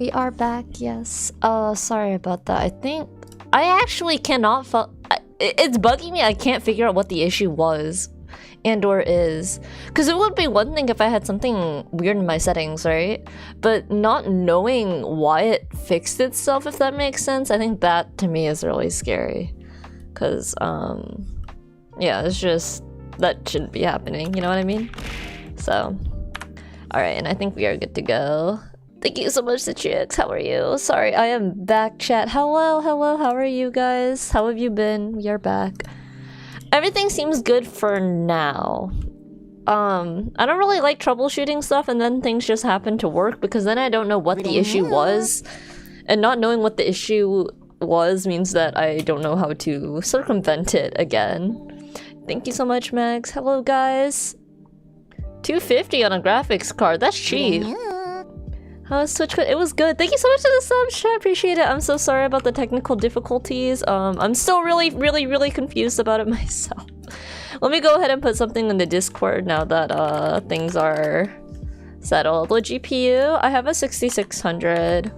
We are back, yes. Sorry about that. I think I actually cannot it's bugging me. I can't figure out what the issue was and or is. Because it would be one thing if I had something weird in my settings, right? But not knowing why it fixed itself, if that makes sense, I think that to me is really scary. Because, yeah, it's just, that shouldn't be happening, you know what I mean? So, alright, and I think we are good to go. Thank you so much, Citrix. How are you? Sorry, I am back, chat. Hello, hello, how are you guys? How have you been? We are back. Everything seems good for now. I don't really like troubleshooting stuff and then things just happen to work because then I don't know what the issue was. And not knowing what the issue was means that I don't know how to circumvent it again. Thank you so much, Max. Hello, guys. $250 on a graphics card. That's cheap. How's TwitchCon? It was good. Thank you so much for the subs, chat. Appreciate it. I'm so sorry about the technical difficulties. I'm still really confused about it myself. Let me go ahead and put something in the Discord now that things are settled. With GPU, I have a 6600.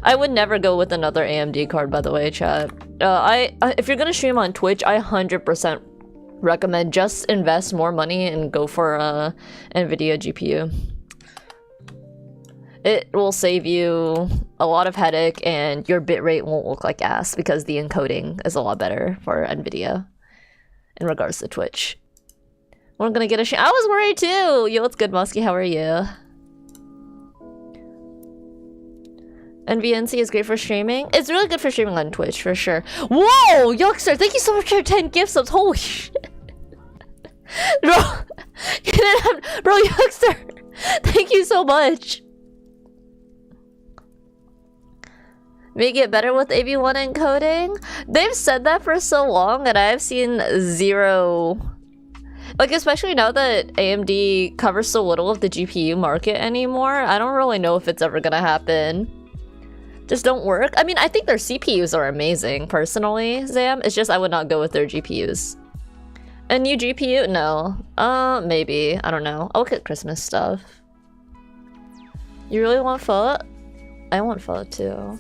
I would never go with another AMD card, by the way, chat. If you're gonna stream on Twitch, I 100% recommend just invest more money and go for a NVIDIA GPU. It will save you a lot of headache and your bitrate won't look like ass because the encoding is a lot better for NVIDIA in regards to Twitch. We're gonna get a I was worried too! Yo, what's good, Muskie? How are you? NVNC is great for streaming. It's really good for streaming on Twitch, for sure. Whoa! Youngster, thank you so much for your 10 gift subs. Holy shit. Bro, bro, Youngster, thank you so much. Make it better with AB1 encoding? They've said that for so long and I've seen zero... Like, especially now that AMD covers so little of the GPU market anymore, I don't really know if it's ever gonna happen. Just don't work. I mean, I think their CPUs are amazing, personally, Zam. It's just I would not go with their GPUs. A new GPU? No. Maybe. I don't know. I'll look at Christmas stuff. You really want pho? I want pho, too.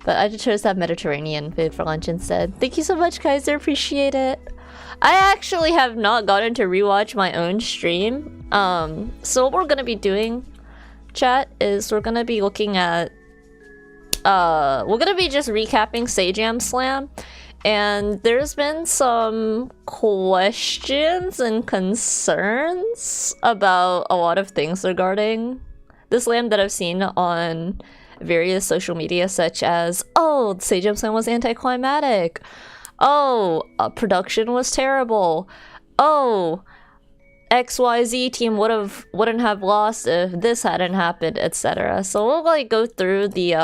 But I just chose to have Mediterranean food for lunch instead. Thank you so much, Kaiser. Appreciate it. I actually have not gotten to rewatch my own stream. So what we're gonna be doing, chat, is we're gonna be looking at... we're gonna be just recapping SAJAM Slam. And there's been some questions and concerns about a lot of things regarding the Slam that I've seen on various social media, such as, oh, SAJAM Slam was anticlimactic. Oh, production was terrible. Oh, XYZ team wouldn't have lost if this hadn't happened, etc. So we'll like go through the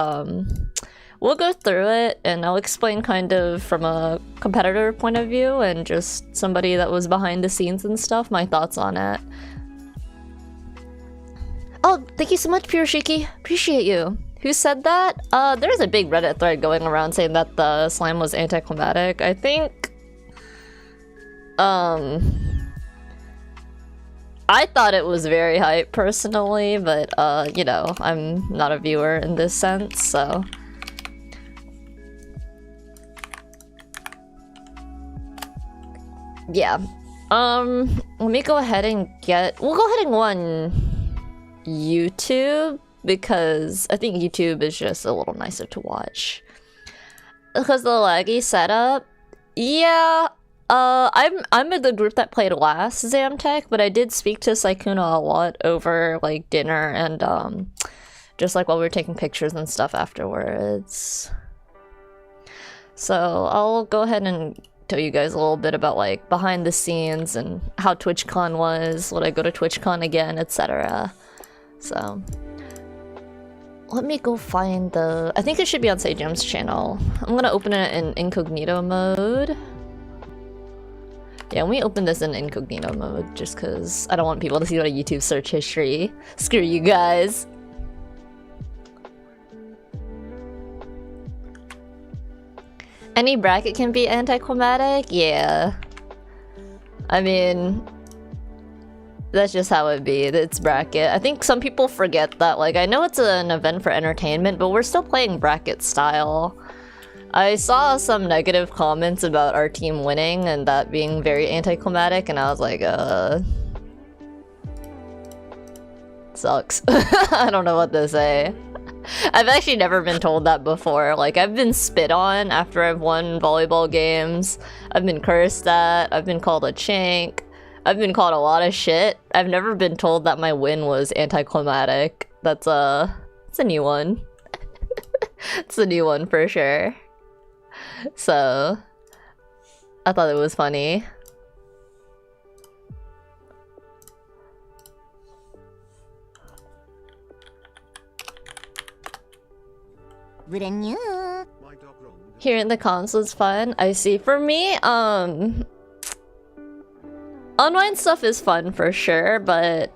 we'll go through it and I'll explain kind of from a competitor point of view and just somebody that was behind the scenes and stuff, my thoughts on it. Oh, thank you so much, Pure Shiki. Appreciate you. Who said that? There's a big Reddit thread going around saying that the Slam was anticlimactic. I think... I thought it was very hype, personally, but, you know, I'm not a viewer in this sense, so... Yeah. Let me go ahead and get... We'll go ahead and go on YouTube, because I think YouTube is just a little nicer to watch. Because the laggy setup, yeah, I'm in the group that played last Zamtech, but I did speak to Saikuna a lot over like dinner and just like while we were taking pictures and stuff afterwards. So I'll go ahead and tell you guys a little bit about like behind the scenes and how TwitchCon was, would I go to TwitchCon again, etc. So let me go find the... I think it should be on SAJAM's channel. I'm gonna open it in incognito mode. Yeah, let me open this in incognito mode just because I don't want people to see my YouTube search history. Screw you guys. Any bracket can be anticlimactic? Yeah. I mean... That's just how it be. It's bracket. I think some people forget that. Like, I know it's an event for entertainment, but we're still playing bracket style. I saw some negative comments about our team winning and that being very anticlimactic, and I was like, sucks. I don't know what to say. I've actually never been told that before. Like, I've been spit on after I've won volleyball games. I've been cursed at. I've been called a chink. I've been called a lot of shit. I've never been told that my win was anticlimactic. It's a new one. It's a new one for sure. So, I thought it was funny. Hearing the comms was fun. I see. For me, online stuff is fun for sure, but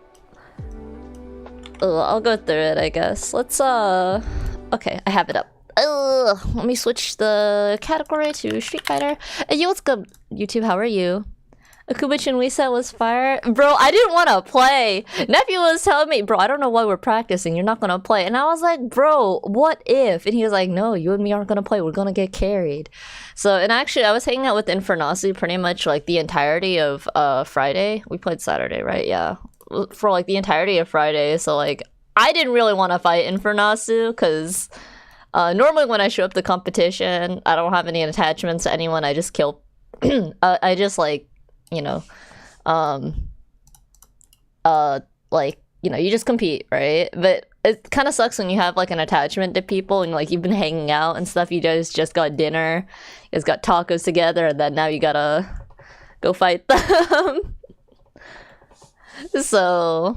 I'll go through it, I guess. Let's okay, I have it up. Let me switch the category to Street Fighter. Hey, yo, what's good, YouTube? How are you? Akubich and Lisa was fire. Bro, I didn't want to play. Nephew was telling me, bro, I don't know why we're practicing. You're not going to play. And I was like, bro, what if? And he was like, no, you and me aren't going to play. We're going to get carried. So, and actually, I was hanging out with Infernacy pretty much like the entirety of Friday. We played Saturday, right? Yeah. For like the entirety of Friday. So, like, I didn't really want to fight Infernacy because normally when I show up to competition, I don't have any attachments to anyone. I just kill. I just like, you know, like, you know, you just compete, right? But it kind of sucks when you have like an attachment to people and like you've been hanging out and stuff. You guys just got dinner, you guys got tacos together, and then now you gotta go fight them. So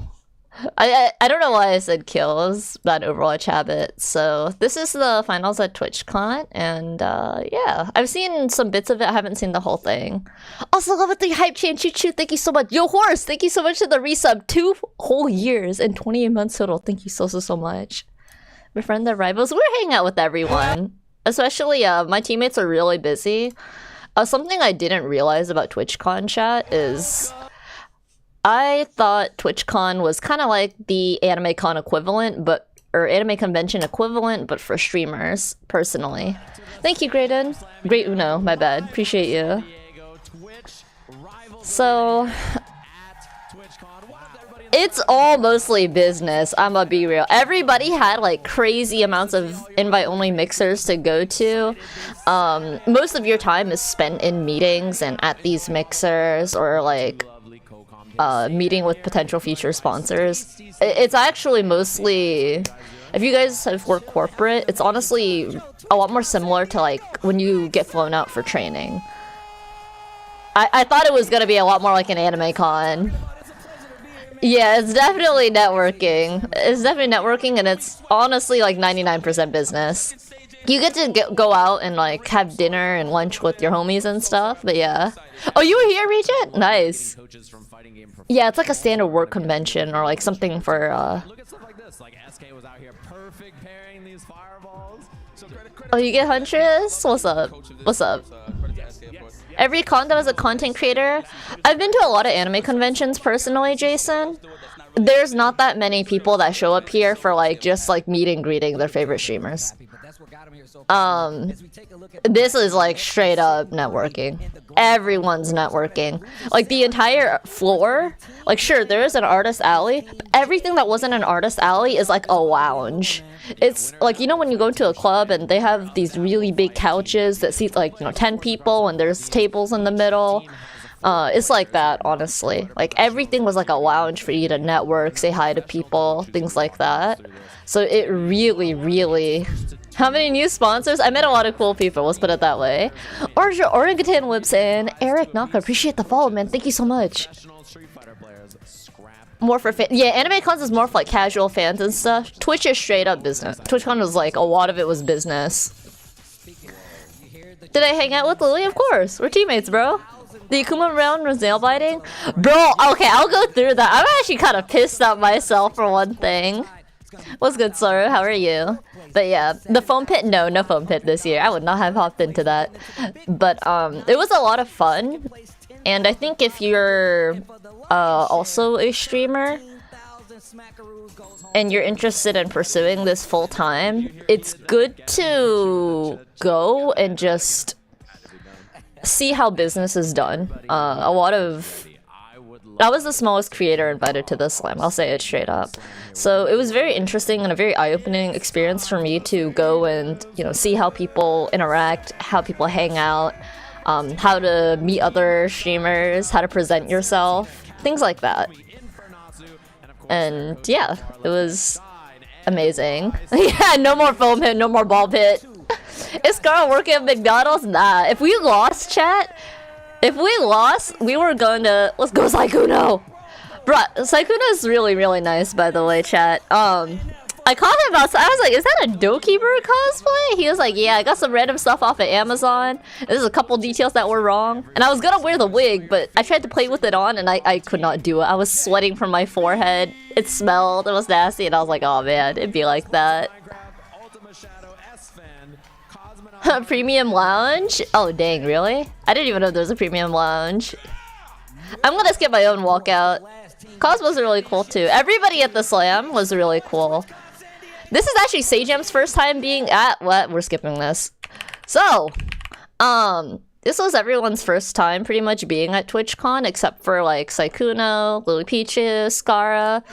I don't know why I said kills, bad Overwatch habit. So this is the finals at TwitchCon, and yeah, I've seen some bits of it. I haven't seen the whole thing. Also, love it, the hype chain. Choo choo, thank you so much. Yo, Horse, thank you so much for the resub. 2 whole years and 28 months total. Thank you so much. Befriend the rivals. We're hanging out with everyone, especially my teammates are really busy. Something I didn't realize about TwitchCon chat is I thought TwitchCon was kind of like the AnimeCon equivalent, or anime convention equivalent, but for streamers, personally. Thank you, Graydon. Great Uno, my bad. Appreciate you. So, it's all mostly business, I'ma be real. Everybody had like crazy amounts of invite-only mixers to go to. Most of your time is spent in meetings and at these mixers, or like meeting with potential future sponsors. It's actually mostly, if you guys have worked corporate, it's honestly a lot more similar to like when you get flown out for training. I thought it was gonna be a lot more like an anime con. Yeah, it's definitely networking. It's definitely networking, and it's honestly like 99% business. You get to go out and like have dinner and lunch with your homies and stuff, but yeah. Oh, you were here, Regent? Nice. Yeah, it's like a standard work convention or like something for Oh, you get Huntress? What's up? What's up? Every con that was a content creator. I've been to a lot of anime conventions personally, Jason. There's not that many people that show up here for like just like meet and greeting their favorite streamers. This is like straight up networking. Everyone's networking. Like the entire floor, like sure, there is an artist alley, but everything that wasn't an artist alley is like a lounge. It's like, you know, when you go to a club and they have these really big couches that seat like, you know, 10 people and there's tables in the middle. It's like that, honestly. Like everything was like a lounge for you to network, say hi to people, things like that. So it really... How many new sponsors? I met a lot of cool people, let's put it that way. Orangutan Whips in. Eric Naka, appreciate the follow, man. Thank you so much. More for yeah, anime cons is more for like casual fans and stuff. Twitch is straight up business. TwitchCon was like, a lot of it was business. Did I hang out with Lily? Of course. We're teammates, bro. The Akuma round was nail biting? Bro, okay, I'll go through that. I'm actually kind of pissed at myself for one thing. What's good, Sora? How are you? But yeah, the foam pit? No foam pit this year. I would not have hopped into that. But it was a lot of fun. And I think if you're also a streamer, and you're interested in pursuing this full time, it's good to go and just see how business is done. I was the smallest creator invited to this slam, I'll say it straight up. So it was very interesting and a very eye-opening experience for me to go and, you know, see how people interact, how people hang out, how to meet other streamers, how to present yourself, things like that. And yeah, it was amazing. Yeah, no more foam hit, no more ball pit. Is Scar working at McDonald's? Nah. If we lost, chat, if we lost, we were going to... Let's go, Saikuno! Bruh, Saikuno is really, really nice, by the way, chat. I called him outside. I was like, is that a Dokeeper cosplay? He was like, yeah, I got some random stuff off of Amazon. There's a couple details that were wrong. And I was gonna wear the wig, but I tried to play with it on and I could not do it. I was sweating from my forehead. It smelled, it was nasty, and I was like, oh man, it'd be like that. Premium lounge? Oh dang, really? I didn't even know there was a premium lounge. I'm gonna skip my own walkout. Cos was really cool too. Everybody at the slam was really cool. This is actually SAJAM's first time being at... What? We're skipping this. So, this was everyone's first time pretty much being at TwitchCon, except for like Saikuno, Lily Peaches, Skara.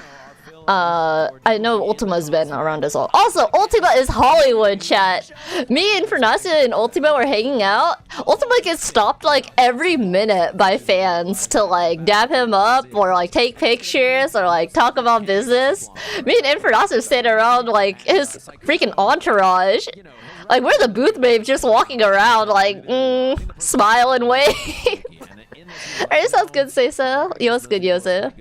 I know Ultima's been around as well. Also, Ultima is Hollywood, chat. Me and Fernacia and Ultima were hanging out. Ultima gets stopped like every minute by fans to like dab him up or like take pictures or like talk about business. Me and Fernacia stayed around like his freaking entourage. Like we're the booth babes just walking around like smile and wave. Alright, sounds good, say so. Yo, it's good, Yose.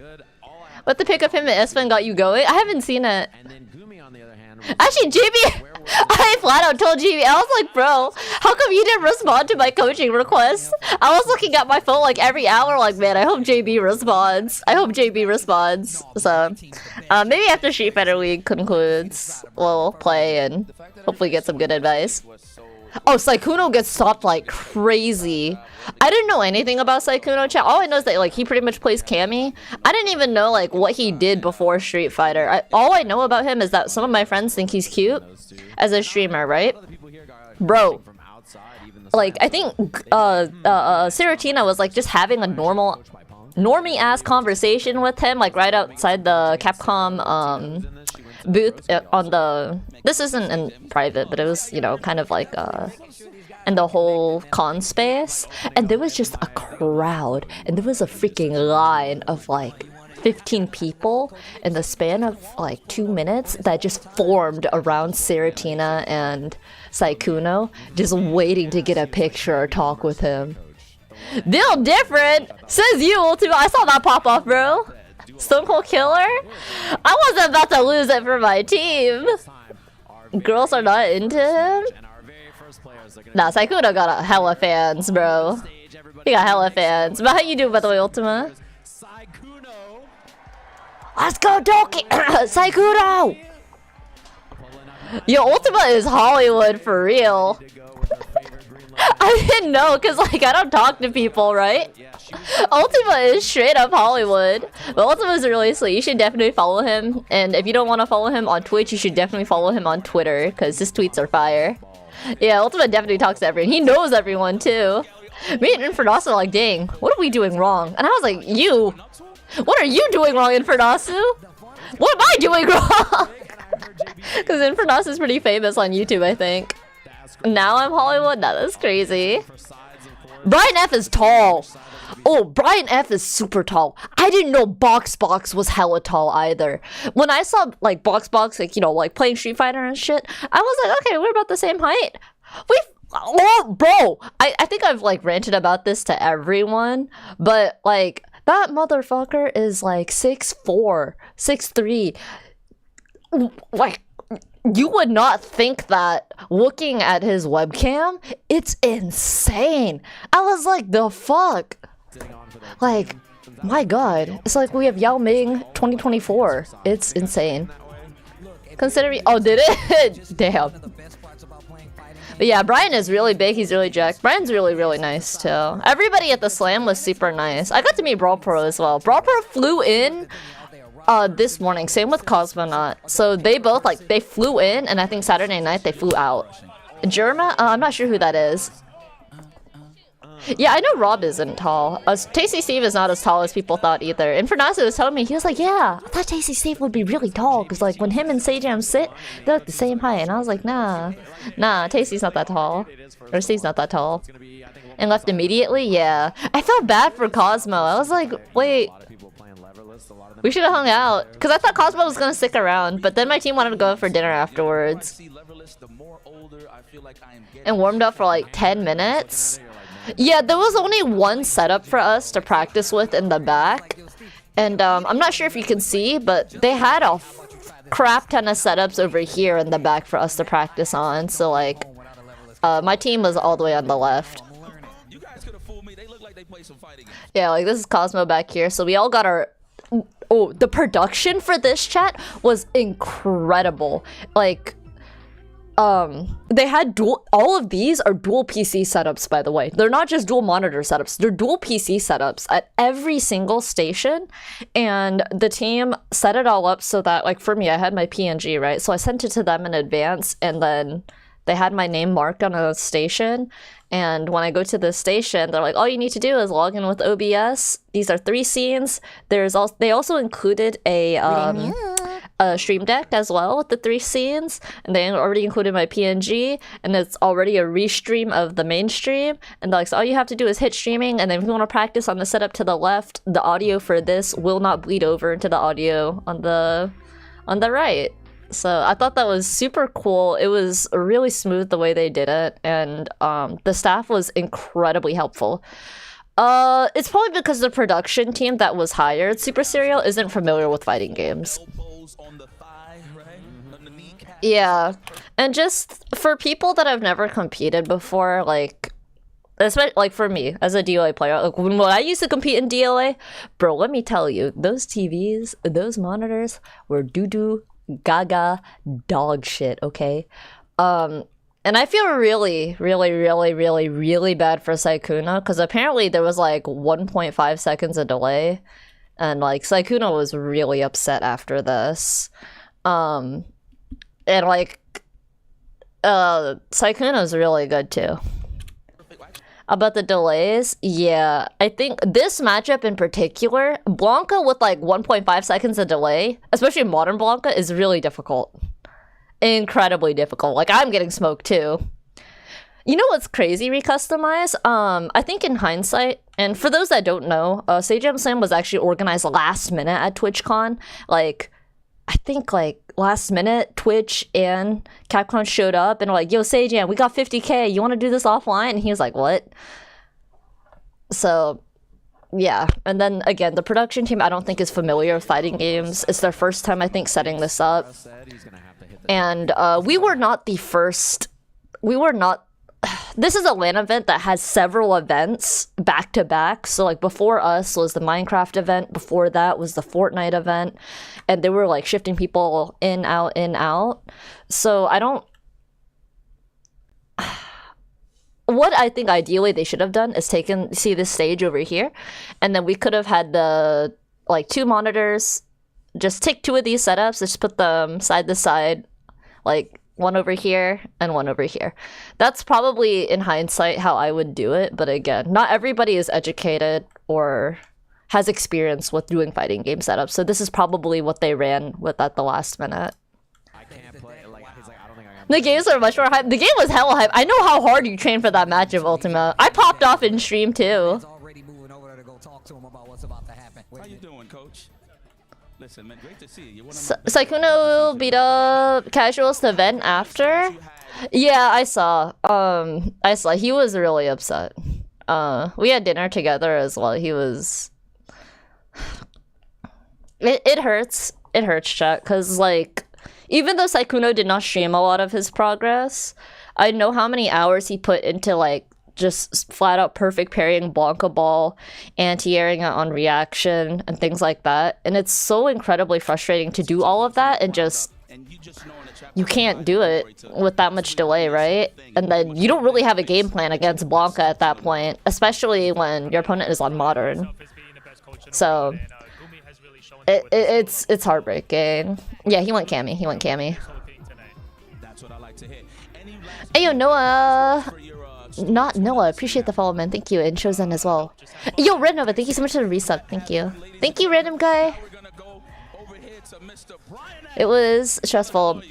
What the pick of him and Espen got you going? I haven't seen it. Actually, JB, I flat out told JB, I was like, bro, how come you didn't respond to my coaching request? I was looking at my phone like every hour, like, man, I hope JB responds. I hope JB responds. So, maybe after Street Fighter League concludes, we'll play and hopefully get some good advice. Oh, Saikuno gets stopped like crazy. I didn't know anything about Saikuno, chat. All I know is that like he pretty much plays Cammy. I didn't even know like what he did before Street Fighter. All I know about him is that some of my friends think he's cute as a streamer, right? Bro, like I think Siratina was like just having a normie ass conversation with him like right outside the Capcom booth on the... This isn't in private, but it was, you know, kind of like in the whole con space, and there was just a crowd, and there was a freaking line of like 15 people in the span of like 2 minutes that just formed around Siratina and Saikuno, just waiting to get a picture or talk with him. Deal different, says you, Ultima. I saw that pop off, bro. Stone Cold Killer? I wasn't about to lose it for my team. Girls are not into him? Nah, Saikuno got a hella fans, bro. He got hella fans. But how you doing, by the way, Ultima? Let's go, Doki! Saikuno! Yo, Ultima is Hollywood for real. I didn't know, because like I don't talk to people, right? Ultima is straight up Hollywood. But Ultima is really sweet. You should definitely follow him. And if you don't want to follow him on Twitch, you should definitely follow him on Twitter, because his tweets are fire. Yeah, Ultima definitely talks to everyone. He knows everyone too. Me and Infernasu are like, dang, what are we doing wrong? And I was like, you? What are you doing wrong, Infernasu? What am I doing wrong? Because Infernasu is pretty famous on YouTube, I think. Now I'm Hollywood? Nah, that's crazy. Brian F is tall. Oh, Brian F is super tall. I didn't know Box was hella tall either. When I saw like Box, like, you know, like playing Street Fighter and shit, I was like, okay, we're about the same height. Oh, bro, I think I've like ranted about this to everyone, but like that motherfucker is like 6'4", 6'3". Like, you would not think that looking at his webcam. It's insane. I was like, the fuck? Like, my god. It's like we have Yao Ming 2024. It's insane. Considering... Oh, did it? Damn. But yeah, Brian is really big. He's really jacked. Brian's really, really nice too. Everybody at the slam was super nice. I got to meet Brawl Pro as well. Brawl Pro flew in this morning. Same with Cosmonaut. So they both they flew in, and I think Saturday night they flew out. Germa? I'm not sure who that is. Yeah, I know Rob isn't tall. Tasty Steve is not as tall as people thought either. Infernazzo was telling me, he was like, yeah, I thought Tasty Steve would be really tall, because like when him and SAJAM sit, they're like the same height. And I was like, nah, Tasty's not that tall. Or Steve's not that tall. And left immediately? Yeah. I felt bad for Cosmo. I was like, wait, we should have hung out. Because I thought Cosmo was going to stick around, but then my team wanted to go for dinner afterwards. And warmed up for like 10 minutes. Yeah, there was only one setup for us to practice with in the back. And I'm not sure if you can see, but they had a crap ton of setups over here in the back for us to practice on. So like, my team was all the way on the left. Yeah, like this is Cosmo back here. So we all got our... Oh, the production for this chat was incredible. Like... they had dual, all of these are dual PC setups, by the way. They're not just dual monitor setups, they're dual PC setups at every single station. And the team set it all up so that, like for me, I had my PNG, right? So I sent it to them in advance, and then they had my name marked on a station. And when I go to the station, they're like, all you need to do is log in with OBS. These are 3 scenes. There's also, they also included a stream deck as well with the 3 scenes, and they already included my PNG, and it's already a restream of the main stream. And like, so all you have to do is hit streaming, and then if you want to practice on the setup to the left, the audio for this will not bleed over into the audio on the right. So I thought that was super cool. It was really smooth the way they did it, and the staff was incredibly helpful. It's probably because the production team that was hired, Super Serial, isn't familiar with fighting games. Yeah, and just for people that have never competed before, like, especially like for me as a DLA player, like when I used to compete in DLA, bro, let me tell you, those TVs, those monitors were doo-doo, gaga, dog shit, okay? And I feel really, really, really, really, really bad for Sykkuno, because apparently there was like 1.5 seconds of delay, and like Sykkuno was really upset after this. And like, Sykkuno's really good too. About the delays, yeah, I think this matchup in particular, Blanca with like 1.5 seconds of delay, especially modern Blanca, is really difficult. Incredibly difficult. Like, I'm getting smoked too. You know what's crazy, Recustomize? I think in hindsight, and for those that don't know, SAJAM Slam was actually organized last minute at TwitchCon. Like, I think like last minute, Twitch and Capcom showed up and were like, yo, SAJAM, we got 50K, you want to do this offline? And he was like, what? So, yeah. And then again, the production team I don't think is familiar with fighting games. It's their first time, I think, setting this up. And we were not the first. We were not. This is a LAN event that has several events back to back. So like before us was the Minecraft event. Before that was the Fortnite event. And they were like shifting people in, out, in, out. So I don't... What I think ideally they should have done is see this stage over here. And then we could have had the like 2 monitors. Just take 2 of these setups. Just put them side to side. Like... one over here and one over here. That's probably, in hindsight, how I would do it. But again, not everybody is educated or has experience with doing fighting game setups. So this is probably what they ran with at the last minute. I can't play, like, he's like, I don't think I can. The games are much more hype. The game was hella hype. I know how hard you trained for that match of Ultima. I popped off in stream too. How you doing, coach? Listen, man, great to see you. Sykkuno beat up Casuals to vent after? Yeah, I saw. He was really upset. We had dinner together as well. He was... It hurts. It hurts, chat, because, like, even though Sykkuno did not stream a lot of his progress, I know how many hours he put into, like, just flat out perfect parrying Blanca Ball, anti-airing it on reaction, and things like that. And it's so incredibly frustrating to do all of that and just you can't do it with that much delay, right? And then you don't really have a game plan against Blanca at that point, especially when your opponent is on Modern. So it's heartbreaking. Yeah, he went Cammy. He went Cammy. Hey yo, Noah. Not Noah. Appreciate the follow, man. Thank you. And Chosen as well. Yo, Red Nova. Thank you so much for the resub. Thank you. Thank you, random guy. It was stressful.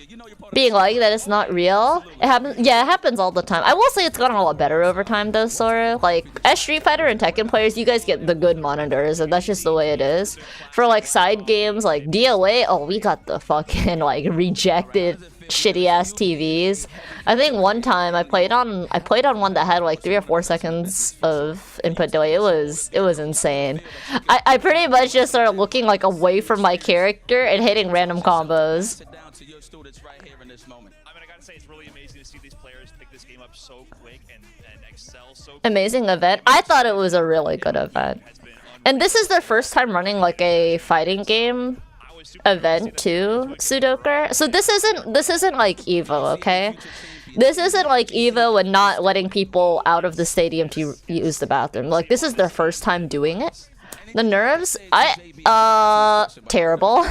Being like that it's not real. It happens. Yeah, it happens all the time. I will say it's gotten a lot better over time, though. Sora. Like as Street Fighter and Tekken players, you guys get the good monitors, and that's just the way it is. For like side games like DOA, oh, we got the fucking like rejected shitty ass TVs. I think one time I played on one that had like 3 or 4 seconds of input delay. It was insane. I pretty much just started looking like away from my character and hitting random combos. Amazing event. I thought it was a really good event. And this is their first time running like a fighting game event too, Sudoku. So this isn't like Evo, okay? This isn't like Evo and not letting people out of the stadium to use the bathroom. Like this is their first time doing it. The nerves, terrible.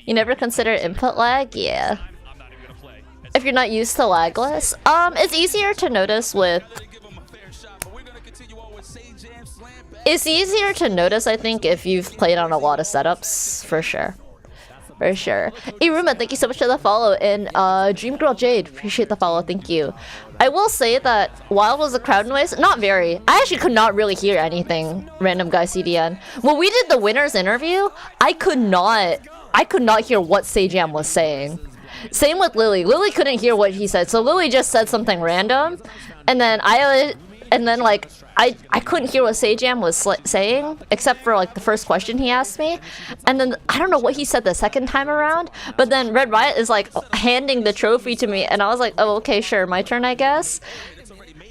You never consider input lag? Yeah. If you're not used to lagless, it's easier to notice with. It's easier to notice, I think, if you've played on a lot of setups, for sure. For sure. Iruma, thank you so much for the follow. And Dream Girl Jade, appreciate the follow, thank you. I will say that while was the crowd noise, not very. I actually could not really hear anything, random guy CDN. When we did the winner's interview, I could not hear what SAJAM was saying. Same with Lily. Lily couldn't hear what he said, so Lily just said something random, and then I couldn't hear what SAJAM was saying, except for like the first question he asked me, and then I don't know what he said the second time around, but then Red Riot is like handing the trophy to me, and I was like, oh, okay, sure, my turn, I guess.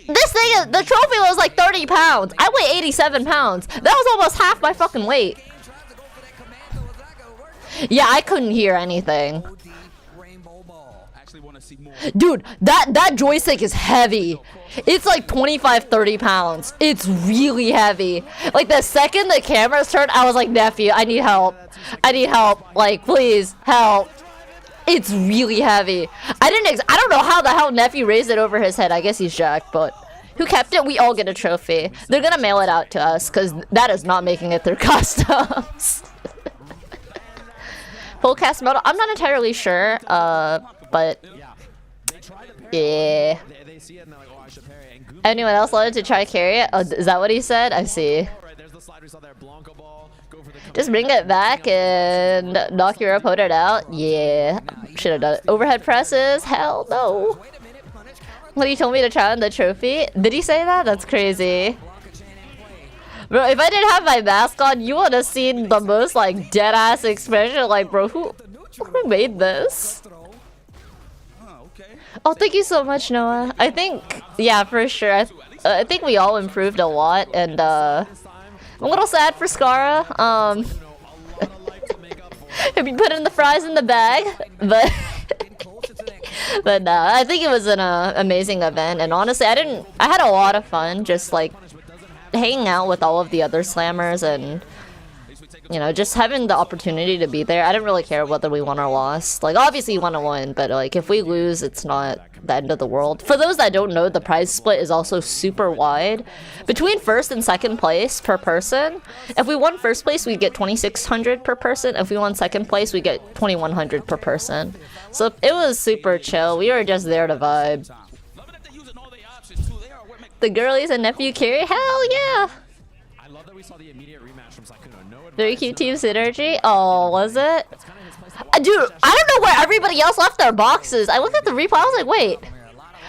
This thing, the trophy was like 30 pounds. I weigh 87 pounds. That was almost half my fucking weight. Yeah, I couldn't hear anything. Dude, that joystick is heavy. It's like 25-30 pounds. It's really heavy. Like the second the cameras turned, I was like, nephew, I need help. I need help. Like, please, help. It's really heavy. I don't know how the hell nephew raised it over his head. I guess he's jacked, but who kept it? We all get a trophy. They're gonna mail it out to us, because that is not making it through customs. Full cast model? I'm not entirely sure, but yeah. Anyone else wanted to try carry it? Oh, is that what he said? I see. Just bring it back and knock your opponent out? Yeah. Should have done it. Overhead presses? Hell no. When he told me to try on the trophy? Did he say that? That's crazy. Bro, if I didn't have my mask on, you would have seen the most like dead ass expression. Like, bro, who made this? Oh, thank you so much, Noah. I think, yeah, for sure. I think we all improved a lot, and I'm a little sad for Scara. Have you put in the fries in the bag? But but I think it was an amazing event, and honestly, I had a lot of fun just like hanging out with all of the other slammers and, you know, just having the opportunity to be there. I didn't really care whether we won or lost. Like, obviously you want to win, but like if we lose, it's not the end of the world. For those that don't know, the prize split is also super wide. Between first and second place per person, if we won first place, we get 2,600 per person. If we won second place, we get 2,100 per person. So it was super chill. We were just there to vibe. The girlies and nephew carry? Hell yeah! Very cute team synergy. Oh, was it? Dude, I don't know where everybody else left their boxes. I looked at the replay, I was like, wait.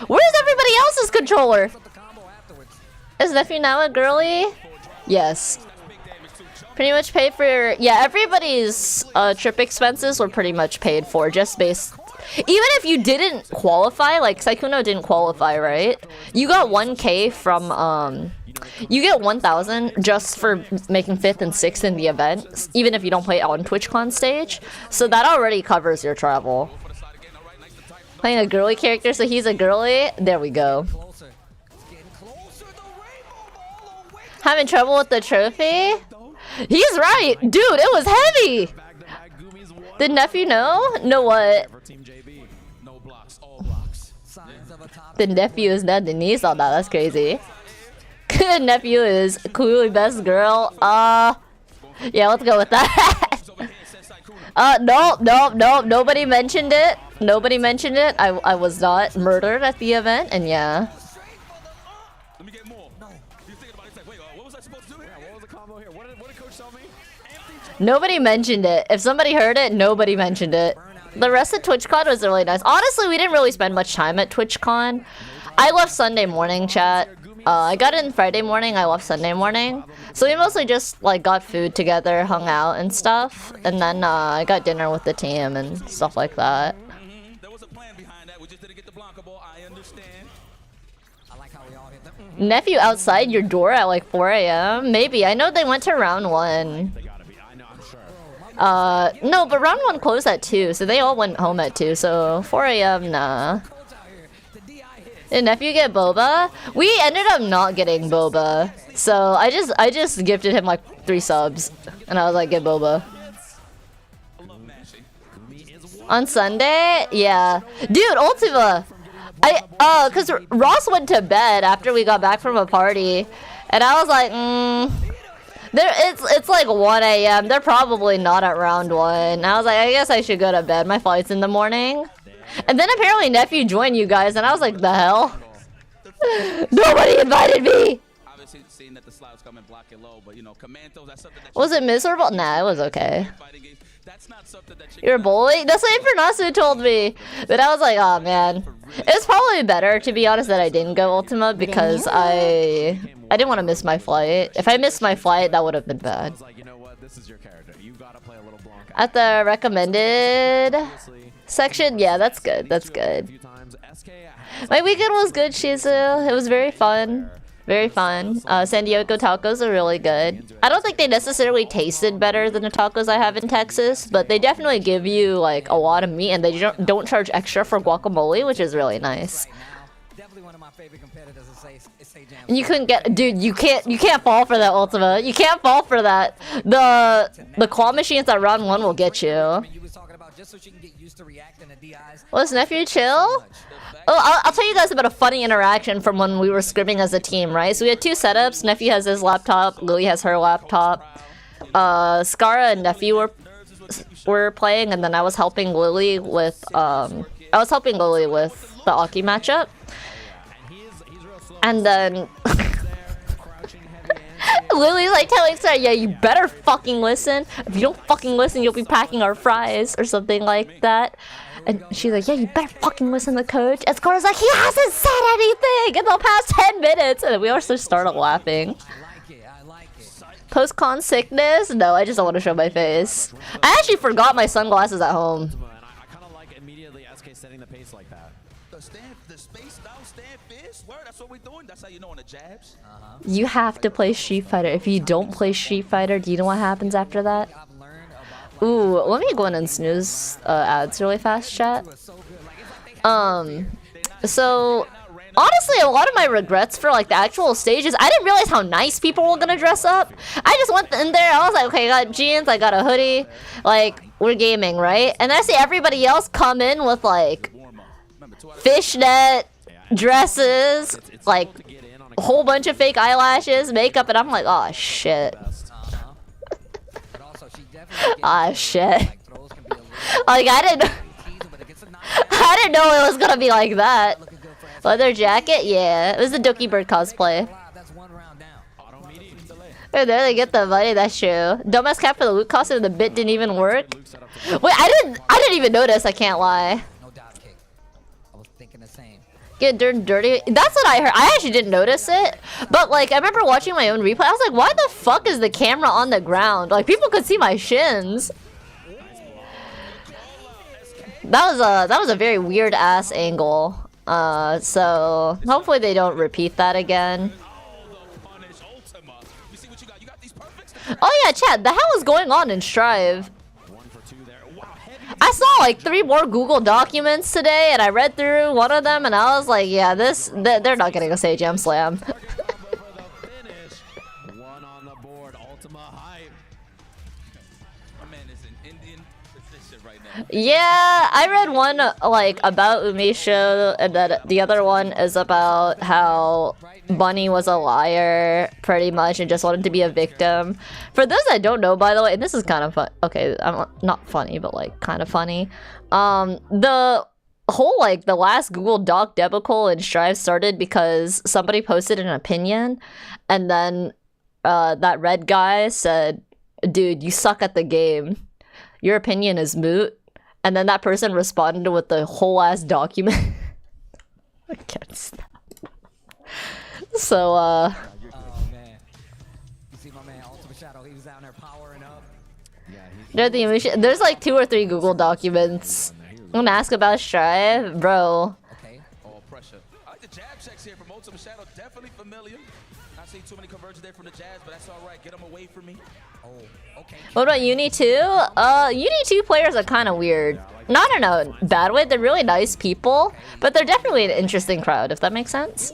Where's everybody else's controller? Is nephew now a girly? Yes. Pretty much paid for... Yeah, everybody's trip expenses were pretty much paid for, just based... Even if you didn't qualify, like Saikuno didn't qualify, right? You got 1K from You get 1,000 just for making 5th and 6th in the event, even if you don't play on TwitchCon stage. So that already covers your travel. Playing a girly character, so he's a girly. There we go. Having trouble with the trophy? He's right! Dude, it was heavy! Did nephew know? Know what? The nephew is not Denise on that, that's crazy. Nephew is clearly best girl. Yeah, let's go with that. Nope, nobody mentioned it. Nobody mentioned it. I was not murdered at the event, and yeah. Nobody mentioned it. If somebody heard it, nobody mentioned it. The rest of TwitchCon was really nice. Honestly, we didn't really spend much time at TwitchCon. I left Sunday morning, chat. I got in Friday morning, I left Sunday morning. So we mostly just like got food together, hung out and stuff. And then I got dinner with the team and stuff like that. Nephew outside your door at like 4 AM? Maybe. I know they went to round 1. No, but round 1 closed at 2, so they all went home at 2, so 4 AM, nah. Did nephew get boba? We ended up not getting boba, so I just gifted him like 3 subs, and I was like, get boba. On Sunday? Yeah. Dude, Ultima! Cause Ross went to bed after we got back from a party, and I was like, it's like 1 AM. They're probably not at round 1. I was like, I guess I should go to bed. My flight's in the morning. And then apparently nephew joined you guys, and I was like, the hell? Nobody invited me! Was it miserable? Nah, it was okay. You're a bully? That's what Infernasu told me. But I was like, oh man. It's probably better, to be honest, that I didn't go Ultima because I didn't want to miss my flight. If I missed my flight, that would have been bad. At the recommended section? Yeah, that's good. That's good. My weekend was good, Shizu. It was very fun. Very fun. San Diego tacos are really good. I don't think they necessarily tasted better than the tacos I have in Texas, but they definitely give you like a lot of meat, and they don't charge extra for guacamole, which is really nice. And you couldn't get, dude. You can't fall for that, Ultima. You can't fall for that. The claw machines at round 1 will get you. Was nephew chill? Oh, I'll tell you guys about a funny interaction from when we were scrimming as a team, right? So we had 2 setups. Nephew has his laptop, Lily has her laptop. Skara and nephew were playing, and then I was helping Lily with the Aki matchup. And then Lily's like telling Sarah, yeah, you better fucking listen. If you don't fucking listen, you'll be packing our fries or something like that. And she's like, yeah, you better fucking listen to coach. And Score's like, he hasn't said anything in the past 10 minutes. And we also started laughing. Post-con sickness? No, I just don't want to show my face. I actually forgot my sunglasses at home. I kind of like immediately SK setting the pace like that. The space down, stand fist. Word, that's what we're doing. That's how you know on the jabs. You have to play Street Fighter. If you don't play Street Fighter, do you know what happens after that? Ooh, let me go in and snooze ads really fast, chat. So honestly, a lot of my regrets for like the actual stages, I didn't realize how nice people were gonna dress up. I just went in there, I was like, okay, I got jeans, I got a hoodie, like, we're gaming, right? And I see everybody else come in with like fishnet dresses, like a whole bunch of fake eyelashes, makeup, and I'm like, oh shit. Ah shit. Like I didn't know it was gonna be like that. Leather jacket? Yeah. It was the Dookie Bird cosplay. Oh, there they get the money, that's true. Dumbass cap for the loot costume, the bit didn't even work. Wait, I didn't even notice, I can't lie. Get dirty. That's what I heard. I actually didn't notice it. But like I remember watching my own replay. I was like, why the fuck is the camera on the ground? Like people could see my shins. That was a very weird ass angle. So hopefully they don't repeat that again. Oh yeah, chat, the hell is going on in Strive? I saw like 3 more Google documents today, and I read through one of them, and I was like, yeah, they're not getting a SAJAM slam. One on the board, Ultima hype. My man is in Indian position right now. Yeah, I read one like about Umisho, and then the other one is about how Bunny was a liar, pretty much, and just wanted to be a victim. For those that don't know, by the way, and this is kind of fun. Okay, I'm not funny, but like kind of funny. The whole like the last Google Doc debacle in Strive started because somebody posted an opinion, and then that red guy said, "Dude, you suck at the game. Your opinion is moot." And then that person responded with the whole ass document. I can't stop. So, oh man. You see my man Ultimate Shadow, he was down there powering up. There's like 2 or 3 Google documents. I'm gonna ask about Strive, bro. Okay. Oh, pressure. I like the jab checks here from Ultimate Shadow. Definitely familiar. Not seeing too many conversions there from the jabs, but that's all right. Get them away from me. Oh, okay. What about Uni 2? Uni 2 players are kind of weird. Not in a bad way, they're really nice people, but they're definitely an interesting crowd, if that makes sense.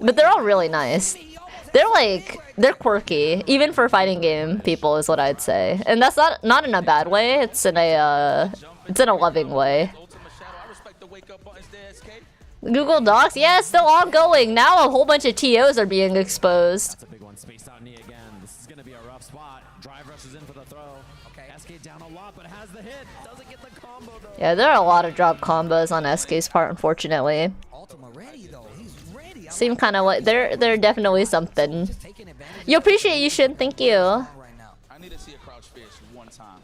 But they're all really nice. They're quirky, even for fighting game people is what I'd say. And that's not in a bad way, it's in a loving way. Ultimate Shadow, I respect the wake up buttons there, SK. Google Docs, yeah, it's still ongoing. Now a whole bunch of TOs are being exposed. That's a big one. Spaced out knee again. This is going to be a rough spot. Drive rushes in for the throw. Okay. SK down a lot, but has the hit. Doesn't get the combo, though. Yeah, there are a lot of drop combos on SK's part, unfortunately. Ultima ready though. He's ready. Seem kind of like they're definitely something. Taking advantage You appreciate you should, thank you. right now. I need to see a crouch fish one time.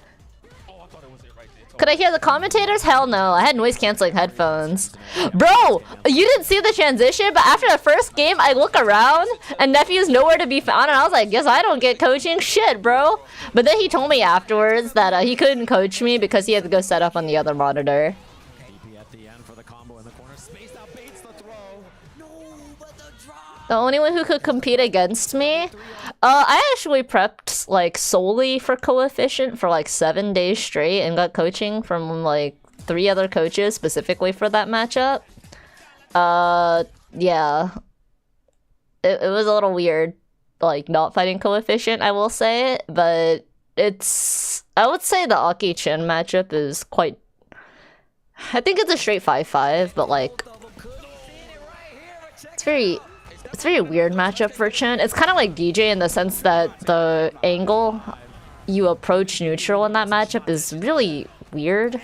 Oh, I thought it was it right there. Could I hear the commentators? Hell no, I had noise canceling headphones. Bro, you didn't see the transition, but after the first game, I look around and Nephew's nowhere to be found, and I was like, guess I don't get coaching shit, bro. But then he told me afterwards that he couldn't coach me because he had to go set up on the other monitor. DP at the end for the combo in the corner. Spaced out baits the throw. No, but the drop. The only one who could compete against me, I actually prepped like solely for coefficient for like 7 days straight and got coaching from like 3 other coaches specifically for that matchup. Yeah, it was a little weird, like not fighting coefficient, I will say, but I would say the Aki Chin matchup is quite. I think it's a straight 5-5, but like it's very weird matchup for Chen. It's kind of like DJ in the sense that the angle you approach neutral in that matchup is really weird.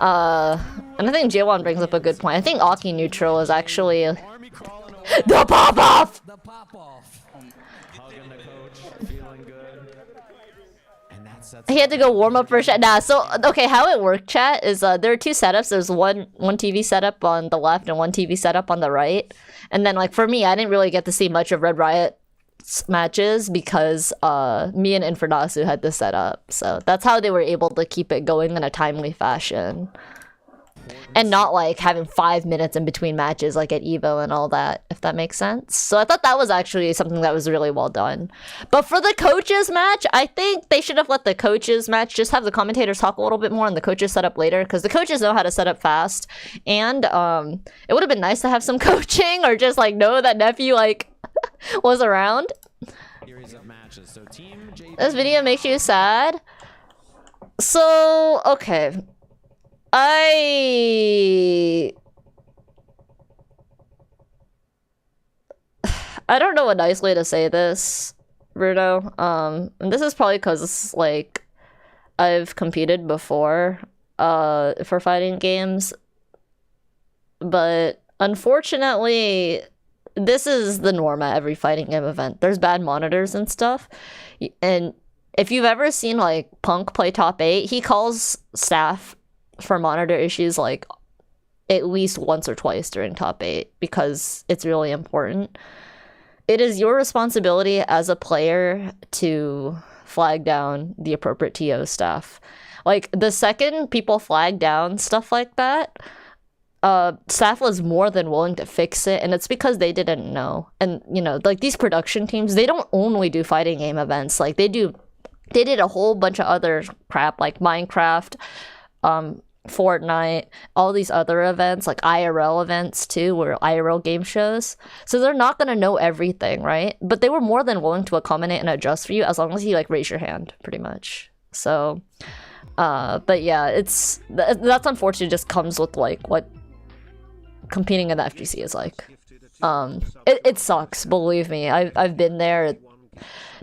And I think J1 brings up a good point. I think Aki neutral is actually the pop-off! The pop off. Hugging the coach. Feeling good. And that sets He had to go warm up for a shot. Nah, so, okay, how it worked, chat, is there are 2 setups. There's one TV setup on the left and one TV setup on the right. And then, like, for me, I didn't really get to see much of Red Riot's matches because me and Infernasu had this set up. So that's how they were able to keep it going in a timely fashion. And not, like, having 5 minutes in between matches, like, at EVO and all that, if that makes sense. So I thought that was actually something that was really well done. But for the coaches match, I think they should have let the coaches match just have the commentators talk a little bit more and the coaches set up later, because the coaches know how to set up fast. And it would have been nice to have some coaching or just, like, know that Nephew, like, was around. series of matches. So Team JP. This video makes you sad. So, okay. I don't know a nice way to say this, Bruno. And this is probably because, like, I've competed before for fighting games. But unfortunately, this is the norm at every fighting game event. There's bad monitors and stuff. And if you've ever seen, like, Punk play top 8, he calls staff for monitor issues like at least once or twice during top 8 because it's really important. It is your responsibility as a player to flag down the appropriate TO staff. Like, the second people flag down stuff like that, staff was more than willing to fix it, and it's because they didn't know. And you know, like these production teams, they don't only do fighting game events. Like they did a whole bunch of other crap like Minecraft, Fortnite, all these other events, like IRL events too, or IRL game shows. So they're not gonna know everything, right? But they were more than willing to accommodate and adjust for you as long as you like raise your hand, pretty much. So, but yeah, that's unfortunate. It just comes with like what competing in the FGC is like. It sucks, believe me. I've been there,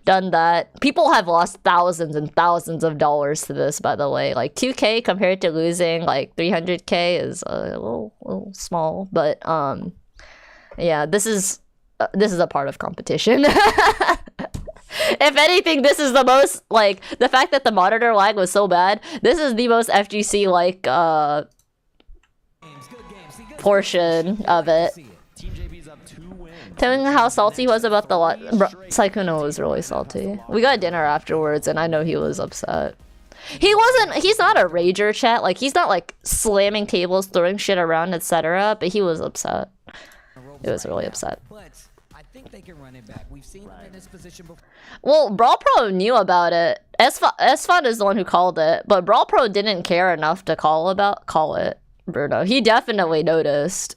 done that. People have lost thousands and thousands of dollars to this, by the way. Like 2K compared to losing like 300K is a little small, but yeah, this is a part of competition. If anything, this is the most, like, the fact that the monitor lag was so bad, this is the most FGC like portion of it. Telling how salty he was about the lot. Sykkuno was really salty. We got dinner afterwards, and I know he was upset. He's not a rager, chat. Like, he's not like slamming tables, throwing shit around, etc. But he was upset. It was really upset. I think they can run it back. We've seen them in this position before. Well, Brawl Pro knew about it. Esfon is the one who called it, but Brawl Pro didn't care enough to call it. Bruno, he definitely noticed.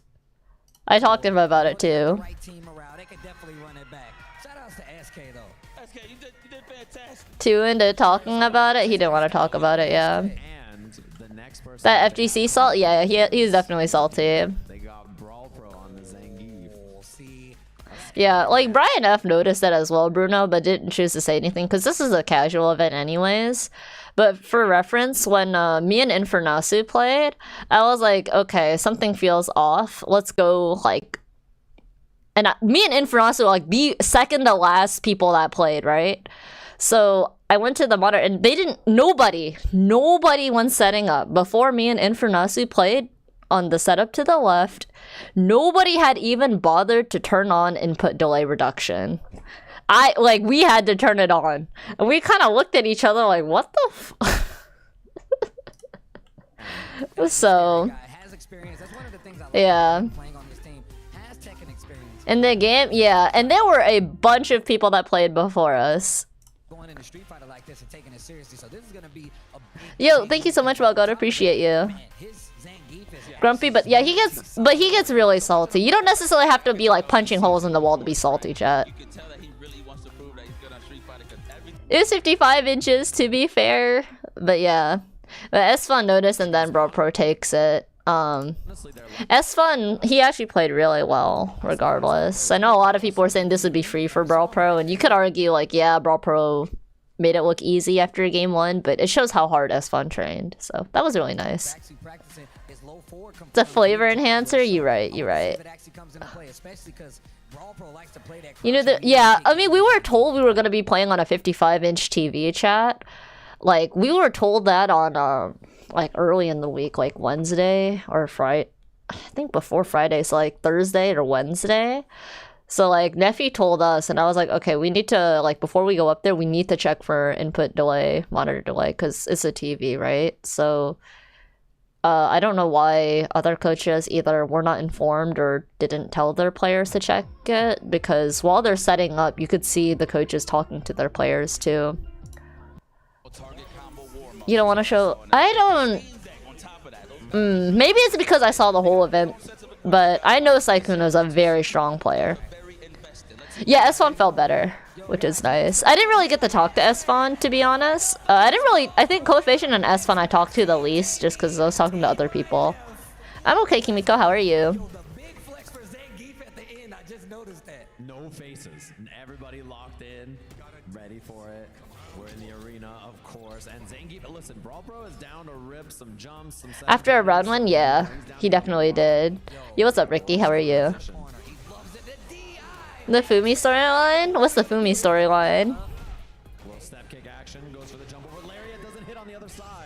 I talked to him about it too. Right team around, they can definitely run it back. Shout outs to SK though. SK, you did fantastic. Too into talking about it. He didn't want to talk about it. Yeah. And the next person That FGC salt. Yeah, he's definitely salty. they got Brawl Pro on the Zangief. See, Yeah, like Brian F noticed that as well, Bruno, but didn't choose to say anything because this is a casual event anyways. But for reference, when me and Infernasu played, I was like, okay, something feels off. Let's go, like... And me and Infernasu were like the second to last people that played, right? So I went to the monitor and they didn't... Nobody when setting up. Before me and Infernasu played on the setup to the left, nobody had even bothered to turn on input delay reduction. We had to turn it on. And we kind of looked at each other like, what the So, yeah. In the game, yeah. And there were a bunch of people that played before us. going in a street fighter like this and taking it seriously. So this is gonna be a big Yo, thank you so much, Welgod. Appreciate you. man, his Zangief is Grumpy, but yeah, he gets really salty. You don't necessarily have to be like punching holes in the wall to be salty, chat. You can tell that he really wants to prove that he's good on Street Fighter because everything. It was 55 inches to be fair, but yeah. But S-Fun noticed and then Brawl Pro takes it. S-Fun, he actually played really well, regardless. I know a lot of people were saying this would be free for Brawl Pro, and you could argue like, yeah, Brawl Pro made it look easy after game 1, but it shows how hard S-Fun trained, so that was really nice. It's a flavor enhancer, you're right. You know, yeah, I mean, we were told we were going to be playing on a 55-inch TV, chat. Like, we were told that on, like, early in the week, like, Wednesday or Friday. I think before Friday, so, like, Thursday or Wednesday. So, like, Neffy told us, and I was like, okay, we need to, like, before we go up there, we need to check for input delay, monitor delay, because it's a TV, right? So, I don't know why other coaches either were not informed or didn't tell their players to check it, because while they're setting up, you could see the coaches talking to their players, too. You don't want to show... I don't... maybe it's because I saw the whole event, but I know Sykkuno's a very strong player. Yeah, S-Fon felt better, which is nice. I didn't really get to talk to S-Fon, to be honest. I think Coefficient and S-Fon I talked to the least, just because I was talking to other people. I'm okay, Kimiko, how are you? No faces. Everybody locked in, ready for it. We're in the arena, of course. And Zangief, listen, Brawl Pro is down to rip some jumps, some... After a round 1, yeah, he definitely did. Yo, what's up, Ricky? How are you? The Fumi storyline? What's the Fumi storyline?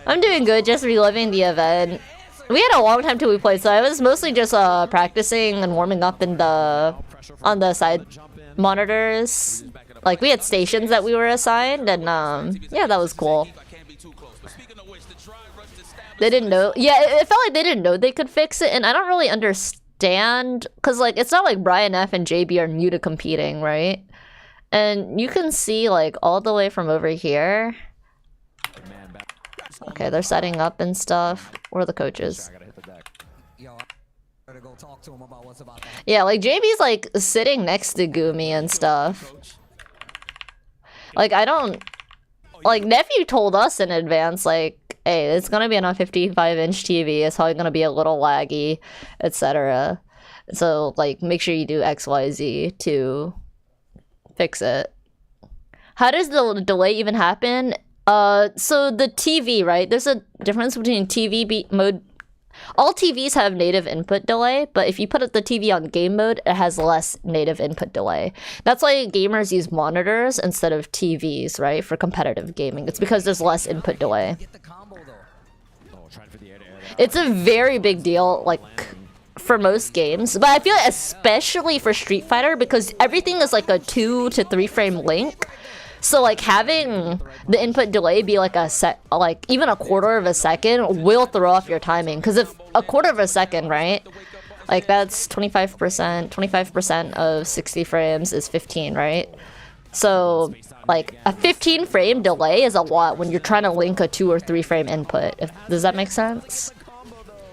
I'm doing good, just reliving the event. We had a long time till we played, so I was mostly just practicing and warming up in on the side monitors. Like, we had stations that we were assigned, and yeah, that was cool. They didn't know. Yeah, it felt like they didn't know they could fix it, and I don't really understand because like it's not like Brian F and JB are new to competing, right? And you can see like all the way from over here. Okay, they're setting up and stuff. Where are the coaches? Go talk to him about what's about to happen. Yeah, like JB's like sitting next to Gumi and stuff. Like I don't like Nephew told us in advance like, hey, it's gonna be on a 55-inch TV, it's probably gonna be a little laggy, etc. So like make sure you do XYZ to fix it. How does the delay even happen? So the TV, right? There's a difference between TV mode. All TVs have native input delay, but if you put the TV on game mode, it has less native input delay. That's why gamers use monitors instead of TVs, right? For competitive gaming. It's because there's less input delay. It's a very big deal, like, for most games. But I feel like especially for Street Fighter, because everything is like a 2 to 3 frame link. So like having the input delay be like even a quarter of a second will throw off your timing. Because if a quarter of a second, right? Like that's 25% of 60 frames is 15, right? So like a 15 frame delay is a lot when you're trying to link a 2 or 3 frame input. Does that make sense?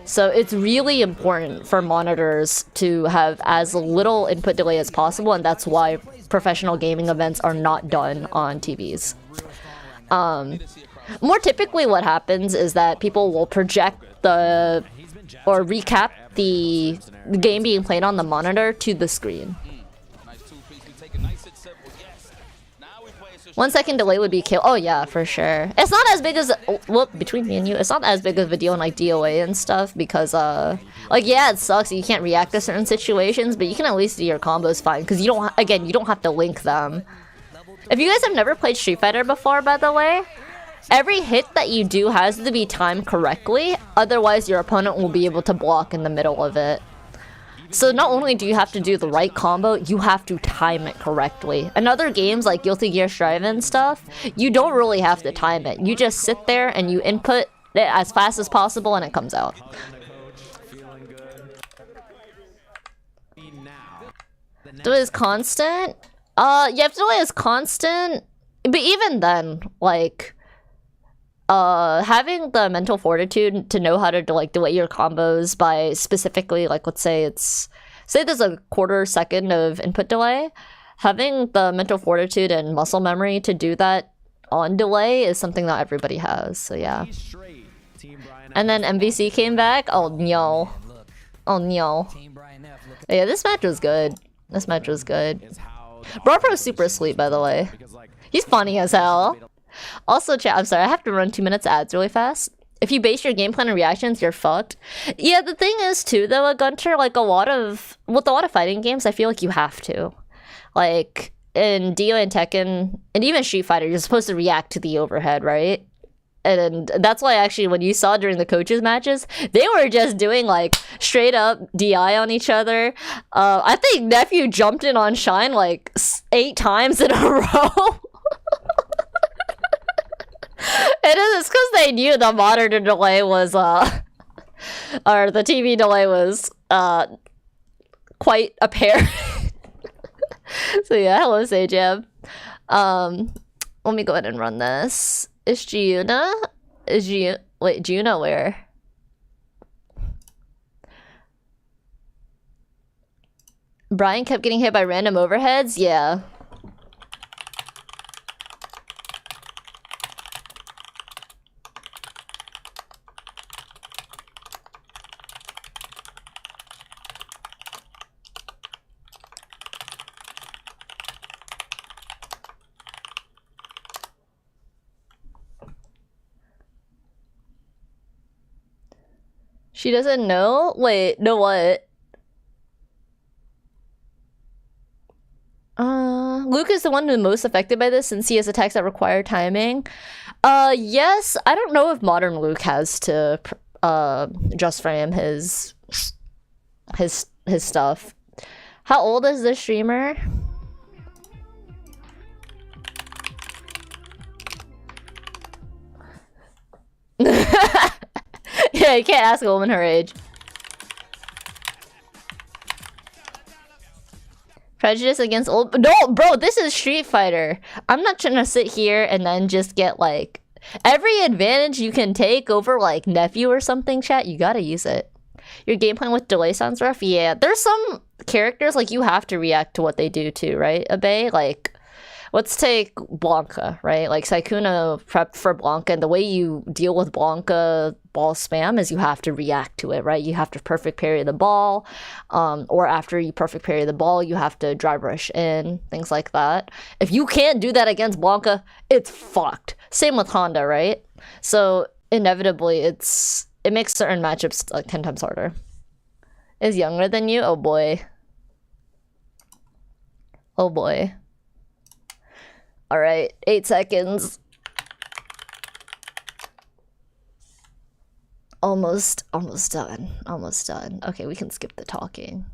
So it's really important for monitors to have as little input delay as possible, and that's why professional gaming events are not done on TVs. More typically what happens is that people will project or recap the game being played on the monitor to the screen. 1 second delay would be kill. Oh yeah, for sure. It's not as big as between me and you, it's not as big of a deal in like DOA and stuff because like yeah, it sucks that you can't react to certain situations, but you can at least do your combos fine because you don't have to link them. If you guys have never played Street Fighter before, by the way, every hit that you do has to be timed correctly, otherwise your opponent will be able to block in the middle of it. So not only do you have to do the right combo, you have to time it correctly. In other games like Guilty Gear Strive and stuff, you don't really have to time it. You just sit there and you input it as fast as possible and it comes out. Delay is constant? Yeah, if delay is constant, but even then, like, having the mental fortitude to know how to like delay your combos by specifically like let's say there's a quarter second of input delay, having the mental fortitude and muscle memory to do that on delay is something that everybody has. So yeah. And then MVC came back. Oh no. Oh no. Yeah, this match was good. This match was good. Bropro's super asleep, by the way. He's funny as hell. Also, chat, I'm sorry, I have to run 2 minutes ads really fast. If you base your game plan on reactions, you're fucked. Yeah, the thing is, too, though, Gunter, like, with a lot of fighting games, I feel like you have to. Like, in Dio and Tekken, and even Street Fighter, you're supposed to react to the overhead, right? And that's why, actually, when you saw during the coaches' matches, they were just doing, like, straight-up DI on each other. I think Nephew jumped in on Shine, like, 8 times in a row. It's because they knew the monitor delay was, or the TV delay was, quite apparent. So yeah, hello SAJAM. Let me go ahead and run this. Is Giuna? Wait, Giuna where? Brian kept getting hit by random overheads? Yeah. She doesn't know? Wait, know what? Luke is the one who's most affected by this since he has attacks that require timing. Yes. I don't know if modern Luke has to just frame his stuff. How old is this streamer? Yeah, you can't ask a woman her age. Prejudice against old... No, bro, this is Street Fighter. I'm not trying to sit here and then just get, like... Every advantage you can take over, like, nephew or something, chat, you gotta use it. Your gameplay with delay sounds rough? Yeah, there's some characters, like, you have to react to what they do, too, right, Abe? Like... Let's take Blanca, right? Like, Sykkuno prepped for Blanca, and the way you deal with Blanca ball spam is you have to react to it, right? You have to perfect parry the ball, or after you perfect parry the ball, you have to drive rush in, things like that. If you can't do that against Blanca, it's fucked. Same with Honda, right? So, inevitably, it makes certain matchups like 10 times harder. Is younger than you? Oh boy. Oh boy. Alright, 8 seconds. Almost done. Almost done. Okay, we can skip the talking.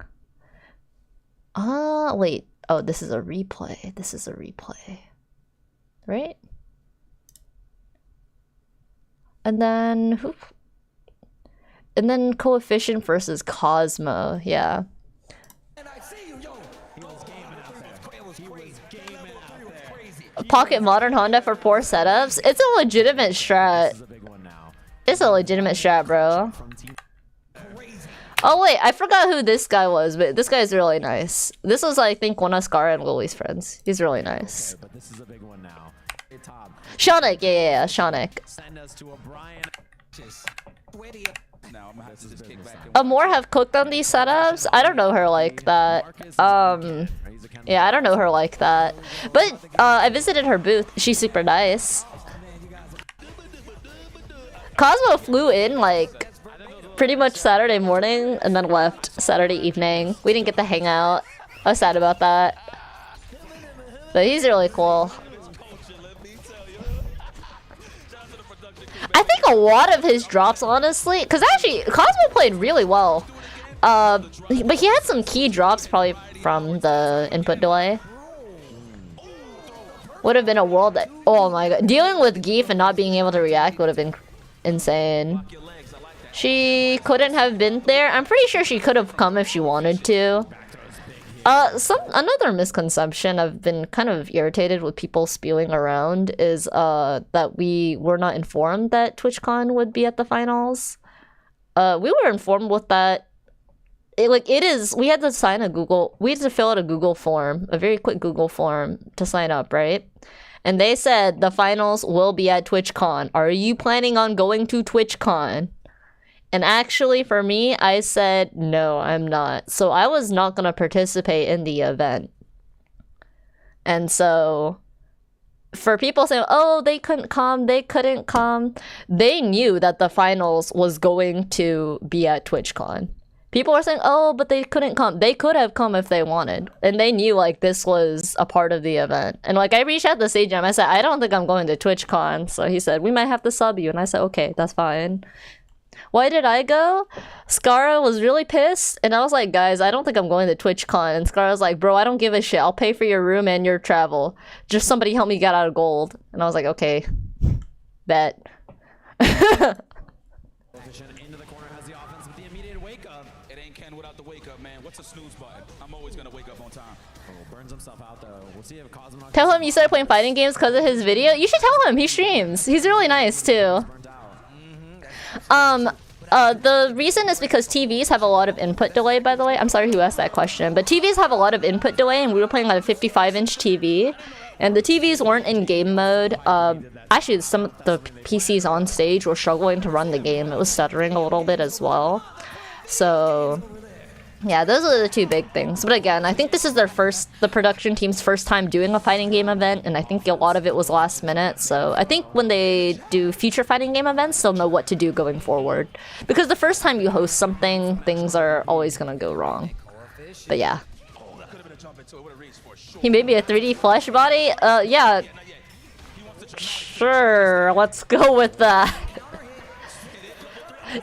Wait. Oh, this is a replay. This is a replay. Right? And then... And then Coefficient versus Cosmo. Yeah. Pocket Modern Honda for 4 setups? It's a legitimate strat. It's a legitimate strat, bro. Oh wait, I forgot who this guy was, but this guy's really nice. This was, I think, one of Scar and Lily's friends. He's really nice. Okay, but this is a big one now. Hey, Tom. Shonic, yeah, Shonic. Send us to O'Brien. Amor have cooked on these setups? I don't know her like that. Yeah, I don't know her like that. But I visited her booth. She's super nice. Cosmo flew in like pretty much Saturday morning and then left Saturday evening. We didn't get to hang out. I was sad about that. But he's really cool. I think a lot of his drops, honestly, because actually Cosmo played really well. But he had some key drops probably from the input delay. Would have been a world that, oh my god, dealing with Geef and not being able to react would have been insane. She couldn't have been there. I'm pretty sure she could have come if she wanted to. Another misconception I've been kind of irritated with people spewing around is that we were not informed that TwitchCon would be at the finals. We were informed with that. We had to sign we had to fill out a Google form, a very quick Google form to sign up, right? And they said the finals will be at TwitchCon. Are you planning on going to TwitchCon? And actually, for me, I said, no, I'm not. So I was not going to participate in the event. And so, for people saying, oh, they couldn't come, they knew that the finals was going to be at TwitchCon. People were saying, oh, but they couldn't come. They could have come if they wanted. And they knew, like, this was a part of the event. And, like, I reached out to SAJAM. I said, I don't think I'm going to TwitchCon. So he said, we might have to sub you. And I said, okay, that's fine. Why did I go? Skara was really pissed, and I was like, guys, I don't think I'm going to TwitchCon. And Skara was like, bro, I don't give a shit. I'll pay for your room and your travel. Just somebody help me get out of gold. And I was like, okay, bet. Into the corner has the offense with the immediate wake up. It ain't Ken without the wake up, man. What's a snooze button? I'm always gonna wake up on time. Oh, burns himself out though. We'll see if Cosmo. Tell him you started playing fighting games because of his video. You should tell him. He streams. He's really nice too. The reason is because TVs have a lot of input delay, by the way. I'm sorry who asked that question, but TVs have a lot of input delay, and we were playing on a 55-inch TV, and the TVs weren't in game mode. Actually, some of the PCs on stage were struggling to run the game. It was stuttering a little bit as well. So, yeah, those are the two big things. But again, I think this is the production team's first time doing a fighting game event, and I think a lot of it was last minute. So I think when they do future fighting game events, they'll know what to do going forward. Because the first time you host something, things are always gonna go wrong. But yeah. He made me a 3D flesh body? Yeah. Sure, let's go with that.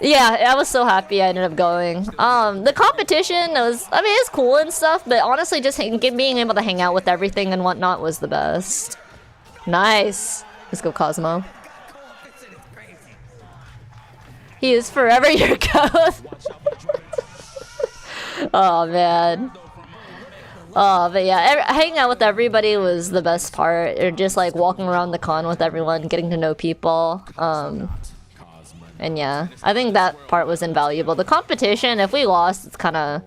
Yeah, I was so happy I ended up going. The competition was, I mean, it's cool and stuff, but honestly, just being able to hang out with everything and whatnot was the best. Nice. Let's go, Cosmo. He is forever your goat. Oh man. Oh, but yeah, hanging out with everybody was the best part. Or just like walking around the con with everyone, getting to know people. And yeah, I think that part was invaluable. The competition, if we lost, it's kind of...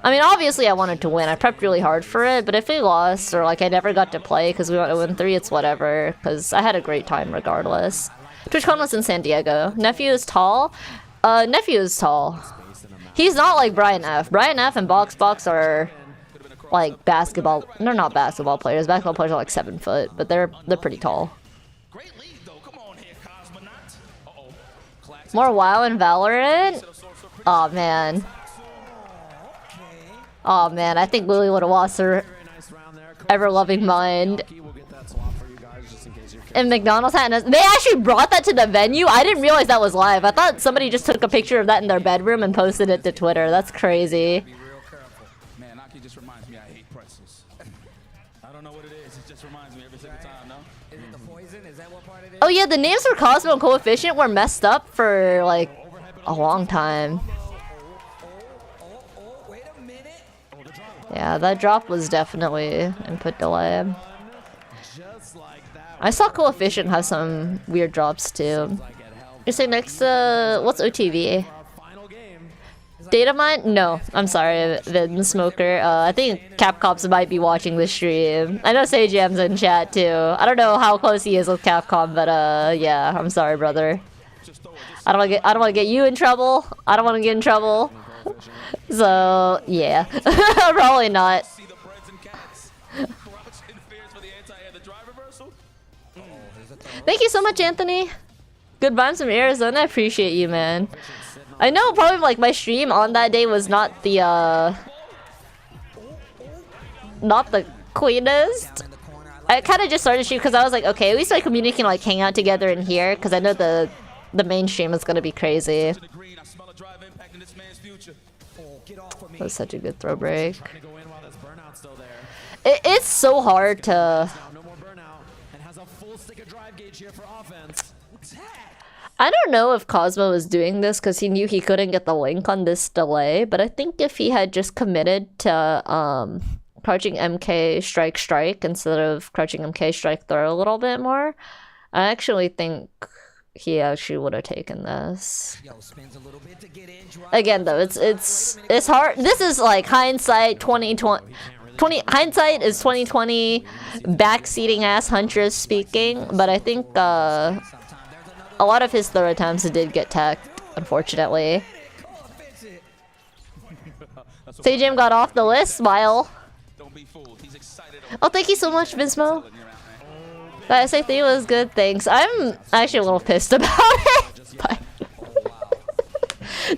I mean, obviously I wanted to win. I prepped really hard for it, but if we lost, or like I never got to play because we went to win 3, it's whatever. Because I had a great time regardless. TwitchCon was in San Diego. Nephew is tall. Nephew is tall. He's not like Brian F. Brian F and Box are like basketball. They're not basketball players. Basketball players are like 7 foot, but they're pretty tall. More WoW and Valorant? Oh man. Oh man, I think Lily would have lost her ever-loving mind. And McDonald's hat. They actually brought that to the venue? I didn't realize that was live. I thought somebody just took a picture of that in their bedroom and posted it to Twitter. That's crazy. Man, Aki just reminds me I hate pretzels. I don't know what it is. It just reminds me every single time, no? Is it the poison? Is that what part it is? Oh yeah, the names for Cosmo and Coefficient were messed up for like a long time. Wait a minute. Yeah, that drop was definitely input delay. I saw Coefficient have some weird drops too. You say next what's OTV? Data mine? No, I'm sorry, Vin Smoker. I think Capcoms might be watching the stream. I know SAJAM's in chat too. I don't know how close he is with Capcom, but yeah, I'm sorry, brother. I don't want to get you in trouble. I don't want to get in trouble. So yeah, probably not. Thank you so much, Anthony. Good vibes from Arizona. I appreciate you, man. I know probably like my stream on that day was not the cleanest. I kind of just started stream because I was like, okay, at least my community can like hang out together in here because I know the main stream is gonna be crazy. That was such a good throw break. It's so hard to. I don't know if Cosmo was doing this because he knew he couldn't get the link on this delay, but I think if he had just committed to crouching MK strike instead of crouching MK strike throw a little bit more, I actually think he actually would have taken this. Again though, it's hard. This is like hindsight 2020. Hindsight is 2020 backseating ass Huntress speaking, but I think a lot of his throw attempts did get teched, unfortunately. SAJAM got off the list, smile. Oh, thank you so much, Vinsmo. That SA3 was good, thanks. I'm actually a little pissed about it. But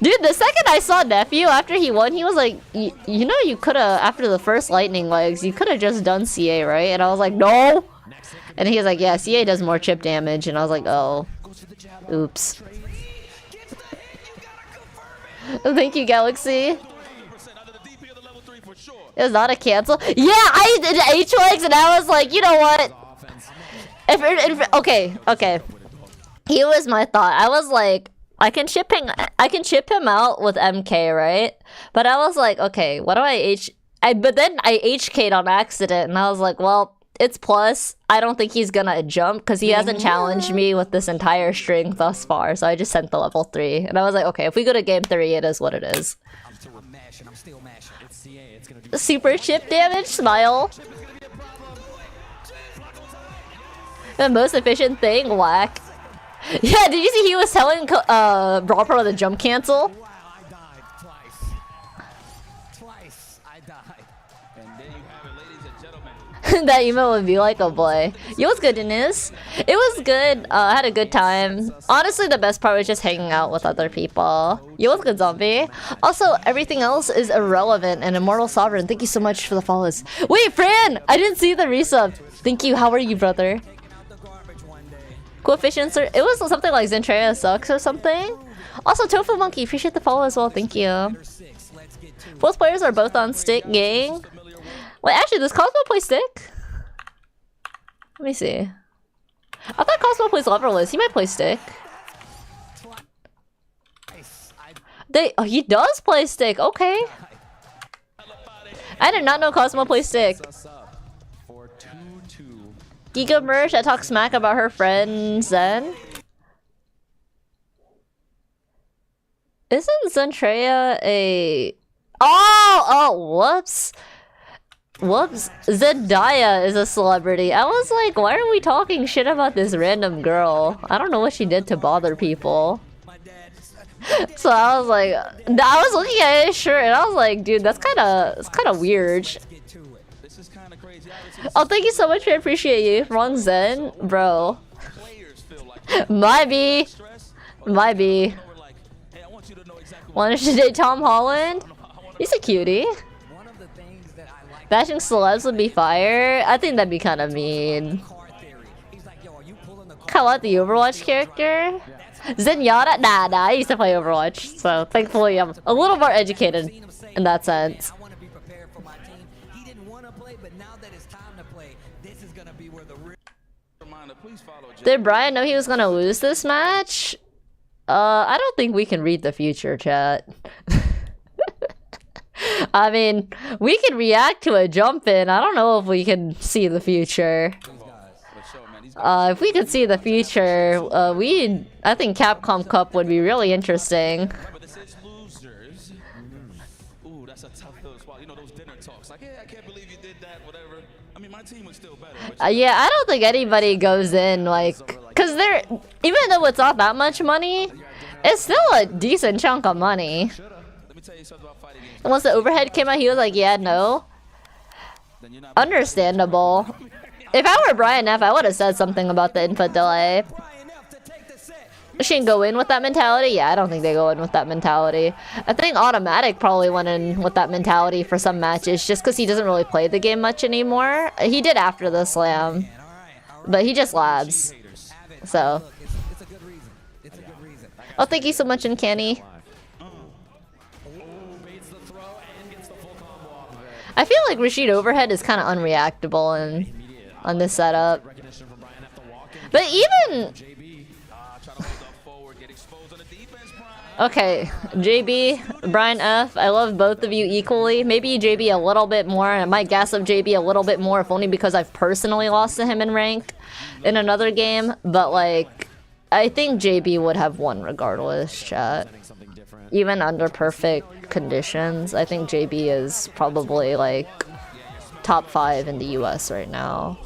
dude, the second I saw Nephew after he won, he was like, you know you could've, after the first lightning legs, you could've just done CA, right? And I was like, no! And he was like, yeah, CA does more chip damage. And I was like, oh. Oops. Thank you, Galaxy. It was not a cancel. Yeah, I did H-legs and I was like, you know what? Okay. Here was my thought. I was like, I can ship him out with MK, right? But I was like, okay, what do but then I HK'd on accident and I was like, well, it's plus. I don't think he's gonna jump because he hasn't challenged me with this entire string thus far. So I just sent the level 3. And I was like, okay, if we go to game 3, it is what it is. I'm still mashing. Super chip damage, smile. The most efficient thing, whack. Yeah, did you see he was telling Brawl Pro the jump cancel? Wow, I died twice. I died. And there you have it, ladies and gentlemen. That email would be like a boy. Yo, what's good, Denise? It was good. I had a good time. Honestly, the best part was just hanging out with other people. Yo, what's good, Zombie? Also, everything else is irrelevant and Immortal Sovereign. Thank you so much for the follows. Wait, Fran! I didn't see the resub. Thank you. How are you, brother? Coefficients are, it was something like Zentrea sucks or something. Also, Tofu Monkey, appreciate the follow as well. Thank you. Both players are both on stick, gang. Wait, actually, does Cosmo play stick? Let me see. I thought Cosmo plays leverless. He might play stick. He does play stick. Okay. I did not know Cosmo plays stick. For 2-2. Giga merch that talks smack about her friend Zen. Isn't Zentreya a... Oh, whoops. Whoops. Zendaya is a celebrity. I was like, why are we talking shit about this random girl? I don't know what she did to bother people. So I was like, I was looking at his shirt and I was like, dude, it's kind of weird. Oh, thank you so much. I appreciate you. Wrong Zen, bro. Might be. Wanted to date Tom Holland? He's a cutie. Bashing celebs would be fire. I think that'd be kind of mean. Call out the Overwatch character? Zenyatta? Nah, I used to play Overwatch, so thankfully I'm a little more educated in that sense. Did Brian know he was gonna lose this match? I don't think we can read the future, chat. I mean, we can react to a jump in. I don't know if we can see the future. If we could see the future, I think Capcom Cup would be really interesting. Ooh, that's a tough little spot. You know those dinner talks. Like, yeah, I can't believe you did that, whatever. I mean, my team was still better. Yeah, I don't think anybody goes in like, cause they're, even though it's not that much money, it's still a decent chunk of money. Let me tell you something about fighting games. And once the overhead came out, he was like, yeah, no. Understandable. If I were Brian F, I would have said something about the input delay. She didn't go in with that mentality? Yeah, I don't think they go in with that mentality. I think Automatic probably went in with that mentality for some matches just because he doesn't really play the game much anymore. He did after the slam, but he just labs. So. Oh, thank you so much, Uncanny. I feel like Rashid overhead is kind of unreactable on this setup. But even... Okay, JB, Brian F, I love both of you equally. Maybe JB a little bit more, and I might gas up JB a little bit more if only because I've personally lost to him in rank in another game. But like, I think JB would have won regardless, chat. Even under perfect conditions, I think JB is probably like top 5 in the US right now.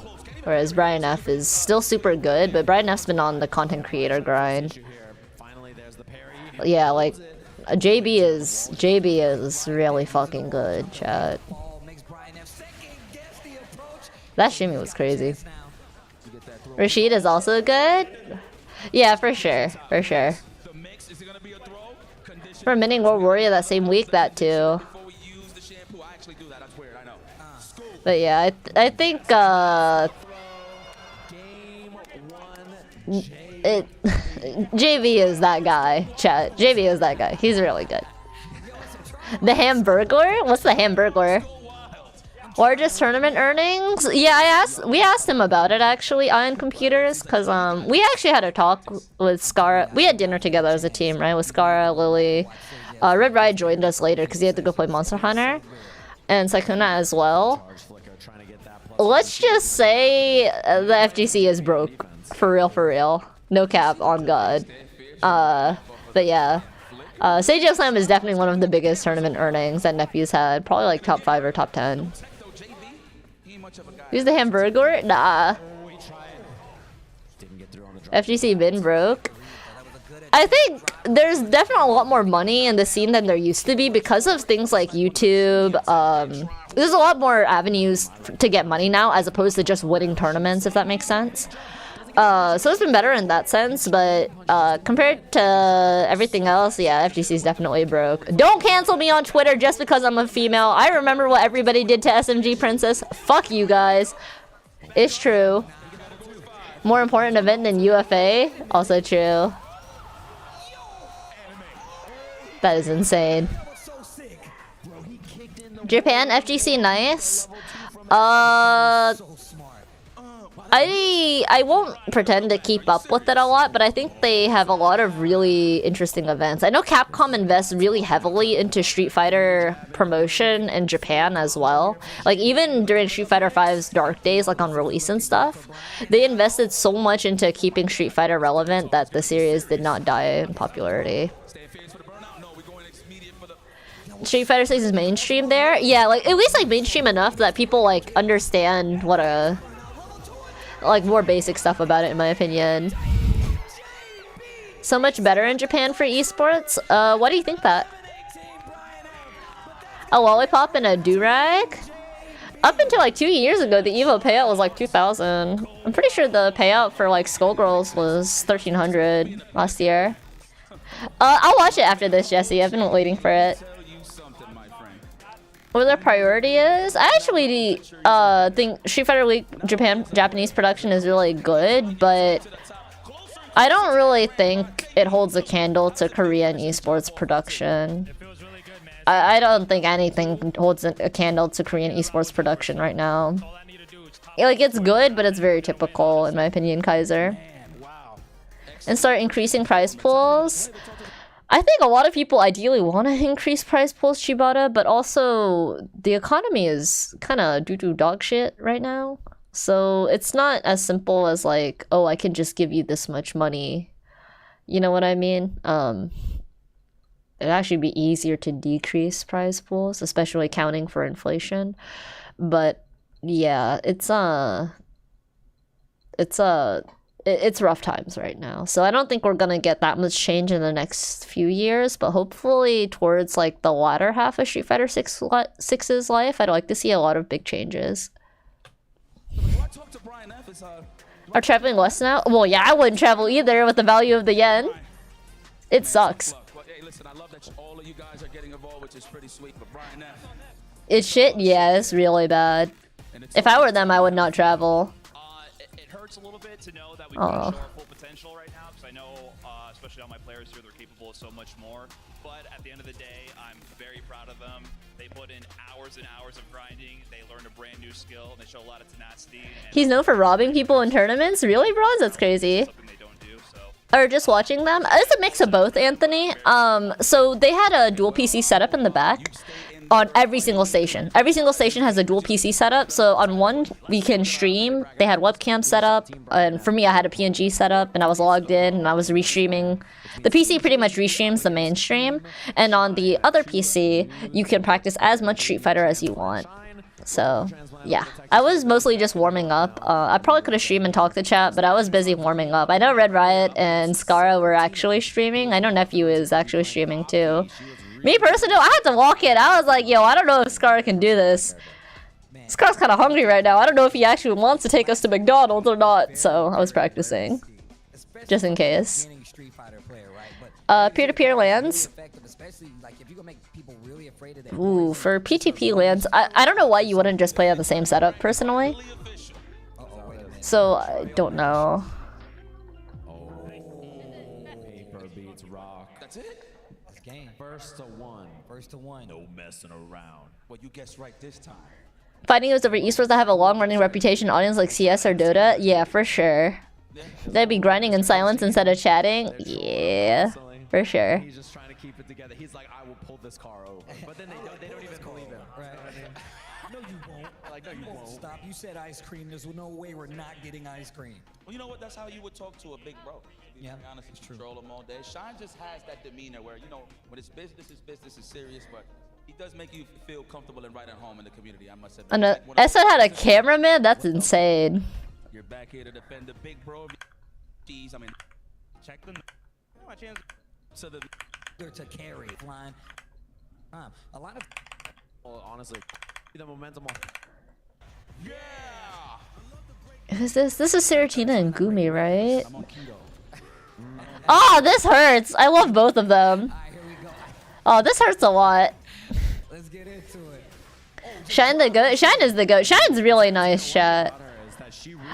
Whereas Brian F is still super good, but Brian F's been on the content creator grind. Yeah, like JB is really fucking good, chat. That shimmy was crazy. Rashid is also good? Yeah, for sure, for sure. For Minning World Warrior that same week, that too. But yeah, I think JV is that guy, chat. JV is that guy. He's really good. The Hamburglar? What's the Hamburglar? Largest tournament earnings? Yeah, we asked him about it actually on computers, cause we actually had a talk with Scara. We had dinner together as a team, right? With Scara, Lily, Red Ride joined us later because he had to go play Monster Hunter, and Sakuna as well. Let's just say the FGC is broke. For real. No cap, on God. But yeah. SAJAM Slam is definitely one of the biggest tournament earnings that Nephew's had. Probably like top 5 or top 10. Who's the Hamburger? Nah. FGC been broke. I think there's definitely a lot more money in the scene than there used to be because of things like YouTube. There's a lot more avenues to get money now as opposed to just winning tournaments, if that makes sense. So it's been better in that sense, but compared to everything else, yeah, FGC's definitely broke. Don't cancel me on Twitter just because I'm a female. I remember what everybody did to SMG Princess. Fuck you guys. It's true. More important event than UFA? Also true. That is insane. Japan, FGC nice. I won't pretend to keep up with it a lot, but I think they have a lot of really interesting events. I know Capcom invests really heavily into Street Fighter promotion in Japan as well. Like even during Street Fighter V's dark days, like on release and stuff, they invested so much into keeping Street Fighter relevant that the series did not die in popularity. Street Fighter 6 is mainstream there? Yeah, like at least like mainstream enough that people like understand what a like more basic stuff about it in my opinion. So much better in Japan for esports? Why do you think that? A lollipop and a do-rag? Up until like 2 years ago, the EVO payout was like 2,000. I'm pretty sure the payout for like Skullgirls was 1,300 last year. I'll watch it after this, Jesse. I've been waiting for it. What their priority is? I actually think Street Fighter League Japanese production is really good, but I don't really think it holds a candle to Korean esports production. I don't think anything holds a candle to Korean esports production right now. Like it's good, but it's very typical in my opinion, Kaiser. And start increasing prize pools. I think a lot of people ideally want to increase prize pools, Shibata, but also the economy is kind of doo-doo dog shit right now. So it's not as simple as like, oh, I can just give you this much money. You know what I mean? It'd actually be easier to decrease prize pools, especially accounting for inflation. But yeah, it's rough times right now. So I don't think we're gonna get that much change in the next few years, but hopefully towards like the latter half of Street Fighter 6's life, I'd like to see a lot of big changes. Are traveling less now? Well, yeah, I wouldn't travel either with the value of the yen. It sucks. It's shit? Yeah, it's really bad. If I were them, I would not travel. A little bit to know that we can show our full potential right now, because I know, especially all my players here, they're capable of so much more. But at the end of the day, I'm very proud of them. They put in hours and hours of grinding. They learned a brand new skill. And they show a lot of tenacity. He's known for robbing people in tournaments? Really, bros? That's crazy. They don't do, so. Or just watching them? It's a mix of both, Anthony. So they had a dual PC setup in the back. On every single station. Every single station has a dual PC setup, so on one we can stream. They had webcam set up, and for me I had a PNG set up, and I was logged in, and I was restreaming. The PC pretty much restreams the main stream, and on the other PC, you can practice as much Street Fighter as you want. So, yeah. I was mostly just warming up. I probably could have streamed and talked to chat, but I was busy warming up. I know Red Riot and Skara were actually streaming. I know Nephew is actually streaming too. Me personally, I had to walk in. I was like, yo, I don't know if Scar can do this. Scar's kind of hungry right now. I don't know if he actually wants to take us to McDonald's or not. So I was practicing. Just in case. Peer-to-peer lands. Ooh, for P2P lands, I don't know why you wouldn't just play on the same setup, personally. So, I don't know. First to one. No messing around. Well, you guessed right this time. Finding those over esports that have a long-running reputation audience like CS or Dota? Yeah, for sure. They'd be grinding in silence instead of chatting? Yeah, for sure. He's just trying to keep it together. He's like, I will pull this car over. But then they don't even believe him. Right. No, you won't. Like, no, you won't. Stop. You said ice cream. There's no way we're not getting ice cream. Well, you know what? That's how you would talk to a big bro. Yeah, honest, it's true. Control him all day. Shine just has that demeanor where, you know, when it's business is serious, but he does make you feel comfortable and right at home in the community, I must say. And Essa had a cameraman? That's insane. You're back here to defend the big bro. Jeez, I mean, check the my chance. So the to carry line. A lot of. Well, honestly, the momentum on. Yeah. Who's this? This is Seratina and Gumi, right? Oh, this hurts. I love both of them. Oh, this hurts a lot. Let's get into it. Shine the goat. Shine is the goat. Shine's really nice, chat.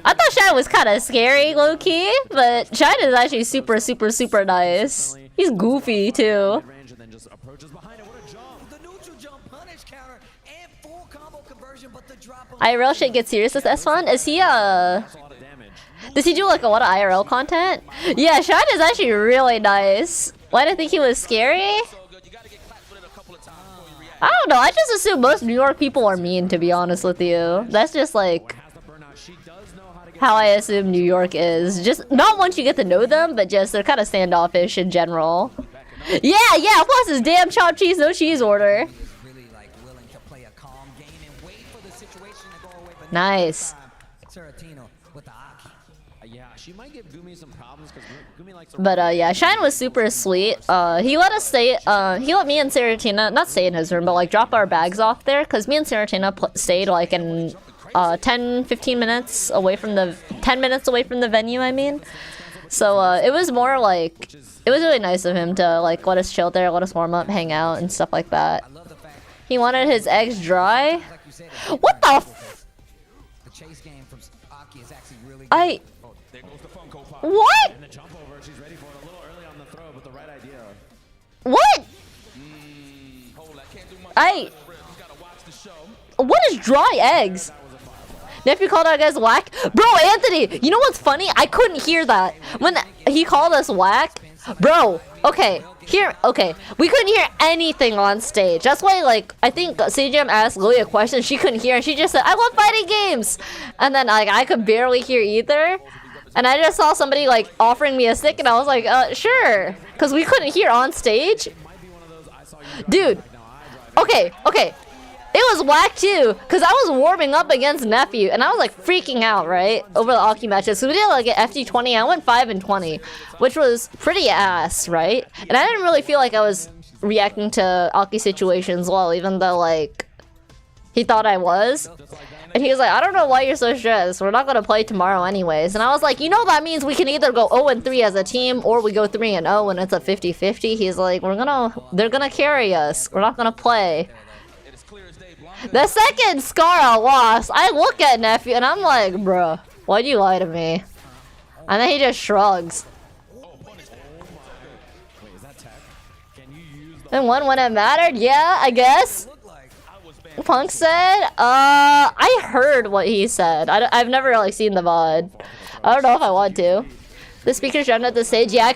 I thought Shine was kind of scary, low-key, but Shine is actually super, super, super nice. He's goofy, too. The neutral jump punish counter and full combo conversion, but the IRL shit gets serious with S1. Is he That's a lot of damage. does he do like a lot of IRL content? Yeah, Shine is actually really nice. Why did I think he was scary? I don't know. I just assume most New York people are mean, to be honest with you. That's just like Has the burnout. She does know how to get how I assume New York is. Just not once you get to know them, but just they're kind of standoffish in general. Yeah, plus his damn chopped cheese, no cheese order. Really like willing to play a calm game and wait for the situation to go away. But Nice. Saratino with the Aki. yeah, she might give Gumi some problems because Gumi likes to But yeah, Shine was super sweet. He let us stay. He let me and Saratina not stay in his room, but like drop our bags off there, because me and Saratina stayed like in 10-15 minutes away from the 10 minutes away from the venue. I mean, so it was more like it was really nice of him to like let us chill there, let us warm up, hang out, and stuff like that. He wanted his eggs dry. Like you said, What the? the chase game from Aki is actually really good. I. There goes the Funko Pop. What? And the jump over, she's ready for it a little early on the throw, but the right idea. What? Hold, I can't do much. I. You gotta watch the show. What is dry eggs? Nephew called our guys whack. Bro, Anthony, you know what's funny? I couldn't hear that. When he called us whack. Bro, okay. We couldn't hear anything on stage. That's why, like, I think SAJAM asked Lily a question she couldn't hear, and she just said, I love fighting games! And then, like, I could barely hear either. And I just saw somebody, like, offering me a stick, and I was like, sure. Because we couldn't hear on stage. Dude. Okay. It was whack too, because I was warming up against Nephew, and I was like freaking out, right? Over the Aki matches. So we did like an FT20, I went 5-20, which was pretty ass, right? And I didn't really feel like I was reacting to Aki situations well, even though like, he thought I was. And he was like, I don't know why you're so stressed. We're not going to play tomorrow anyways. And I was like, you know that means we can either go 0-3 as a team, or we go 3-0 and it's a 50-50. He's like, they're gonna carry us. We're not gonna play. The second Scara lost, I look at Nephew and I'm like, bruh, why'd you lie to me? And then he just shrugs. And won when it mattered? Yeah, I guess. Punk said, I heard what he said. I've never really seen the VOD. I don't know if I want to. The speakers jammed at the stage. Yeah,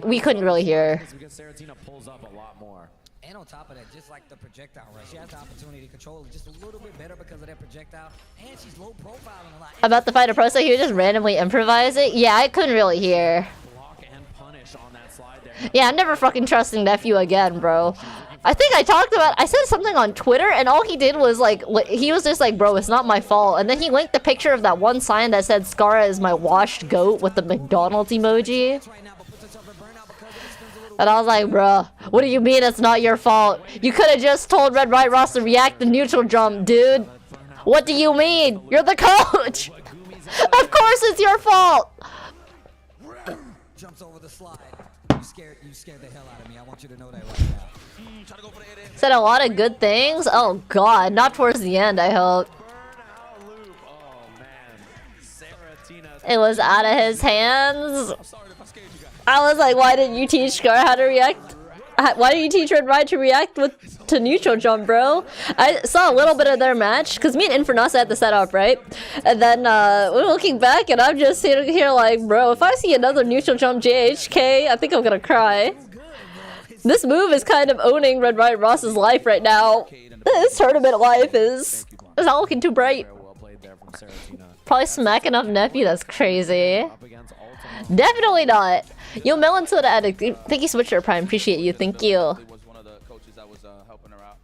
we couldn't really hear. Because Saratina pulls up a lot more. And on top of that, just like the projectile rush, she has the opportunity to control it just a little bit better because of that projectile, and she's low profile in a lot. About the fighter pro, so he would just randomly improvise it? Yeah, I couldn't really hear. Block and punish on that slide there. Yeah, I'm never fucking trusting Nephew again, bro. I think I said something on Twitter, and all he did was like, he was just like, bro, it's not my fault. And then he linked the picture of that one sign that said, Scara is my washed goat with the McDonald's emoji. And I was like, bruh, what do you mean it's not your fault? You could have just told Red Right Ross to react to neutral jump, dude. What do you mean? You're the coach! Of course it's your fault! Jumps over the slide. You scared the hell out of me. I want you to know that right now. Said a lot of good things? Oh god, not towards the end, I hope. It was out of his hands. I was like, why didn't you teach Scar how to react? Why didn't you teach Red Right to react to neutral jump, bro? I saw a little bit of their match, because me and Infernasa had the setup, right? And then we're looking back, and I'm just sitting here like, bro, if I see another neutral jump JHK, I think I'm gonna cry. This move is kind of owning Red Right Ross's life right now. This tournament life is not looking too bright. Probably smacking up Nephew, that's crazy. Definitely not. Yo, Melon Soda Addict, thank you so much for your prime. Appreciate you. Thank you. Was one of the coaches that was helping her out.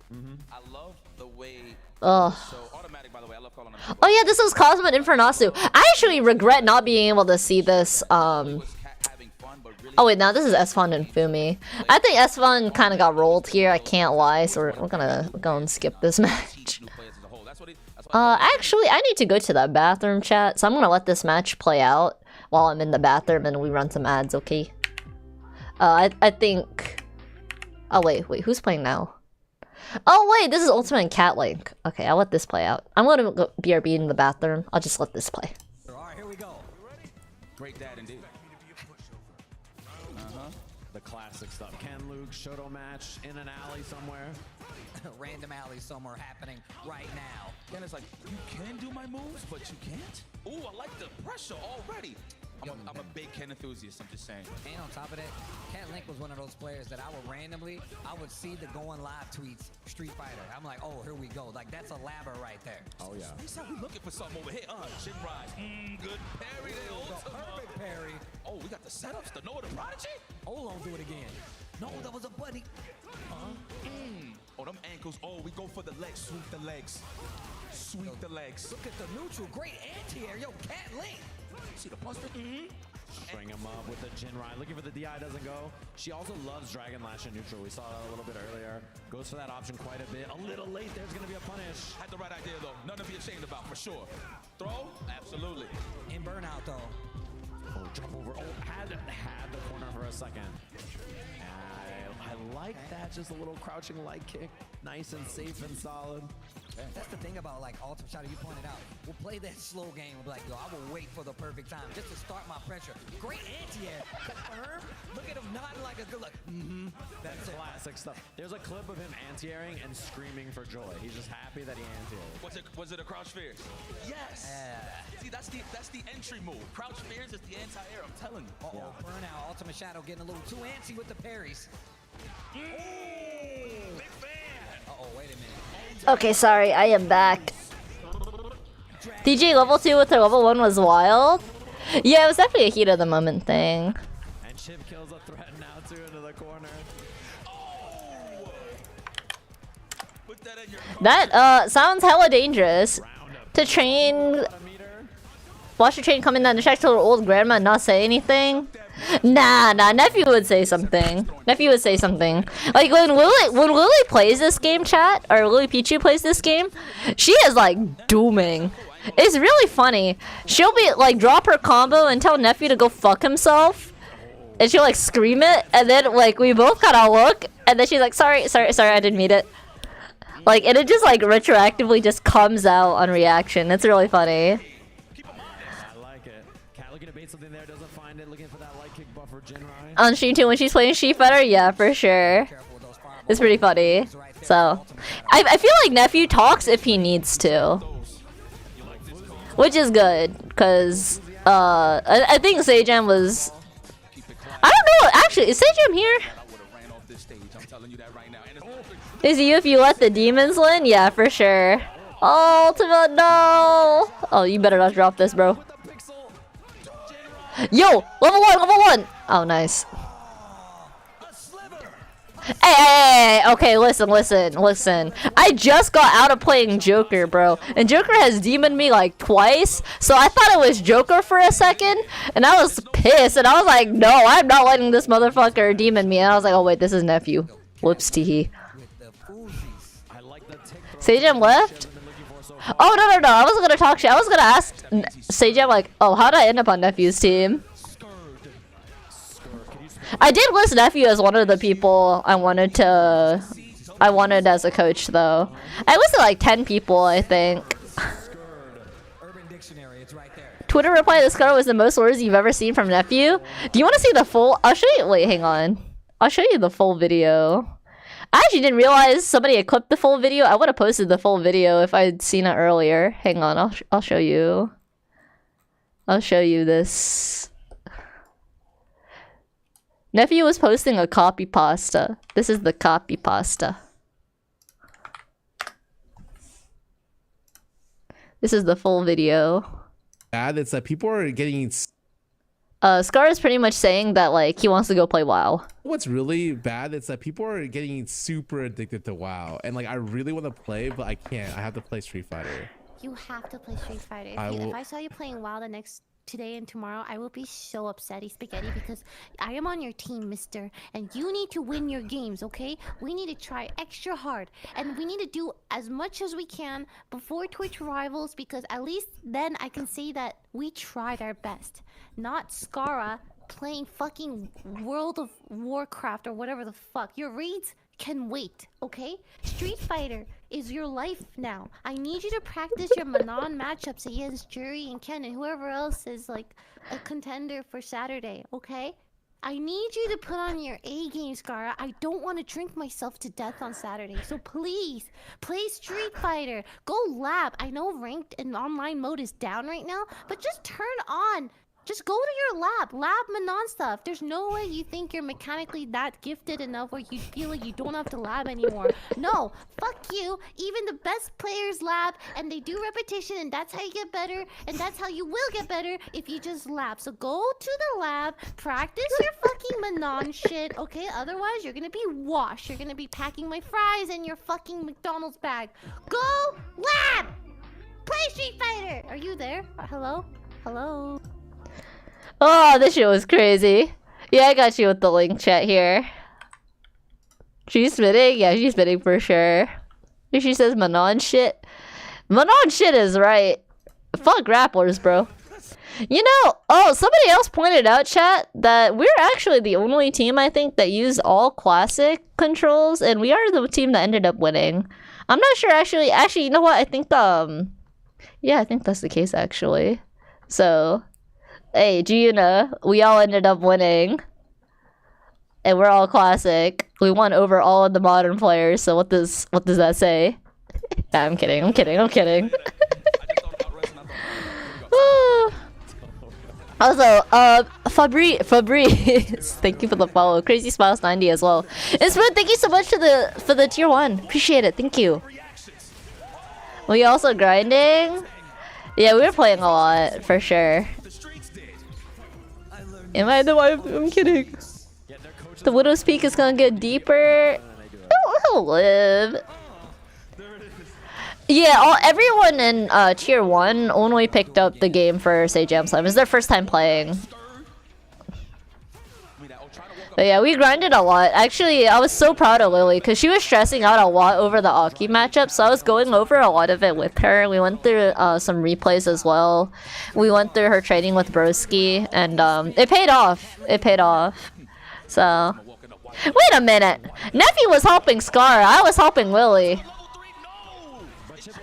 I love the way. Oh. So automatic, by the way. I love calling them. Oh yeah, this was Cosmo and Infernasu. I actually regret not being able to see this. Oh wait, now this is S-Fun and Fumi. I think S-Fun kind of got rolled here. I can't lie, so we're gonna go and skip this match. Actually, I need to go to that bathroom, chat. So I'm gonna let this match play out while I'm in the bathroom and we run some ads, okay? I think... Oh, wait, who's playing now? Oh, wait, this is Ultimate and Cat Link. Okay, I'll let this play out. I'm gonna go BRB in the bathroom. I'll just let this play. Alright, here we go. Great dad indeed. The class Classic stuff. Ken Luke, Shoto match in an alley somewhere. Random alley somewhere happening right now. Ken is like, you can do my moves, but you can't? Ooh, I like the pressure already. I'm a big Ken enthusiast, I'm just saying. And on top of that, Cat Link was one of those players that I would see the going live tweets, Street Fighter. I'm like, oh, here we go. Like, that's a labber right there. Oh, yeah. He said we looking for something over here. Chin rise. Good parry there, The perfect parry. Oh, we got the setups, the Noah the Prodigy? Hold on, do it again. No, that was a buddy. Oh, them ankles. Oh, we go for the legs. Sweep the legs. Sweep the legs. Look at the neutral. Great anti-air. Yo, Cat Link. See the buster? String him up with the Jin Ride. Looking for the DI, doesn't go. She also loves Dragon Lash in neutral. We saw that a little bit earlier. Goes for that option quite a bit. A little late. There's going to be a punish. Had the right idea, though. Nothing to be ashamed about, for sure. Throw? Absolutely. In burnout, though. Oh, jump over. Oh, had the corner for a second. I like that. Just a little crouching light kick. Nice and safe and solid. That's the thing about like Ultimate Shadow, you pointed out. We'll play that slow game. We'll be like, yo, I will wait for the perfect time just to start my pressure. Great anti-air. Confirm. Look at him nodding like a good look. That's Classic stuff. There's a clip of him anti-airing and screaming for joy. He's just happy that he anti-aired. Was it a crouch fears? Yes. See, that's the entry move. Crouch fears is the anti-air. I'm telling you. Uh-oh, burnout. Ultimate Shadow getting a little too antsy with the parries. Big fan. Uh-oh, wait a minute. Okay, sorry, I am back. DJ level 2 with her level 1 was wild. Yeah, it was definitely a heat of the moment thing. And Chip kills a threat now too into the corner. Put that in your That sounds hella dangerous. To train, watch your train come in and distract her old grandma and not say anything. Nah, nephew would say something. Nephew would say something. Like when Lily plays this game, chat, or Lily Pichu plays this game, she is like dooming. It's really funny. She'll be like drop her combo and tell nephew to go fuck himself, and she'll like scream it, and then like we both kind of look, and then she's like, sorry, I didn't mean it. Like, and it just like retroactively just comes out on reaction. It's really funny. I like it. Cat looking to bait something there, doesn't find it. Looking for that light kick buffer Jin Ride. On stream too, when she's playing Street Fighter, yeah, for sure. It's pretty funny. So, I feel like nephew talks if he needs to, which is good, cause I think SAJAM was. I don't know. Actually, is SAJAM here? Is you if you let the demons win? Yeah, for sure. Ultimate, no! Oh, you better not drop this, bro. Yo, level 1. Oh, nice. Hey, okay, listen. I just got out of playing Joker, bro. And Joker has demoned me like twice. So I thought it was Joker for a second. And I was pissed. And I was like, no, I'm not letting this motherfucker demon me. And I was like, oh, wait, this is nephew. Whoops, teehee. SAJAM left? Oh, no. I wasn't gonna talk shit. I was gonna ask SAJAM, like, oh, how'd I end up on nephew's team? I did list nephew as one of the people I wanted as a coach, though. I listed like 10 people, I think. Twitter reply to Scar was the most words you've ever seen from nephew. Do you want to see the full? I'll show you. Wait, hang on. I'll show you the full video. I actually didn't realize somebody had clipped the full video. I would have posted the full video if I'd seen it earlier. Hang on, I'll show you. I'll show you this. Nephew was posting a copy pasta. This is the copy pasta. This is the full video. Bad. It's that people are getting. Scar is pretty much saying that like he wants to go play WoW. What's really bad? It's that people are getting super addicted to WoW, and like I really want to play, but I can't. I have to play Street Fighter. You have to play Street Fighter. If I saw you playing WoW today and tomorrow, I will be so upsetty spaghetti because I am on your team, mister, and you need to win your games, okay? We need to try extra hard, and we need to do as much as we can before Twitch rivals, because at least then I can say that we tried our best. Not Scara playing fucking World of Warcraft or whatever the fuck. Your raids can wait, okay? Street Fighter is your life now. I need you to practice your Manon matchups against Jury and Ken and whoever else is like a contender for Saturday, okay? I need you to put on your A game, Scara. I don't want to drink myself to death on Saturday. So please, play Street Fighter. Go lab. I know ranked and online mode is down right now, but just turn on. Just go to your lab. Lab Manon stuff. There's no way you think you're mechanically that gifted enough where you feel like you don't have to lab anymore. No, fuck you. Even the best players lab and they do repetition and that's how you get better and that's how you will get better if you just lab. So go to the lab, practice your fucking Manon shit, okay? Otherwise, you're gonna be washed. You're gonna be packing my fries in your fucking McDonald's bag. Go lab! Play Street Fighter! Are you there? Hello? Hello? Oh, this shit was crazy. Yeah, I got you with the link chat here. She's spitting? Yeah, she's spitting for sure. She says Manon shit. Manon shit is right. Fuck grapplers, bro. You know, oh, somebody else pointed out, chat, that we're actually the only team, I think, that used all classic controls, and we are the team that ended up winning. I'm not sure, actually, you know what, I think, yeah, I think that's the case, actually. So... Hey, Giuna, we all ended up winning. And we're all classic. We won over all of the modern players, so what does that say? Nah, I'm kidding. Also, Fabrice, thank you for the follow. Crazy Smiles 90 as well. And Smooth, thank you so much for the tier 1. Appreciate it, thank you. We also grinding? Yeah, we were playing a lot, for sure. Am I the one? I'm kidding. The Widow's Peak is gonna get deeper. He'll live. Yeah, everyone in tier 1 only picked up the game for SAJAM Slam. It's their first time playing. But yeah, we grinded a lot. Actually, I was so proud of Lily because she was stressing out a lot over the Aki matchup. So I was going over a lot of it with her. We went through some replays as well. We went through her training with Broski, and it paid off. It paid off. So, wait a minute. Nephew was helping Scar. I was helping Lily.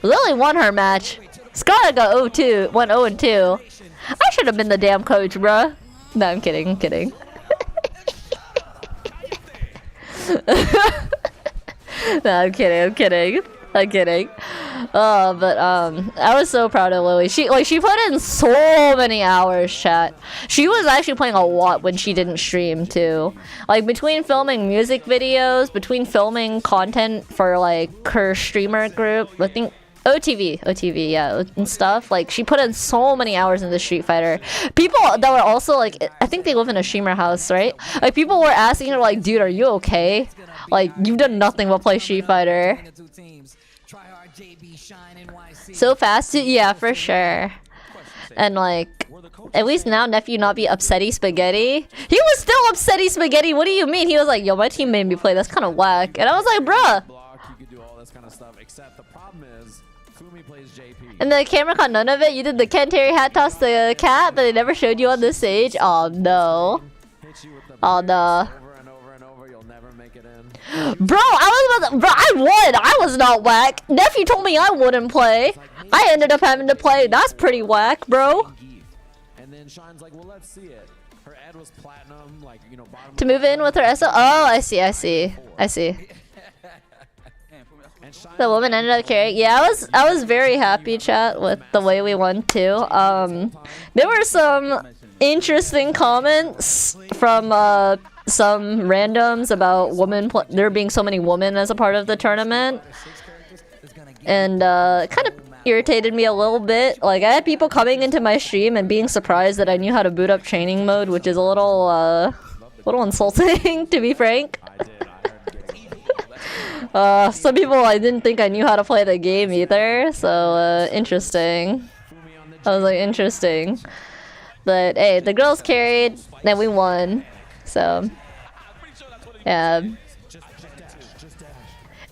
Lily won her match. Scar got 0-2, went 0-2. I should have been the damn coach, bruh. No, I'm kidding. I'm kidding. No, I'm kidding. But I was so proud of Lily. She put in so many hours, chat. She was actually playing a lot when she didn't stream too. Like between filming music videos, between filming content for like her streamer group, I think OTV, yeah, and stuff. Like she put in so many hours into Street Fighter. People that were also like, I think they live in a streamer house, right? Like people were asking her like, dude, are you okay? Like you've done nothing but play Street Fighter. So fast, yeah, for sure. And like, at least now Nephew not be upsetty spaghetti. He was still upsetty spaghetti. What do you mean? He was like, yo, my team made me play. That's kind of whack. And I was like, bruh. And the camera caught none of it. You did the Ken Terry hat toss the cat, but they never showed you on the stage. Oh no. Oh no. Bro, I won. I was not whack. Nephew told me I wouldn't play. I ended up having to play. That's pretty whack, bro. To move in with her SO. Oh, I see. The woman ended up carrying. Yeah, I was very happy, chat, with the way we won too. There were some interesting comments from some randoms about there being so many women as a part of the tournament, and kind of irritated me a little bit. Like I had people coming into my stream and being surprised that I knew how to boot up training mode, which is a little insulting, to be frank. Some people I didn't think I knew how to play the game either, so interesting. I was like, interesting. But hey, the girls carried, then we won. So yeah,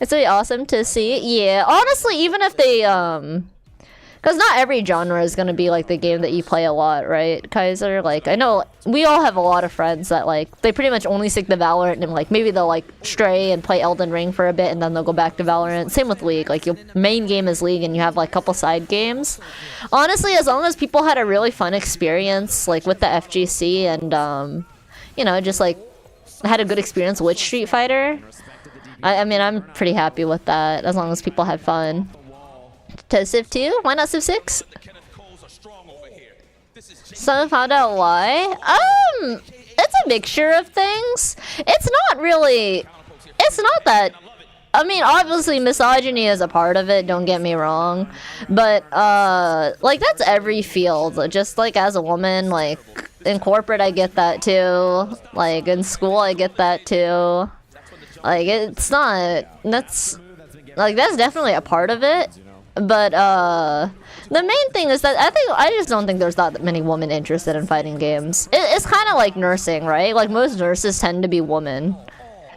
it's really awesome to see. Yeah, honestly, even if they because not every genre is gonna be like the game that you play a lot, right, Kaiser? Like I know we all have a lot of friends that like they pretty much only stick to Valorant, and like maybe they'll like stray and play Elden Ring for a bit and then they'll go back to Valorant. Same with League. Like your main game is League and you have like a couple side games. Honestly, as long as people had a really fun experience like with the FGC and you know, just like had a good experience with Street Fighter. I mean, I'm pretty happy with that as long as people had fun. To Civ 2? Why not Civ 6? So found out why? It's a mixture of things. It's not really. It's not that. I mean, obviously misogyny is a part of it, don't get me wrong. But, like, that's every field. Just, like, as a woman, like, in corporate I get that too. Like, in school I get that too. Like, it's not... That's... Like, that's definitely a part of it. But, the main thing is that I just don't think there's that many women interested in fighting games. It's kind of like nursing, right? Like, most nurses tend to be women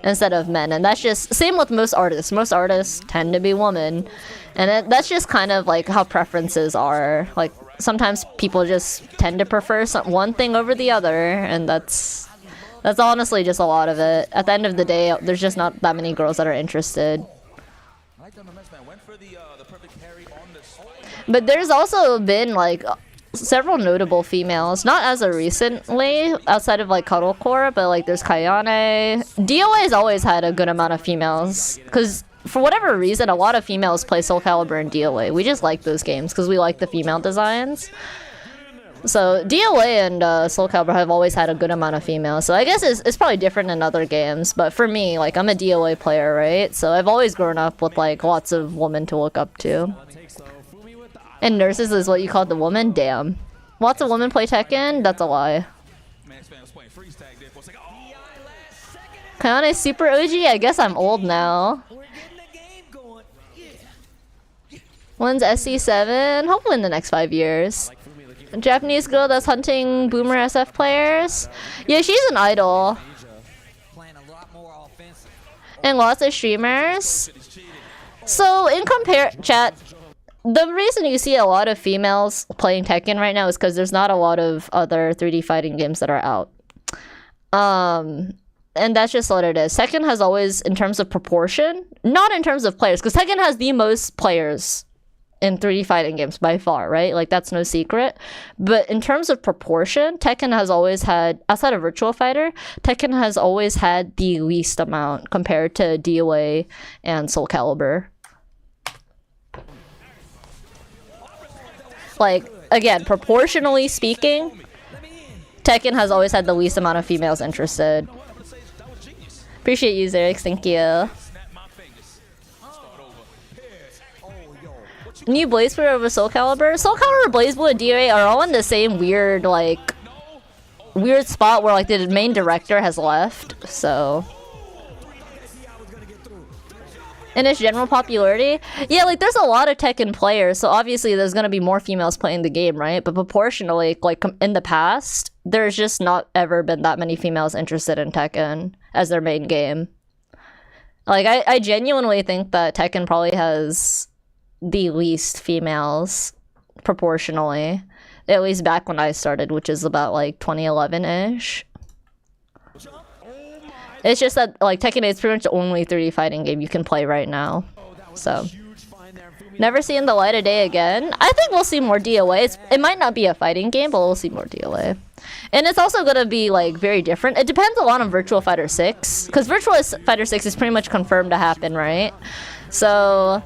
instead of men, and that's just same with most artists. Most artists tend to be women, and that's just kind of like how preferences are. Like sometimes people just tend to prefer one thing over the other, and that's honestly just a lot of it. At the end of the day, there's just not that many girls that are interested. But there's also been like several notable females, not as of recently, outside of like Cuddlecore, but like there's Kayane. DOA's always had a good amount of females, because for whatever reason, a lot of females play Soul Calibur and DOA. We just like those games because we like the female designs. So DOA and Soul Calibur have always had a good amount of females. So I guess it's probably different in other games, but for me, like I'm a DOA player, right? So I've always grown up with like lots of women to look up to. And nurses is what you call the woman? Damn. Lots of women play Tekken? That's a lie. Kayane super OG? I guess I'm old now. When's SC7? Hopefully in the next 5 years. A Japanese girl that's hunting boomer SF players? Yeah, she's an idol. And lots of streamers. So in chat, the reason you see a lot of females playing Tekken right now is because there's not a lot of other 3D fighting games that are out. And that's just what it is. Tekken has always, in terms of proportion, not in terms of players, because Tekken has the most players in 3D fighting games by far, right? Like, that's no secret. But in terms of proportion, Tekken has always had, outside of Virtual Fighter, Tekken has always had the least amount compared to DOA and Soul Calibur. Like, again, proportionally speaking, Tekken has always had the least amount of females interested. Appreciate you, Xerix. Thank you. New Blaze Blue over Soul Calibur? Soul Calibur, Blaze Blue, and DOA are all in the same weird, like, weird spot where, like, the main director has left, so... In its general popularity, yeah, like there's a lot of Tekken players, so obviously there's gonna be more females playing the game, right? But proportionally, like in the past, there's just not ever been that many females interested in Tekken as their main game. Like I genuinely think that Tekken probably has the least females proportionally, at least back when I started, which is about like 2011-ish. It's just that, like, Tekken 8 is pretty much the only 3D fighting game you can play right now. So, never seeing the light of day again. I think we'll see more DOA. It might not be a fighting game, but we'll see more DOA. And it's also going to be, like, very different. It depends a lot on Virtual Fighter 6. Because Virtual Fighter 6 is pretty much confirmed to happen, right? So...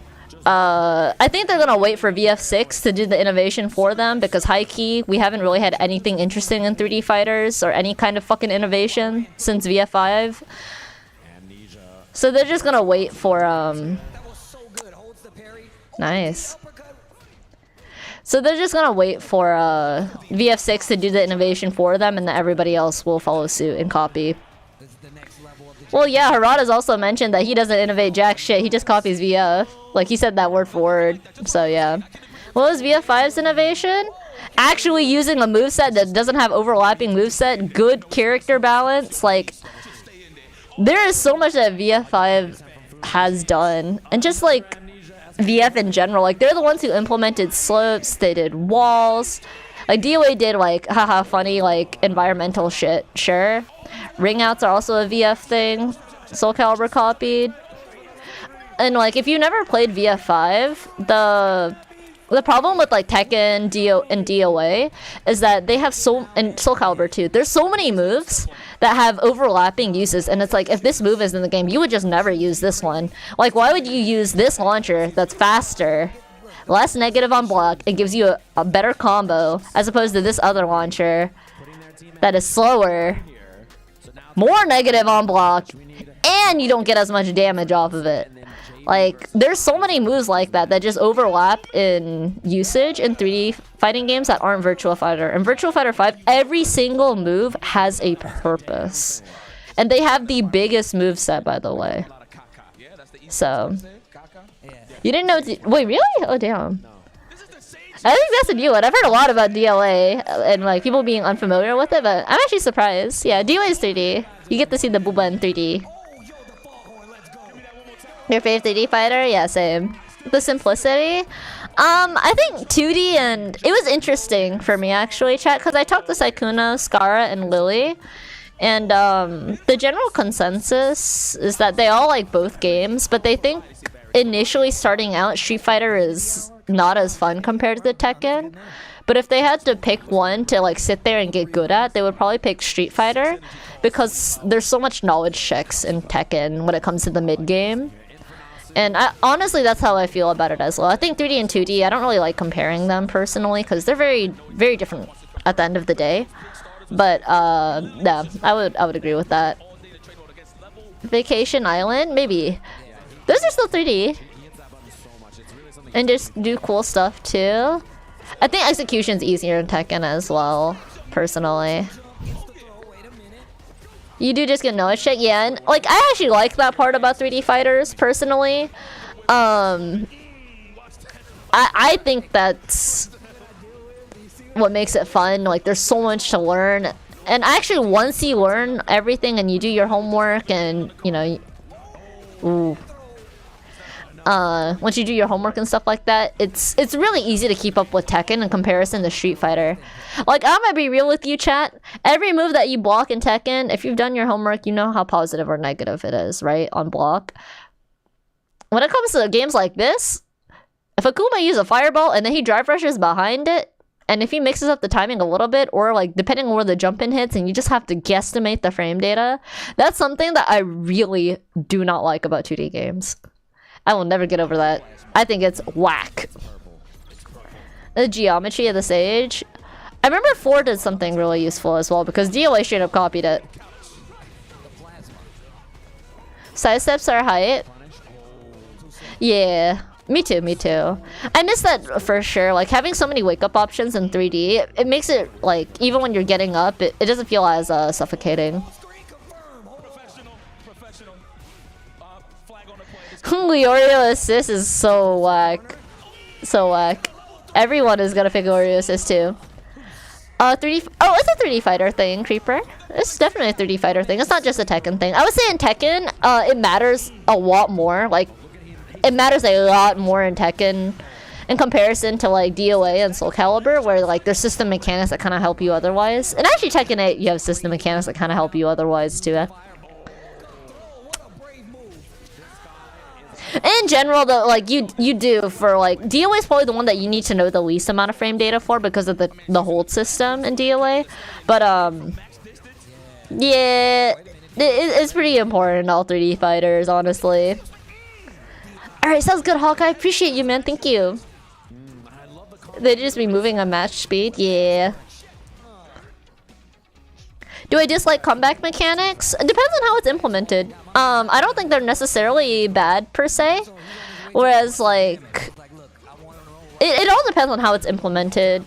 I think they're gonna wait for VF6 to do the innovation for them, because high-key, we haven't really had anything interesting in 3D fighters or any kind of fucking innovation since VF5. So they're just gonna wait for, nice. So they're just gonna wait for, VF6 to do the innovation for them, and then everybody else will follow suit and copy. Well, yeah, Harada's also mentioned that he doesn't innovate jack shit, he just copies VF. Like, he said that word for word, so yeah. What was VF5's innovation? Actually using a moveset that doesn't have overlapping moveset, good character balance, like... There is so much that VF5 has done, and just, like, VF in general, like, they're the ones who implemented slopes, they did walls. Like, DOA did, like, haha, funny, like, environmental shit, sure. Ring outs are also a VF thing. Soul Calibur copied. And like, if you never played VF5, The problem with like Tekken, Dio, and DOA is that they have and Soul Calibur too. There's so many moves that have overlapping uses, and it's like if this move is in the game, you would just never use this one. Like, why would you use this launcher that's faster, less negative on block, it gives you a better combo, as opposed to this other launcher that is slower, more negative on block, and you don't get as much damage off of it. Like, there's so many moves like that that just overlap in usage in 3D fighting games that aren't Virtua Fighter. In Virtua Fighter 5, every single move has a purpose. And they have the biggest move set, by the way. So, you didn't know... Wait, really? Oh, damn. I think that's a new one. I've heard a lot about DLA and like people being unfamiliar with it, but I'm actually surprised. Yeah, DLA is 3D. You get to see the booba in 3D. Your favorite 3D fighter? Yeah, same. The simplicity. I think 2D, and it was interesting for me actually, chat, because I talked to Sykkuno, Skara, and Lily, and the general consensus is that they all like both games, but they think initially starting out, Street Fighter is not as fun compared to Tekken. But if they had to pick one to like sit there and get good at, they would probably pick Street Fighter, because there's so much knowledge checks in Tekken when it comes to the mid game. And honestly, that's how I feel about it as well. I think 3D and 2D, I don't really like comparing them personally, because they're very, very different at the end of the day. But yeah, I would agree with that. Vacation Island, maybe. Those are still 3D. And just do cool stuff too. I think execution's easier in Tekken as well, personally. You do just get knowledge check, yeah, and like I actually like that part about 3D fighters personally. I think that's what makes it fun. Like there's so much to learn, and actually once you learn everything and you do your homework and you know, once you do your homework and stuff like that, it's really easy to keep up with Tekken in comparison to Street Fighter. Like, I'm gonna be real with you, chat. Every move that you block in Tekken, if you've done your homework, you know how positive or negative it is, right? On block. When it comes to games like this, if Akuma uses a fireball and then he drive rushes behind it, and if he mixes up the timing a little bit, or like depending on where the jump in hits, and you just have to guesstimate the frame data, that's something that I really do not like about 2D games. I will never get over that. I think it's whack. The geometry of the Sage. I remember 4 did something really useful as well, because DOA straight up copied it. Side steps are height. Yeah, me too, me too. I miss that for sure. Like having so many wake up options in 3D, it makes it like, even when you're getting up, it doesn't feel as suffocating. Leorio assist is so whack. So whack. Everyone is gonna pick Leorio assist too. 3D. Oh, it's a 3D fighter thing, Creeper. It's definitely a 3D fighter thing. It's not just a Tekken thing. I would say in Tekken, it matters a lot more. Like, it matters a lot more in Tekken in comparison to like DOA and Soul Calibur, where like there's system mechanics that kind of help you otherwise. And actually, Tekken 8, you have system mechanics that kind of help you otherwise too. In general, though, like you do for like DOA is probably the one that you need to know the least amount of frame data for because of the hold system in DOA. But yeah, it's pretty important in all 3D fighters, honestly. All right, sounds good, Hawkeye. Appreciate you, man. Thank you. They just be moving at match speed, yeah. Do I dislike comeback mechanics? It depends on how it's implemented. I don't think they're necessarily bad per se. Whereas like it all depends on how it's implemented.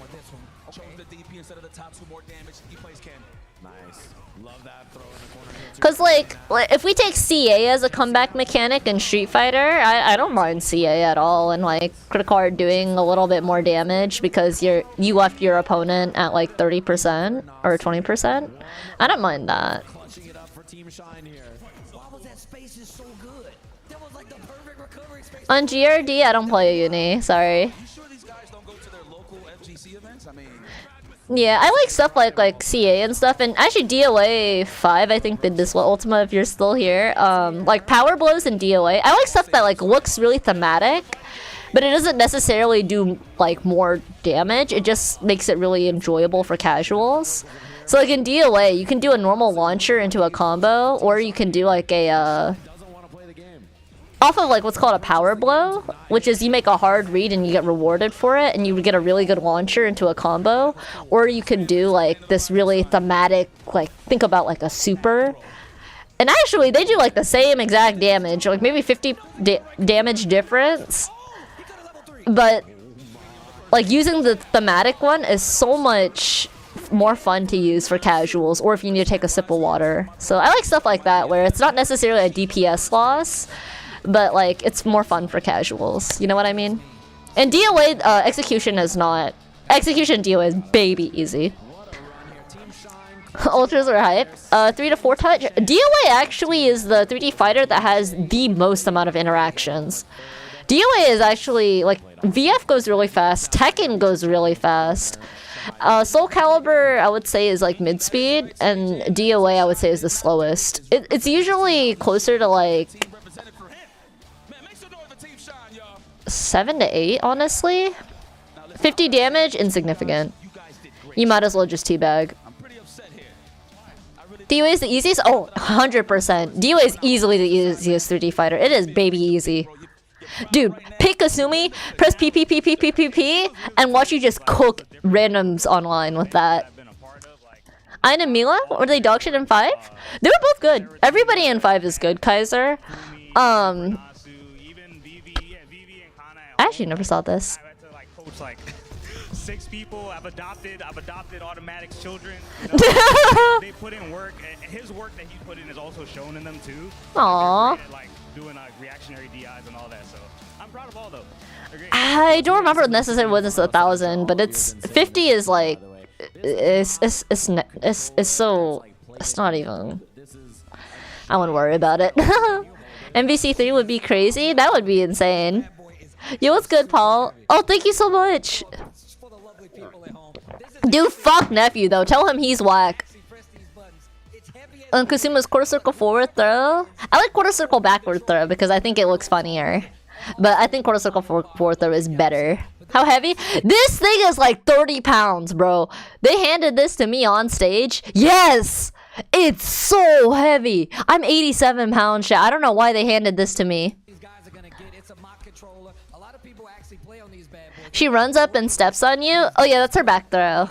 Cause like if we take CA as a comeback mechanic in Street Fighter, I don't mind CA at all, and like critical art doing a little bit more damage because you left your opponent at like 30% or 20%. I don't mind that. On GRD, I don't play Uni. Sorry. Yeah, I like stuff like CA and stuff, and actually DOA 5 I think did this well. Ultima, if you're still here, like power blows in DOA. I like stuff that like looks really thematic, but it doesn't necessarily do like more damage. It just makes it really enjoyable for casuals. So like in DOA, you can do a normal launcher into a combo, or you can do like a off of like what's called a power blow, which is you make a hard read and you get rewarded for it, and you would get a really good launcher into a combo. Or you can do like this really thematic, like think about like a super. And actually, they do like the same exact damage, like maybe 50 damage difference. But like using the thematic one is so much more fun to use for casuals, or if you need to take a sip of water. So I like stuff like that where it's not necessarily a DPS loss, but like it's more fun for casuals. You know what I mean? And DOA execution is not. Execution DOA is baby easy. Ultras are hype. 3 to 4 touch. DOA actually is the 3D fighter that has the most amount of interactions. DOA is actually like VF goes really fast. Tekken goes really fast. Soul Calibur I would say is like mid speed, and DOA I would say is the slowest. It's usually closer to like 7 to 8, honestly. 50 damage, insignificant. You might as well just teabag. DOA is the easiest? Oh, 100%. DOA is easily the easiest 3D fighter. It is baby easy. Dude, pick Kasumi, press P, and watch you just cook randoms online with that. Ayn and Mila? Were they dog shit in 5? They were both good. Everybody in 5 is good, Kaiser. I actually never saw this. 6 people. I've adopted automatics children. You know, they put in work. His work that he put in is also shown in them too. Aww. Like doing reactionary DIs and all that. So I'm proud of all those. I don't remember necessarily when it's 1,000, but it's 50 is like it's so it's not even. I wouldn't worry about it. MVC3 would be crazy. That would be insane. Yo, what's good, Paul? Oh, thank you so much. Dude, fuck nephew though. Tell him he's whack. Kusuma's quarter circle forward throw. I like quarter circle backward throw because I think it looks funnier. But I think quarter circle forward throw is better. How heavy? This thing is like 30 pounds, bro. They handed this to me on stage. Yes! It's so heavy. I'm 87 pounds shit. I don't know why they handed this to me. She runs up and steps on you? Oh yeah, that's her back throw.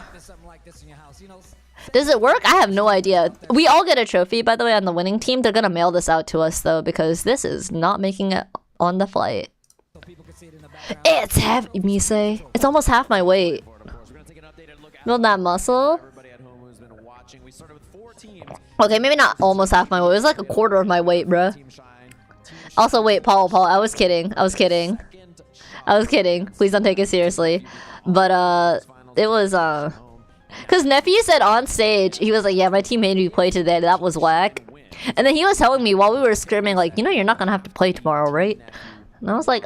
Does it work? I have no idea. We all get a trophy, by the way, on the winning team. They're gonna mail this out to us, though, because this is not making it on the flight. It's heavy, Mise. It's almost half my weight. Build that muscle. Okay, maybe not almost half my weight. It was like a quarter of my weight, bruh. Also, wait, Paul, I was kidding. I was kidding. Please don't take it seriously. But, it was, because nephew said on stage, he was like, yeah, my team made me play today. That was whack. And then he was telling me while we were screaming, like, you know, you're not gonna have to play tomorrow, right? And I was like,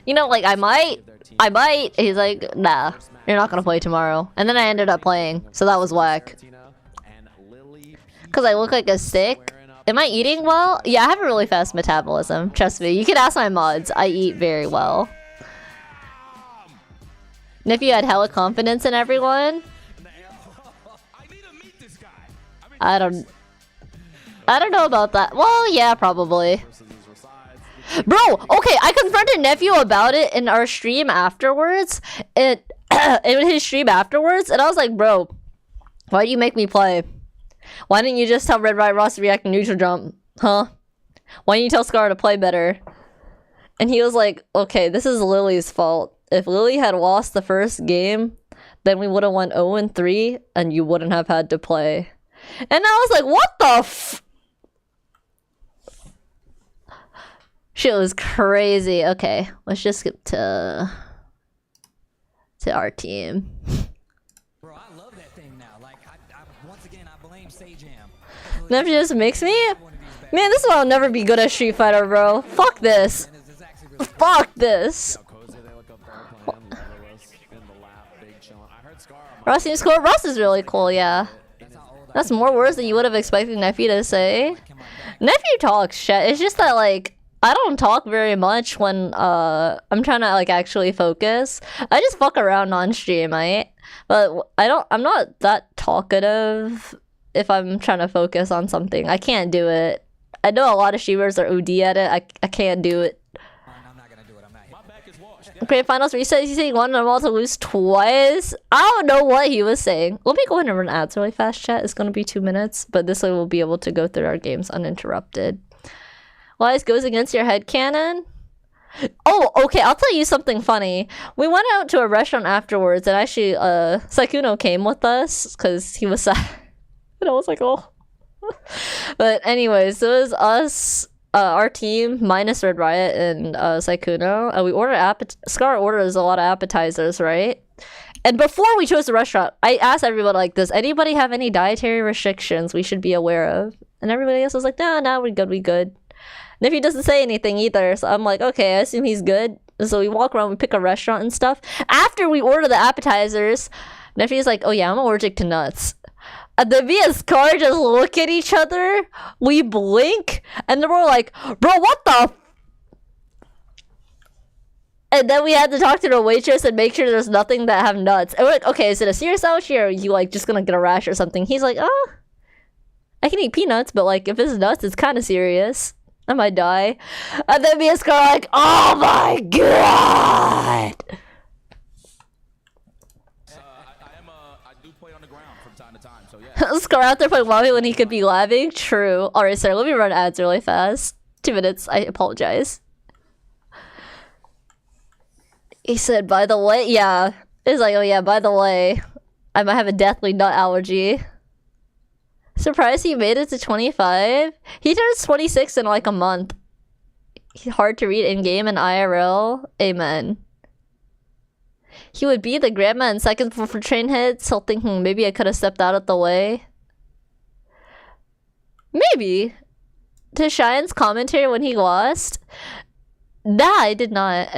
you know, like, I might. He's like, nah, you're not gonna play tomorrow. And then I ended up playing, so that was whack. Because I look like a stick. Am I eating well? Yeah, I have a really fast metabolism. Trust me. You can ask my mods. I eat very well. Nephew had hella confidence in everyone. I don't know about that. Well, yeah, probably. Bro, okay, I confronted nephew about it in our stream afterwards. In his stream afterwards, and I was like, bro, why do you make me play? Why didn't you just tell Red Right Ross to react to neutral jump? Huh? Why didn't you tell Scar to play better? And he was like, okay, this is Lily's fault. If Lily had lost the first game, then we would have won 0-3 and you wouldn't have had to play. And I was like, what the f... Shit was crazy. Okay, let's just skip to our team. Bro, I love that thing now. Like, once again, I blame SAJAM. Never just makes me... Man, this is why I'll never be good at Street Fighter, bro. Fuck this. Fuck this. Ross seems cool. Ross is really cool, yeah. That's more words than you would have expected Nephew to say. Nephew talks shit. It's just that, like, I don't talk very much when I'm trying to like actually focus. I just fuck around on stream, right? But I'm not that talkative if I'm trying to focus on something. I can't do it. I know a lot of streamers are OD at it. I can't do it. I'm not gonna do it. I'm not hitting. Okay, finals reset. He's saying one and all to lose twice. I don't know what he was saying. Let me go ahead and run ads really fast, chat. It's gonna be 2 minutes, but this way we'll be able to go through our games uninterrupted. Wise goes against your headcanon? Oh, okay, I'll tell you something funny. We went out to a restaurant afterwards, and actually, Saikuno came with us, because he was sad. And I was like, oh. But anyways, it was us, our team, minus Red Riot and Saikuno, and we ordered Scar orders a lot of appetizers, right? And before we chose the restaurant, I asked everyone like, does anybody have any dietary restrictions we should be aware of? And everybody else was like, no, we're good. And if he doesn't say anything either, so I'm like, okay, I assume he's good. So we walk around, we pick a restaurant and stuff. After we order the appetizers, Neffy's like, oh yeah, I'm allergic to nuts. And then me and Scar just look at each other, we blink, and then we're like, bro, what the and then we had to talk to the waitress and make sure there's nothing that have nuts. And we're like, okay, is it a serious allergy or are you like just gonna get a rash or something? He's like, oh, I can eat peanuts, but like if it's nuts, it's kind of serious. I might die. And then me and Scar are like, oh my god! I do play on the ground from time to time, so yeah. Scar out there playing Wobby when he could be laughing? True. Alright, sorry, let me run ads really fast. 2 minutes, I apologize. He said, by the way, yeah. It's like, oh yeah, by the way, I might have a deathly nut allergy. Surprised he made it to 25? He turns 26 in like a month. He's hard to read in-game and IRL. Amen. He would be the grandma in seconds before train hits, so thinking maybe I could have stepped out of the way. Maybe. To Cheyenne's commentary when he lost? Nah, I did not.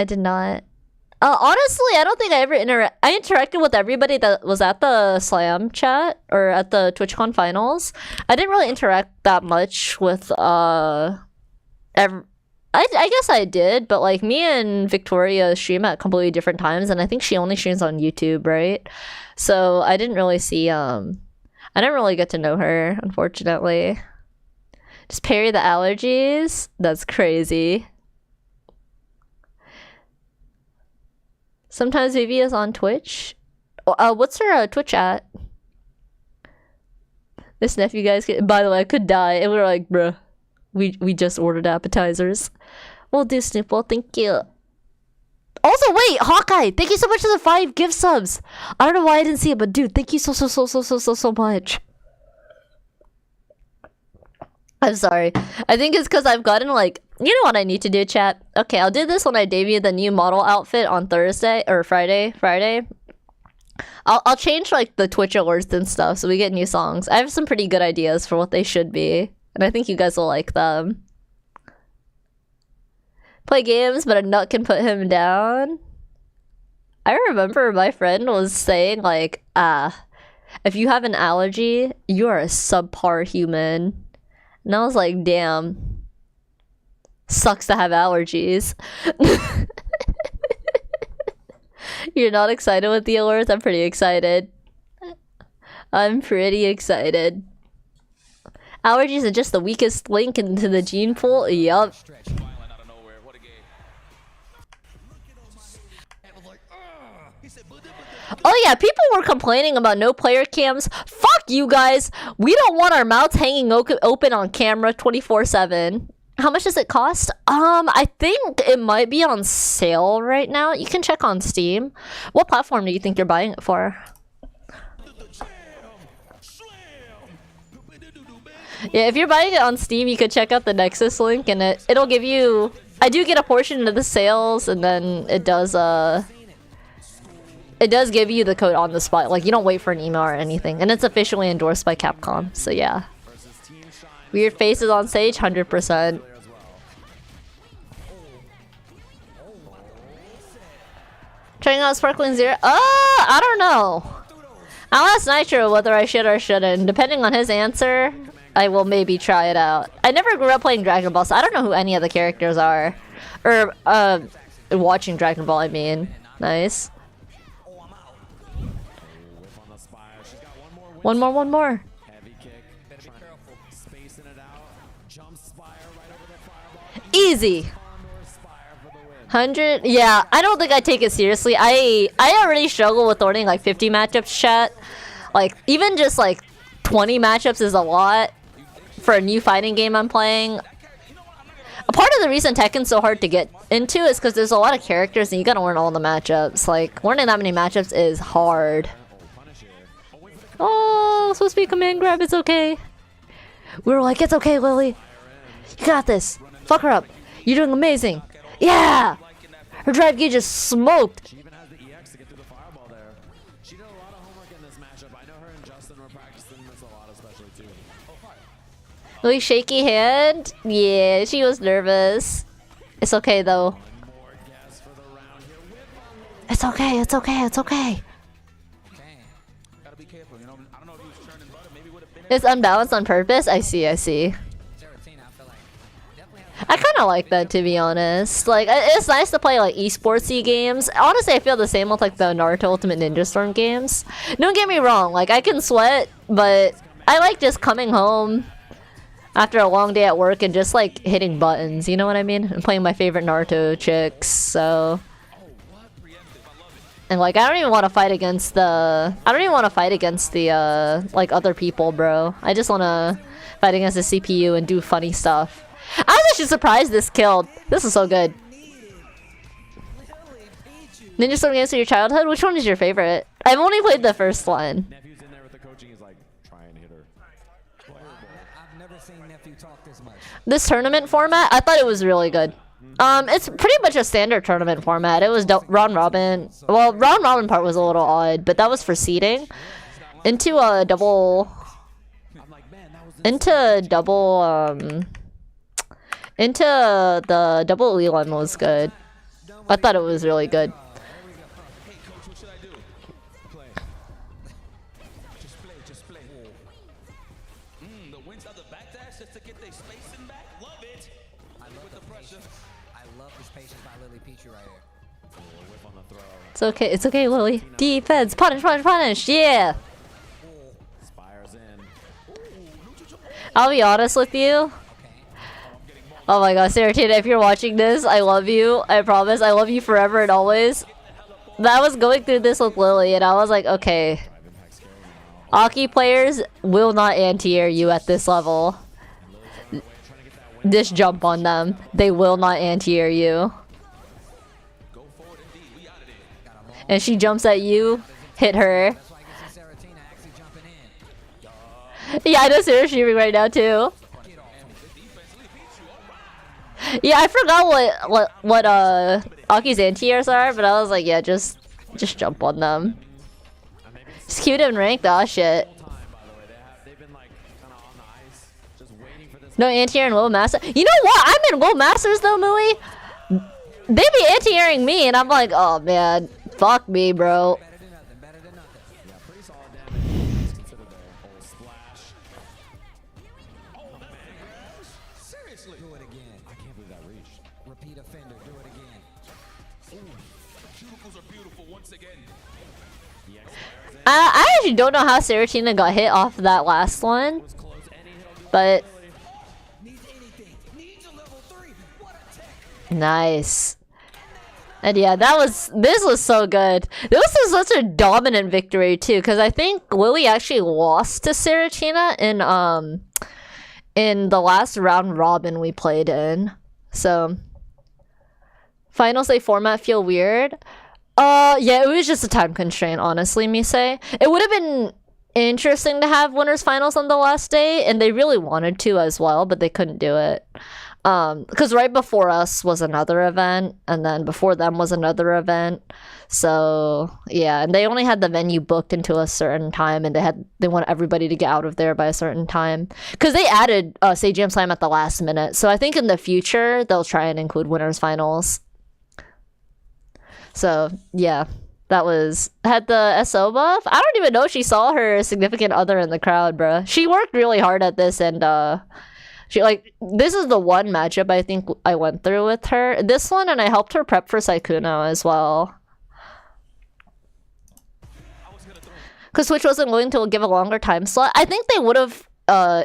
Honestly, I don't think I ever I interacted with everybody that was at the SLAM chat or at the TwitchCon finals. I didn't really interact that much with I guess I did, but like me and Victoria stream at completely different times, and I think she only streams on YouTube, right? So I didn't really see I didn't really get to know her, unfortunately. Just parry the allergies? That's crazy. Sometimes Vivi is on Twitch. What's her Twitch at? This nephew guys. By the way, I could die, and we were like, bruh, we just ordered appetizers. We'll do Snoople. Thank you. Also, wait, Hawkeye, thank you so much for the 5 gift subs. I don't know why I didn't see it, but dude, thank you so much. I'm sorry. I think it's because I've gotten like. You know what I need to do, chat? Okay, I'll do this when I debut the new model outfit on Thursday or Friday. I'll change like the Twitch alerts and stuff so we get new songs. I have some pretty good ideas for what they should be, and I think you guys will like them. Play games, but a nut can put him down. I remember my friend was saying like, if you have an allergy, you are a subpar human. And I was like, damn. Sucks to have allergies. You're not excited with the alerts? I'm pretty excited. Allergies are just the weakest link into the gene pool? Yup. Oh yeah, people were complaining about no player cams. Fuck you guys. We don't want our mouths hanging open on camera 24/7. How much does it cost? I think it might be on sale right now. You can check on Steam. What platform do you think you're buying it for? Yeah, if you're buying it on Steam, you could check out the Nexus link, and it'll give you. I do get a portion of the sales, and then it does give you the code on the spot. Like you don't wait for an email or anything, and it's officially endorsed by Capcom. So yeah. Weird faces on stage, 100%. Trying out Sparkling Zero? I don't know. I'll ask Nitro whether I should or shouldn't. Depending on his answer, I will maybe try it out. I never grew up playing Dragon Ball, so I don't know who any of the characters are. Or, watching Dragon Ball, I mean. Nice. One more. Easy. 100? Yeah, I don't think I take it seriously. I already struggle with learning like 50 matchups, chat. Like, even just like 20 matchups is a lot for a new fighting game I'm playing. A part of the reason Tekken's so hard to get into is because there's a lot of characters and you gotta learn all the matchups. Like, learning that many matchups is hard. Oh, supposed to be a command grab, it's okay. We were like, it's okay, Lily. You got this. Fuck her up. You're doing amazing. Yeah! Her drive gear just smoked. She even has the EX to get through the fireball there. She did a lot of homework in this matchup. I know her and Justin were practicing this a lot, especially too. Really shaky hand? Yeah, she was nervous. It's okay though. It's okay, it's okay, it's okay. It's unbalanced on purpose? I see. I kind of like that, to be honest. Like, it's nice to play like esportsy games. Honestly, I feel the same with like the Naruto Ultimate Ninja Storm games. Don't get me wrong, like I can sweat, but I like just coming home after a long day at work and just like hitting buttons. You know what I mean? And playing my favorite Naruto chicks. So, and like I don't even want to fight against the. Like other people, bro. I just want to fight against the CPU and do funny stuff. I was actually surprised this killed. This is so good. Ninja Storm games from your childhood? Which one is your favorite? I've only played the first one. Nephew's in there with the coaching. He's like, try and hit her. I've never seen Nephew talk this much. This tournament format, I thought it was really good. It's pretty much a standard tournament format. It was round robin. Well, round robin part was a little odd, but that was for seeding. Into the double elite one was good. I thought it was really good. It's okay, Lily. Defense, punish, yeah! I'll be honest with you. Oh my god, Saratina, if you're watching this, I love you. I promise, I love you forever and always. But I was going through this with Lily, and I was like, okay. Aki players will not anti-air you at this level. Just jump on them. They will not anti-air you. And she jumps at you, hit her. Yeah, I know Sarah's streaming right now too. Yeah, I forgot what Aki's anti-airs are, but I was like, yeah, just jump on them. Just keep them ranked, aw shit. No anti-air in World Master. You know what? I'm in World Masters though, Mooey. They be anti-airing me, and I'm like, oh man, fuck me, bro. I actually don't know how Saratina got hit off that last one, but nice. And yeah, this was so good. This was such a dominant victory too, because I think Lily actually lost to Saratina in the last round robin we played in. So finals day format feel weird. Yeah, it was just a time constraint, honestly, Mise. It would have been interesting to have winners finals on the last day, and they really wanted to as well, but they couldn't do it. Because right before us was another event, and then before them was another event. So yeah, and they only had the venue booked into a certain time, and they want everybody to get out of there by a certain time. Because they added SAJAM Slam at the last minute, so I think in the future they'll try and include winners finals. So yeah, that had the SO buff. I don't even know if she saw her significant other in the crowd, bruh. She worked really hard at this, and she this is the one matchup I think I went through with her. This one, and I helped her prep for Sykkuno as well. Because Twitch wasn't willing to give a longer time slot. I think they would have,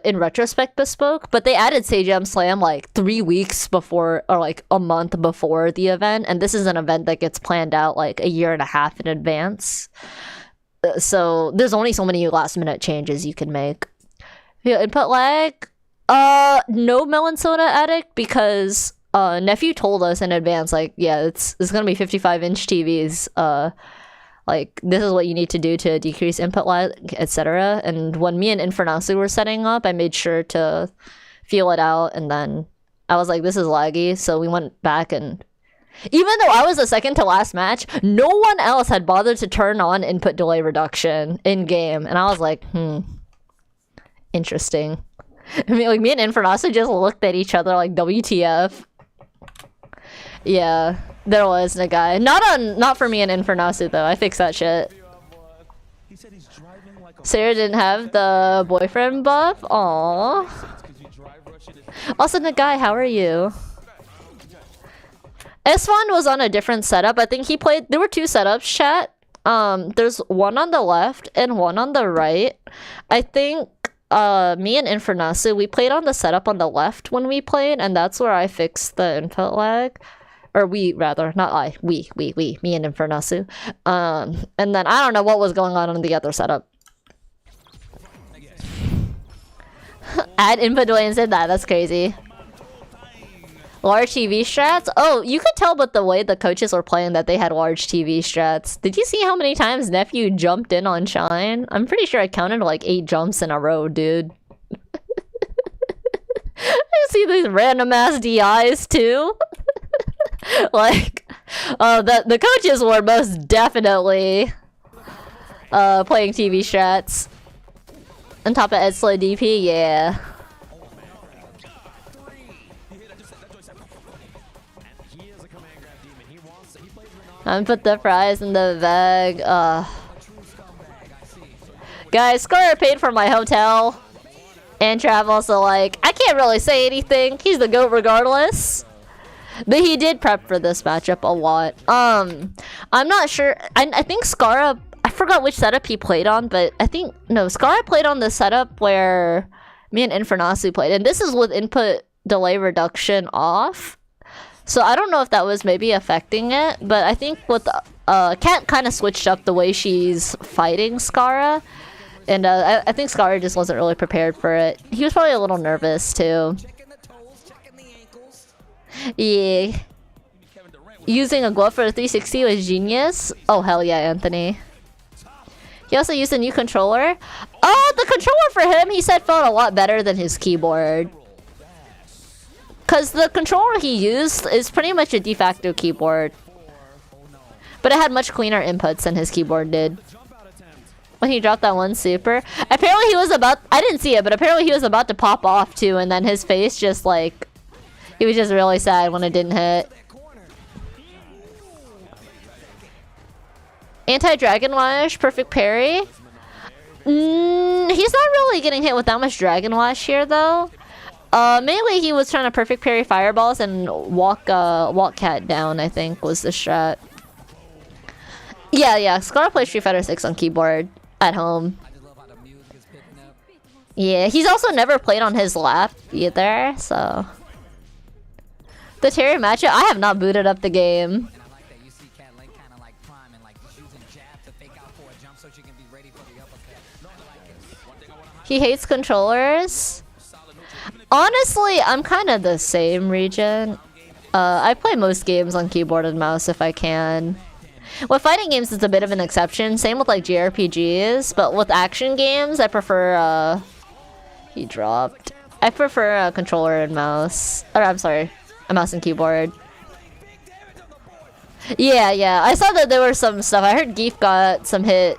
in retrospect, bespoke, but they added SAJAM Slam like 3 weeks before, or like a month before the event, and this is an event that gets planned out like a year and a half in advance. So there's only so many last minute changes you can make. Yeah, input lag? No Melon Soda Addict, because Nephew told us in advance, like, yeah, it's gonna be 55-inch TVs, like, this is what you need to do to decrease input lag, etc. And when me and Infernasu were setting up, I made sure to feel it out, and then I was like, this is laggy, so we went back, and even though I was the second to last match, no one else had bothered to turn on input delay reduction in-game, and I was like, interesting. I mean, like, me and Infernasu just looked at each other like, WTF. Yeah. There was a guy. Not for me and Infernasu though. I fixed that shit. Sarah didn't have the boyfriend buff? Aww. Also, Nagai, how are you? Esfon was on a different setup. I think he played... There were 2 setups, chat. There's one on the left and one on the right. I think me and Infernasu, we played on the setup on the left when we played, and that's where I fixed the input lag. Or we, rather, not I. We, me and Infernasu. And then I don't know what was going on the other setup. Add input delay and said that. That's crazy. Large TV strats? Oh, you could tell by the way the coaches were playing that they had large TV strats. Did you see how many times Nephew jumped in on Shine? I'm pretty sure I counted like 8 jumps in a row, dude. I see these random ass DIs too. Like, the coaches were most definitely playing TV strats. On top of Edslow DP, yeah. I put the fries in the bag. Guys, Scar paid for my hotel and travel, so like, I can't really say anything. He's the GOAT regardless. But he did prep for this matchup a lot. I'm not sure. I think Scara, I forgot which setup he played on, but I think, no, Scara played on the setup where me and Infernasu played. And this is with input delay reduction off. So I don't know if that was maybe affecting it, but I think with Kat kind of switched up the way she's fighting Scara. And I think Scara just wasn't really prepared for it. He was probably a little nervous too. Yeah. Using a glove for a 360 was genius. Oh, hell yeah, Anthony. He also used a new controller. Oh, the controller for him, he said, felt a lot better than his keyboard. Because the controller he used is pretty much a de facto keyboard. But it had much cleaner inputs than his keyboard did. When he dropped that one super. Apparently he was about... I didn't see it, but apparently he was about to pop off too, and then his face just like... He was just really sad when it didn't hit. Anti-Dragon Lash, perfect parry. He's not really getting hit with that much Dragon Lash here though. Mainly he was trying to perfect parry fireballs and walk Cat down, I think, was the strat. Yeah, Scar plays Street Fighter 6 on keyboard at home. Yeah, he's also never played on his lap either, so... The Terry matchup? I have not booted up the game. He hates controllers. Honestly, I'm kind of the same, Regent. I play most games on keyboard and mouse if I can. With fighting games, it's a bit of an exception. Same with like JRPGs, but with action games, I prefer. He dropped. I prefer a controller and mouse. Or I'm sorry. A mouse and keyboard. Yeah. I saw that there was some stuff. I heard Geef got some hit.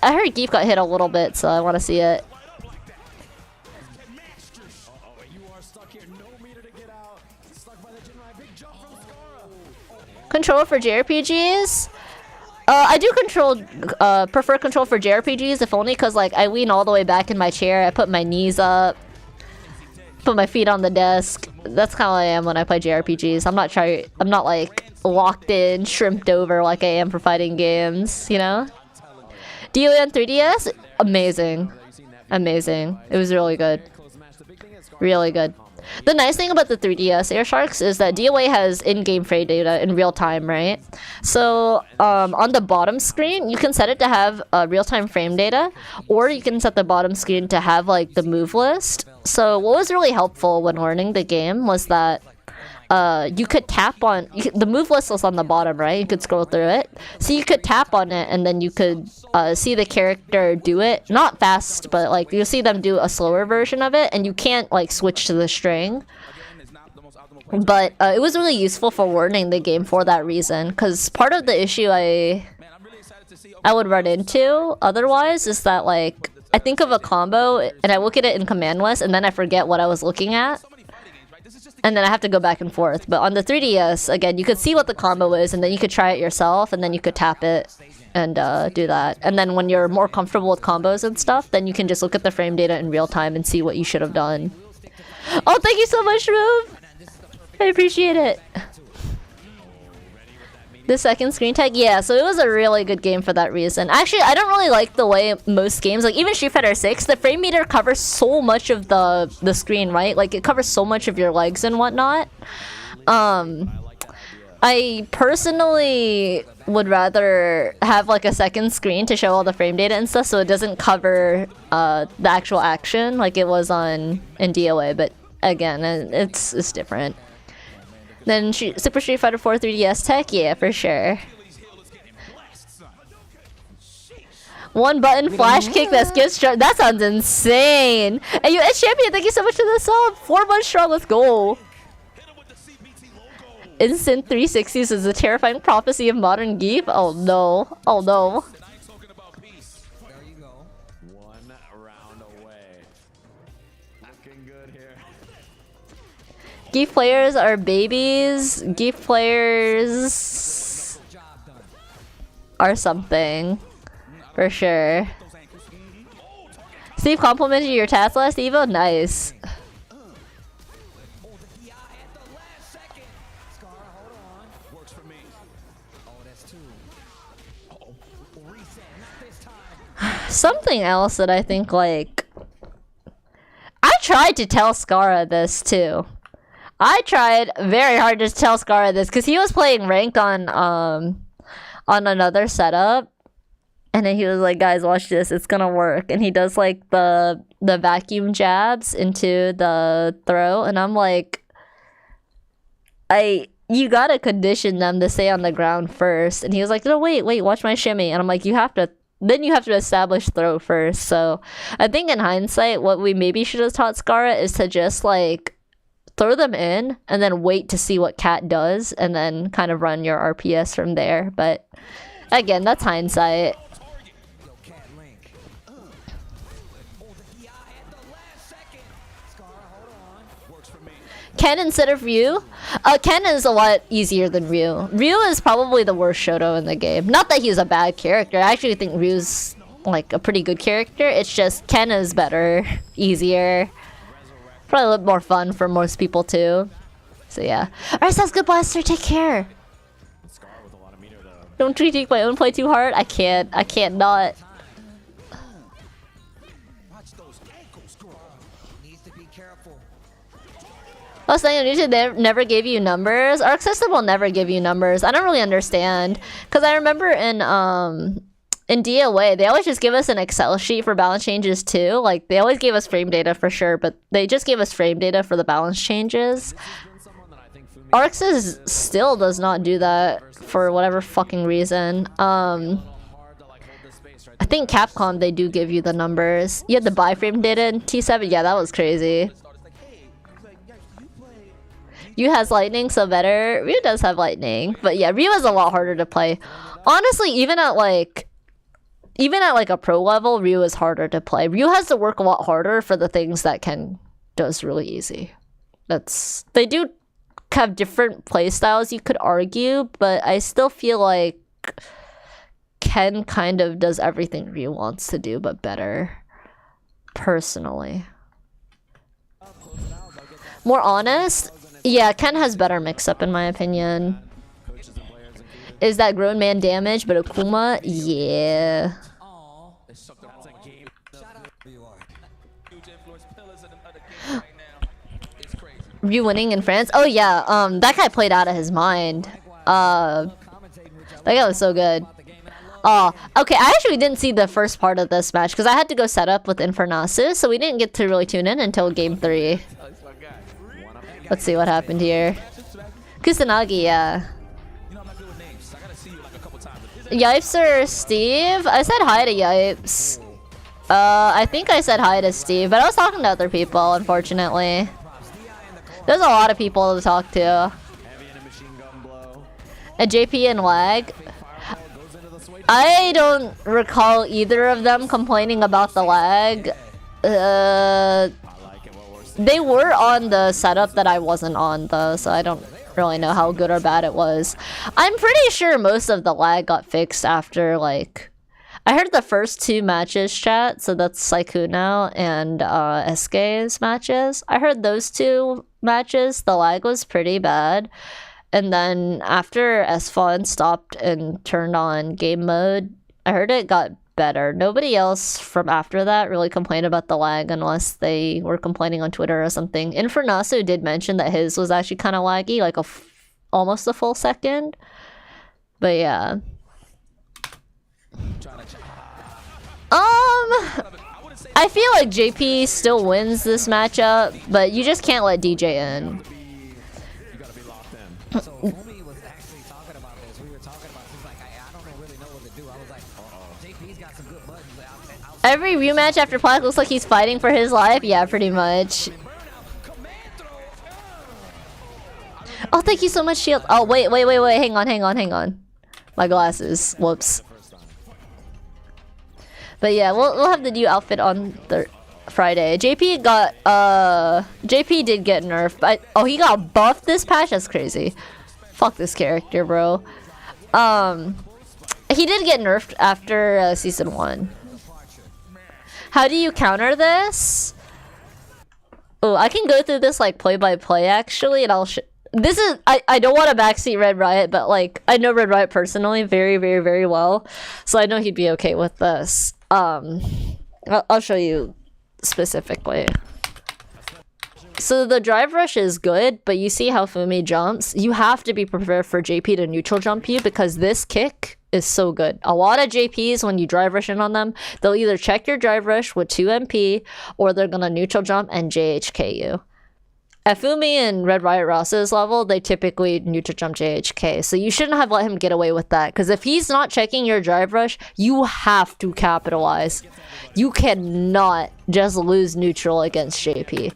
I heard Geef got hit a little bit, so I want to see it. Controller for JRPGs? I do prefer control for JRPGs, if only because like I lean all the way back in my chair, I put my knees up, put my feet on the desk. That's how I am when I play JRPGs. I'm not like locked in, shrimped over like I am for fighting games, you know? DOA on 3DS? Amazing. Amazing. It was really good. Really good. The nice thing about the 3DS Air Sharks is that DOA has in-game frame data in real time, right? So on the bottom screen, you can set it to have real-time frame data, or you can set the bottom screen to have like the move list. So what was really helpful when learning the game was that you could tap on the move list was on the bottom, right? You could scroll through it, so you could tap on it and then you could see the character do it, not fast, but like you'll see them do a slower version of it, and you can't like switch to the string. But it was really useful for learning the game for that reason, because part of the issue I would run into otherwise is that like I think of a combo and I look at it in command list and then I forget what I was looking at. And then I have to go back and forth. But on the 3DS, again, you could see what the combo is, and then you could try it yourself, and then you could tap it and do that. And then when you're more comfortable with combos and stuff, then you can just look at the frame data in real time and see what you should have done. Oh, thank you so much, Move! I appreciate it. The second screen tag? Yeah, so it was a really good game for that reason. Actually, I don't really like the way most games, like even Street Fighter 6, the frame meter covers so much of the screen, right? Like it covers so much of your legs and whatnot. I personally would rather have like a second screen to show all the frame data and stuff, so it doesn't cover the actual action like it was in DOA, but again, it's different. Then Super Street Fighter 4 3DS tech? Yeah, for sure. One button flash kick that skips strong. That sounds insane. And you, Edge Champion, thank you so much for the sub. 4 months strong, let's go. Instant 360s is a terrifying prophecy of modern geek. Oh no. Oh no. Geek players are babies. Geek players are something. For sure. Steve complimented your tats last Evo? Nice. Something else that I think like... I tried to tell Scara this too. I tried very hard to tell Scara this because he was playing ranked on another setup, and then he was like, "Guys, watch this. It's gonna work." And he does like the vacuum jabs into the throw, and I'm like, you gotta condition them to stay on the ground first. And he was like, "No, wait, watch my shimmy." And I'm like, you have to establish throw first. So I think in hindsight, what we maybe should have taught Scara is to just like throw them in and then wait to see what Cat does and then kind of run your RPS from there. But again, that's hindsight. Ken instead of Ryu? Ken is a lot easier than Ryu. Ryu is probably the worst Shoto in the game. Not that he's a bad character. I actually think Ryu's like a pretty good character. It's just Ken is better, easier. Probably a little more fun for most people too. So yeah. Alright, sounds good, Blaster. Take care. Don't critique my own play too hard. I can't not. I was saying, YouTube never gave you numbers. Arc System will never give you numbers. I don't really understand. Because I remember in DOA, they always just give us an Excel sheet for balance changes too. Like, they always gave us frame data for sure, but they just gave us frame data for the balance changes. ArcSys still does not do that for whatever fucking reason. I think Capcom, they do give you the numbers. You had the buy frame data in T7? Yeah, that was crazy. Ryu has lightning, so better. Ryu does have lightning, but yeah, Ryu is a lot harder to play. Honestly, even at like a pro level, Ryu is harder to play. Ryu has to work a lot harder for the things that Ken does really easy. They do have different play styles, you could argue, but I still feel like Ken kind of does everything Ryu wants to do, but better. Personally. More honest? Yeah, Ken has better mix-up in my opinion. Is that grown man damage, but Akuma? Yeah. Ryu winning in France? Oh yeah, that guy played out of his mind. That guy was so good. Okay, I actually didn't see the first part of this match because I had to go set up with Infernasus, so we didn't get to really tune in until game 3. Let's see what happened here. Kusanagi, yeah. Yipes or Steve? I said hi to Yipes. I think I said hi to Steve, but I was talking to other people, unfortunately. There's a lot of people to talk to. A JP and Lag. I don't recall either of them complaining about the lag. They were on the setup that I wasn't on though, so I don't really know how good or bad it was. I'm pretty sure most of the lag got fixed after, like... I heard the first 2 matches, chat, so that's Saikuno and SK's matches. I heard those 2 matches, the lag was pretty bad. And then after S-Fawn stopped and turned on game mode, I heard it got better. Nobody else from after that really complained about the lag unless they were complaining on Twitter or something. Infernasu did mention that his was actually kind of laggy, like almost a full second. But yeah. I feel like JP still wins this matchup, but you just can't let DJ in. So Fumi was actually talking about this. We were talking about this. Like, I don't really know what to do. I was like, JP's got some good buttons. Every rematch after Plaque looks like he's fighting for his life. Yeah, pretty much. Oh, thank you so much, Shield. Oh, wait. Hang on. My glasses. Whoops. But yeah, we'll have the new outfit on Friday. JP did get nerfed. Oh, he got buffed this patch? That's crazy. Fuck this character, bro. He did get nerfed after season 1. How do you counter this? Oh, I can go through this like play by play actually, and I'll this is I don't want to backseat Red Riot, but like I know Red Riot personally very, very, very well, so I know he'd be okay with this. I'll show you specifically. So the drive rush is good, but you see how Fumi jumps? You have to be prepared for JP to neutral jump you because this kick is so good. A lot of JPs, when you drive rush in on them, they'll either check your drive rush with 2 MP or they're gonna neutral jump and JHK you. At Fumi and Red Riot Ross's level, they typically neutral jump JHK, so you shouldn't have let him get away with that, because if he's not checking your drive rush, you have to capitalize. You cannot just lose neutral against JP.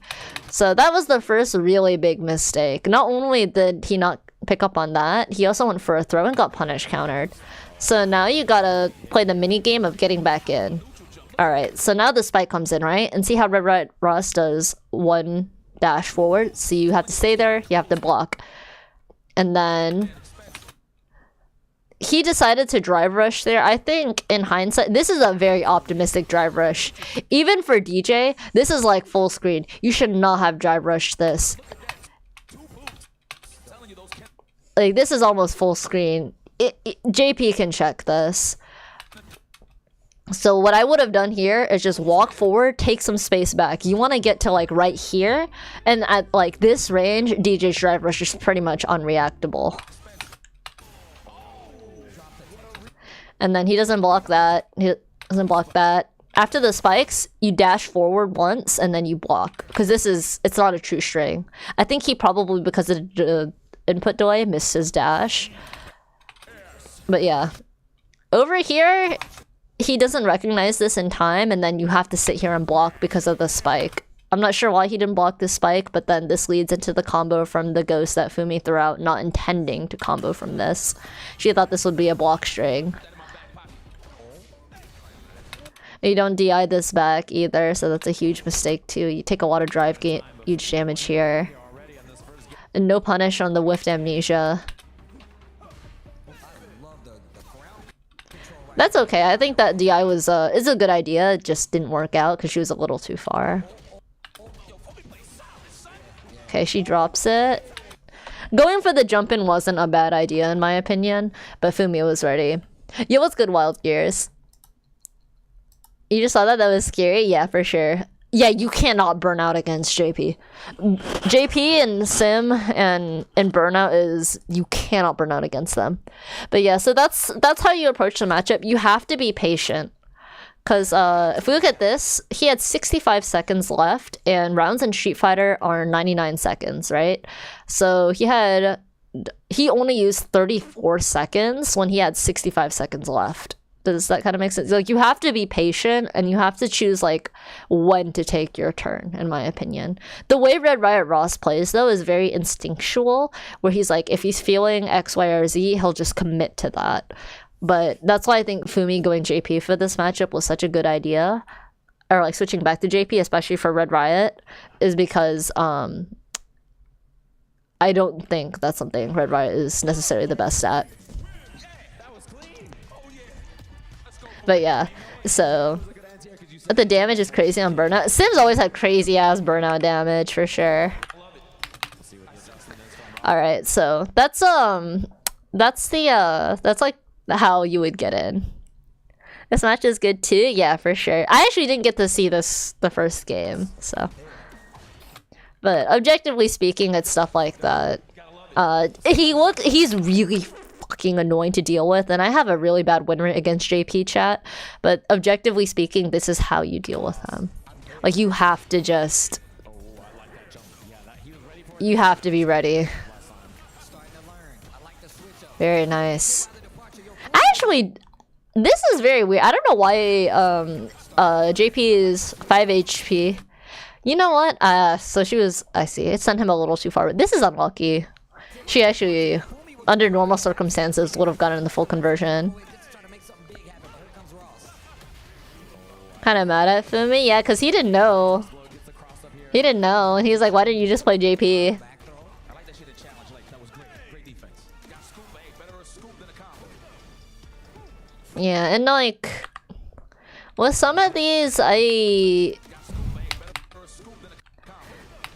So that was the first really big mistake. Not only did he not pick up on that, he also went for a throw and got punish countered. So now you gotta play the mini game of getting back in. Alright, so now the spike comes in, right? And see how Red Riot Ross does 1 dash forward, so you have to stay there, you have to block. And then he decided to drive rush there. I think in hindsight, this is a very optimistic drive rush. Even for DJ, this is like full screen. You should not have drive rushed this. Like this is almost full screen. JP can check this. So what I would have done here is just walk forward, take some space back. You want to get to like right here, and at like this range, DJ's drive rush is pretty much unreactable. And then he doesn't block that. He doesn't block that. After the spikes, you dash forward once and then you block, because it's not a true string. I think he probably, because of the input delay, missed his dash. But yeah, over here, he doesn't recognize this in time, and then you have to sit here and block because of the spike. I'm not sure why he didn't block this spike, but then this leads into the combo from the ghost that Fumi threw out, not intending to combo from this. She thought this would be a block string. You don't DI this back either, so that's a huge mistake too. You take a lot of drive gain, huge damage here. And no punish on the whiffed amnesia. That's okay. I think that DI was is a good idea. It just didn't work out because she was a little too far. Okay, she drops it. Going for the jump in wasn't a bad idea in my opinion, but Fumio was ready. Yo, what's good, Wild Gears? You just saw that? That was scary? Yeah, for sure. Yeah, you cannot burn out against JP. JP and Sim and Burnout is... You cannot burn out against them. But yeah, so that's how you approach the matchup. You have to be patient. Because if we look at this, he had 65 seconds left, and rounds in Street Fighter are 99 seconds, right? So he only used 34 seconds when he had 65 seconds left. Does that kind of make sense? Like, you have to be patient, and you have to choose, like, when to take your turn, in my opinion. The way Red Riot Ross plays, though, is very instinctual, where he's like, if he's feeling X, Y, or Z, he'll just commit to that. But that's why I think Fumi going JP for this matchup was such a good idea. Or, like, switching back to JP, especially for Red Riot, is because, I don't think that's something Red Riot is necessarily the best at. But yeah, so the damage is crazy on Burnout. Sim's always had crazy ass Burnout damage for sure. Alright, so that's like how you would get in. This match is good too? Yeah, for sure. I actually didn't get to see the first game, so. But objectively speaking, it's stuff like that. He's really fucking annoying to deal with, and I have a really bad win rate against JP chat, but objectively speaking, this is how you deal with him. Like, you have to just... You have to be ready. Very nice. Actually, this is very weird. I don't know why JP is 5 HP. You know what? So she was... I see. It sent him a little too far. This is unlucky. She actually... under normal circumstances, would have gotten the full conversion. Kind of mad at Fumi? Yeah, because he didn't know. He didn't know. And he was like, why didn't you just play JP? Yeah, and like... with some of these,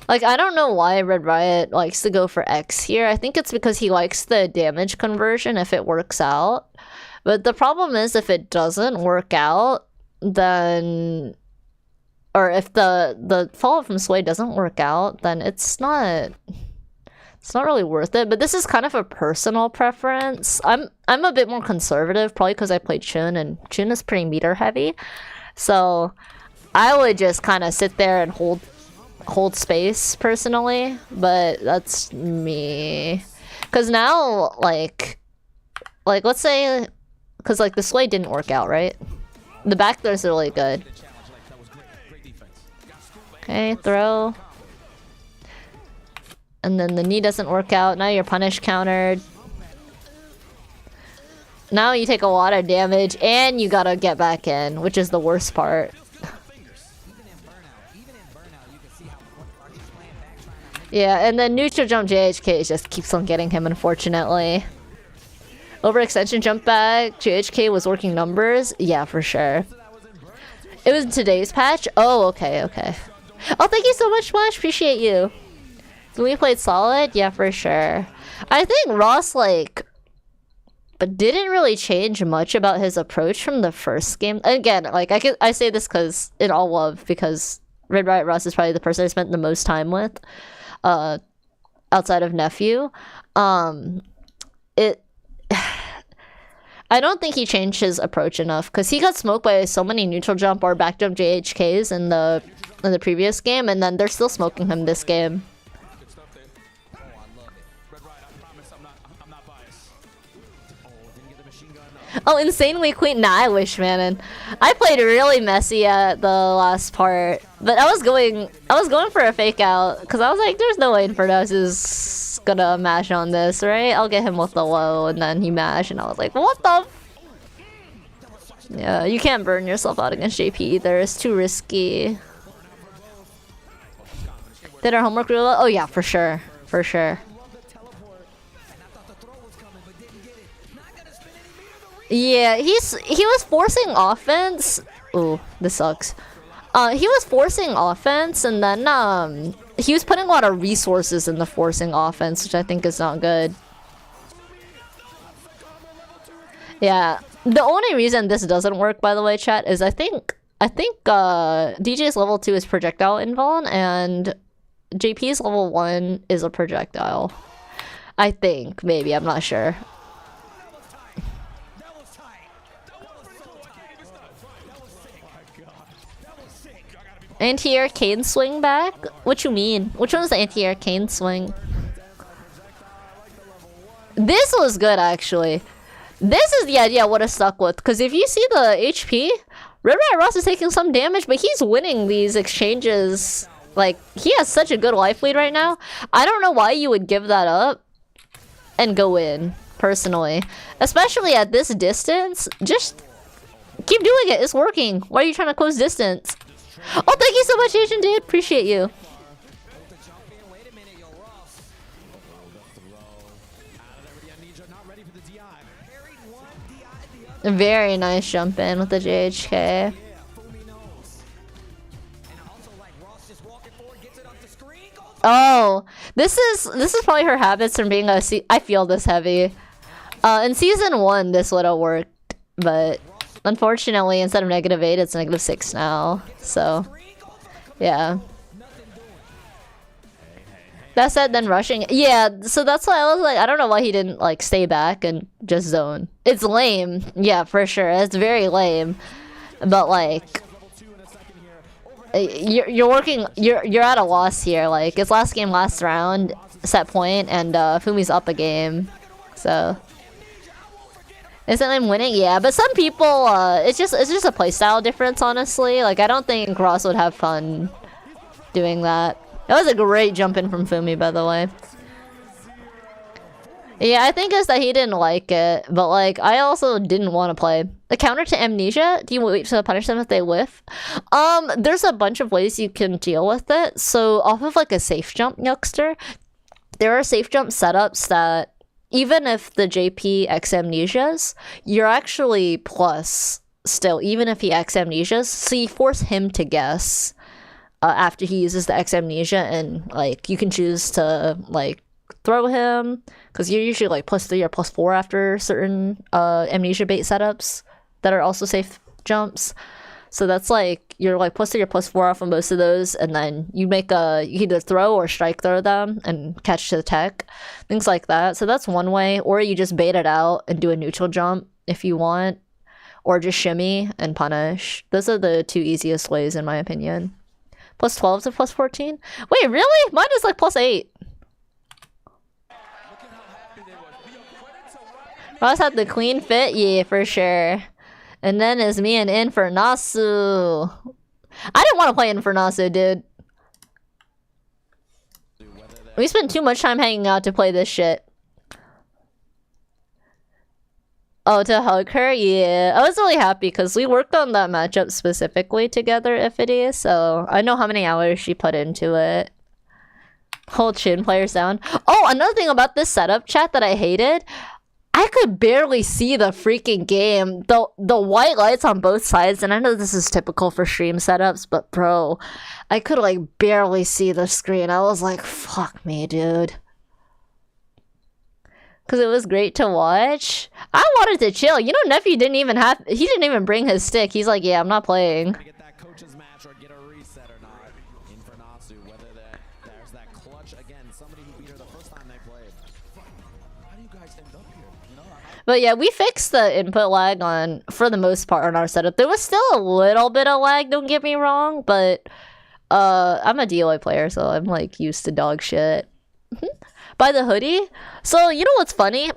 like, I don't know why Red Riot likes to go for X here. I think it's because he likes the damage conversion if it works out. But the problem is if it doesn't work out, then... or if the follow from Sway doesn't work out, then it's not really worth it. But this is kind of a personal preference. I'm a bit more conservative, probably because I played Chun, and Chun is pretty meter heavy. So I would just kind of sit there and hold space personally, but that's me. Because now, like let's say, because like the Sway didn't work out, right? The back throw's really good. Okay, throw. And then the knee doesn't work out. Now you're punish countered. Now you take a lot of damage and you gotta get back in, which is the worst part. Yeah, and then neutral jump JHK just keeps on getting him, unfortunately. Overextension jump back, JHK was working numbers. Yeah, for sure. It was today's patch? Oh, okay, okay. Oh, thank you so much, Flash. Appreciate you. So we played solid? Yeah, for sure. I think Ross, like... but didn't really change much about his approach from the first game. Again, like, I say this because in all love, because Red Riot Ross is probably the person I spent the most time with. Outside of Nephew. I don't think he changed his approach enough because he got smoked by so many neutral jump or back jump JHKs in the previous game, and then they're still smoking him this game. Oh, insanely queen. Nah, I wish, man. And I played really messy at the last part, but I was going for a fake out because I was like, "There's no way Infernos is gonna mash on this, right? I'll get him with the low," and then he mashed, and I was like, "What the?" Yeah, you can't burn yourself out against JP either. It's too risky. Did our homework real well? Oh yeah, for sure, for sure. Yeah, he was forcing offense. Ooh, this sucks. He was forcing offense, and then he was putting a lot of resources in the forcing offense, which I think is not good. Yeah, the only reason this doesn't work, by the way, chat, is I think DJ's level 2 is projectile invuln, and JP's level 1 is a projectile. I think, maybe, I'm not sure. Anti-air cane swing back? What you mean? Which one's the anti-air cane swing? This was good, actually. This is the idea I would have stuck with, because if you see the HP, Red Rat Ross is taking some damage, but he's winning these exchanges. Like, he has such a good life lead right now. I don't know why you would give that up and go in, personally. Especially at this distance. Just keep doing it. It's working. Why are you trying to close distance? Oh, thank you so much, Asian dude. Appreciate you. Very nice jump in with the JHK. Oh, this is probably her habits from being I feel this heavy. In season 1, this would have worked, but unfortunately, instead of -8, it's -6 now. So, yeah. That said, then rushing. Yeah, so that's why I was like, I don't know why he didn't like stay back and just zone. It's lame. Yeah, for sure. It's very lame. But like, you're at a loss here. Like, it's last game, last round, set point, and Fumi's up a game. So isn't him winning? Yeah, but some people, it's just a playstyle difference, honestly. Like, I don't think Ross would have fun doing that. That was a great jump in from Fumi, by the way. Yeah, I think it's that he didn't like it, but like, I also didn't want to play. The counter to amnesia, do you wait to punish them if they whiff? There's a bunch of ways you can deal with it. So off of like a safe jump youngster, there are safe jump setups that even if the JP X amnesias, you're actually plus still, even if he X amnesias, so you force him to guess. After he uses the X amnesia, and like you can choose to like throw him, because you're usually like +3 or +4 after certain amnesia bait setups that are also safe jumps. So that's like you're like +3 or +4 off on most of those, and then you make you either throw or strike throw them and catch to the tech, things like that. So that's one way, or you just bait it out and do a neutral jump if you want, or just shimmy and punish. Those are the two easiest ways in my opinion. +12 to +14? Wait, really? Mine is like +8. Ross had the clean fit? Yeah, for sure. And then it's me and Infernasu. I didn't want to play Infernasu, dude. We spent too much time hanging out to play this shit. Oh, to hug her? Yeah. I was really happy because we worked on that matchup specifically together, Ifity, so I know how many hours she put into it. Whole chin players down. Oh, another thing about this setup, chat, that I hated, I could barely see the freaking game. The white lights on both sides, and I know this is typical for stream setups, but bro, I could like barely see the screen. I was like, fuck me, dude. Because it was great to watch. I wanted to chill. You know, Nephew didn't even bring his stick. He's like, yeah, I'm not playing. Get that coach's match or get a reset or not. Infernasu, whether there's that clutch again, somebody who beat her the first time they played. How do you guys end up here? You know, But yeah, we fixed the input lag for the most part on our setup. There was still a little bit of lag, don't get me wrong, but I'm a DOI player, so I'm like used to dog shit. Buy the hoodie. So you know what's funny?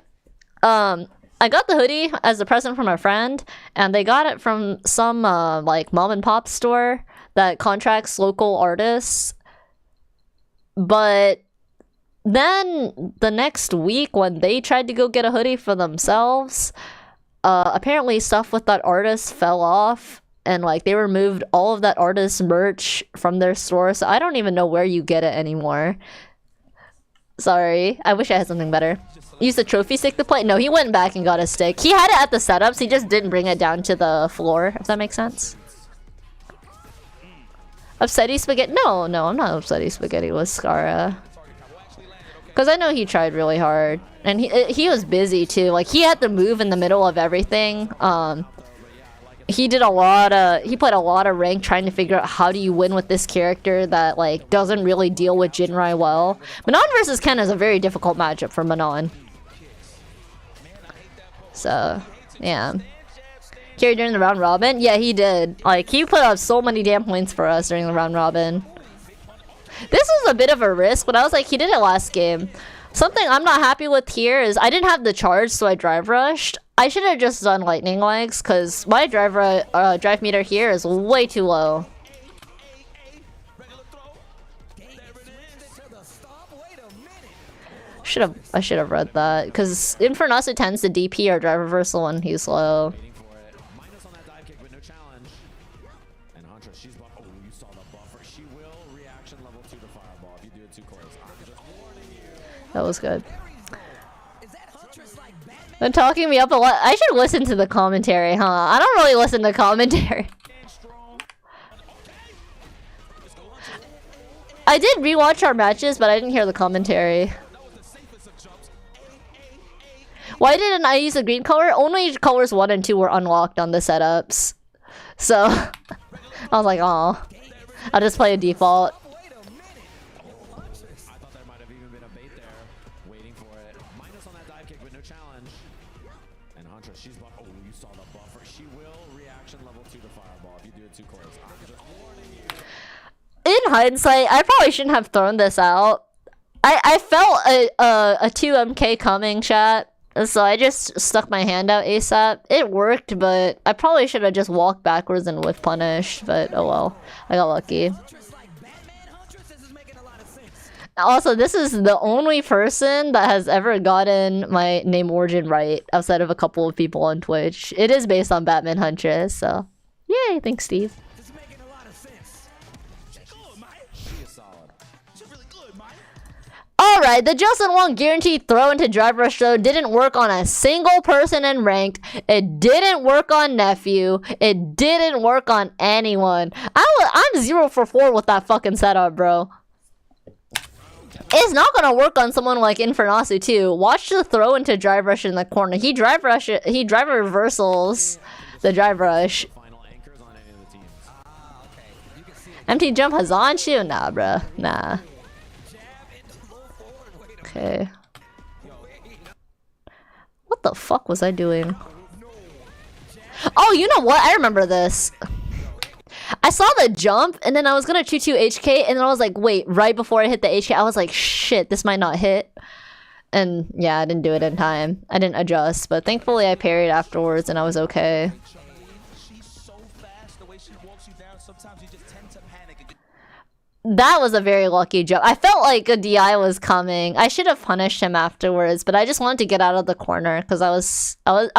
I got the hoodie as a present from a friend, and they got it from some like mom and pop store that contracts local artists. But then the next week when they tried to go get a hoodie for themselves, apparently stuff with that artist fell off, and like they removed all of that artist's merch from their store, so I don't even know where you get it anymore. Sorry. I wish I had something better. Use the trophy stick to play? No, he went back and got a stick. He had it at the setups, he just didn't bring it down to the floor, if that makes sense. Upsetty Spaghetti? No, I'm not Upsetty Spaghetti with Scara. Because I know he tried really hard. And he was busy too. Like, he had to move in the middle of everything. He played a lot of rank trying to figure out how do you win with this character that, like, doesn't really deal with Jinrai well. Manon versus Ken is a very difficult matchup for Manon. So, yeah. Carried during the round robin? Yeah, he did. Like, he put up so many damn points for us during the round robin. This was a bit of a risk, but I was like, he did it last game. Something I'm not happy with here is I didn't have the charge, so I drive rushed. I should have just done lightning legs, because my drive meter here is way too low. I should have read that, because Infernosa tends to DP or drive reversal when he's low. Minus on that dive kick, but no challenge. And Huntress, she's buff. Oh, you saw the buffer. She will reaction level 2 to fireball if you do it too close. I'm just warning you. That was good. They're talking me up a lot. I should listen to the commentary, huh? I don't really listen to commentary. I did rewatch our matches, but I didn't hear the commentary. Why didn't I use the green color? Only colors 1 and 2 were unlocked on the setups. So, I was like, oh, I'll just play a default. I thought there might have even been a bait there. Waiting for it. Minus on that dive kick, but no challenge. And Huntress, she's buff. Oh, you saw the buffer. She will reaction level 2 to fireball if you do it too close. I'm just warning you. In hindsight, I probably shouldn't have thrown this out. I felt a 2MK coming, chat. So I just stuck my hand out ASAP. It worked, but I probably should have just walked backwards and whiff punished. But oh well, I got lucky. Also, this is the only person that has ever gotten my name origin right outside of a couple of people on Twitch. It is based on Batman Huntress, so yay! Thanks, Steve. Alright, the Justin Wong guaranteed throw into drive rush though didn't work on a single person in ranked. It didn't work on Nephew. It didn't work on anyone. I'm 0 for 4 with that fucking setup, bro. It's not gonna work on someone like Infernasu too. Watch the throw into drive rush in the corner. He drive reversals the drive rush. Empty jump Hazanchu? Nah, bro. Nah. Okay. What the fuck was I doing? Oh, you know what? I remember this. I saw the jump, and then I was gonna 2-2 HK, and then I was like, wait, right before I hit the HK, I was like, shit, this might not hit. And yeah, I didn't do it in time. I didn't adjust, but thankfully I parried afterwards, and I was okay. That was a very lucky jump. I felt like a DI was coming. I should have punished him afterwards, but I just wanted to get out of the corner because I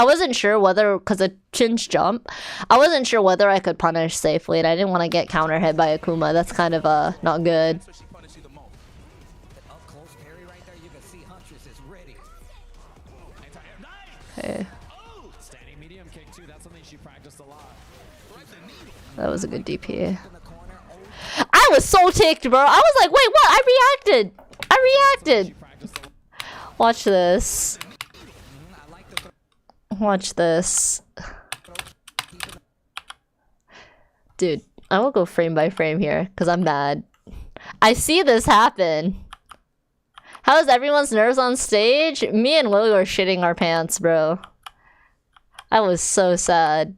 wasn't sure whether, because of Chin's jump, I wasn't sure whether I could punish safely, and I didn't want to get counter hit by Akuma. That's kind of not good. Okay. That was a good DP. I was so ticked, bro. I was like, wait, what? I reacted. Watch this. Watch this. Dude, I will go frame by frame here because I'm mad. I see this happen. How's everyone's nerves on stage? Me and Lily were shitting our pants, bro. I was so sad.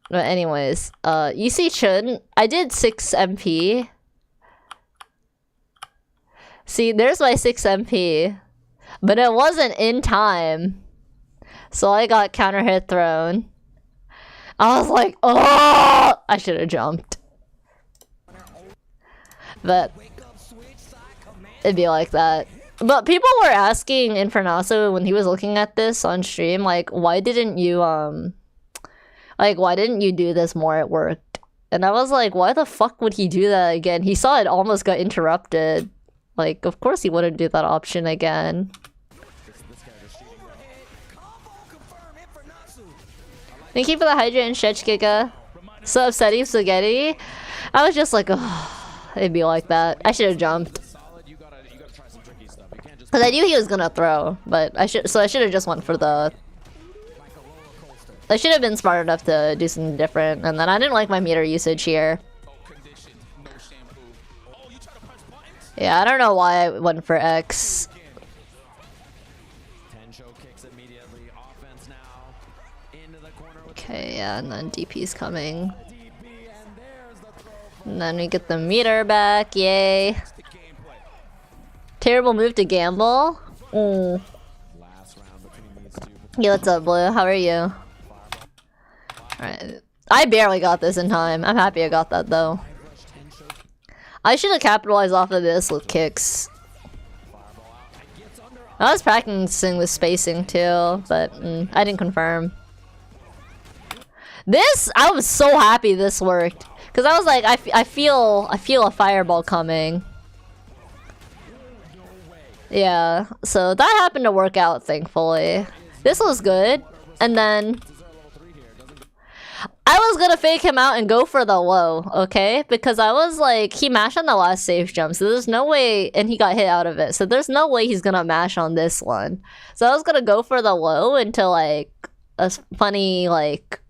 But anyways, you see Chun, I did 6 MP. See, there's my 6 MP. But it wasn't in time. So I got counter hit thrown. I was like, oh! I should have jumped. But it'd be like that. But people were asking Infernaso when he was looking at this on stream, like, why didn't you, why didn't you do this more? It worked. And I was like, why the fuck would he do that again? He saw it almost got interrupted. Like, of course he wouldn't do that option again. Thank you for the Hydra and Stretch Giga. So upsetting spaghetti. I was just like, oh, it'd be like that. I should have jumped. Cause I knew he was gonna throw, but I should have just went for the. I should have been smart enough to do something different, and then I didn't like my meter usage here. Yeah, I don't know why I went for X. Okay, yeah, and then DP's coming. And then we get the meter back, yay. Terrible move to gamble. Yeah, what's up, Blue? How are you? Alright. I barely got this in time. I'm happy I got that, though. I should have capitalized off of this with kicks. I was practicing with spacing, too, but I didn't confirm. This, I was so happy this worked. Because I was like, I feel a fireball coming. Yeah, so that happened to work out, thankfully. This was good. And then I was gonna fake him out and go for the low, okay? Because I was like, he mashed on the last safe jump, so there's no way, and he got hit out of it, so there's no way he's gonna mash on this one. So I was gonna go for the low into like a funny, like,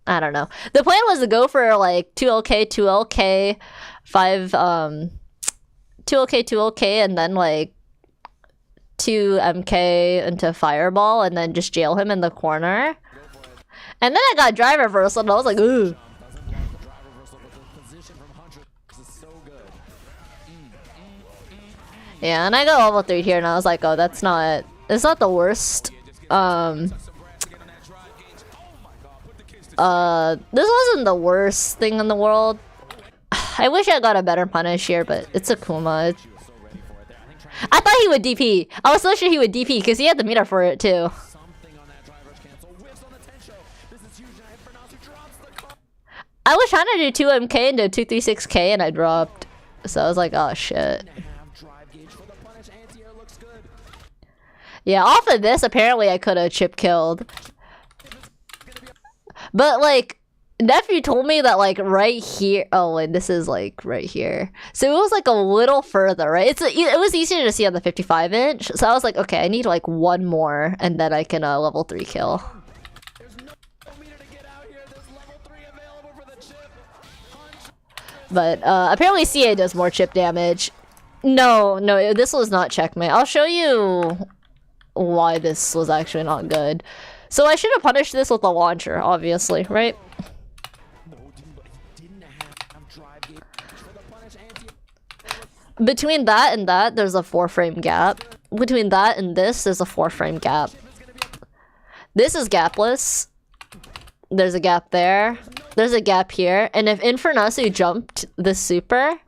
I don't know. The plan was to go for like 2LK, 2LK, 2LK, 2LK, and then like 2MK into fireball, and then just jail him in the corner. And then I got drive reversal, and I was like, ooh. Yeah, and I got level 3 here, and I was like, oh, it's not the worst. This wasn't the worst thing in the world. I wish I got a better punish here, but it's a Kuma. I thought he would DP. I was so sure he would DP because he had the meter for it too. I was trying to do 2MK into 236K and I dropped. So I was like, oh shit. Yeah, off of this, apparently I could have chip killed. But like, Nephew told me that like right here. Oh wait, this is like right here. So it was like a little further, right? It was easier to see on the 55-inch. So I was like, okay, I need like one more, and then I can level 3 kill. But apparently CA does more chip damage. No, this was not checkmate. I'll show you why this was actually not good. So I should have punished this with a launcher, obviously, right? Between that and that, there's a 4-frame gap. Between that and this, there's a 4-frame gap. This is gapless. There's a gap there. There's a gap here. And if Infernasu jumped the super,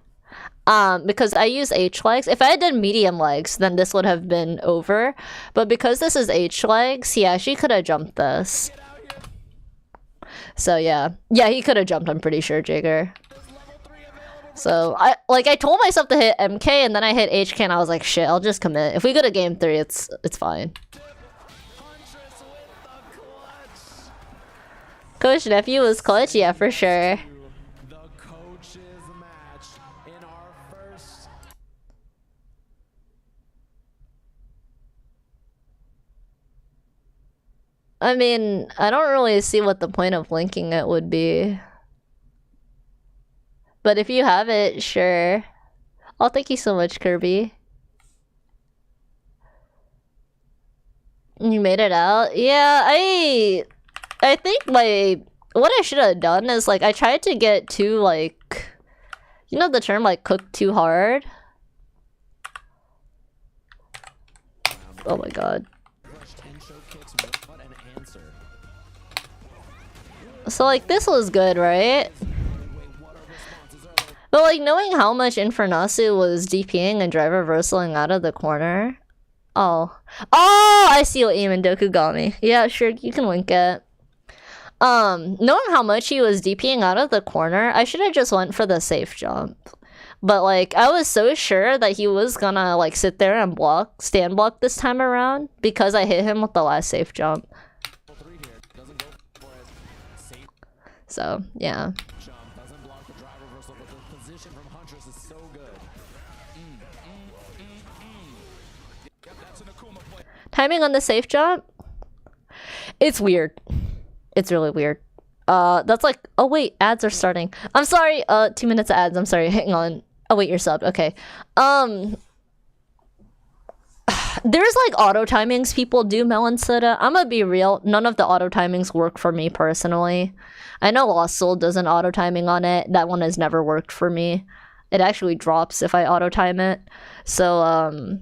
because I use H legs. If I had done medium legs, then this would have been over. But because this is H legs, he actually could have jumped this. So yeah. Yeah, he could have jumped, I'm pretty sure, Jigger. So I told myself to hit MK and then I hit HK and I was like, shit, I'll just commit. If we go to game 3, it's fine. Coach Nephew was clutch? Yeah, for sure. I mean, I don't really see what the point of linking it would be. But if you have it, sure. Oh, thank you so much, Kirby. You made it out? Yeah, I think what I should have done is like I tried to get too like, you know the term like cooked too hard? Oh my god. So like this was good, right? But like knowing how much Infernasu was DPing and drive reversaling out of the corner. Oh, I see what Eamon Doku got me. Yeah, sure, you can link it. Knowing how much he was DPing out of the corner, I should have just went for the safe jump. But like I was so sure that he was gonna like sit there and stand block this time around because I hit him with the last safe jump. So yeah. Doesn't block the drive reversal, but the position from Huntress is so good. Yep, that's an Akuma play. Timing on the safe jump, it's weird. It's really weird. That's like, oh wait, ads are starting. I'm sorry, 2 minutes of ads. I'm sorry, hang on. Oh wait, you're subbed. Okay. There's like auto timings people do, Melon Soda. I'm gonna be real. None of the auto timings work for me personally. I know Lost Soul does an auto timing on it. That one has never worked for me. It actually drops if I auto time it. So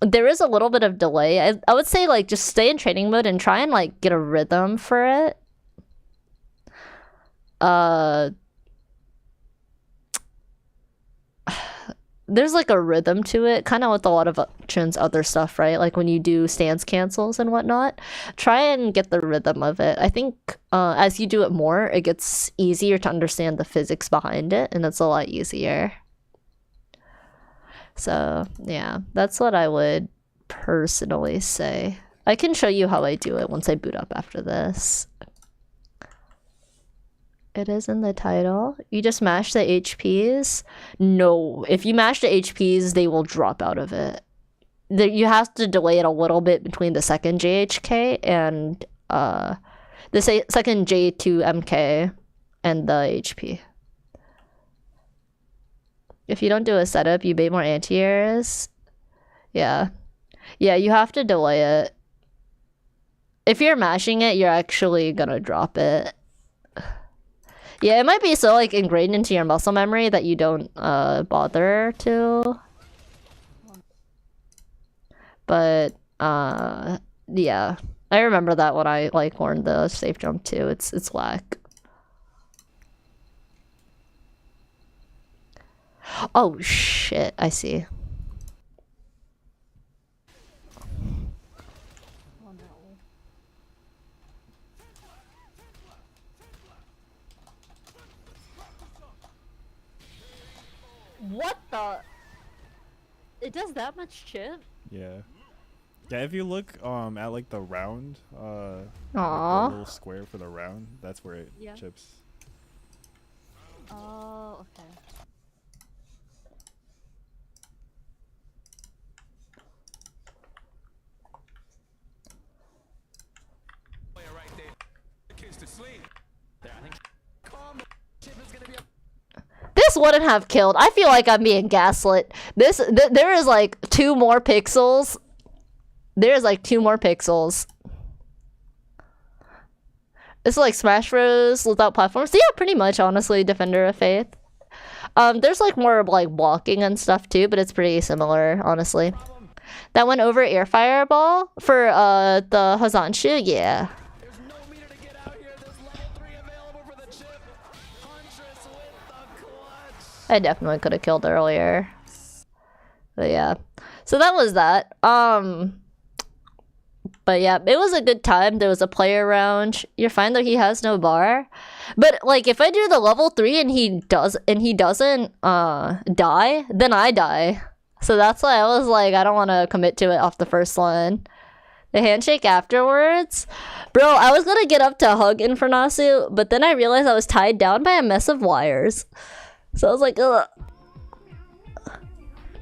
there is a little bit of delay. I would say like just stay in training mode and try and like get a rhythm for it. There's like a rhythm to it, kind of with a lot of Chun's other stuff, right? Like when you do stance cancels and whatnot, try and get the rhythm of it. I think as you do it more, it gets easier to understand the physics behind it, and it's a lot easier. So yeah, that's what I would personally say. I can show you how I do it once I boot up after this. It is in the title. You just mash the HPs. No, if you mash the HPs, they will drop out of it. You have to delay it a little bit between the second JHK and the second J2MK and the HP. If you don't do a setup, you bait more anti-airs. Yeah. Yeah, you have to delay it. If you're mashing it, you're actually gonna drop it. Yeah, it might be so like ingrained into your muscle memory that you don't bother to. But yeah, I remember that when I like learned the safe jump too. It's whack. Oh shit! I see. What the? It does that much chip? Yeah. Yeah, if you look at like the round, like Aww. the little square for the round, that's where it chips. Oh, okay. Right there. The kids to sleep. There, I think. Chip is gonna be a This wouldn't have killed. I feel like I'm being gaslit. There is like 2 more pixels. There's like 2 more pixels. It's like Smash Bros without platforms. Yeah, pretty much, honestly, Defender of Faith. There's like more like blocking and stuff too, but it's pretty similar, honestly. That went over air fireball for the Hazanshu, yeah. There's no meter to get out here. There's level 3 available for the chip. Huntress with the clutch. I definitely could have killed earlier. But yeah. So that was that. But yeah, it was a good time. There was a player round. You're fine though, he has no bar. But like if I do the level 3 and he doesn't die, then I die. So that's why I was like, I don't want to commit to it off the first one. The handshake afterwards? Bro, I was gonna get up to hug Infernasu, but then I realized I was tied down by a mess of wires. So I was like, ugh.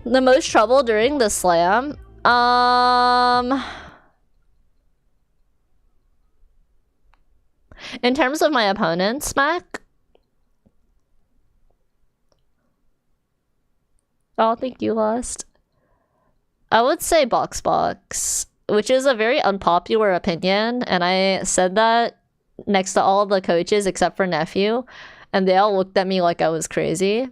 The most trouble during the slam? In terms of my opponents, Mac? Oh, I think you lost. I would say Box, which is a very unpopular opinion, and I said that next to all of the coaches except for Nephew, and they all looked at me like I was crazy.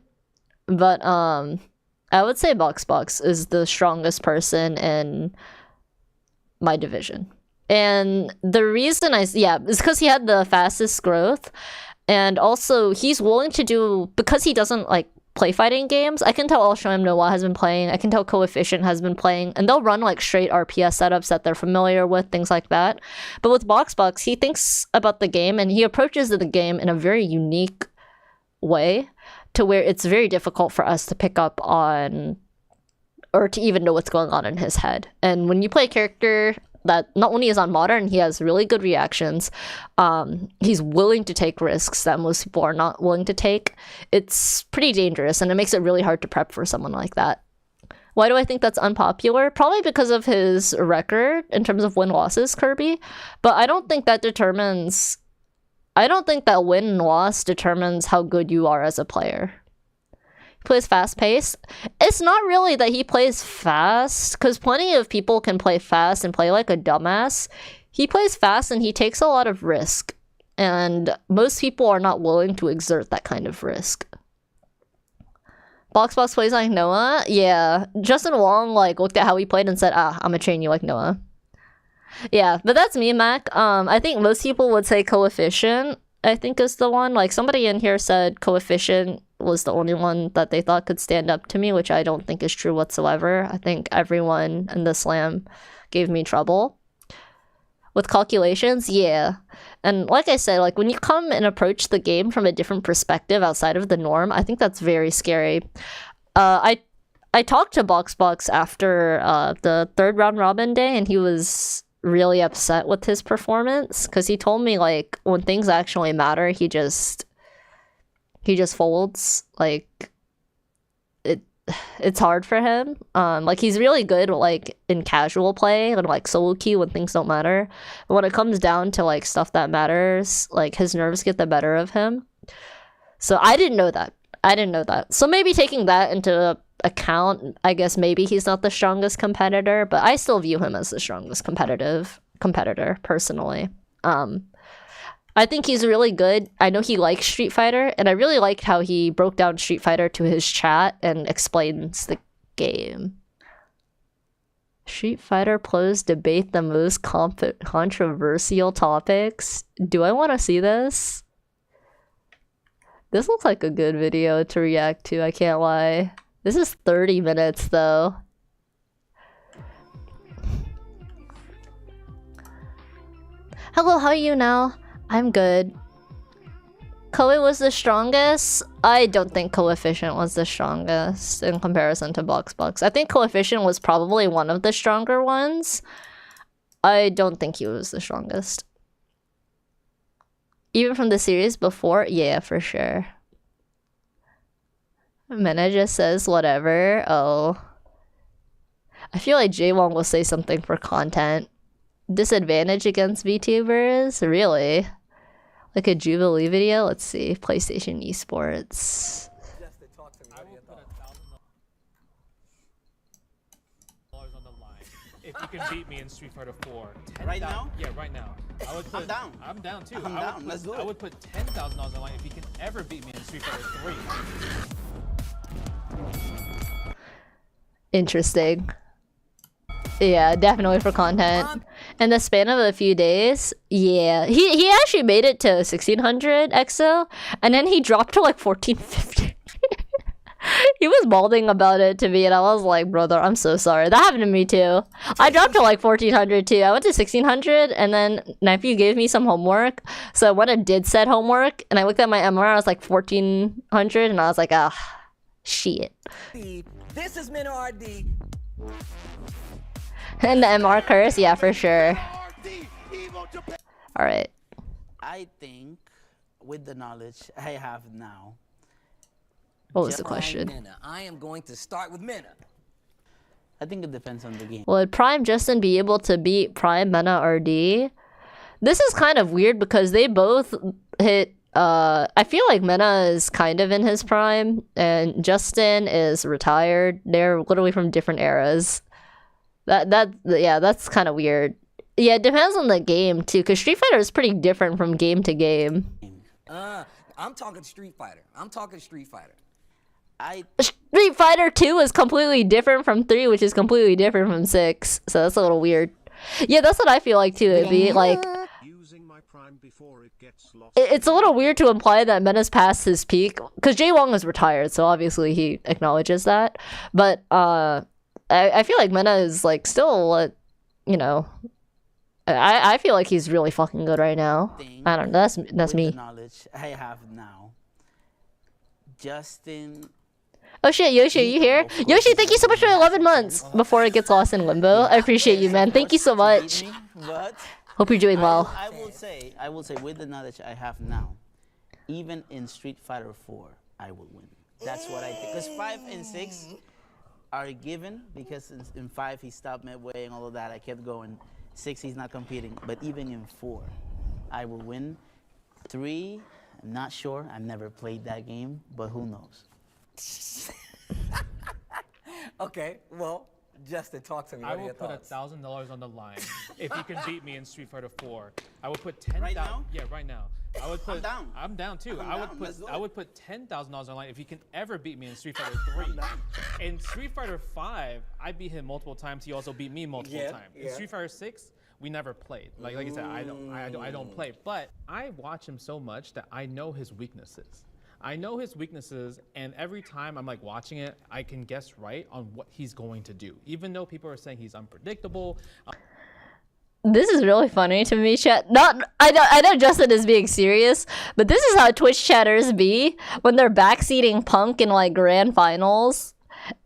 But I would say Box is the strongest person in my division. And the reason is because he had the fastest growth, and also he's willing to do, because he doesn't like play fighting games. I can tell Alshoim Noah has been playing, I can tell Coefficient has been playing, and they'll run like straight RPS setups that they're familiar with, things like that. But with Box, he thinks about the game and he approaches the game in a very unique way to where it's very difficult for us to pick up on or to even know what's going on in his head. And when you play a character that not only is on modern, he has really good reactions, he's willing to take risks that most people are not willing to take, it's pretty dangerous, and it makes it really hard to prep for someone like that. Why do I think that's unpopular? Probably because of his record in terms of win-losses, Kirby. But I don't think that determines... I don't think that win and loss determines how good you are as a player. He plays fast-paced. It's not really that he plays fast, because plenty of people can play fast and play like a dumbass. He plays fast and he takes a lot of risk. And most people are not willing to exert that kind of risk. Box plays like Noah? Yeah. Justin Wong like looked at how he played and said, I'm gonna train you like Noah. Yeah, but that's me, Mac. I think most people would say Coefficient, I think is the one. Like somebody in here said Coefficient was the only one that they thought could stand up to me, which I don't think is true whatsoever. I think everyone in the slam gave me trouble. With calculations, yeah. And like I said, like when you come and approach the game from a different perspective outside of the norm, I think that's very scary. I talked to Box after the third round robin day, and he was really upset with his performance because he told me like when things actually matter, he just folds. Like it's hard for him. Like he's really good like in casual play and like solo queue when things don't matter. But when it comes down to like stuff that matters, like his nerves get the better of him. So I didn't know that. So maybe taking that into account, I guess maybe he's not the strongest competitor, but I still view him as the strongest competitor personally. I think he's really good. I know he likes Street Fighter, and I really liked how he broke down Street Fighter to his chat and explains the game. Street Fighter pros debate the most controversial topics. Do I want to see this? This looks like a good video to react to, I can't lie. This is 30 minutes though. Hello, how are you now? I'm good. Koei was the strongest? I don't think Coefficient was the strongest in comparison to Box. I think Coefficient was probably one of the stronger ones. I don't think he was the strongest. Even from the series before? Yeah, for sure. Mena just says whatever. Oh. I feel like Jaewon will say something for content. Disadvantage against VTubers? Really? Like a Jubilee video? Let's see. PlayStation Esports. If you can beat me in Street Fighter 4. Right now? Yeah, right now. I would put, I'm down too. I would put $10,000 on the line if you can ever beat me in Street Fighter 3. Interesting. Yeah, definitely for content. In the span of a few days, yeah. He actually made it to 1600 EXO, and then he dropped to like 1450. He was balding about it to me, and I was like, brother, I'm so sorry. That happened to me too. I dropped to like 1400 too. I went to 1600, and then nephew gave me some homework. So I went and did said homework, and I looked at my MR, I was like 1400, and I was like, shit. This is Min RD. And the MR curse? Yeah, for sure. Alright. I think, with the knowledge I have now, what was the question? I am going to start with Mena. I think it depends on the game. Would Prime Justin be able to beat Prime Mena RD? This is kind of weird because they both hit... I feel like Mena is kind of in his prime, and Justin is retired. They're literally from different eras. Yeah, that's kind of weird. Yeah, it depends on the game too, because Street Fighter is pretty different from game to game. I'm talking Street Fighter. Street Fighter 2 is completely different from 3, which is completely different from 6. So that's a little weird. Yeah, that's what I feel like too. It'd be like... It's a little weird to imply that Mena's past his peak, because Jae Wong is retired, so obviously he acknowledges that. But I feel like Mena is like still, you know... I feel like he's really fucking good right now. I don't know, that's me. The knowledge I have now, Justin. Oh shit, Yoshi, are you here? Yoshi, thank you so much for 11 months before it gets lost in limbo. I appreciate you, man. Thank you so much. But Hope you're doing well. I will say, with the knowledge I have now, even in Street Fighter 4, I will win. That's what I think. Because 5 and 6 are given, because in 5 he stopped midway and all of that. I kept going. 6 he's not competing. But even in 4, I will win. 3, I'm not sure. I've never played that game, but who knows? Okay, well, Justin, talk to me. I will put $1,000 on the line if you can beat me in Street Fighter 4. I would put 10,000. Right now? Yeah, right now. I would put. I'm down. I'm down too. I would put $10,000 on the line if you can ever beat me in Street Fighter 3. In Street Fighter 5, I beat him multiple times. He also beat me multiple times. In Street Fighter 6, we never played. Like I said, I don't play. But I watch him so much that I know his weaknesses. I know his weaknesses, and every time I'm like watching it, I can guess right on what he's going to do. Even though people are saying he's unpredictable. This is really funny to me, chat. I know Justin is being serious, but this is how Twitch chatters be when they're backseating Punk in like grand finals.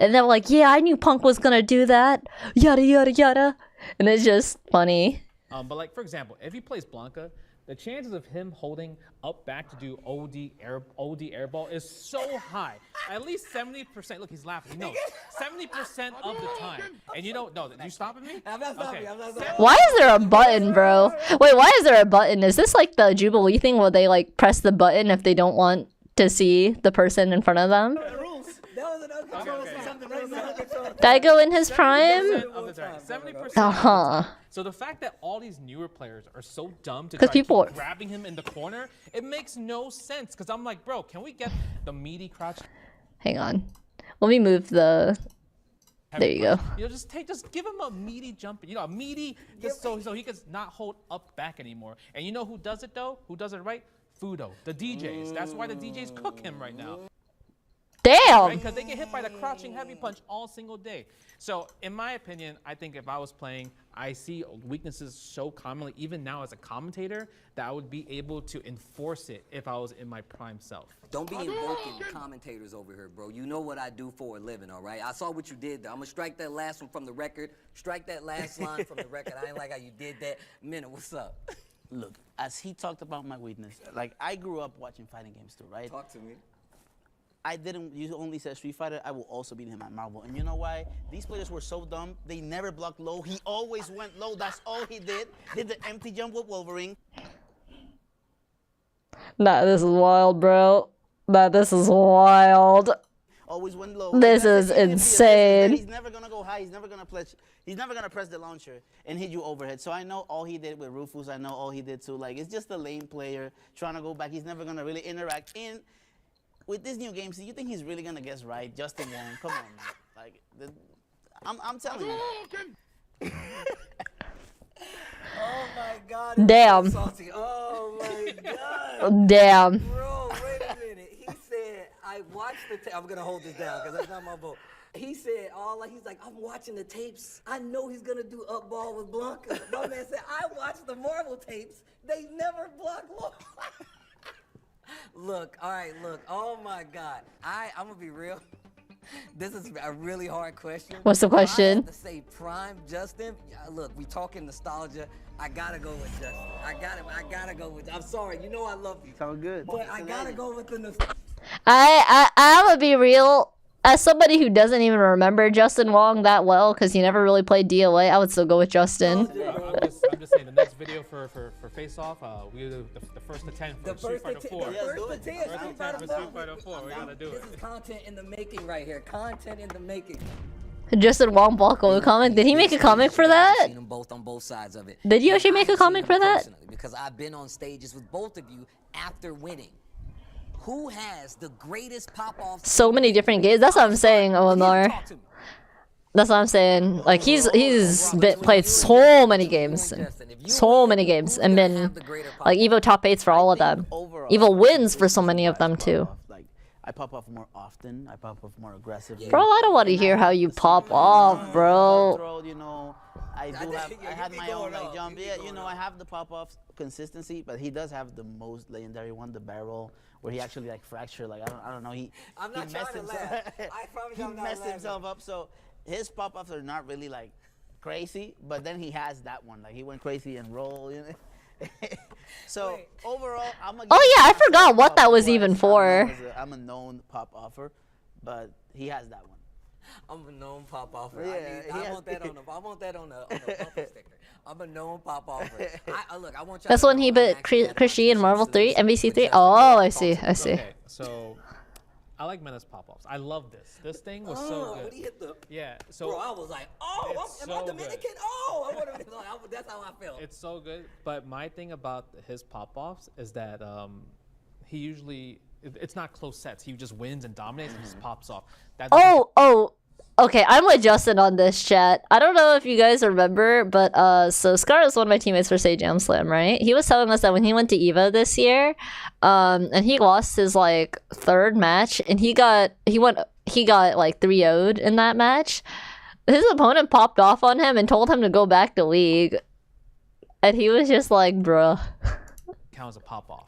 And they're like, yeah, I knew Punk was gonna do that. Yada yada yada. And it's just funny. But like, for example, if he plays Blanca, the chances of him holding up back to do OD airball is so high. At least 70%. Look, he's laughing. He knows. 70% of the time. And you don't know. You stopping me? I'm not stopping. I'm not stopping. Why is there a button, bro? Wait, why is there a button? Is this like the Jubilee thing where they like press the button if they don't want to see the person in front of them? Did I go in his prime? 70%. So the fact that all these newer players are so dumb to try keep grabbing him in the corner, it makes no sense. Because I'm like, bro, can we get the meaty crouch? Hang on. Let me move the... There you go. You know, just give him a meaty jump. You know, a meaty, just so he can not hold up back anymore. And you know who does it though? Who does it right? Fudo, the DJs. That's why the DJs cook him right now. Damn! Because they get hit by the crouching heavy punch all single day. So, in my opinion, I think if I was playing, I see weaknesses so commonly, even now as a commentator, that I would be able to enforce it if I was in my prime self. Don't be invoking commentators over here, bro. You know what I do for a living, all right? I saw what you did there. I'm gonna strike that last one from the record. Strike that last line from the record. I ain't like how you did that. Minute, what's up? Look, as he talked about my weakness, like I grew up watching fighting games too, right? Talk to me. You only said Street Fighter, I will also beat him at Marvel. And you know why? These players were so dumb, they never blocked low. He always went low, that's all he did. Did the empty jump with Wolverine. Nah, this is wild, bro. Nah, this is wild. Always went low. This is insane. He's never gonna go high, he's never gonna press the launcher and hit you overhead. So I know all he did with Rufus, I know all he did too. Like, it's just a lame player trying to go back. He's never gonna really interact with this new game. So you think he's really gonna guess right? Justin Wong, come on, man. Like, I'm telling you. Oh my God. Damn. Oh my God. Damn. Bro, wait a minute. He said, I watched the tape. I'm gonna hold this down because that's not my vote. He said, he's like, I'm watching the tapes. I know he's gonna do up ball with Blanca. My man said, I watched the Marvel tapes. They never block low. Look, all right, look. Oh my God. I'm gonna be real. This is a really hard question. What's the question? I have to say prime Justin. Look, we talking nostalgia. I gotta go with Justin. I gotta go with. I'm sorry. You know I love you. Sound good. But I gotta go with the nostalgia. I would be real. As somebody who doesn't even remember Justin Wong that well, because he never really played DOA, I would still go with Justin. I'm just saying, the next video for Face Off, we do the first to 10 for Street Fighter 4. The first to 10 Street Fighter 4. We gotta do it. This is content in the making right here. Content in the making. Justin Wong Blanco comic. Did he make a comic for that? I've seen them both on both sides of it. Did you actually make a comic for that? Because I've been on stages with both of you after winning. Who has the greatest pop-off? So many different games. That's what I'm saying, Omar. That's what I'm saying. Like he's played so many games, and been like Evo top 8s for all of them. Evo wins for so many of them too. Like, I pop off more often. I pop off more aggressively. Bro, I don't want to hear how you pop off, bro. Throw, you know, I had my own like jump. Yeah, you know, I have the pop off consistency, but he does have the most legendary one, the barrel, where he actually like fractured. Like I don't know. I'm not trying to laugh. I promise you, I'm not messed laughing. himself up. So his pop offs are not really like crazy, but then he has that one. Like he went crazy and roll. You know. So overall, Oh yeah, I forgot what that was even for. I'm a known pop offer, but he has that one. I'm a known pop offer. Yeah, I want that on the bumper sticker. I'm a known pop offer. Look, I want y'all That's to when know he I'm beat actually Chrissy in Marvel 3, MVC 3. Justin Oh, Bieber I see. I see. Okay, so I like Menace pop-offs. I love this. This thing was so good. When he hit the, Yeah, so bro, I was like, oh, it's am so I good. Dominican? Oh, I wanted to, like, that's how I felt. It's so good. But my thing about his pop-offs is that he usually it's not close sets. He just wins and dominates and just pops off. That doesn't- Okay, I'm with Justin on this, chat. I don't know if you guys remember, but so Scar is one of my teammates for SAJAM Slam, right? He was telling us that when he went to EVO this year, and he lost his like third match, and he got like 3-0'd in that match. His opponent popped off on him and told him to go back to League, and he was just like, bruh. Counts a pop-off.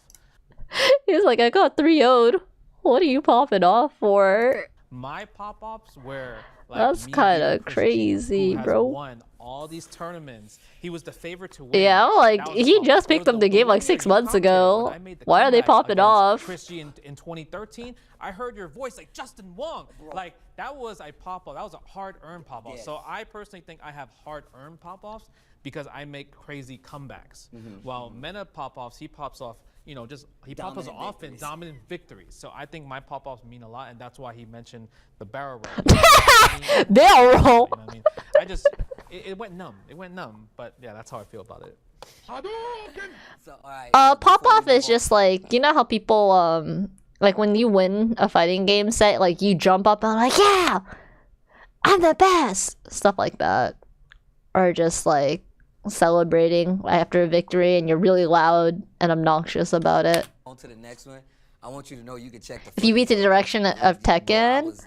He was like, I got 3-0'd. What are you popping off for? My pop-offs were like That's kind of crazy, bro. Won all these tournaments. He was the favorite to win. Yeah, I'm like, he just picked up the game like 6 months ago. Why are they popping off? Chrissy in 2013, I heard your voice like Justin Wong. Like that was a pop-off. That was a hard-earned pop-off. Yes. So I personally think I have hard-earned pop-offs because I make crazy comebacks. While Mena pop-offs, he pops off. You know, just he pops us off in dominant victories. So I think my pop-offs mean a lot, and that's why he mentioned the barrel roll. Barrel roll. You know what I mean, I just it went numb. It went numb, but yeah, that's how I feel about it. So, all right, Pop off is just like, you know how people like when you win a fighting game set, like you jump up and like, yeah, I'm the best, stuff like that, or just like celebrating after a victory and you're really loud and obnoxious about it. On to the next one. I want you to know you can check the. If you beat the direction of Tekken,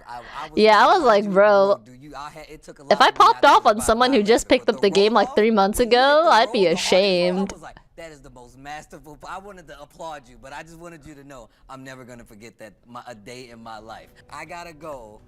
yeah, I was like, bro, if I popped off on someone who just picked up the game like 3 months ago, I'd be ashamed. That is the most masterful. I wanted to applaud you, but I just wanted you to know I'm never gonna forget that a day in my life. I gotta go.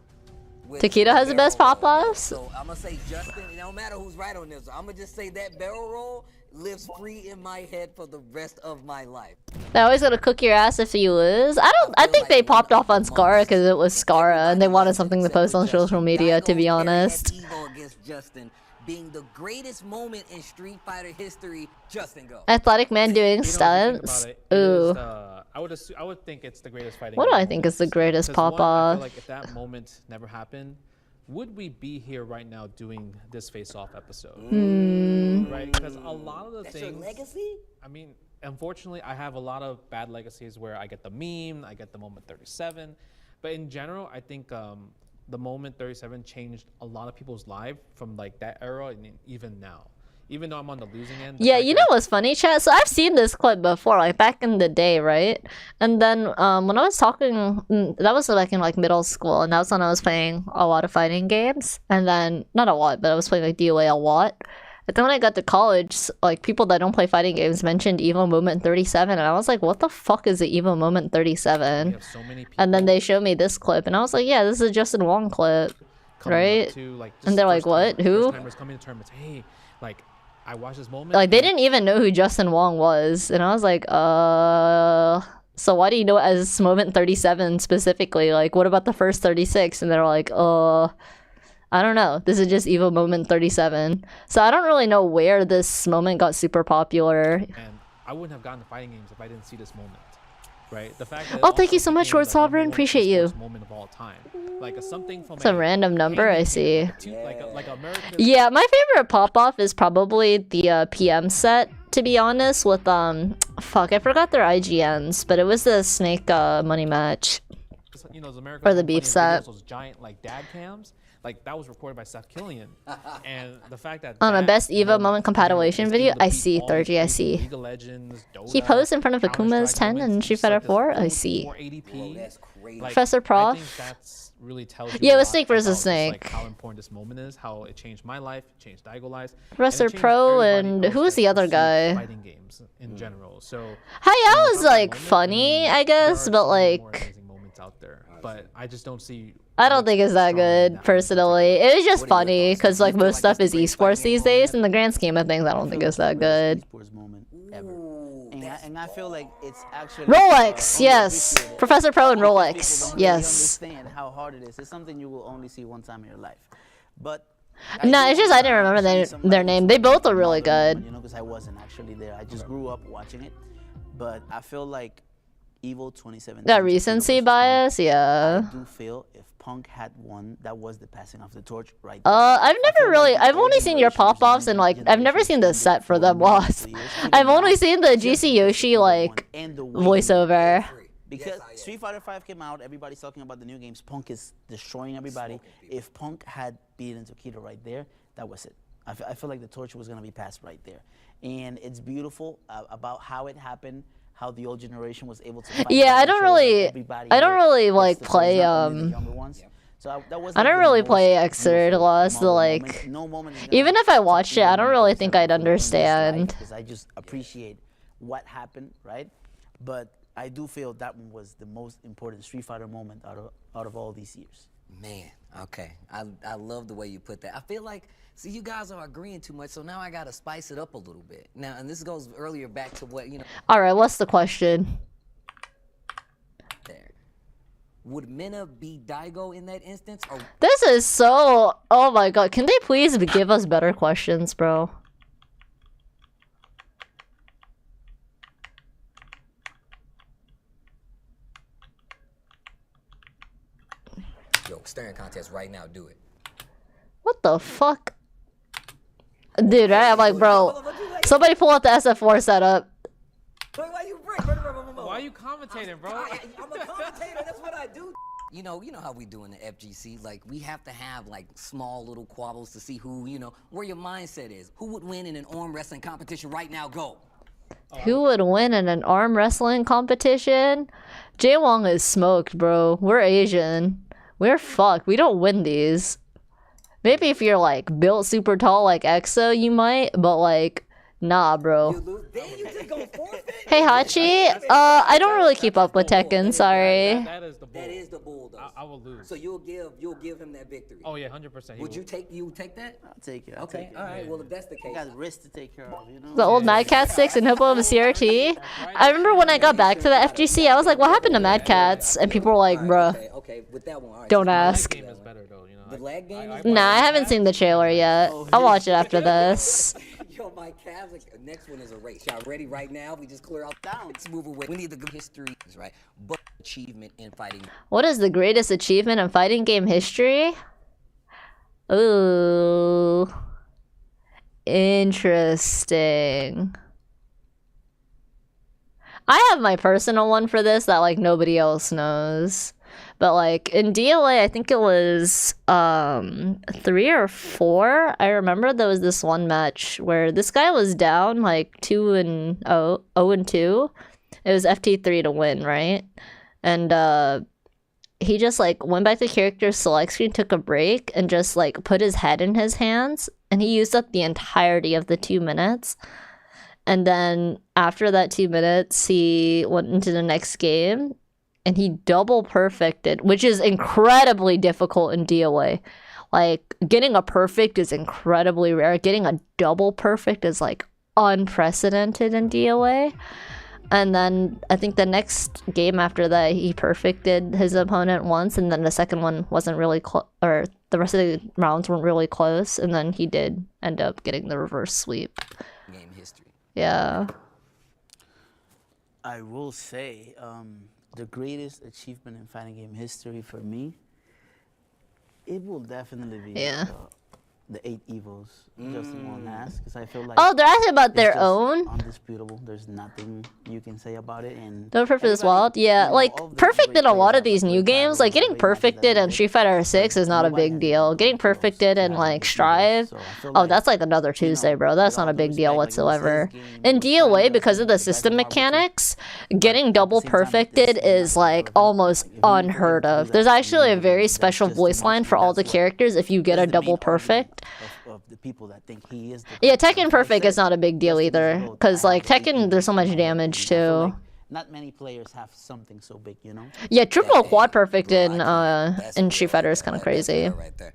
Taquito has the best pop-offs. So I'm gonna say Justin. It don't matter who's right on this. I'm gonna just say that barrel roll lives free in my head for the rest of my life. They're always gonna cook your ass if you lose. I think they popped off on Scara because it was Scara and they wanted something to post on social media, to be honest. Evo against Justin being the greatest moment in Street Fighter history. Justin, go. Athletic man doing stunts. Ooh. I would think it's the greatest fighting. What do game I think is the moments. greatest 'Cause pop one, I off? feel like if that moment never happened, would we be here right now doing this face-off episode? Right? Because a lot of the That's things. your legacy? I mean, unfortunately, I have a lot of bad legacies where I get the meme, I get the moment 37, but in general, I think the moment 37 changed a lot of people's lives from like that era and even now. Even though I'm on the losing end. Yeah, you know what's funny, chat? So I've seen this clip before, like back in the day, right? And then when I was talking, that was like in like middle school, and that was when I was playing a lot of fighting games. And then, not a lot, but I was playing like DOA a lot. But then when I got to college, like people that don't play fighting games mentioned Evo Moment 37, and I was like, what the fuck is the Evo Moment 37? So many people And then they showed me this clip, and I was like, yeah, this is a Justin Wong clip, right? to, like, And they're like, what? Who? First-timers coming to tournaments. Hey, like, I watched this moment. Like, they didn't even know who Justin Wong was. And I was like, so why do you know it as Moment 37 specifically? Like, what about the first 36? And they're like, I don't know. This is just Evo Moment 37. So I don't really know where this moment got super popular. And I wouldn't have gotten to fighting games if I didn't see this moment. Right? The fact that Oh, thank you so much, Short Sovereign. Appreciate you. Moment of all time. Like something from Some random number, I see. Like America's. Yeah, my favorite pop-off is probably the PM set, to be honest, with, fuck, I forgot their IGNs, but it was the Snake money match. You know, Or the beef set. Those giant, like, dad cams. Like that was recorded by Seth Killian, and the fact that On a best Evo moment moment compilation is video, able to I beat see all 30, I these see. League of Legends, He Dota, posed in front of Akuma's Counter-Strike 10 moments, and Street just, like, Fighter this 4, I full see. more ADP. Whoa, that's crazy. Like, Professor I Prof. think that's really tells you Yeah, it a was lot Snake versus about just, Snake. like, how important this moment is, how it changed my life, it changed Daigo lives, and it Professor changed Pro everybody and else who was that the other pursues guy? Fighting games in general. So Hi, was like moment, funny, I there guess, are but so many more like amazing moments out there. But I just don't see. I don't think it's that good personally. It was just funny because like most stuff is esports these days. In the grand scheme of things, I don't think it's that good. Esports moment ever. And I feel like it's actually Rolex, yes. Professor Pro and Rolex, yes. Understand how hard it is. It's something you will only see one time in your life. But No, it's just I didn't remember their name. They both are really good. You know, because I wasn't actually there. I just grew up watching it. But I feel like Evo 2017. That recency bias, yeah. I do feel if Punk had won, that was the passing of the torch right there. I've only seen your pop-offs and like, I've never seen the set for them lost. I've only seen the GC Yoshi like, voiceover. Because Street Fighter 5 came out, everybody's talking about the new games. Punk is destroying everybody. If Punk had beaten Tokido right there, that was it. I feel like the torch was going to be passed right there. And it's beautiful about how it happened, how the old generation was able to fight. Yeah, I don't really like play I don't really play Xrd Lost, like even if I watched it, I don't really think I'd understand. Because I just appreciate what happened, right? But I do feel that one was the most important Street Fighter moment out of all these years. Man, okay. I love the way you put that. I feel like, see, you guys are agreeing too much, so now I gotta spice it up a little bit. Now, and this goes earlier back to what, you know. Alright, what's the question? There. Would Mena be Daigo in that instance? Or This is so... Oh my god, can they please give us better questions, bro? Yo, staring contest right now, do it. What the fuck? Dude, I'm like, bro, somebody pull out the SF4 setup. Why are you commentating, bro? I'm a commentator, that's what I do. You know how we do in the FGC, like we have to have like small little quabbles to see who, you know, where your mindset is. Who would win in an arm wrestling competition right now? Go. Who would win in an arm wrestling competition? Jaewong is smoked, bro. We're Asian. We're fucked. We don't win these. Maybe if you're like built super tall like EXO, you might, but like, nah, bro. Hey Hachi, I don't really keep up with Tekken, sorry. That is the bull. That is the bull, though. I will lose. So you'll give him that victory. Oh yeah, 100%. Would you take that? I'll take it. Okay, all right. Well, if that's the case, I got wrist to take care of, you know. The old Mad Cat sticks and Hippo of a CRT. I remember when I got back to the FGC, I was like, what happened to Mad Cats? And people were like, bruh, okay, with that one, all right. don't ask. Game is better though, you know. The lag game is Nah, I haven't seen the trailer yet. I'll watch it after this. Yo, my calves, like, next one is a race. Y'all ready right now? We just clear out down. Let's move away. We need the good histories, right? But achievement in fighting. What is the greatest achievement in fighting game history? Ooh. Interesting. I have my personal one for this that like nobody else knows. But like in DLA, I think it was 3 or 4. I remember there was this one match where this guy was down like 0-2. It was FT3 to win, right? And he just like went back to character select screen, took a break, and just like put his head in his hands, and he used up the entirety of the 2 minutes. And then after that 2 minutes, he went into the next game. And he double perfected, which is incredibly difficult in DOA. Like, getting a perfect is incredibly rare. Getting a double perfect is, like, unprecedented in DOA. And then I think the next game after that, he perfected his opponent once, and then the second one wasn't really or the rest of the rounds weren't really close, and then he did end up getting the reverse sweep. Game history. Yeah. I will say, the greatest achievement in fighting game history for me, it will definitely be the 8 evos. Just want to ask, because I feel like. Oh, they're asking about their it's just own. Undisputable. There's nothing you can say about it. And Don't perfect is wild. Yeah, like perfect in a lot of these new games. Like getting perfected in Street Fighter 6 is not a big deal. Getting perfected in like Strive, oh, that's like another Tuesday, bro. That's not a big deal whatsoever. In DOA, because of the system mechanics, getting double perfected is like almost unheard of. There's actually a very special voice line for all the characters if you get a double perfect. Of the people that think he is. Yeah, Tekken perfect is not a big deal either, because like Tekken, there's so much damage too. Not many players have something so big, you know. Yeah, triple quad perfect in Street Fighter is kind of crazy. Right there.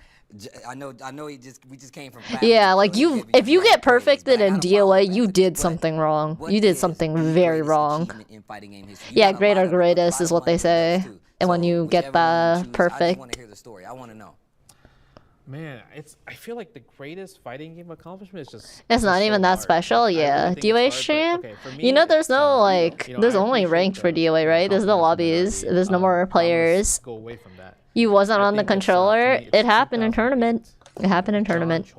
I know. We just came from. Yeah, like if you get perfected in DOA, you did something wrong. You did something very wrong. Yeah, great or greatest is what they say. And when you get the perfect. I want to hear the story. I want to know. Man, I feel like the greatest fighting game accomplishment is just. It's not even that special, yeah. DOA stream? You know, there's no like, there's only ranked for DOA, right? There's no lobbies. There's no more players. Go away from that. You wasn't on the controller. It happened in tournament. It happened in tournament.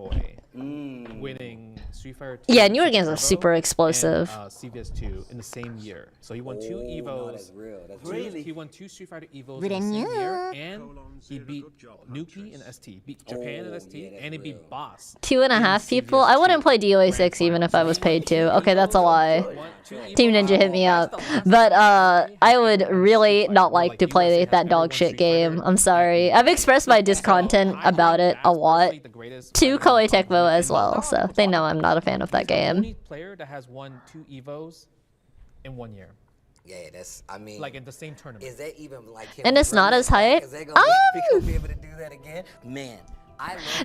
Winning Street Fighter 2. Yeah, newer games are super explosive. And, CVS2 in the same year. So he won 2 Evos. That's real. That's really? He won 2 Street Fighter Evos in the same year, and he beat Nuki in ST, beat Japan in ST, and he beat Boss. 2.5 people? I wouldn't play DOA 6 even if I was paid to. Okay, that's a lie. Team Ninja hit me up. But I would really not like to play that dog shit game. I'm sorry. I've expressed my discontent about it a lot to Koei Tecmo as well, so they know I'm not a fan of that game. Only player that has won 2 Evos in 1 year. Yeah, that's. I mean, like in the same tournament. Is that even like? And it's not as hype. Is they gonna be able to do that again? Man,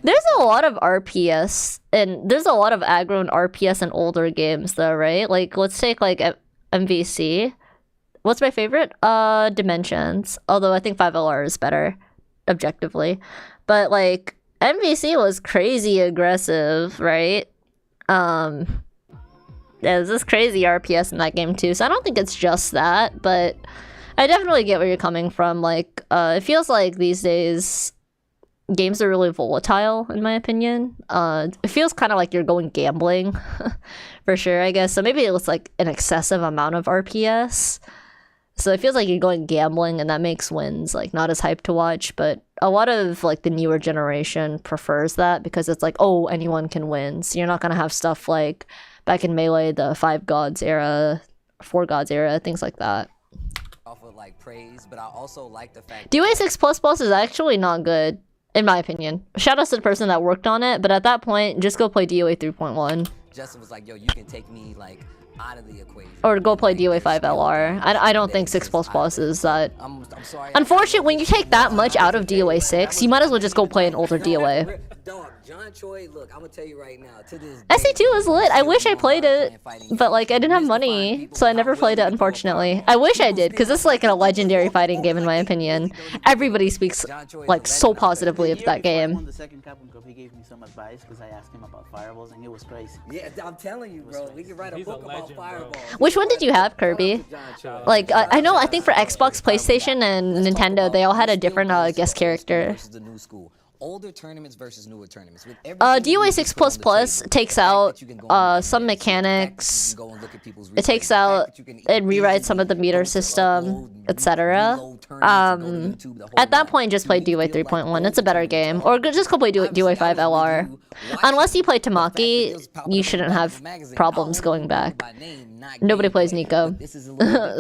there's a lot of RPS and there's a lot of aggro and RPS in older games though, right? Like let's take like MVC. What's my favorite? Dimensions. Although I think 5LR is better, objectively. But like MVC was crazy aggressive, right? There's this crazy RPS in that game too, so I don't think it's just that, but I definitely get where you're coming from. Like, it feels like these days games are really volatile, in my opinion. It feels kind of like you're going gambling, for sure, I guess. So maybe it's like an excessive amount of RPS. So it feels like you're going gambling, and that makes wins like not as hyped to watch. But a lot of like the newer generation prefers that because it's like, oh, anyone can win. So you're not gonna have stuff like back in Melee, the 5 Gods era, 4 Gods era, things like that. Off of like praise, but I also like the fact. DOA 6++ is actually not good, in my opinion. Shout out to the person that worked on it, but at that point, just go play DOA 3.1. Justin was like, yo, you can take me like out of the equation. Or go play DOA 5LR. I don't think 6++ is that. I'm sorry. Unfortunately, when you take that much out of DOA 6, you might as well just go play an older DOA. Dog, John Choi, look, I'm gonna tell you right now, to this SC2 is lit. I wish I played it, but like I didn't have money, so I never played it, unfortunately. I wish I did, because it's like a legendary fighting game in my opinion. Everybody speaks like so positively of that game. On the second Capcom Cup, he gave me some advice because I asked him about fireballs and it was crazy. Yeah, I'm telling you, bro, we can write a book about fireballs. Which one did you have, Kirby? Like I know, I think for Xbox, PlayStation, and Nintendo, they all had a different guest character. Older tournaments versus newer tournaments. DOA 6++ takes out some mechanics. It takes out and rewrites some of the meter system, etc. At that point, just play DOA 3.1. It's a better game. Or just go play DOA 5LR. Unless you play Tamaki, you shouldn't have problems going back. Nobody plays Nico.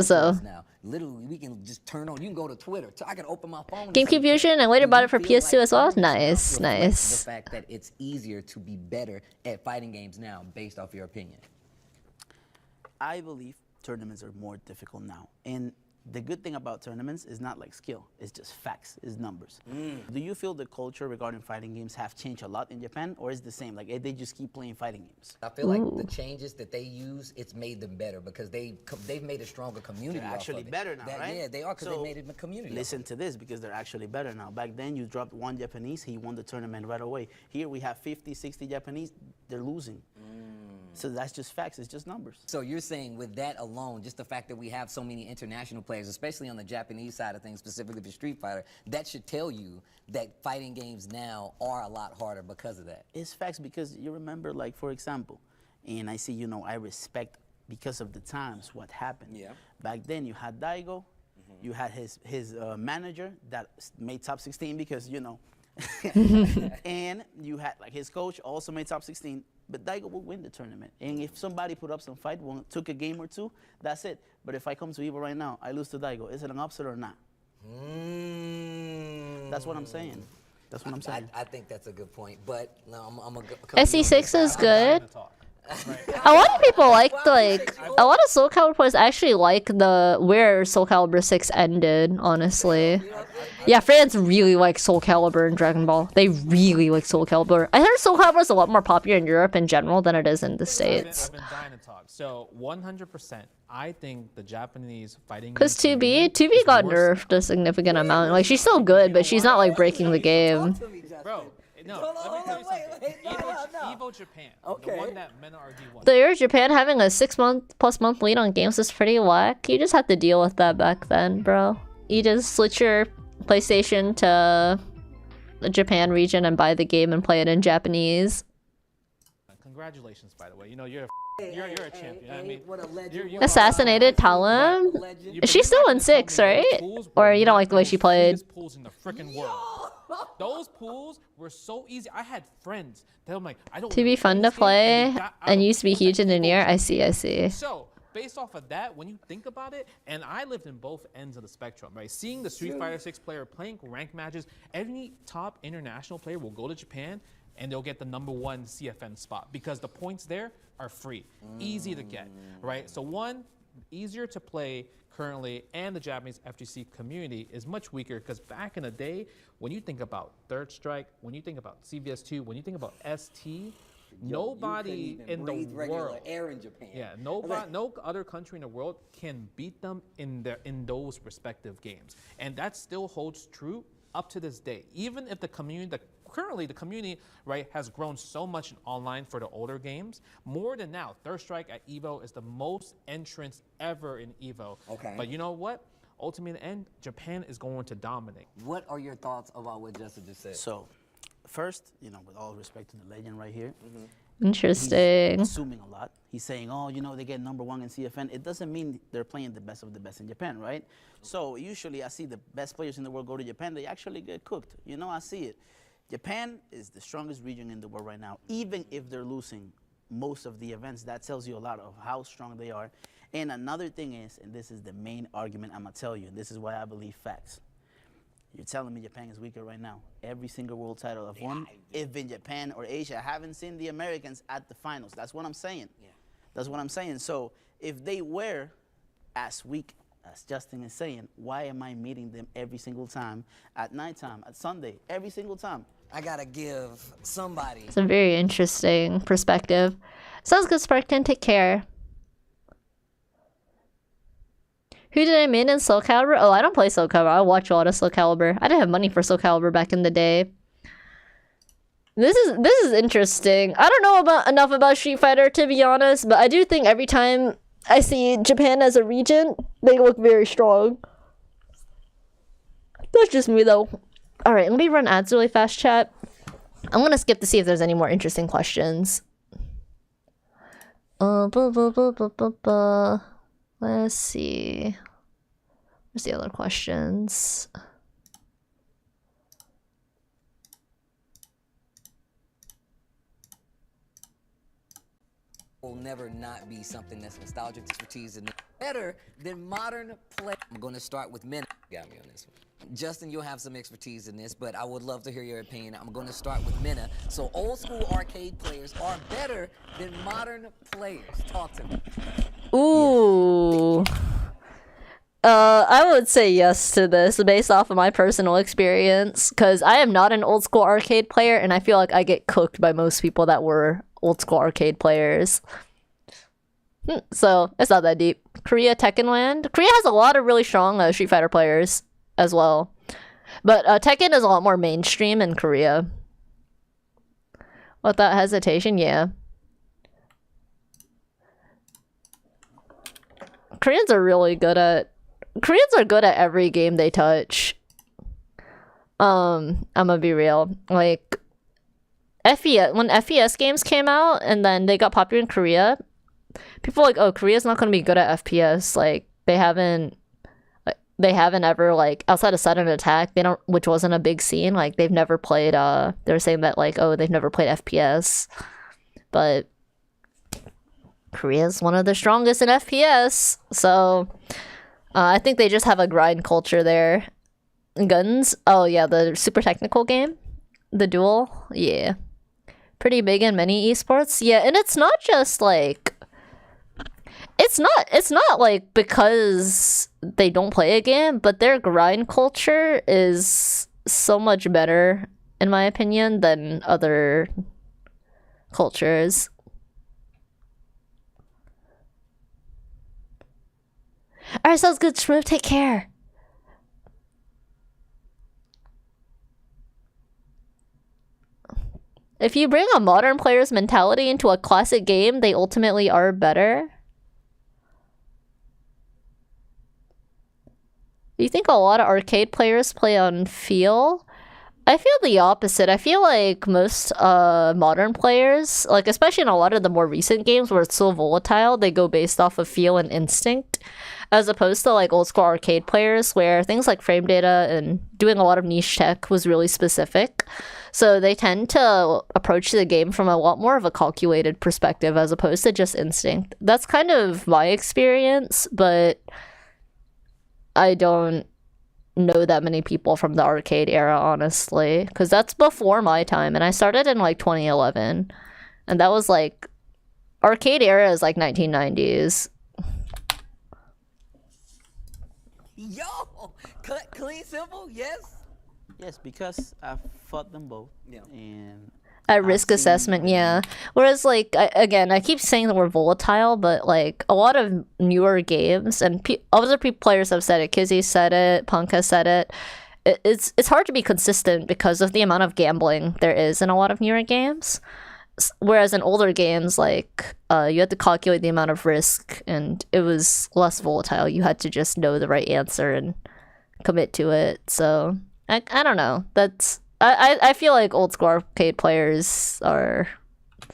So. Literally, we can just turn on. You can go to Twitter. I can open my phone. GameCube Fusion, and later bought it for PS2 as well. Nice, nice. The fact that it's easier to be better at fighting games now, based off your opinion. I believe tournaments are more difficult now, and the good thing about tournaments is not like skill, it's just facts, it's numbers. Do you feel the culture regarding fighting games have changed a lot in Japan, or is it the same? Like they just keep playing fighting games? I feel like the changes that they use, it's made them better because they've made a stronger community. They're actually better now, right? Yeah, they are because they made it a community. Listen to this, because they're actually better now. Back then, you dropped one Japanese, he won the tournament right away. Here we have 50, 60 Japanese, they're losing. So that's just facts. It's just numbers. So you're saying with that alone, just the fact that we have so many international players, especially on the Japanese side of things, specifically for Street Fighter, that should tell you that fighting games now are a lot harder because of that. It's facts because you remember, like, for example, and I see, you know, I respect because of the times what happened. Yeah. Back then you had Daigo, you had his manager that made top 16 because, you know, and you had like his coach also made top 16, but Daigo will win the tournament. And if somebody put up some fight, took a game or two, that's it. But if I come to Evo right now, I lose to Daigo, is it an upset or not? That's what I'm saying. That's what I'm saying. I think that's a good point, but no, I'm gonna go. SC6 is good. A lot of people like a lot of Soul Calibur players actually like where Soul Calibur 6 ended, honestly. Yeah, fans really like Soul Calibur and Dragon Ball. They really like Soul Calibur. I heard Soul Calibur is a lot more popular in Europe in general than it is in the States. I've been dying to talk. So 100%, I think the Japanese fighting. Because 2B got nerfed a significant amount. Like, she's still good, but she's not like breaking the game. Bro, no, let me tell you something. Evo Japan, the one that Mena RD won. The year Japan having a 6-month+ lead on games is pretty whack. You just had to deal with that back then, bro. You just switch your PlayStation to the Japan region and buy the game and play it in Japanese. Congratulations, by the way. You know, you're a champion. You know what I mean? Assassinated Talon? She's still in 6, right? Or you don't like the way she played? Pools in the freaking world. Those pools were so easy. I had friends that I'm like, I don't. To be fun to play and used to be huge in the near. I see. So based off of that, when you think about it, and I lived in both ends of the spectrum, right? Seeing the Street Fighter 6 player playing ranked matches, any top international player will go to Japan and they'll get the #1 CFN spot because the points there are free, easy to get, right? So one, easier to play currently, and the Japanese FGC community is much weaker because back in the day, when you think about Third Strike, when you think about CVS2, when you think about ST, nobody in the world, air in Japan. Yeah, no other country in the world can beat them in those respective games, and that still holds true up to this day. Even if the community, currently the community, right, has grown so much in online for the older games, more than now. Third Strike at Evo is the most entrants ever in Evo. Okay. But you know what? Ultimately, in the end, Japan is going to dominate. What are your thoughts about what Justin just said? So, first, you know, with all respect to the legend right here, Interesting. he's assuming a lot. He's saying, oh, you know, they get #1 in CFN. It doesn't mean they're playing the best of the best in Japan, right? So usually I see the best players in the world go to Japan. They actually get cooked. You know, I see it. Japan is the strongest region in the world right now. Even if they're losing most of the events, that tells you a lot of how strong they are. And another thing is, and this is the main argument I'm going to tell you, and this is why I believe facts. You're telling me Japan is weaker right now. Every single world title I've won, if in Japan or Asia, I haven't seen the Americans at the finals. That's what I'm saying. Yeah. That's what I'm saying. So if they were as weak as Justin is saying, why am I meeting them every single time at nighttime, at Sunday, every single time? I gotta give somebody. It's a very interesting perspective. Sounds good, Sparkton. Take care. Who did I main in Soul Calibur? Oh, I don't play Soul Calibur. I watch a lot of Soul Calibur. I didn't have money for Soul Calibur back in the day. This is interesting. I don't know enough about Street Fighter, to be honest, but I do think every time I see Japan as a region, they look very strong. That's just me, though. Alright, let me run ads really fast, chat. I'm gonna skip to see if there's any more interesting questions. Let's see. Where's the other questions? Will never not be something that's nostalgic expertise and better than modern play. I'm going to start with men. Got me on this one. Justin, you'll have some expertise in this, but I would love to hear your opinion. I'm going to start with Mena. So old school arcade players are better than modern players. Talk to me. Ooh. I would say yes to this based off of my personal experience, because I am not an old school arcade player, and I feel like I get cooked by most people that were old school arcade players. So it's not that deep. Korea, Tekken Land. Korea has a lot of really strong Street Fighter players as well, but Tekken is a lot more mainstream in Korea. Without hesitation, yeah. Koreans are really good at every game they touch. I'm gonna be real. Like FES, when FES games came out and then they got popular in Korea, people were like, oh, Korea's not gonna be good at FPS. Like they haven't ever, like, outside of Sudden Attack, they don't, which wasn't a big scene, like they've never played they were saying that like, oh, they've never played FPS. But Korea's one of the strongest in FPS. So I think they just have a grind culture there. Guns, oh yeah, the super technical game, the duel, yeah, pretty big in many esports. Yeah, and it's not just like, it's not like because they don't play a game, but their grind culture is so much better, in my opinion, than other cultures. Alright, sounds good, Shmoof, take care. If you bring a modern player's mentality into a classic game, they ultimately are better. You think a lot of arcade players play on feel? I feel the opposite. I feel like most modern players, like especially in a lot of the more recent games where it's so volatile, they go based off of feel and instinct, as opposed to like old school arcade players where things like frame data and doing a lot of niche tech was really specific. So they tend to approach the game from a lot more of a calculated perspective as opposed to just instinct. That's kind of my experience, but I don't know that many people from the arcade era, honestly, because that's before my time, and I started in like 2011, and that was like, arcade era is like 1990s. Yo, clean, simple, yes. Yes, because I've fought them both. Yeah. And At risk assessment, yeah. Whereas, like, again, I keep saying that we're volatile, but like a lot of newer games, and other players have said it. Kizzy said it. Punk has said it. It's hard to be consistent because of the amount of gambling there is in a lot of newer games. Whereas in older games, like you had to calculate the amount of risk, and it was less volatile. You had to just know the right answer and commit to it. So I don't know. I feel like old school arcade players are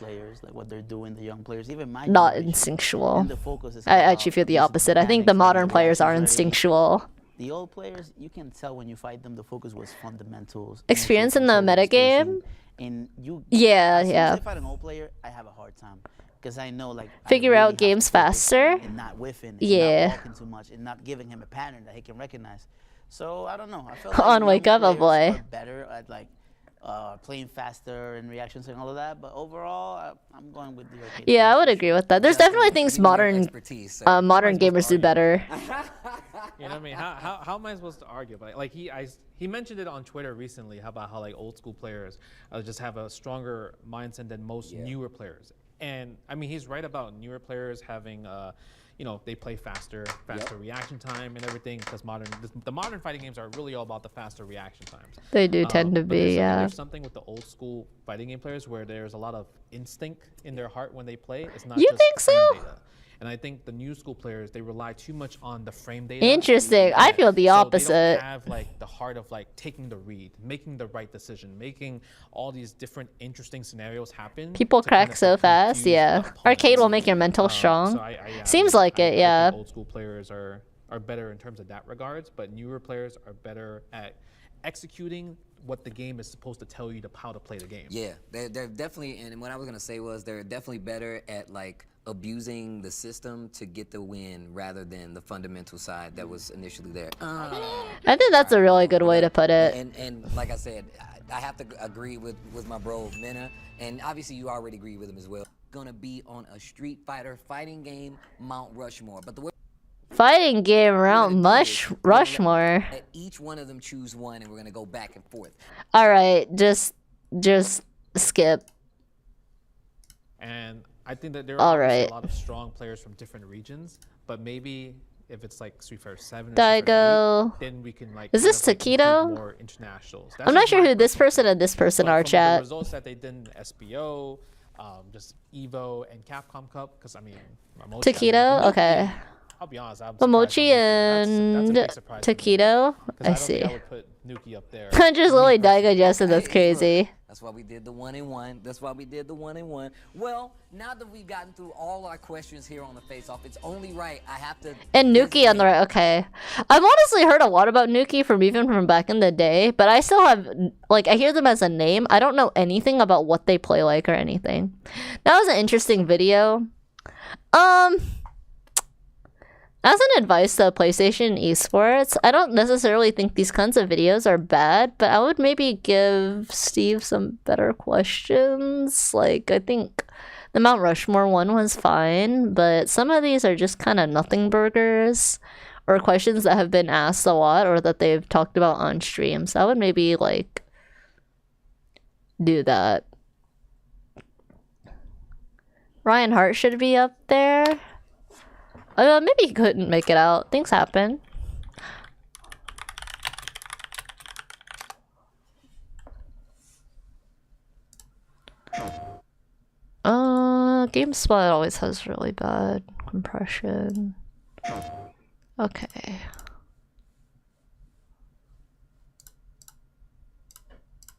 like what they're doing, the young players, even my not instinctual. And the focus is I actually feel the opposite. I think the modern players are instinctual. The old players, you can tell when you fight them, the focus was fundamentals. Experience in the metagame. And you, yeah. If I fight an old player, I have a hard time because I know like figure out games faster. And not whiffing. Yeah. Not walking too much and not giving him a pattern that he can recognize. So I don't know. I feel like on Wake Up, a boy. Better at like playing faster and reactions and all of that, but overall, I'm going with the arcade. Yeah, I would agree with that. There's definitely things modern gamers do better. You know what I mean? How am I supposed to argue? But like he mentioned it on Twitter recently about how like old school players just have a stronger mindset than most newer players. And I mean, he's right about newer players having you know, they play faster reaction time and everything, because the modern fighting games are really all about the faster reaction times. They do tend to be, There's something with the old school fighting game players where there's a lot of instinct in their heart when they play. It's not you just think so? data. And I think the new school players, they rely too much on the frame data. Interesting. I feel the opposite. They don't have like the heart of like taking the read, making the right decision, making all these different interesting scenarios happen. People crack so fast, yeah. Arcade will make your mental strong. So Seems like it, yeah. Old school players are better in terms of that regards, but newer players are better at executing what the game is supposed to tell you how to play the game. Yeah, they're definitely, and what I was gonna say was they're definitely better at like abusing the system to get the win rather than the fundamental side that was initially there. I think that's a really good way to put it. And like I said, I have to agree with my bro Mena, and obviously you already agree with him as well. Gonna be on a Street Fighter fighting game, Mount Rushmore. But the way fighting game around Rushmore. Let each one of them choose one, and we're gonna go back and forth. All right, just skip. And I think that there are a lot of strong players from different regions, but maybe if it's like Street Fighter 7 or Daigo. 8, then we can like is this Taquito? More internationals. I'm not sure who this person and this person are, chat. The results that they did in SBO, just Evo and Capcom Cup, because I mean, Taquito, okay. I'll be honest. I'm Momochi surprised on Nuki. and That's a big surprise to me. Taquito. 'Cause I don't see. think I would put Nuki up there. Just Lily digested. That's Hey, crazy. look, that's why we did the 1-in-1. That's why we did the 1-in-1. Well, now that we've gotten through all our questions here on the face-off, it's only right I have to. And Nuki on the right. Okay, I've honestly heard a lot about Nuki from back in the day, but I still have like I hear them as a name. I don't know anything about what they play like or anything. That was an interesting video. As an advice to PlayStation esports, I don't necessarily think these kinds of videos are bad, but I would maybe give Steve some better questions. Like, I think the Mount Rushmore one was fine, but some of these are just kind of nothing burgers or questions that have been asked a lot or that they've talked about on stream. So I would maybe, like, do that. Ryan Hart should be up there. Maybe he couldn't make it out. Things happen. GameSpot always has really bad compression. Okay.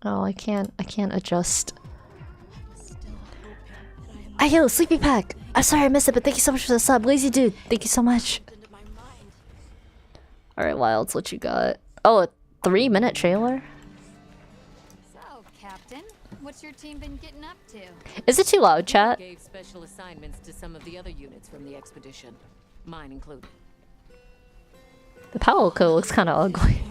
Oh, I can't adjust. Yo, Sleepy Pack! I'm sorry I missed it, but thank you so much for the sub. Lazy dude, thank you so much. Alright, Wilds, what you got? Oh, a 3-minute trailer? So, Captain, what's your team been getting up to? Is it too loud, chat? Gave special assignments to some of the other units from the expedition, mine included. The Palico looks kind of ugly.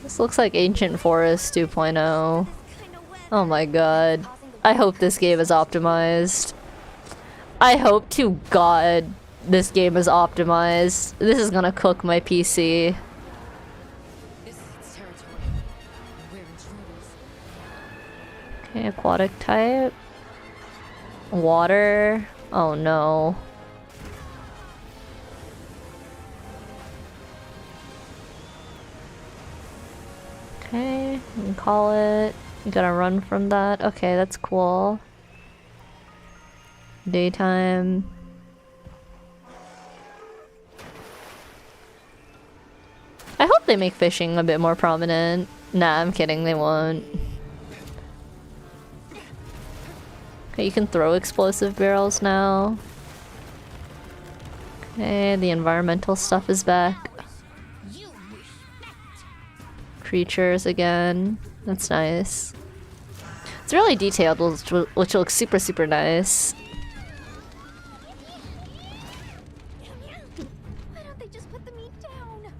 This looks like Ancient Forest 2.0. Oh my god. I hope this game is optimized. I hope to god this game is optimized. This is gonna cook my PC. Okay, aquatic type. Water. Oh no. Okay, you can call it. You gotta run from that. Okay, that's cool. Daytime. I hope they make fishing a bit more prominent. Nah, I'm kidding, they won't. Okay, you can throw explosive barrels now. Okay, the environmental stuff is back. Creatures again. That's nice. It's really detailed, which looks super, super nice. Why don't they just put the meat down?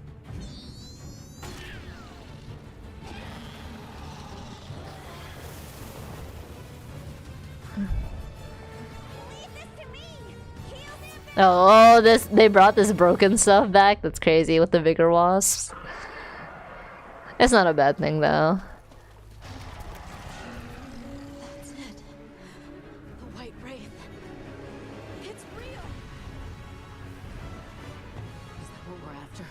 Oh, they brought this broken stuff back. That's crazy with the Vigor Wasps. It's not a bad thing though. That's it. The White Wraith. It's real. Is that what we're after?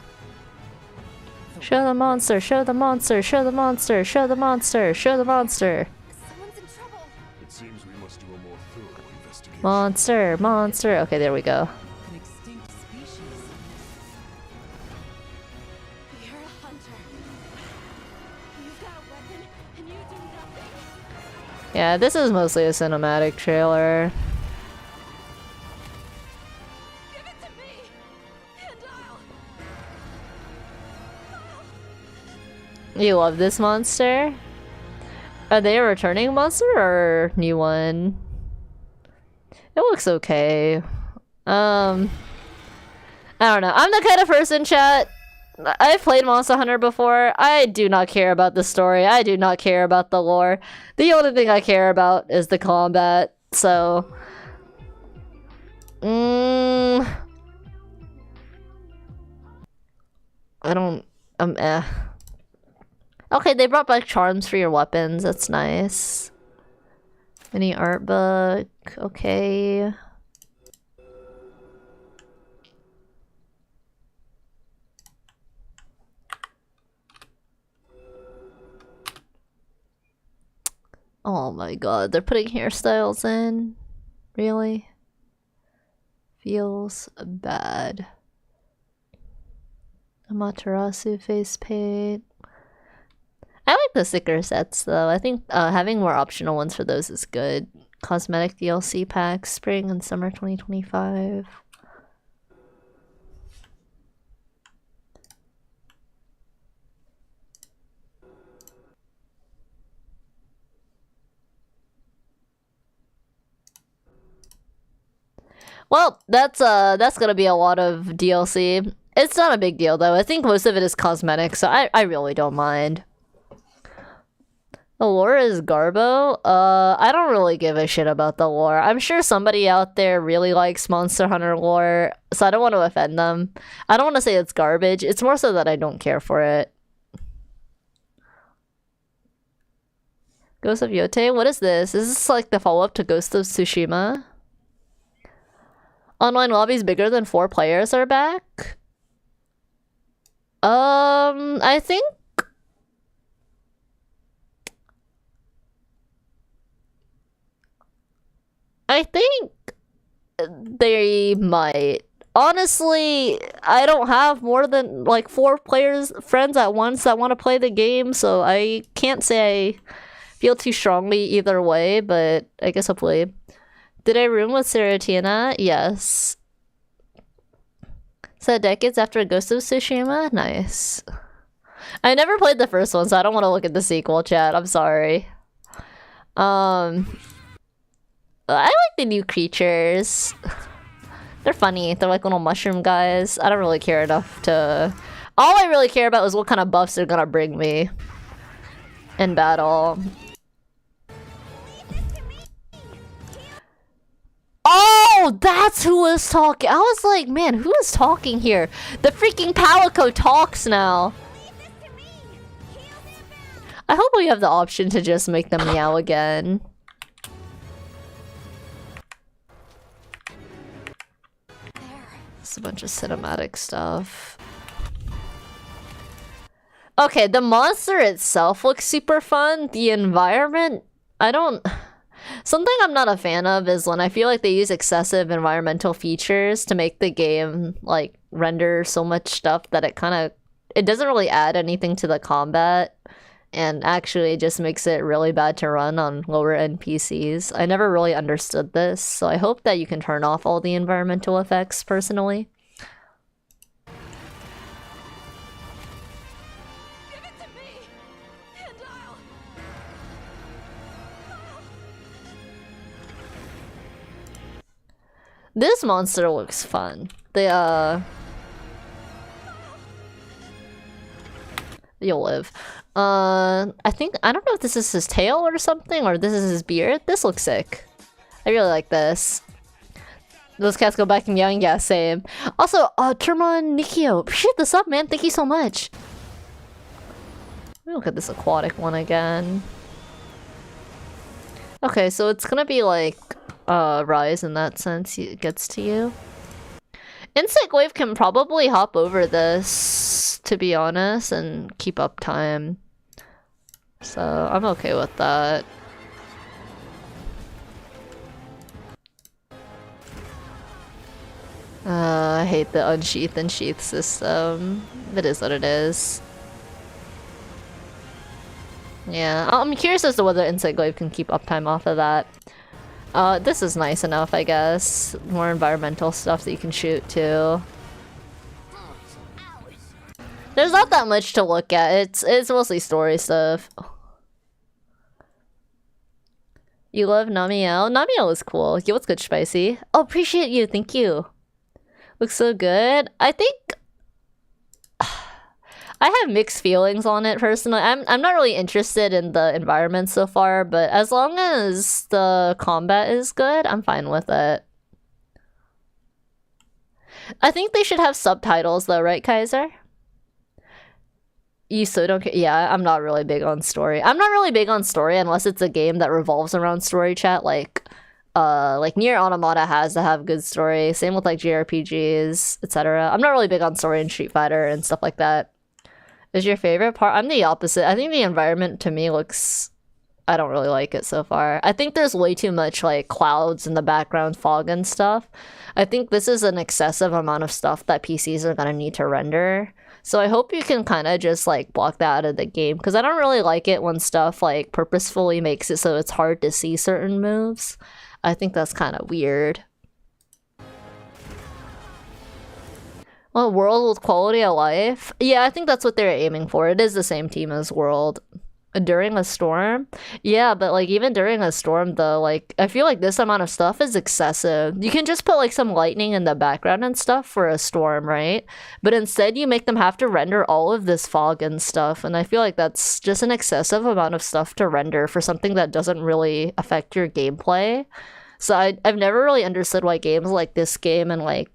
Show the monster, show the monster, show the monster, show the monster, show the monster. Someone's in trouble. It seems we must do a more thorough investigation. Monster, monster. Okay, there we go. An extinct species. You're a hunter. You've got a weapon, and you do nothing. Yeah, this is mostly a cinematic trailer. Give it to me, and I'll. You love this monster? Are they a returning monster or new one? It looks okay. I don't know. I'm the kind of person, chat. I've played Monster Hunter before. I do not care about the story. I do not care about the lore. The only thing I care about is the combat. So, I don't. Eh. Okay, they brought back charms for your weapons. That's nice. Mini art book. Okay. Oh my god, they're putting hairstyles in? Really? Feels bad. Amaterasu face paint. I like the sticker sets though. I think having more optional ones for those is good. Cosmetic DLC packs, spring and summer 2025. Well, that's gonna be a lot of DLC. It's not a big deal though. I think most of it is cosmetic, so I really don't mind. The lore is Garbo. I don't really give a shit about the lore. I'm sure somebody out there really likes Monster Hunter lore, so I don't want to offend them. I don't want to say it's garbage. It's more so that I don't care for it. Ghost of Yote? What is this? Is this like the follow-up to Ghost of Tsushima? Online lobbies bigger than 4 players are back? I think... they might. Honestly, I don't have more than like 4 friends at once that want to play the game, so I can't say I feel too strongly either way, but I guess hopefully. Did I room with Seratina? Yes. So decades after Ghost of Tsushima? Nice. I never played the first one, so I don't want to look at the sequel, chat. I'm sorry. I like the new creatures. They're funny. They're like little mushroom guys. I don't really care enough to... All I really care about is what kind of buffs they're gonna bring me in battle. Oh, that's who was talking. I was like, man, who is talking here? The freaking Palico talks now. I hope we have the option to just make them meow again. It's a bunch of cinematic stuff. Okay, the monster itself looks super fun. The environment, something I'm not a fan of is when I feel like they use excessive environmental features to make the game like render so much stuff that it doesn't really add anything to the combat, and actually just makes it really bad to run on lower end PCs. I never really understood this, so I hope that you can turn off all the environmental effects personally. This monster looks fun. You'll live. I don't know if this is his tail or something, or this is his beard. This looks sick. I really like this. Those cats go back and meowing. Yeah, same. Also, Turmon Nikio, appreciate the sub, man. Thank you so much. Let me look at this aquatic one again. Okay, so it's gonna be like Rise in that sense. It gets to you. Insect Wave can probably hop over this, to be honest, and keep up time. So I'm okay with that. I hate the unsheath and sheath system. It is what it is. Yeah, I'm curious as to whether Insect Glaive can keep uptime off of that. This is nice enough, I guess. More environmental stuff that you can shoot too. There's not that much to look at. It's mostly story stuff. You love Namiel? Namiel is cool. Yo, what's good, Spicy? Oh, appreciate you. Thank you. Looks so good. I think I have mixed feelings on it personally. I'm not really interested in the environment so far, but as long as the combat is good, I'm fine with it. I think they should have subtitles though, right, Kaiser? You so don't care? Yeah, I'm not really big on story. I'm not really big on story unless it's a game that revolves around story chat, like Nier Automata has to have good story. Same with like JRPGs, etc. I'm not really big on story in Street Fighter and stuff like that. Is your favorite part? I'm the opposite. I think the environment to me looks I don't really like it so far. I think there's way too much like clouds in the background, fog and stuff. I think this is an excessive amount of stuff that PCs are gonna need to render. So I hope you can kind of just like block that out of the game, because I don't really like it when stuff like purposefully makes it so it's hard to see certain moves. I think that's kind of weird. Well, World with quality of life? Yeah, I think that's what they're aiming for. It is the same team as World. During a storm? Yeah, but like even during a storm though, like I feel like this amount of stuff is excessive. You can just put like some lightning in the background and stuff for a storm, right? But instead you make them have to render all of this fog and stuff, and I feel like that's just an excessive amount of stuff to render for something that doesn't really affect your gameplay. So I've never really understood why games like this game and like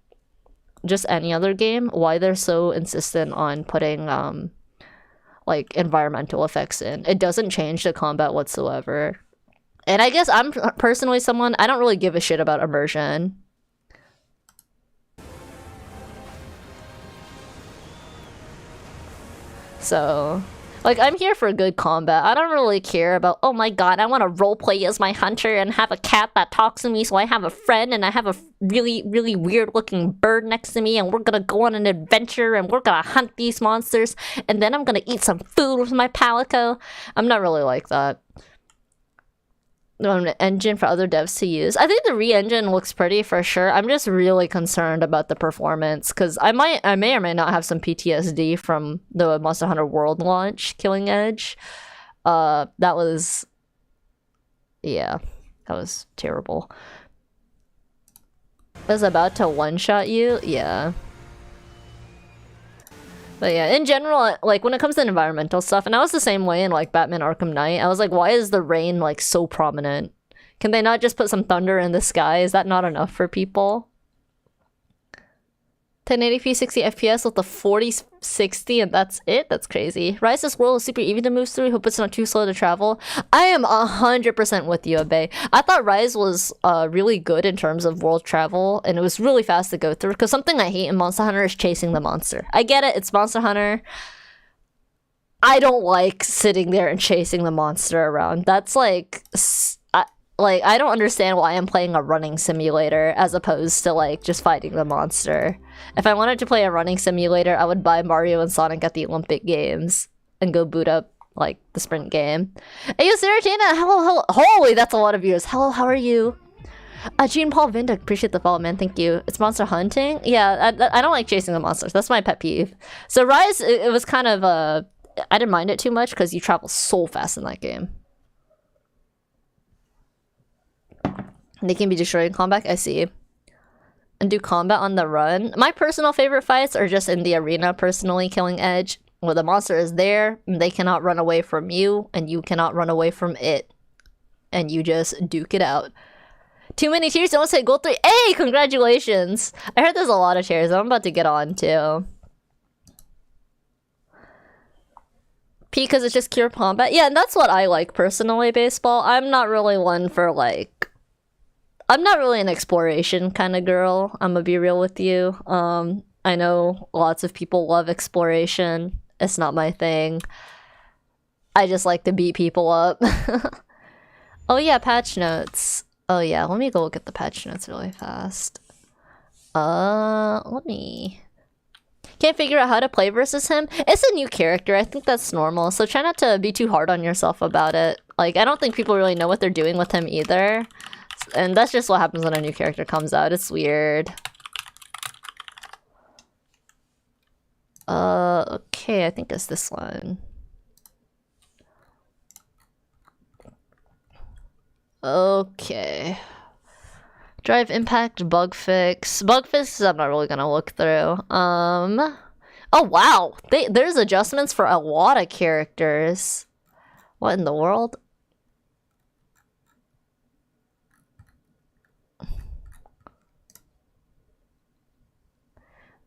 just any other game, why they're so insistent on putting like environmental effects in. It doesn't change the combat whatsoever. And I guess I'm personally someone, I don't really give a shit about immersion. So, like, I'm here for good combat. I don't really care about, oh my god, I want to roleplay as my hunter and have a cat that talks to me so I have a friend and I have a really, really weird looking bird next to me and we're gonna go on an adventure and we're gonna hunt these monsters and then I'm gonna eat some food with my palico. I'm not really like that. An engine for other devs to use. I think the re-engine looks pretty for sure. I'm just really concerned about the performance because I may or may not have some PTSD from the Monster Hunter World launch, Killing Edge. That was, yeah, that was terrible. I was about to one-shot you, yeah. But yeah, in general, like, when it comes to environmental stuff, and I was the same way in, like, Batman Arkham Knight, I was like, why is the rain, like, so prominent? Can they not just put some thunder in the sky? Is that not enough for people? 1080p 60 FPS with the 4060 and that's it? That's crazy. Rise's world is super easy to move through. Hope it's not too slow to travel. I am 100% with you, Abe. I thought Rise was really good in terms of world travel, and it was really fast to go through, because something I hate in Monster Hunter is chasing the monster. I get it, it's Monster Hunter. I don't like sitting there and chasing the monster around. That's like... I don't understand why I'm playing a running simulator as opposed to, like, just fighting the monster. If I wanted to play a running simulator, I would buy Mario and Sonic at the Olympic Games and go boot up, like, the sprint game. Hey, yo, Sarah Jana! Hello! Holy, that's a lot of viewers. Hello, how are you? Jean Paul Vinda, appreciate the follow, man. Thank you. It's monster hunting? Yeah, I don't like chasing the monsters. That's my pet peeve. So Rise, it was kind of, I didn't mind it too much because you travel so fast in that game. They can be destroyed in combat, I see. And do combat on the run. My personal favorite fights are just in the arena, personally, Killing Edge. Where the monster is there, and they cannot run away from you, and you cannot run away from it. And you just duke it out. Too many tiers, don't say gold 3. Hey, congratulations! I heard there's a lot of tiers I'm about to get on, too. P, because it's just pure combat. Yeah, and that's what I like, personally, baseball. I'm not really one for, like... I'm not really an exploration kind of girl. I'm gonna be real with you. I know lots of people love exploration. It's not my thing. I just like to beat people up. Oh yeah, patch notes. Oh yeah, let me go look at the patch notes really fast. Let me... Can't figure out how to play versus him? It's a new character, I think that's normal, so try not to be too hard on yourself about it. Like, I don't think people really know what they're doing with him either. And that's just what happens when a new character comes out. It's weird. Okay, I think it's this one. Okay. Drive impact, bug fix. Bug fix I'm not really gonna look through. Oh wow! There's adjustments for a lot of characters. What in the world?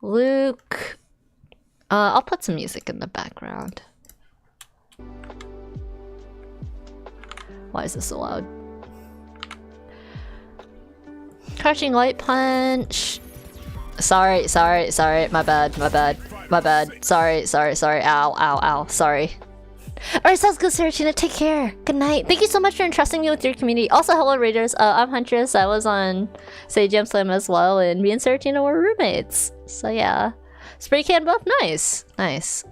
Luke. I'll put some music in the background. Why is this so loud? Crouching light punch. Sorry. My bad. Sorry. Ow. Sorry. Alright, sounds good, Sarachina. Take care. Good night. Thank you so much for entrusting me with your community. Also, hello, Raiders. I'm Huntress. I was on SAJAM Slam as well, and me and Sarachina were roommates. So yeah. Spray can buff? Nice. Nice.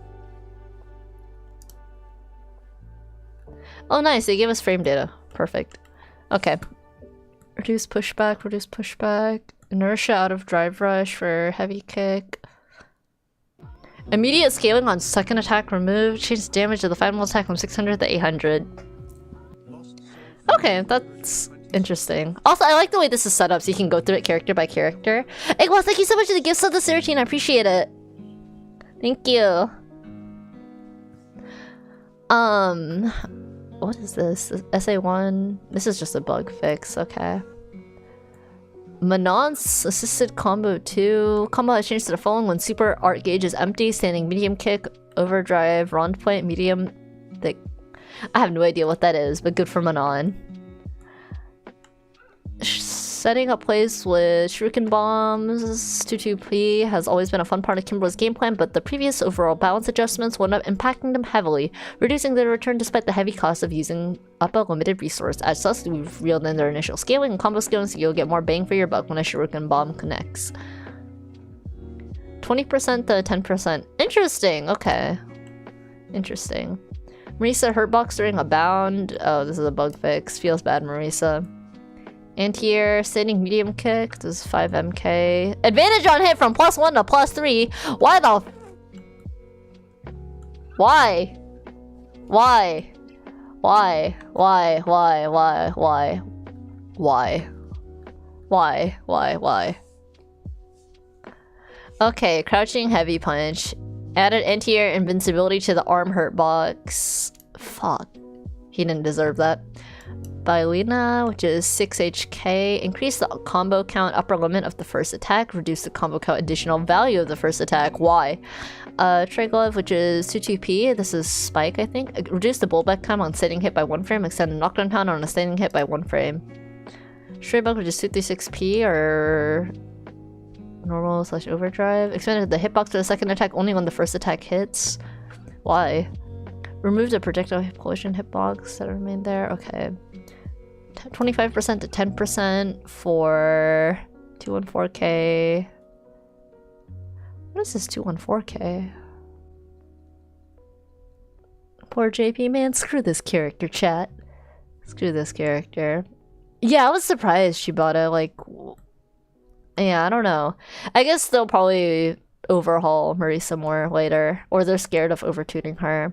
Oh, nice. They gave us frame data. Perfect. Okay. Reduce pushback, reduce pushback. Inertia out of drive rush for heavy kick. Immediate scaling on second attack removed. Change damage of the final attack from 600 to 800. Okay, that's interesting. Also, I like the way this is set up so you can go through it character by character. Hey, well, thank you so much for the gifts of the Sarachine. I appreciate it. Thank you. What is this? SA1? This is just a bug fix, okay. Manon's assisted combo 2. Combo has changed to the following when super art gauge is empty. Standing medium kick, overdrive, rond point, medium thick. I have no idea what that is, but good for Manon. Setting up plays with shuriken bombs 22p has always been a fun part of Kimberly's game plan, but the previous overall balance adjustments wound up impacting them heavily, reducing their return despite the heavy cost of using up a limited resource. As such, we've reeled in their initial scaling and combo scaling so you'll get more bang for your buck when a shuriken bomb connects. 20% to 10%. Interesting, okay. Interesting. Marisa hurtbox during a bound. Oh, this is a bug fix. Feels bad, Marisa. Anti-air, standing medium kick, does 5 MK. Advantage on hit from +1 to +3. Why the Why? Why? Why? Why? Why? Why? Why? Why? Why? Why? Why? Okay, crouching heavy punch. Added anti-air invincibility to the arm hurt box. Fuck. He didn't deserve that. Biolina, which is 6 HK. Increase the combo count upper limit of the first attack. Reduce the combo count additional value of the first attack. Why? Trey Glove, which is 22p. This is Spike, I think. Reduce the bullback time on standing hit by 1 frame. Extend the knockdown count on a standing hit by 1 frame. Stray Bug, which is 236p or normal / overdrive. Expanded the hitbox to the second attack only when the first attack hits. Why? Remove the projectile collision hitbox that remained there. Okay. 25% to 10% for 214k. What is this 214k? Poor JP, man. Screw this character, chat. Screw this character. Yeah, I was surprised she bought it. Like, yeah, I don't know. I guess they'll probably overhaul Marisa more later, or they're scared of overtuning her.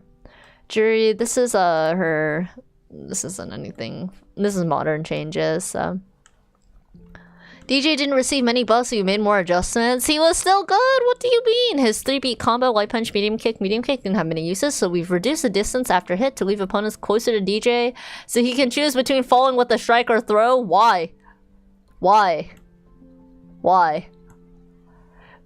Jury, this is her. This isn't anything. This is modern changes. So. DJ didn't receive many buffs, so you made more adjustments. He was still good. What do you mean? His 3-beat combo, light punch, medium kick didn't have many uses, so we've reduced the distance after hit to leave opponents closer to DJ, so he can choose between falling with a strike or throw. Why? Why? Why?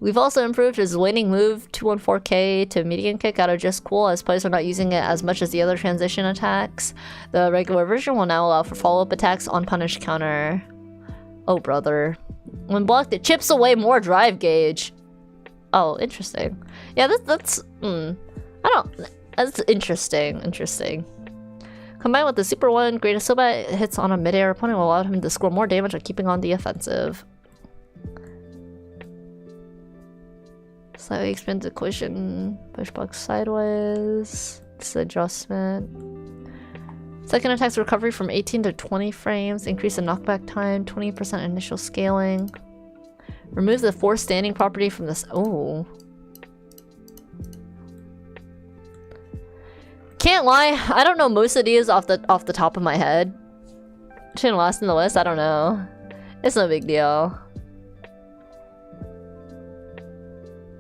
We've also improved his winning move 214k to medium kick out of just cool, as players are not using it as much as the other transition attacks. The regular version will now allow for follow-up attacks on punish counter. Oh brother. When blocked, it chips away more drive gauge. Oh, interesting. Yeah, that's that's interesting. Interesting. Combined with the Super 1, greatest Soba hits on a mid-air opponent will allow him to score more damage by keeping on the offensive. Slightly expanded collision, push box sideways. This adjustment. Second attack's recovery from 18 to 20 frames. Increase the knockback time, 20% initial scaling. Remove the force standing property from this. Oh. Can't lie, I don't know most of these off the top of my head. Shouldn't last in the list, I don't know. It's no big deal.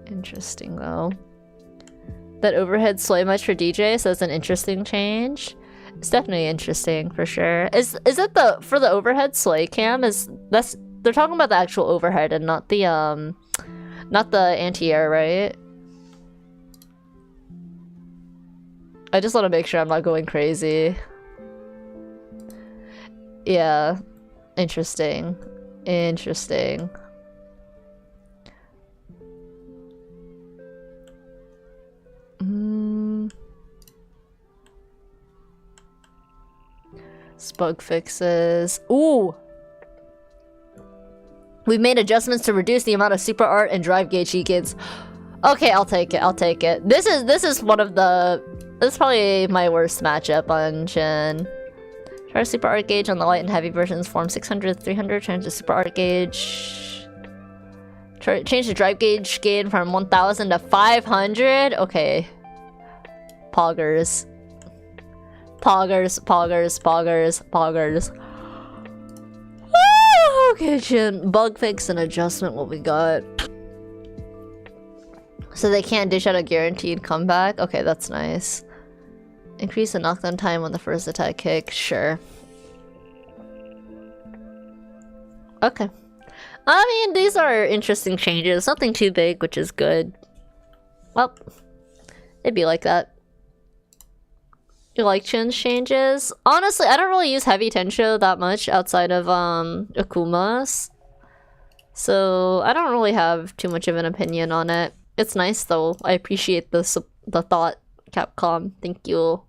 Interesting though. That overhead sway much for DJ, so that's an interesting change. It's definitely interesting for sure. Is it for the overhead sway cam? They're talking about the actual overhead and not the anti-air, right? I just want to make sure I'm not going crazy. Yeah. Interesting. Interesting. Bug fixes. Ooh! We've made adjustments to reduce the amount of super art and drive gauge beacons. Okay, I'll take it. I'll take it. This is one of the. This is probably my worst matchup on Jhin. Try super art gauge on the light and heavy versions. Form 600, 300. Change the super art gauge. Change the drive gauge gain from 1,000 to 500. Okay. Poggers. Poggers. Poggers. Poggers. Poggers. Okay, Jhin. Bug fix and adjustment. What we got? So they can't dish out a guaranteed comeback. Okay, that's nice. Increase the knockdown time on the first attack kick. Sure. Okay. I mean, these are interesting changes. Nothing too big, which is good. Well, it'd be like that. You like Jhin's changes? Honestly, I don't really use Heavy Tensho that much outside of Akuma's. So I don't really have too much of an opinion on it. It's nice though. I appreciate the thought, Capcom. Thank you.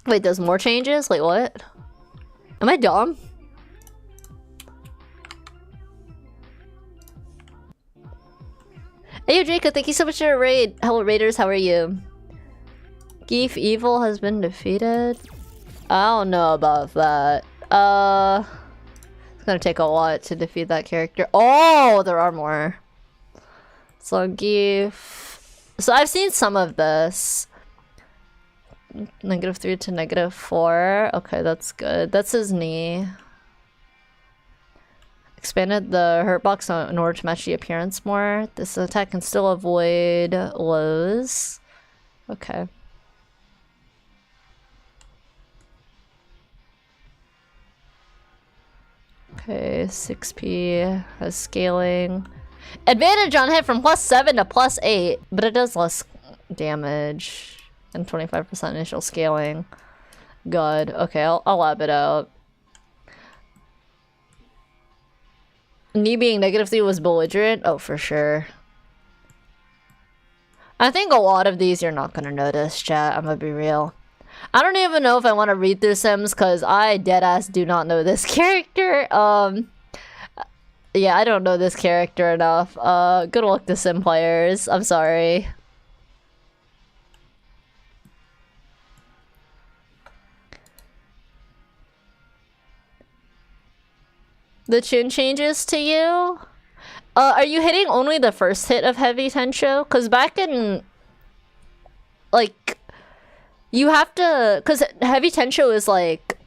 Wait, there's more changes? Wait, what? Am I dumb? Hey, Jacob, thank you so much for your raid. Hello, Raiders, how are you? Geef Evil has been defeated? I don't know about that. It's gonna take a lot to defeat that character. Oh, there are more. So Geef. So I've seen some of this. -3 to -4. Okay, that's good. That's his knee. Expanded the hurt box in order to match the appearance more. This attack can still avoid lows. Okay. Okay, 6p has scaling. Advantage on hit from +7 to +8, but it does less damage and 25% initial scaling. Good. Okay, I'll lab it out. Knee being -3 was belligerent? Oh, for sure. I think a lot of these you're not gonna notice, chat. I'm gonna be real. I don't even know if I want to read through Sims because I deadass do not know this character. Yeah, I don't know this character enough. Good luck to Sim players. I'm sorry. The Jhin changes to you? Are you hitting only the first hit of Heavy Tensho? Because back in... like... you have to... because Heavy Tensho is like...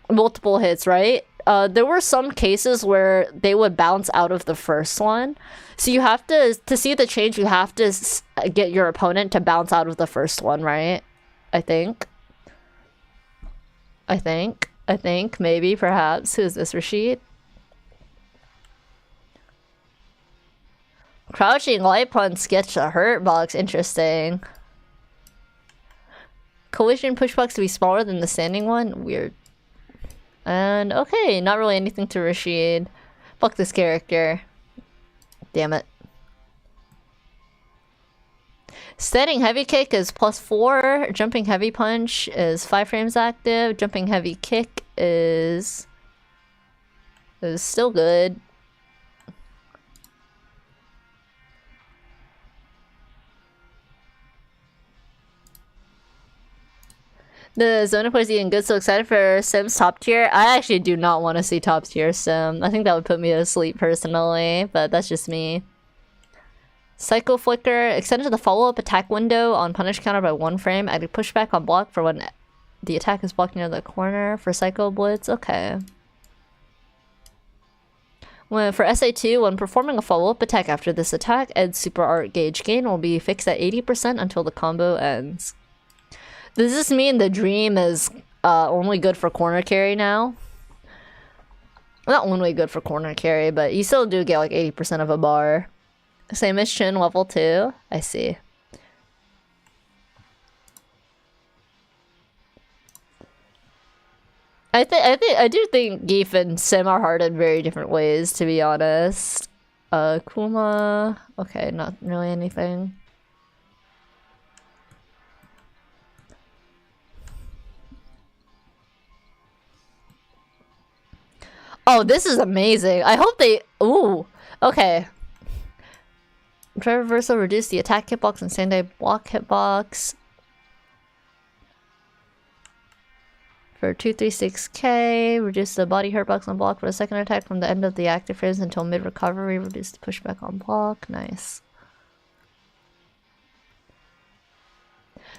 multiple hits, right? There were some cases where they would bounce out of the first one. So you have to see the change, you have to get your opponent to bounce out of the first one, right? I think, maybe, perhaps. Who's this, Rashid? Crouching light punch gets a hurt box. Interesting. Collision push box to be smaller than the standing one? Weird. And okay, not really anything to Rashid. Fuck this character. Damn it. Standing heavy kick is +4. Jumping heavy punch is 5 frames active. Jumping heavy kick is still good. The Zona plays eating good, so excited for Sims top tier. I actually do not want to see top tier Sim. I think that would put me to sleep personally, but that's just me. Psycho Flicker extended the follow-up attack window on punish counter by 1 frame. Added pushback on block for when the attack is blocked near the corner for Psycho Blitz. Okay. For SA2, when performing a follow-up attack after this attack, Ed's super art gauge gain will be fixed at 80% until the combo ends. Does this mean the dream is only good for corner carry now? Not only good for corner carry, but you still do get like 80% of a bar. Same as Jhin level 2. I see. I do think Geef and Sim are hard in very different ways, to be honest. Kuma. Okay, not really anything. Oh, this is amazing. I hope they... Ooh. Okay. Try reversal, reduce the attack hitbox and standby block hitbox. For 236k, reduce the body hurtbox on block for a second attack from the end of the active phase until mid-recovery. Reduce the pushback on block. Nice.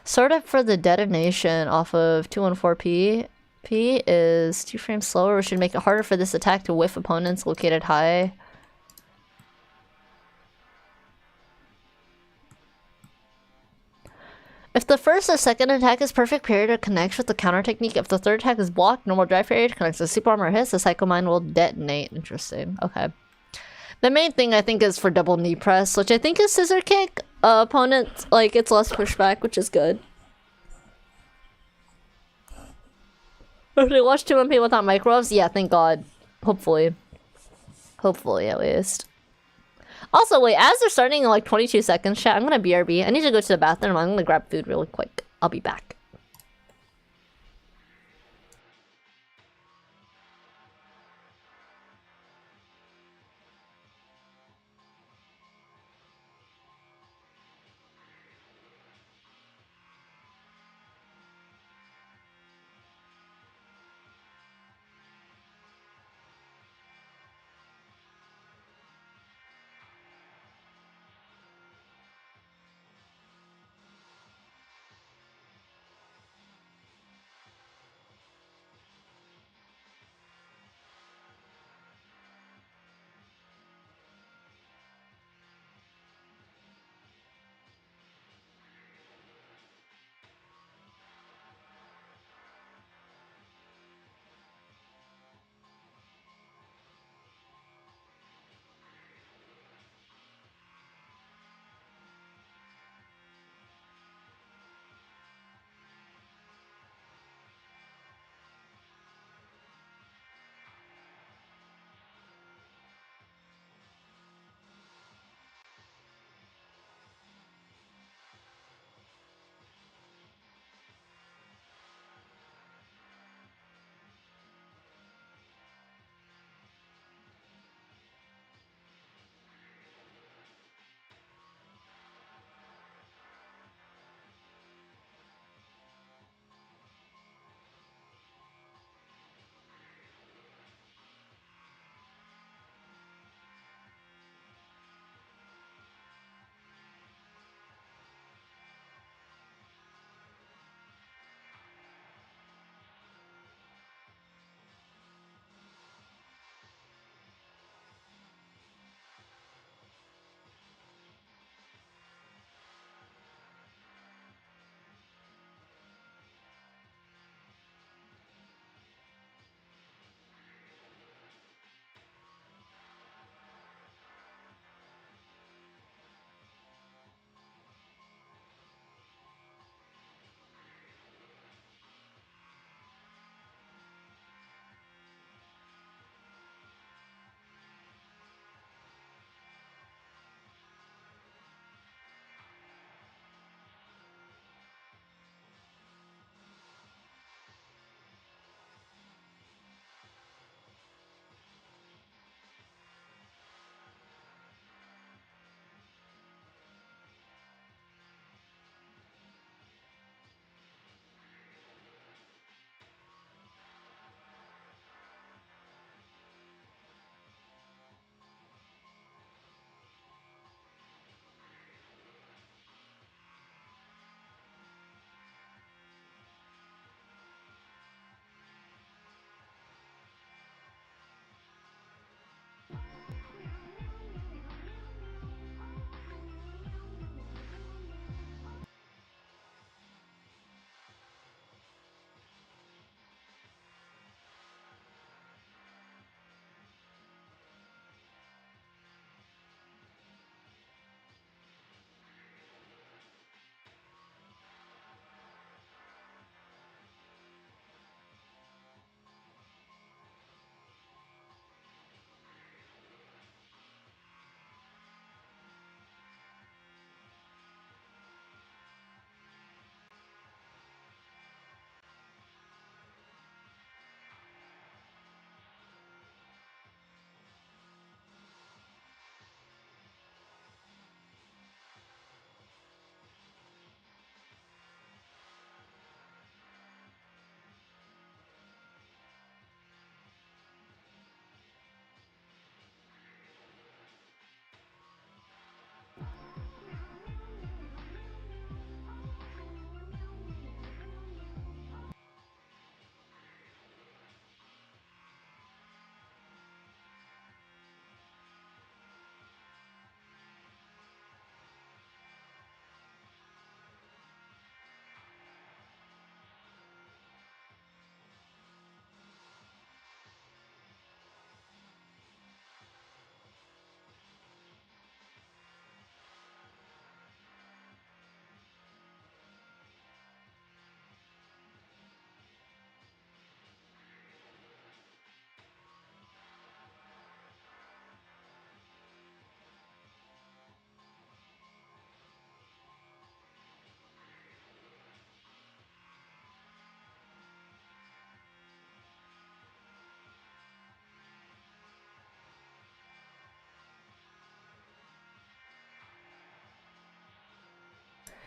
Sort up for the detonation off of 214p. P is 2 frames slower, which should make it harder for this attack to whiff opponents located high. If the first or second attack is perfect period, it connects with the counter technique. If the third attack is blocked, normal drive period connects to super armor hits, the Psycho Mine will detonate. Interesting. Okay. The main thing I think is for double knee press, which I think is scissor kick. Opponent, like, it's less pushback, which is good. If they watch 2MP without microwaves, yeah, thank God. Hopefully. Hopefully, at least. Also, wait, as they're starting in like 22 seconds, chat, I'm gonna BRB. I need to go to the bathroom. I'm gonna grab food really quick. I'll be back.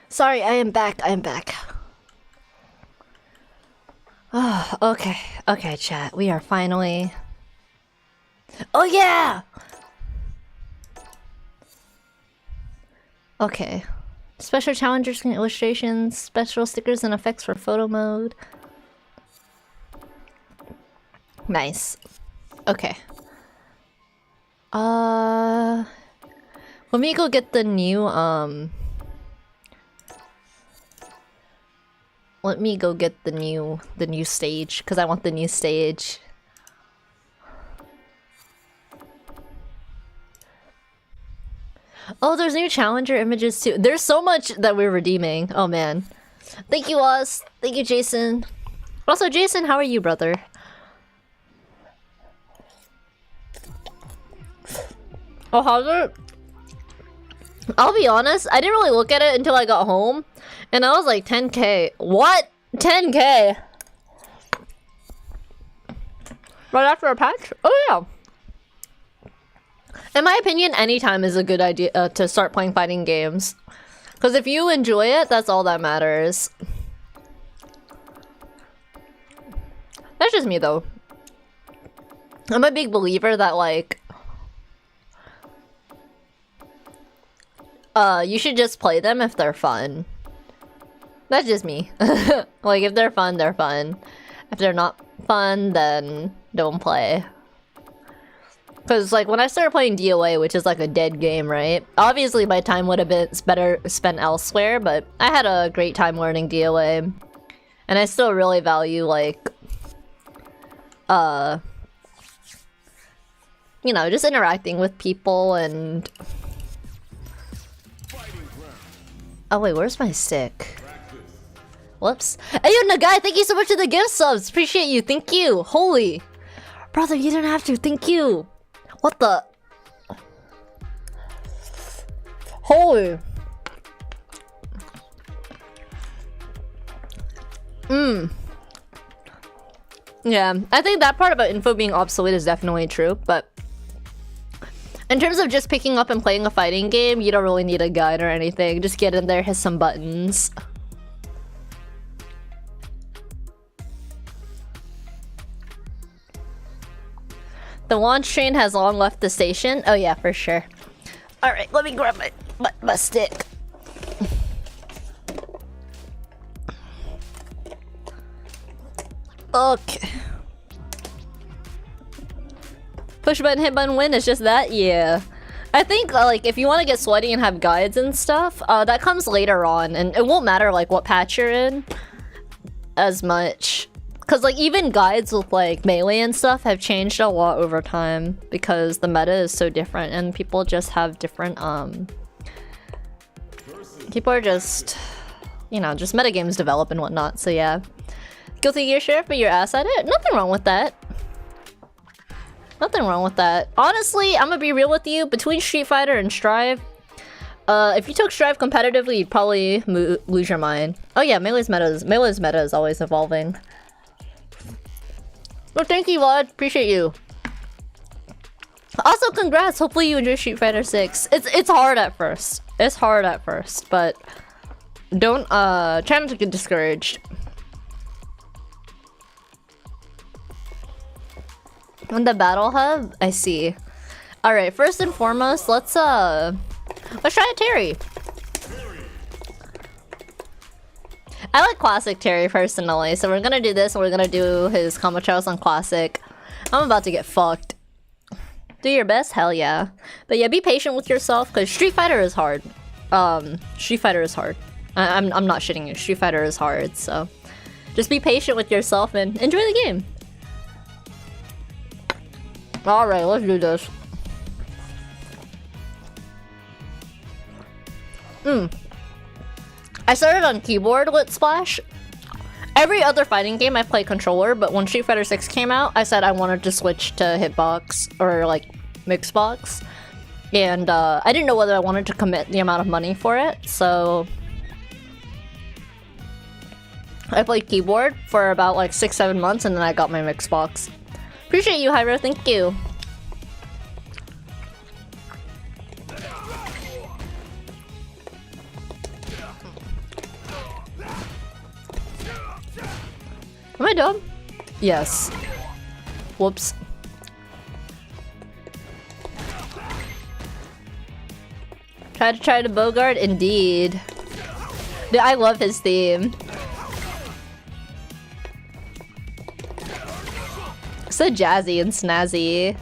Sorry, I am back. I am back. Oh, okay. Okay, chat. We are finally... Oh, yeah! Okay. Special challengers and illustrations, special stickers and effects for photo mode. Nice. Okay. Let me go get the new, let me go get the new stage, because I want the new stage. Oh, there's new challenger images too. There's so much that we're redeeming. Oh man. Thank you, Oz. Thank you, Jason. Also, Jason, how are you, brother? Oh, how's it? I'll be honest, I didn't really look at it until I got home. And I was like, 10k. What? 10k? Right after a patch? Oh yeah. In my opinion, anytime is a good idea to start playing fighting games. Because if you enjoy it, that's all that matters. That's just me though. I'm a big believer that like... you should just play them if they're fun. That's just me. Like, if they're fun, they're fun. If they're not fun, then don't play. Because, like, when I started playing DOA, which is like a dead game, right? Obviously, my time would have been better spent elsewhere, but I had a great time learning DOA. And I still really value, like, you know, just interacting with people and... Oh wait, where's my stick? Whoops. Hey yo, Nagai, thank you so much for the gift subs. Appreciate you. Thank you. Holy. Brother, you didn't have to. Thank you. What the? Holy. Yeah, I think that part about info being obsolete is definitely true, but... In terms of just picking up and playing a fighting game, you don't really need a guide or anything. Just get in there, hit some buttons. The launch train has long left the station. Oh yeah, for sure. Alright, let me grab my stick. Okay. Push button, hit button, win. It's just that? Yeah. I think, like, if you want to get sweaty and have guides and stuff, that comes later on. And it won't matter, like, what patch you're in as much. Because, like, even guides with, like, melee and stuff have changed a lot over time. Because the meta is so different and people just have different, people are just, you know, just metagames develop and whatnot. So, yeah. Guilty Gear Sheriff, but your ass at it? Nothing wrong with that. Nothing wrong with that. Honestly, I'm gonna be real with you. Between Street Fighter and Strive, if you took Strive competitively, you'd probably lose your mind. Oh yeah, Melee's meta is always evolving. Well, thank you, Vlad. Appreciate you. Also, congrats. Hopefully you enjoy Street Fighter 6. It's hard at first. It's hard at first, but don't try not to get discouraged. On the battle hub, I see. All right, first and foremost, let's try a Terry. I like classic Terry personally, so we're gonna do this and we're gonna do his combo trials on classic. I'm about to get fucked. Do your best, hell yeah. But yeah, be patient with yourself because Street Fighter is hard. Street Fighter is hard. I'm not shitting you. Street Fighter is hard, so just be patient with yourself and enjoy the game. Alright, let's do this. I started on keyboard with Splash. Every other fighting game I play controller, but when Street Fighter 6 came out, I said I wanted to switch to hitbox or like mixbox. And I didn't know whether I wanted to commit the amount of money for it, so I played keyboard for about like 6-7 months and then I got my mixbox. Appreciate you, Hyro. Thank you. Am I dumb? Yes. Whoops. Try to Bogart? Indeed. Dude, I love his theme. So jazzy and snazzy.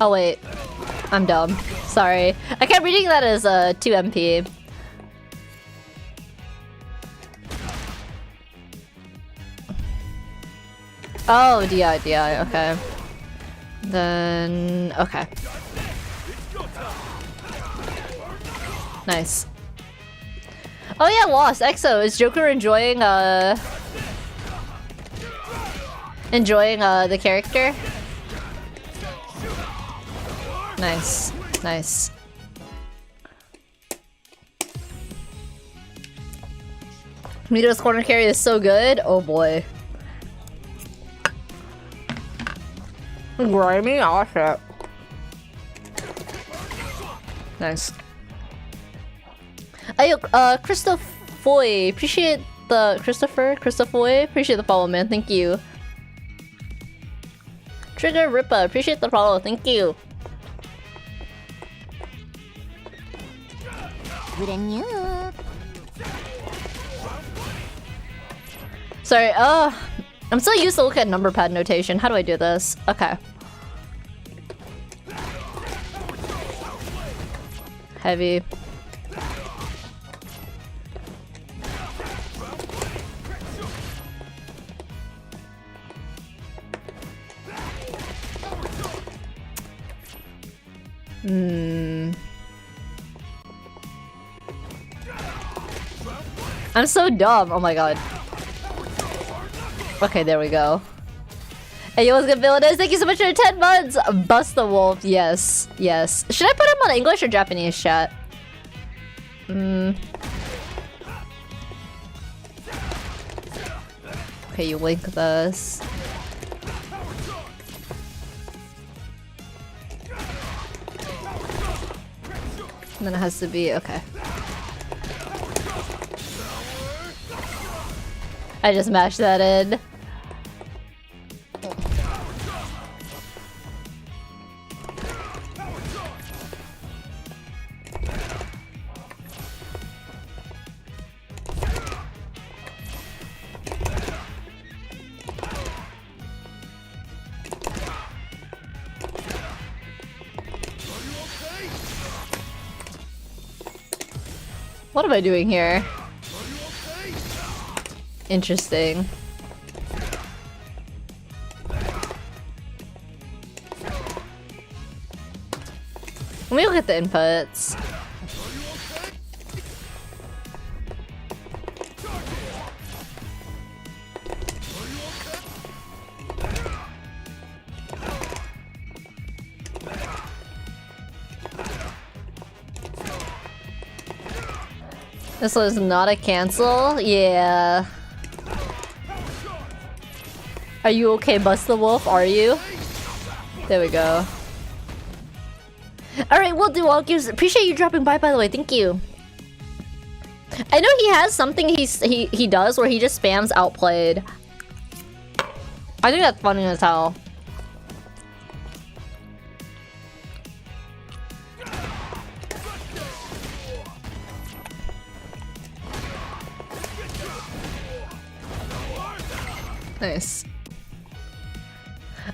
Oh wait, I'm dumb. Sorry. I kept reading that as 2 MP. Oh, DI, okay. Then, okay. Nice. Oh yeah, Lost, EXO, is Joker enjoying the character? Nice, nice. Mito's corner carry is so good. Oh boy. Grimy? Oh shit. Nice. Ayo, Christopher, appreciate the Christopher, appreciate the follow, man. Thank you. Trigger Rippa, appreciate the follow. Thank you. Sorry, I'm so used to looking at number pad notation. How do I do this? Okay. Heavy. I'm so dumb. Oh my god. Okay, there we go. Hey, yo, what's good, Villainous? Thank you so much for 10 months! Bust the Wolf, yes, yes. Should I put him on English or Japanese, chat? Okay, you link this. And then it has to be, okay. I just mashed that in. What am I doing here? Interesting. Let me look at the inputs. This was not a cancel? Yeah. Are you okay, Bust the Wolf? Are you? There we go. Alright, we'll do all gives. Appreciate you dropping by the way. Thank you. I know he has something he does where he just spams outplayed. I think that's funny as hell. Nice.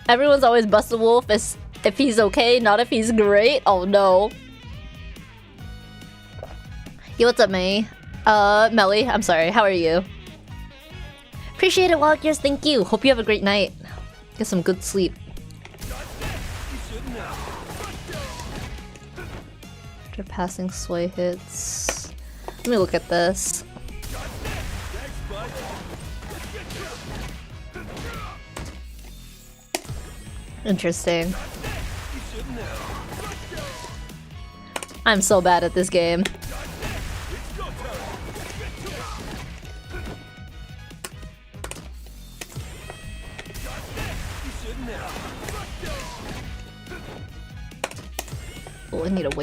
Everyone's always Bust the Wolf if he's okay, not if he's great. Oh no. Yo, what's up, May? Melly, I'm sorry. How are you? Appreciate it, Walkers. Thank you. Hope you have a great night. Get some good sleep. After passing sway hits. Let me look at this. Interesting. I'm so bad at this game.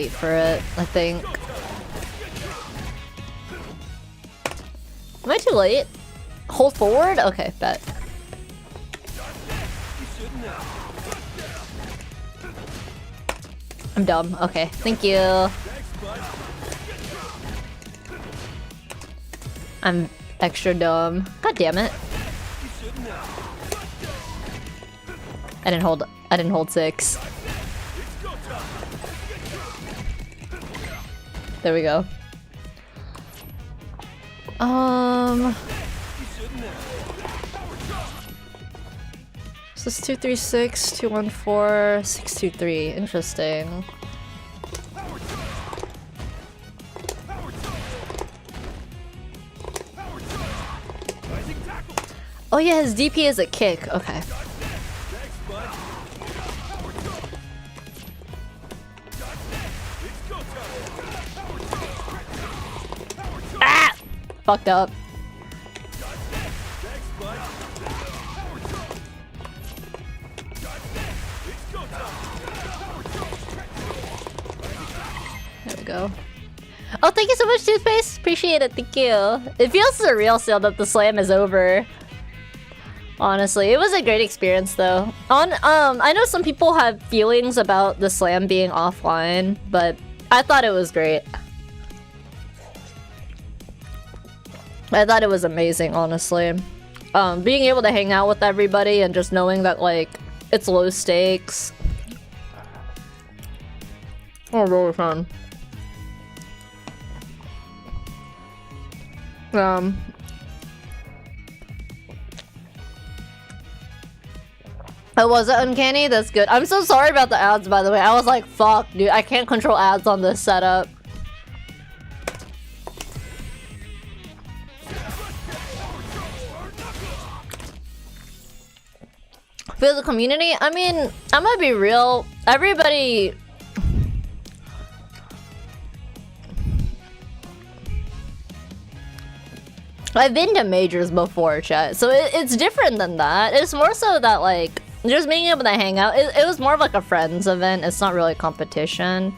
wait for it, I think. Am I too late? Hold forward? Okay, bet. I'm dumb. Okay, thank you. I'm extra dumb. God damn it. I didn't hold 6. There we go. This is 236, 214, 623. Interesting. Oh yeah, his DP is a kick. Okay. Ah! Fucked up. There we go. Oh, thank you so much, Toothpaste. Appreciate it. Thank you. It feels surreal still that the slam is over. Honestly, it was a great experience though. I know some people have feelings about the slam being offline, but I thought it was great. I thought it was amazing, honestly. Being able to hang out with everybody and just knowing that like it's low stakes. Oh, really fun. Oh, was it uncanny? That's good. I'm so sorry about the ads, by the way. I was like, fuck, dude. I can't control ads on this setup. For the community, I mean, I'm gonna be real. Everybody... I've been to majors before, chat. So it's different than that. It's more so that, like, just being able to hang out. It was more of like a friends event. It's not really a competition.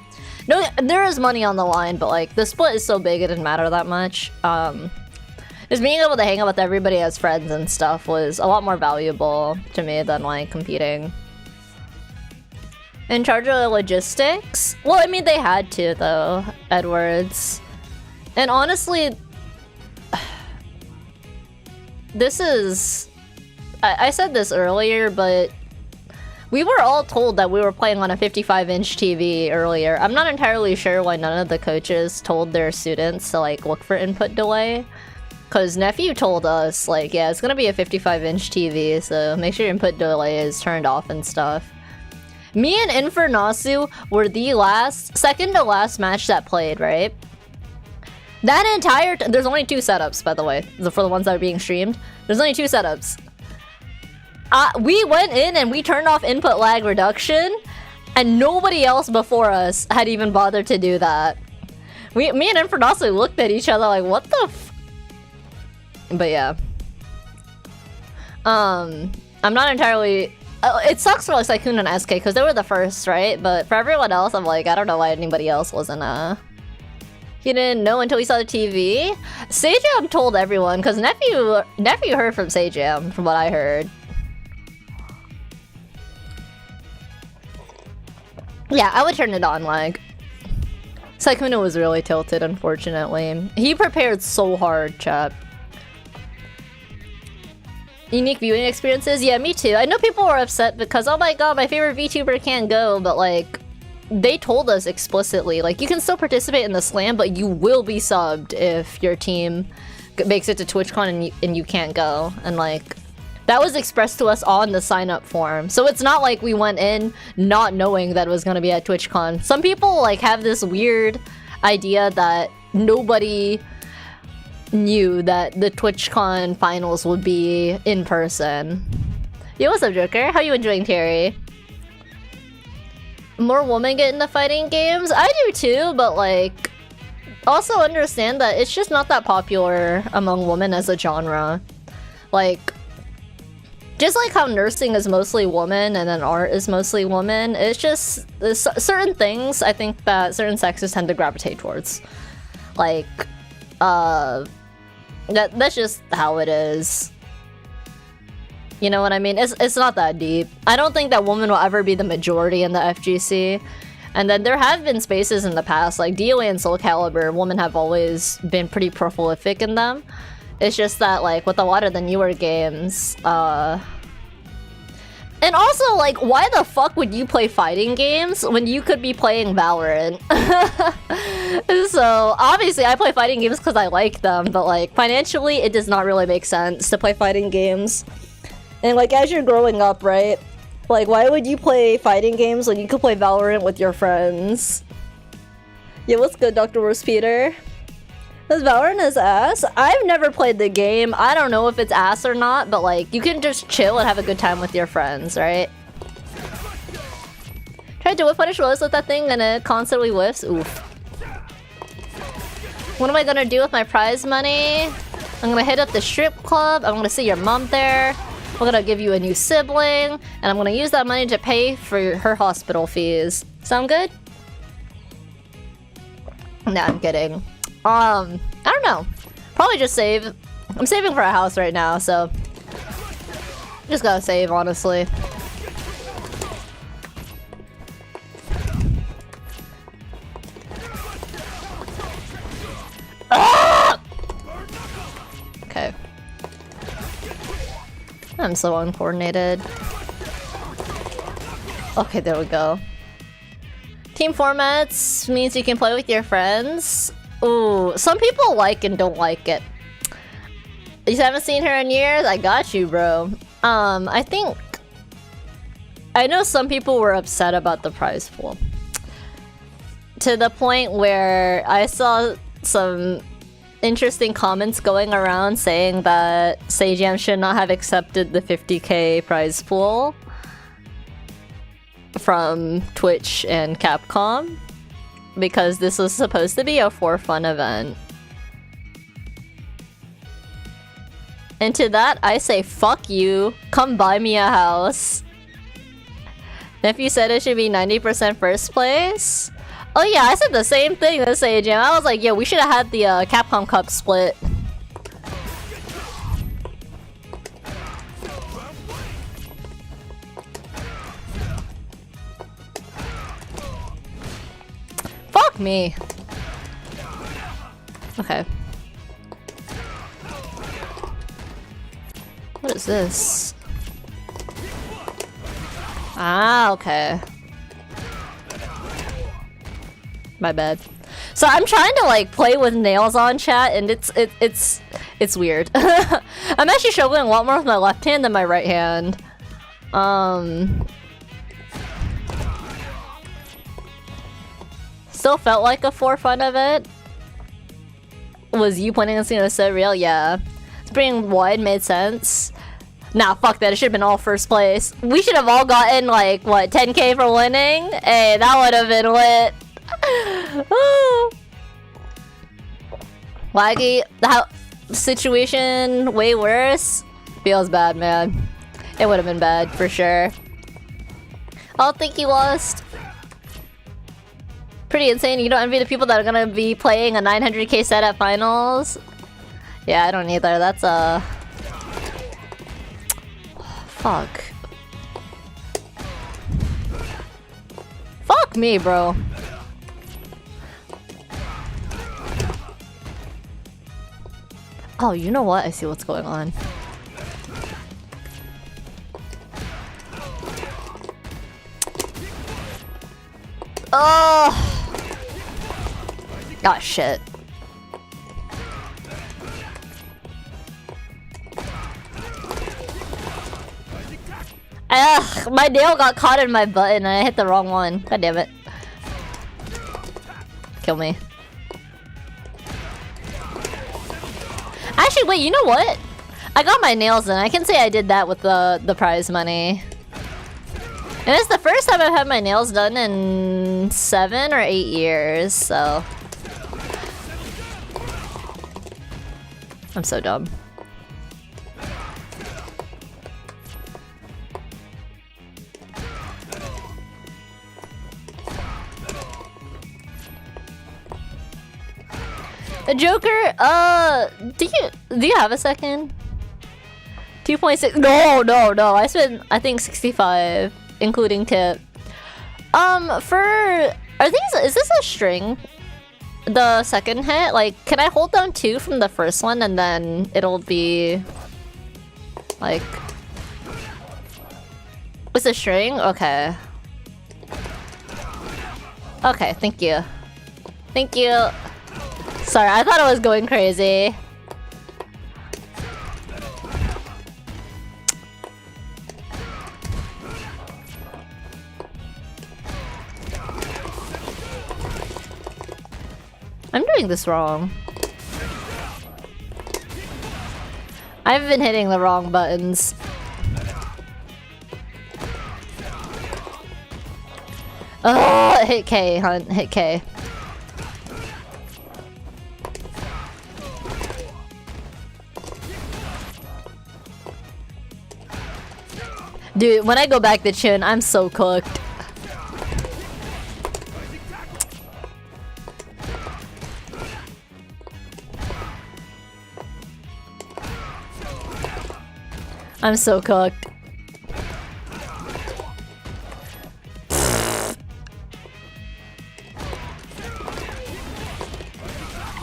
No, there is money on the line, but like the split is so big it didn't matter that much. Just being able to hang out with everybody as friends and stuff was a lot more valuable to me than like competing. In charge of logistics? Well, I mean, they had to though, Edwards. And honestly, this is... I said this earlier, but we were all told that we were playing on a 55-inch TV earlier. I'm not entirely sure why none of the coaches told their students to like look for input delay. Cause Nephew told us like, yeah, it's gonna be a 55-inch TV, so make sure your input delay is turned off and stuff. Me and Infernasu were the second to last match that played, right? That entire there's only 2 setups, by the way, for the ones that are being streamed. There's only 2 setups. We went in and we turned off input lag reduction, and nobody else before us had even bothered to do that. Me and Infernasu looked at each other like, what the f... But yeah. I'm not entirely... it sucks for like Saikun and SK because they were the first, right? But for everyone else, I'm like, I don't know why anybody else wasn't, He didn't know until he saw the TV? SAJAM told everyone, because Nephew heard from SAJAM, from what I heard. Yeah, I would turn it on, like... Saikuna was really tilted, unfortunately. He prepared so hard, chat. Unique viewing experiences? Yeah, me too. I know people were upset because, oh my god, my favorite VTuber can't go, but like... They told us explicitly, like, you can still participate in the slam, but you will be subbed if your team makes it to TwitchCon and you can't go. And like, that was expressed to us on the sign-up form. So it's not like we went in not knowing that it was gonna be at TwitchCon. Some people like have this weird idea that nobody knew that the TwitchCon finals would be in person. Yo, what's up, Joker? How you enjoying, Terry? More women get into fighting games? I do too, but like... Also understand that it's just not that popular among women as a genre. Like... just like how nursing is mostly woman and then art is mostly woman, it's just there's certain things I think that certain sexes tend to gravitate towards. Like, that's just how it is. You know what I mean? It's not that deep. I don't think that women will ever be the majority in the FGC. And then there have been spaces in the past, like DOA and Soul Calibur, women have always been pretty prolific in them. It's just that, like, with a lot of the newer games, and also, like, why the fuck would you play fighting games when you could be playing Valorant? So, obviously, I play fighting games because I like them, but, like, financially, it does not really make sense to play fighting games. And, like, as you're growing up, right? Like, why would you play fighting games when you could play Valorant with your friends? Yeah, what's good, Dr. Worst Peter? Is Valorant is ass? I've never played the game. I don't know if it's ass or not, but like, you can just chill and have a good time with your friends, right? Try to do what punish was with that thing and it constantly whiffs. Oof. What am I gonna do with my prize money? I'm gonna hit up the strip club. I'm gonna see your mom there. We're gonna give you a new sibling. And I'm gonna use that money to pay for her hospital fees. Sound good? Nah, I'm kidding. I don't know. Probably just save. I'm saving for a house right now, so just gotta save, honestly. Ah! Okay. I'm so uncoordinated. Okay, there we go. Team formats means you can play with your friends. Ooh, some people like and don't like it. You haven't seen her in years? I got you, bro. I think... I know some people were upset about the prize pool. To the point where I saw some interesting comments going around saying that SAJAM should not have accepted the 50k prize pool from Twitch and Capcom. Because this was supposed to be a for fun event. And to that, I say fuck you, come buy me a house. If you said it should be 90% first place? Oh yeah, I said the same thing to SAJAM. I was like, yo, we should have had the Capcom Cup split. Fuck me. Okay. What is this? Ah, okay. My bad. So I'm trying to like play with nails on chat and it's weird. I'm actually struggling a lot more with my left hand than my right hand. Still felt like a for fun event. Was you planning on seeing it so real? Yeah. Spring wide made sense. Nah, fuck that. It should have been all first place. We should have all gotten like what, 10k for winning? Hey, that would have been lit. Laggy, how situation way worse. Feels bad, man. It would have been bad for sure. I don't think you lost. Pretty insane. You don't envy the people that are gonna be playing a 900k set at finals. Yeah, I don't either. That's a fuck. Fuck me, bro. Oh, you know what? I see what's going on. Oh! Oh, shit. Ugh, my nail got caught in my button and I hit the wrong one. God damn it. Kill me. Actually, wait, you know what? I got my nails done. I can say I did that with the prize money. And it's the first time I've had my nails done in 7 or 8 years, so... I'm so dumb. Joker, do you have a second? 2.6. No. I spent, I think, 65, including tip. Is this a string? The second hit? Like, can I hold down 2 from the first one and then it'll be like, it's a string? Okay. Okay, thank you. Thank you. Sorry, I thought I was going crazy. I'm doing this wrong. I've been hitting the wrong buttons. Oh, hit K, Hunt. Hit K. Dude, when I go back to Chin, I'm so cooked. I'm so cooked.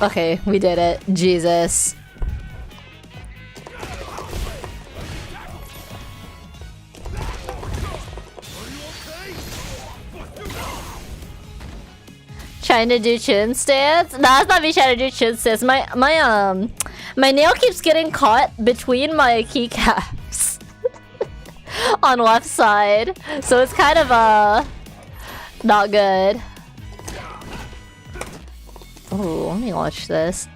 Okay, we did it. Jesus. Trying to do chin stance? Nah, it's not me trying to do chin stance. My nail keeps getting caught between my keycaps on left side, so it's kind of not good. Oh, let me watch this.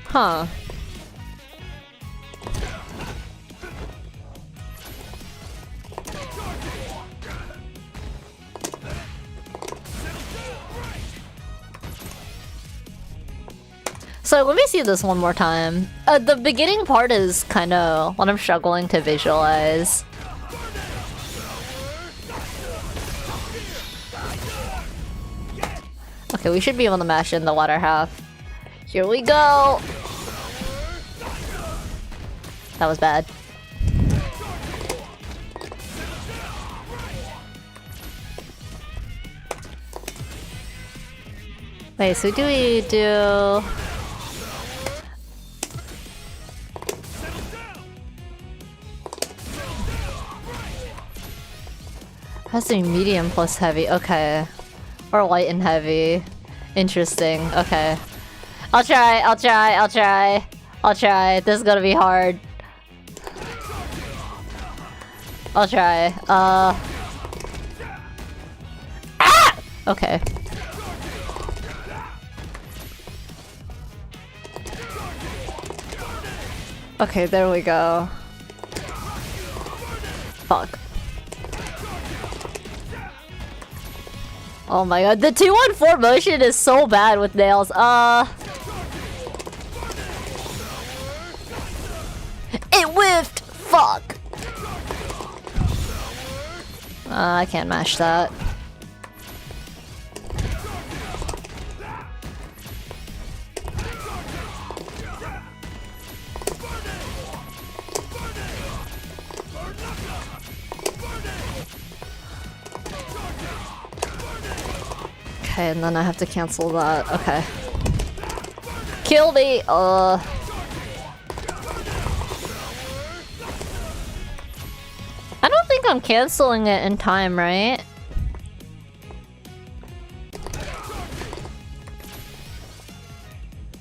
Huh. So let me see this one more time. The beginning part is kind of what I'm struggling to visualize. Okay, we should be able to mash in the latter half. Here we go! That was bad. Wait, so do we do... Has to be medium plus heavy, okay. Or light and heavy. Interesting, okay. I'll try. This is gonna be hard. I'll try. Ah! Okay. Okay, there we go. Fuck. Oh my god, the 2-1-4 motion is so bad with nails. It whiffed! Fuck! I can't mash that. Okay, and then I have to cancel that. Okay. Kill me! I don't think I'm canceling it in time, right?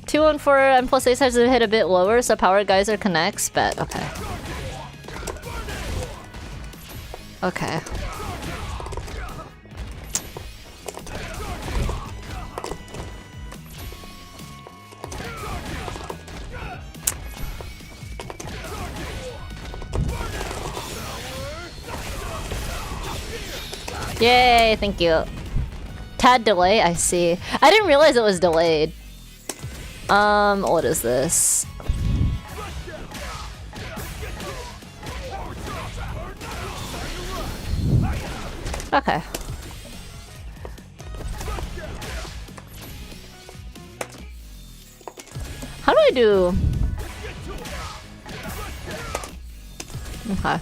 Two and 4 and plus 8 has to hit a bit lower, so power geyser connects, but okay. Okay. Yay, thank you. Tad delay, I see. I didn't realize it was delayed. What is this? Okay. How do I do? Okay.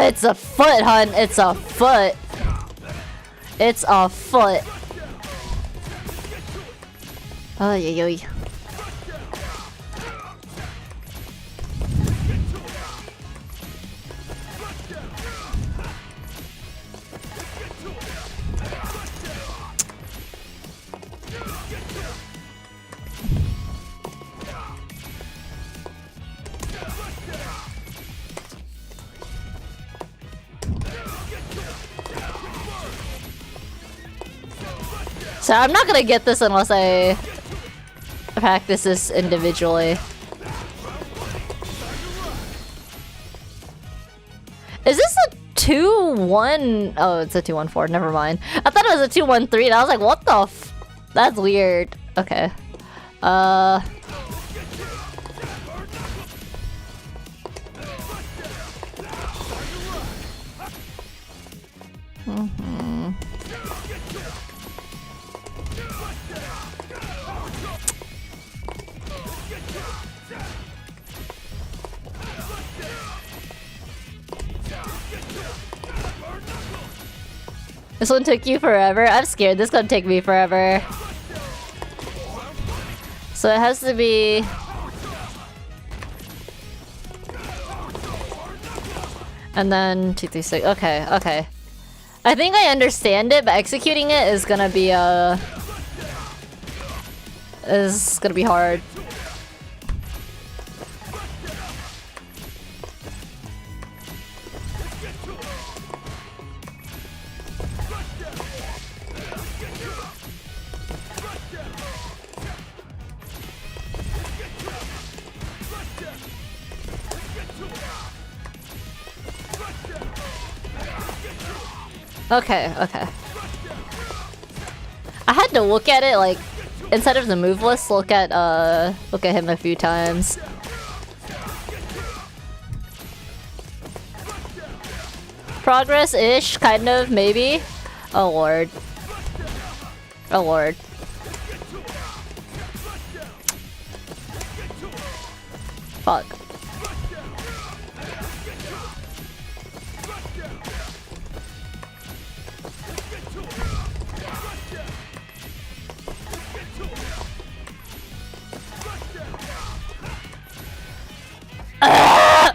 It's a foot, hun. It's a foot. It's a foot. Oh, yeah, yeah. So I'm not gonna get this unless I practice this individually. Is this a 2-1? Oh, it's a 2-1-4. Never mind. I thought it was a 2-1-3 and I was like, what the f? That's weird. Okay. This one took you forever? I'm scared. This is gonna take me forever. So it has to be... And then 2, 3, 6. Okay, okay. I think I understand it, but executing it is gonna be is gonna be hard. Okay, okay. I had to look at it like instead of the move list, look at him a few times. Progress-ish, kind of, maybe. Oh lord. Oh lord. Fuck.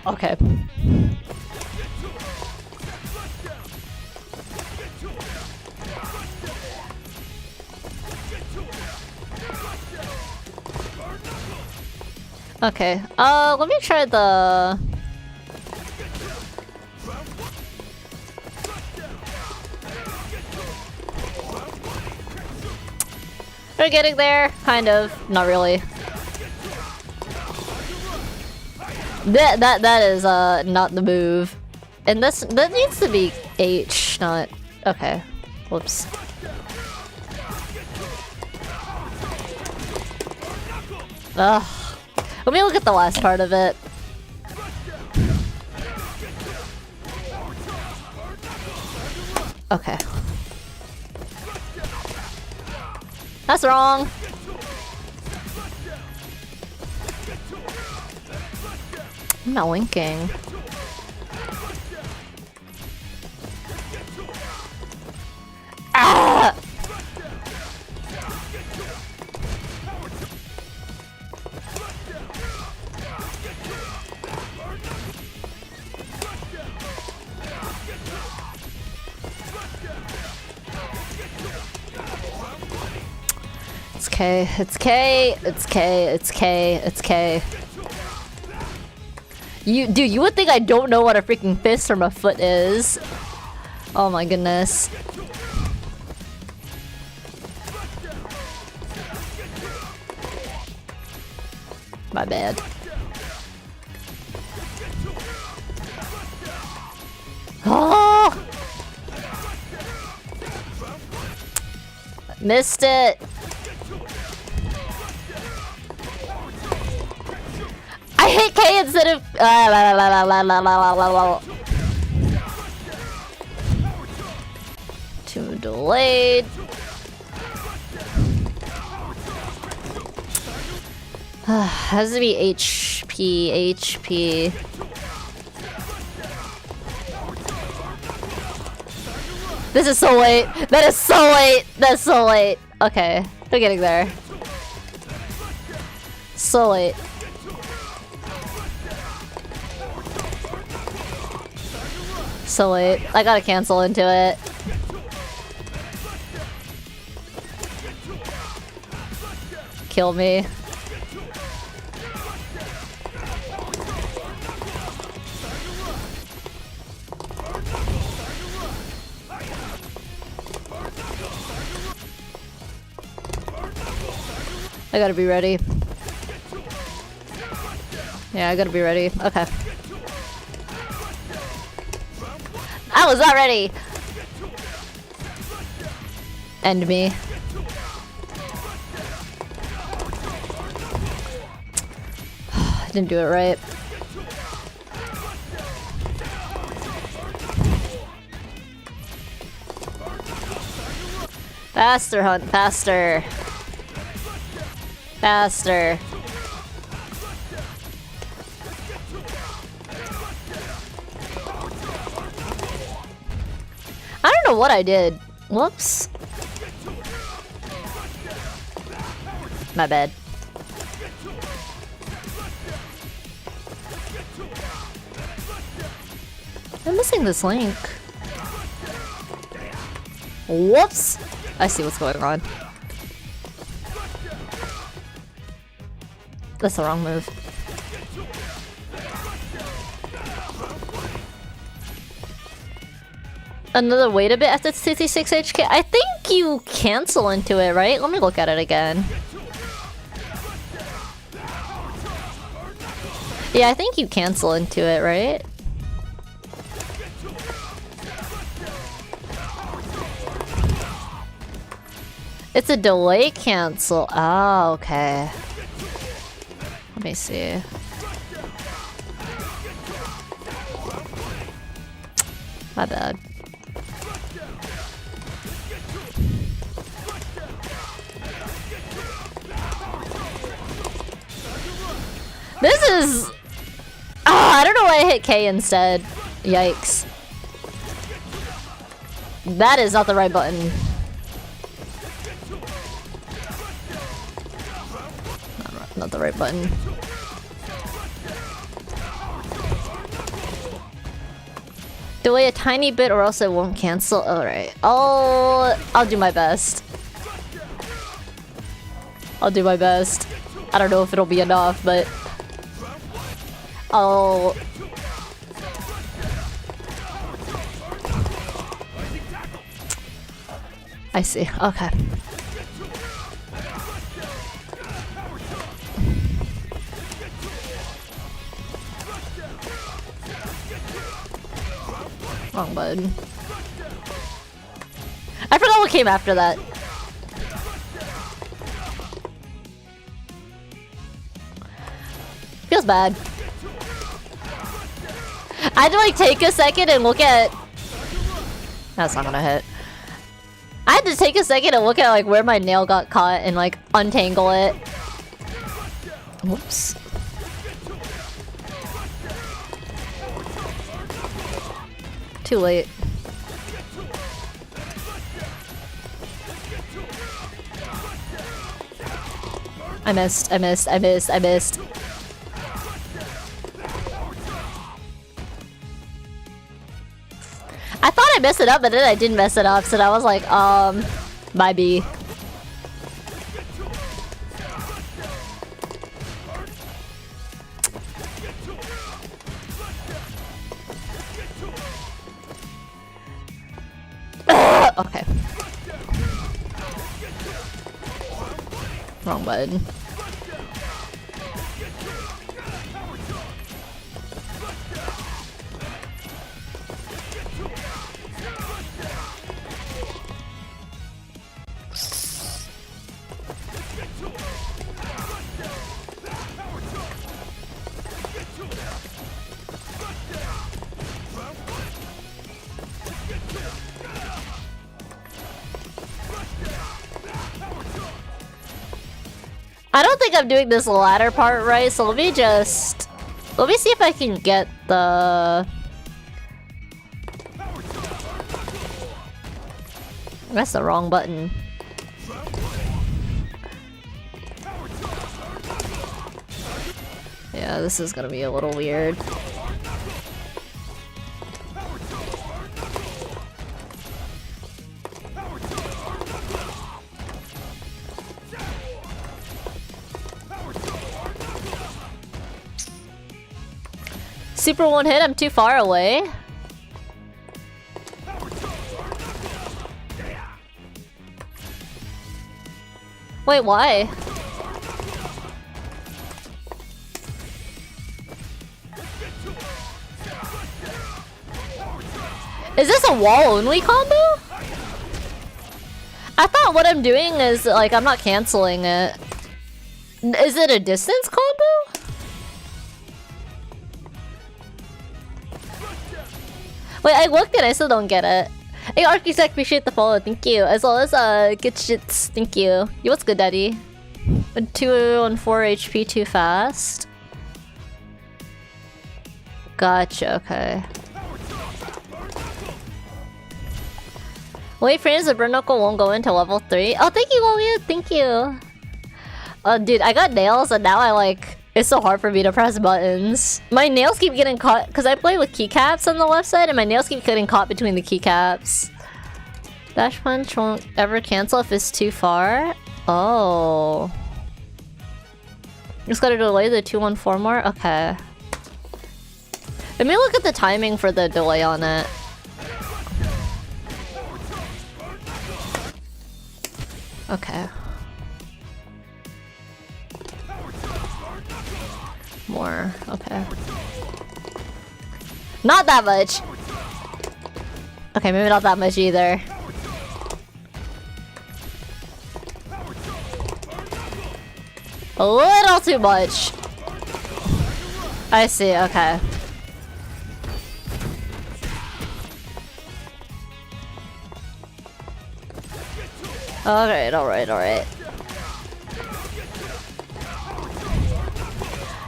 Okay. Okay. Let me try the... We're getting there, kind of. Not really. That is not the move. And that needs to be H, not okay. Whoops. Ugh. Let me look at the last part of it. Okay. That's wrong. I'm not winking. Ah! It's K, it's K, it's K, it's K, it's K. Dude, you would think I don't know what a freaking fist from a foot is. Oh my goodness. My bad. Missed it. I hit K instead of. Too delayed. Has to be HP. This is so late. That is so late. That's so late. Okay, we're getting there. So late. So late. I gotta cancel into it. Kill me. I gotta be ready. Yeah, I gotta be ready. Okay. I was not ready! End me. I didn't do it right. Faster, Hunt, faster. Faster. I don't know what I did. Whoops. My bad. I'm missing this link. Whoops. I see what's going on. That's the wrong move. Another wait a bit after 66 HK? I think you cancel into it, right? Let me look at it again. Yeah, I think you cancel into it, right? It's a delay cancel. Oh, okay. Let me see. My bad. This is... Oh, I don't know why I hit K instead. Yikes. That is not the right button. Not the right button. Delay a tiny bit or else it won't cancel. Alright. I'll do my best. I'll do my best. I don't know if it'll be enough, but I'll... I see. Okay. Wrong button. I forgot what came after that. Feels bad. I had to like take a second and look at... That's not gonna hit. I had to take a second and look at like where my nail got caught and like untangle it. Whoops. Too late. I missed. I thought I messed it up, but then I didn't mess it up, so I was like, my B. Okay. Wrong button. I don't think I'm doing this latter part right, so let me see if I can get the... That's the wrong button. Yeah, this is gonna be a little weird. Super one hit, I'm too far away. Wait, why? Is this a wall only combo? I thought what I'm doing is like I'm not canceling it. Is it a distance combo? Wait, I looked at it, I still don't get it. Hey Architect, appreciate the follow, thank you. As well as good shits, thank you. You what's good, daddy? 2 on 4 HP too fast. Gotcha, okay. Wait, friends, the Burn-Knuckle won't go into level 3. Oh, thank you, William, thank you. Dude, I got nails and now it's so hard for me to press buttons. My nails keep getting caught because I play with keycaps on the left side and my nails keep getting caught between the keycaps. Dash punch won't ever cancel if it's too far. Oh. Just gotta delay the 214 more? Okay. Let me look at the timing for the delay on it. Okay. More. Okay. Not that much. Okay, maybe not that much either. A little too much. I see, okay. Alright, alright, alright.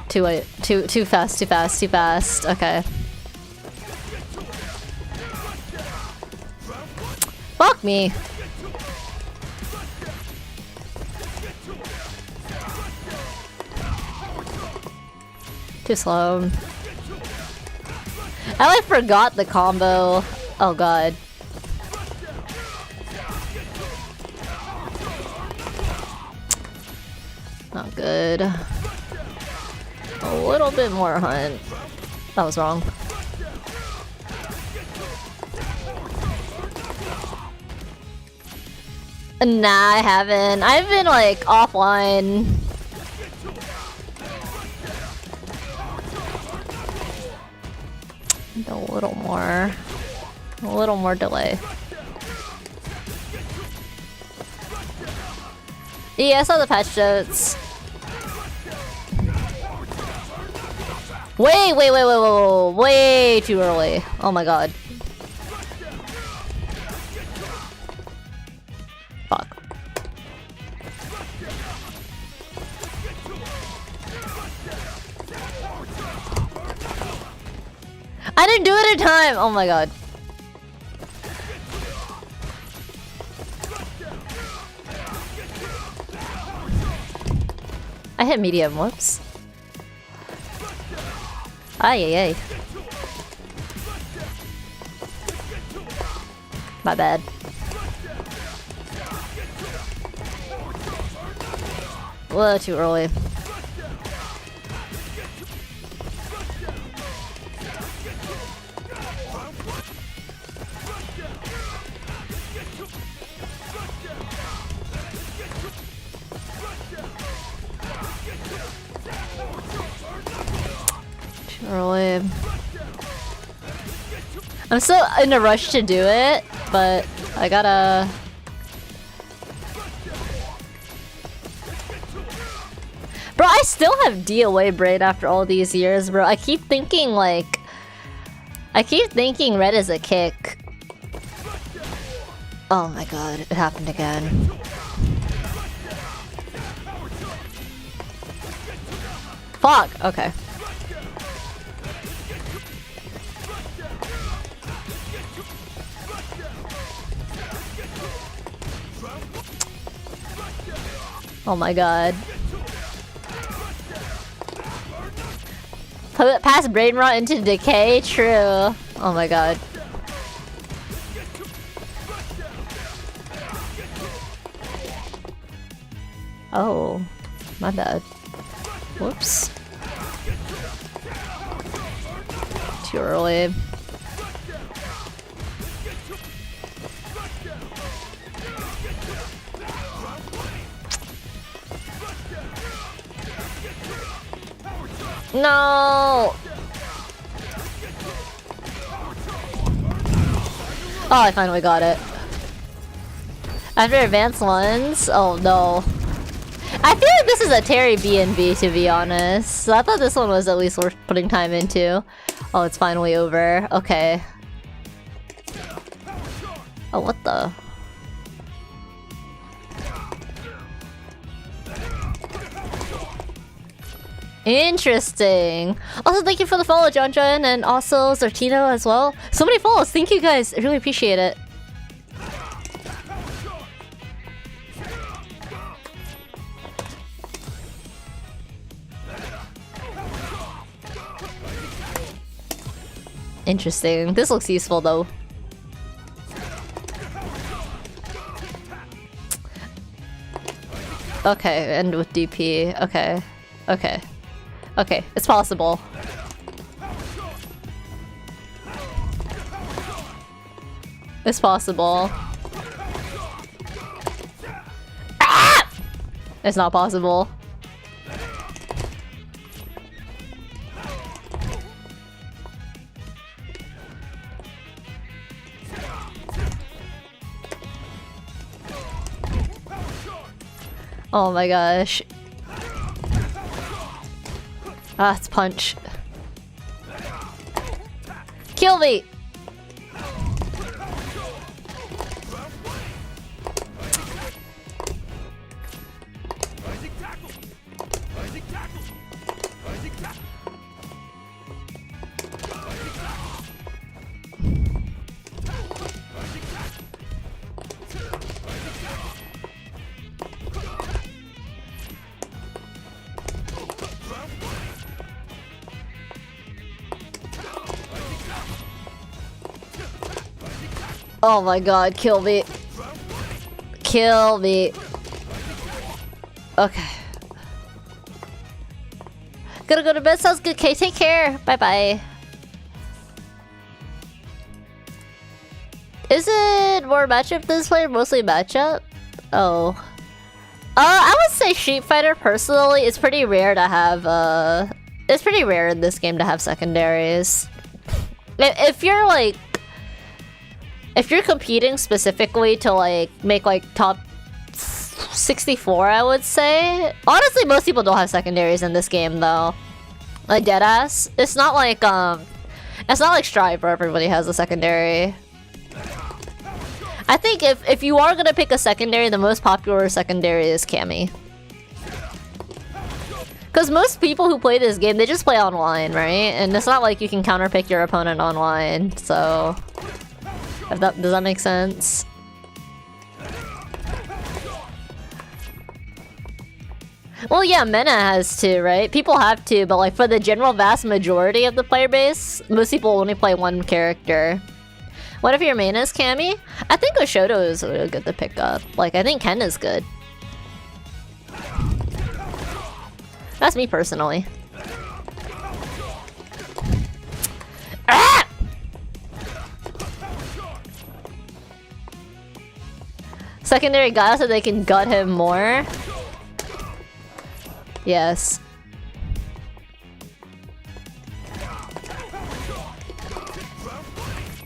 Too fast, too fast, too fast. Okay. Fuck me. Too slow. I forgot the combo. Oh god. Not good. A little bit more hunt. That was wrong. Nah, I haven't. I've been offline. A little more delay. Yeah, I saw the patch notes. Way too early. Oh my god. Fuck. I didn't do it in time! Oh my god. I hit medium, whoops. Ay. My bad. A little too early. Early. I'm still in a rush to do it, but I gotta... Bro, I still have DOA brain after all these years, bro. I keep thinking red is a kick. Oh my god, it happened again. Fuck. Okay. Oh my god. Pass brain rot into decay? True. Oh my god. Oh, my bad. Whoops. Too early. No! Oh, I finally got it. After advanced ones? Oh no. I feel like this is a Terry B&B, to be honest. So I thought this one was at least worth putting time into. Oh, it's finally over. Okay. Oh, what the? Interesting. Also, thank you for the follow, John, and also Zartino as well. So many follows. Thank you guys. I really appreciate it. Interesting. This looks useful though. Okay, end with DP. Okay. Okay. Okay, it's possible. It's possible. Ah! It's not possible. Oh my gosh. Ah, it's punch. Kill me! Oh my god, kill me. Kill me. Okay. Gotta go to bed, sounds good. Okay, take care. Bye bye. Is it more matchup this way or mostly matchup? Oh. I would say Street Fighter personally, it's pretty rare to have, it's pretty rare in this game to have secondaries. If you're like, if you're competing specifically to like make like top 64, I would say. Honestly, most people don't have secondaries in this game though. Like deadass. It's not like Strive where everybody has a secondary. I think if you are gonna pick a secondary, the most popular secondary is Cammy. Because most people who play this game, they just play online, right? And it's not like you can counterpick your opponent online, so... does that make sense? Well, yeah, Mena has to, right? People have to, but like for the general vast majority of the player base, most people only play one character. What if your main is Cammy? I think Oshoto is really good to pick up. Like, I think Ken is good. That's me personally. Ah! Secondary guy so they can gut him more. Yes.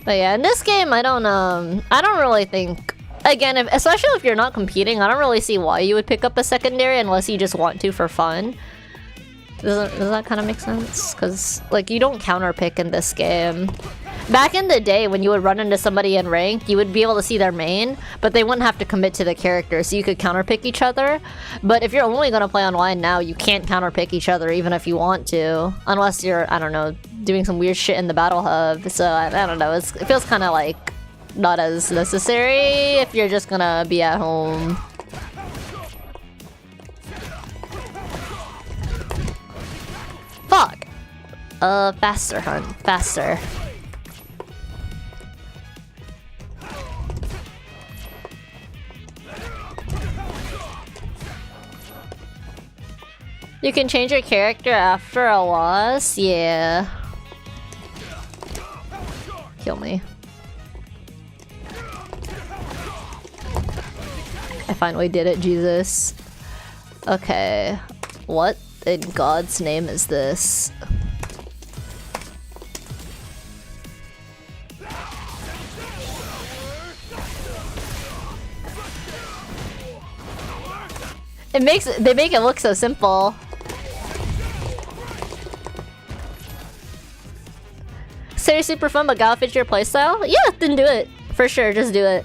But yeah, in this game, I don't really think... Again, especially if you're not competing, I don't really see why you would pick up a secondary unless you just want to for fun. Does that kind of make sense? Because, like, you don't counterpick in this game. Back in the day, when you would run into somebody in ranked, you would be able to see their main, but they wouldn't have to commit to the character, so you could counterpick each other. But if you're only gonna play online now, you can't counterpick each other even if you want to, unless you're, I don't know, doing some weird shit in the battle hub. So I don't know, it feels kind of like not as necessary if you're just gonna be at home. Fuck. Faster, Hunt. Faster. You can change your character after a loss? Yeah. Kill me. I finally did it, Jesus. Okay. What in God's name is this? They make it look so simple. Seriously, super fun, but gotta fit your playstyle? Yeah, then do it. For sure, just do it.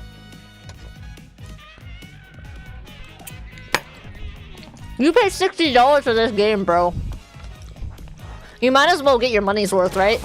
You paid $60 for this game, bro. You might as well get your money's worth, right?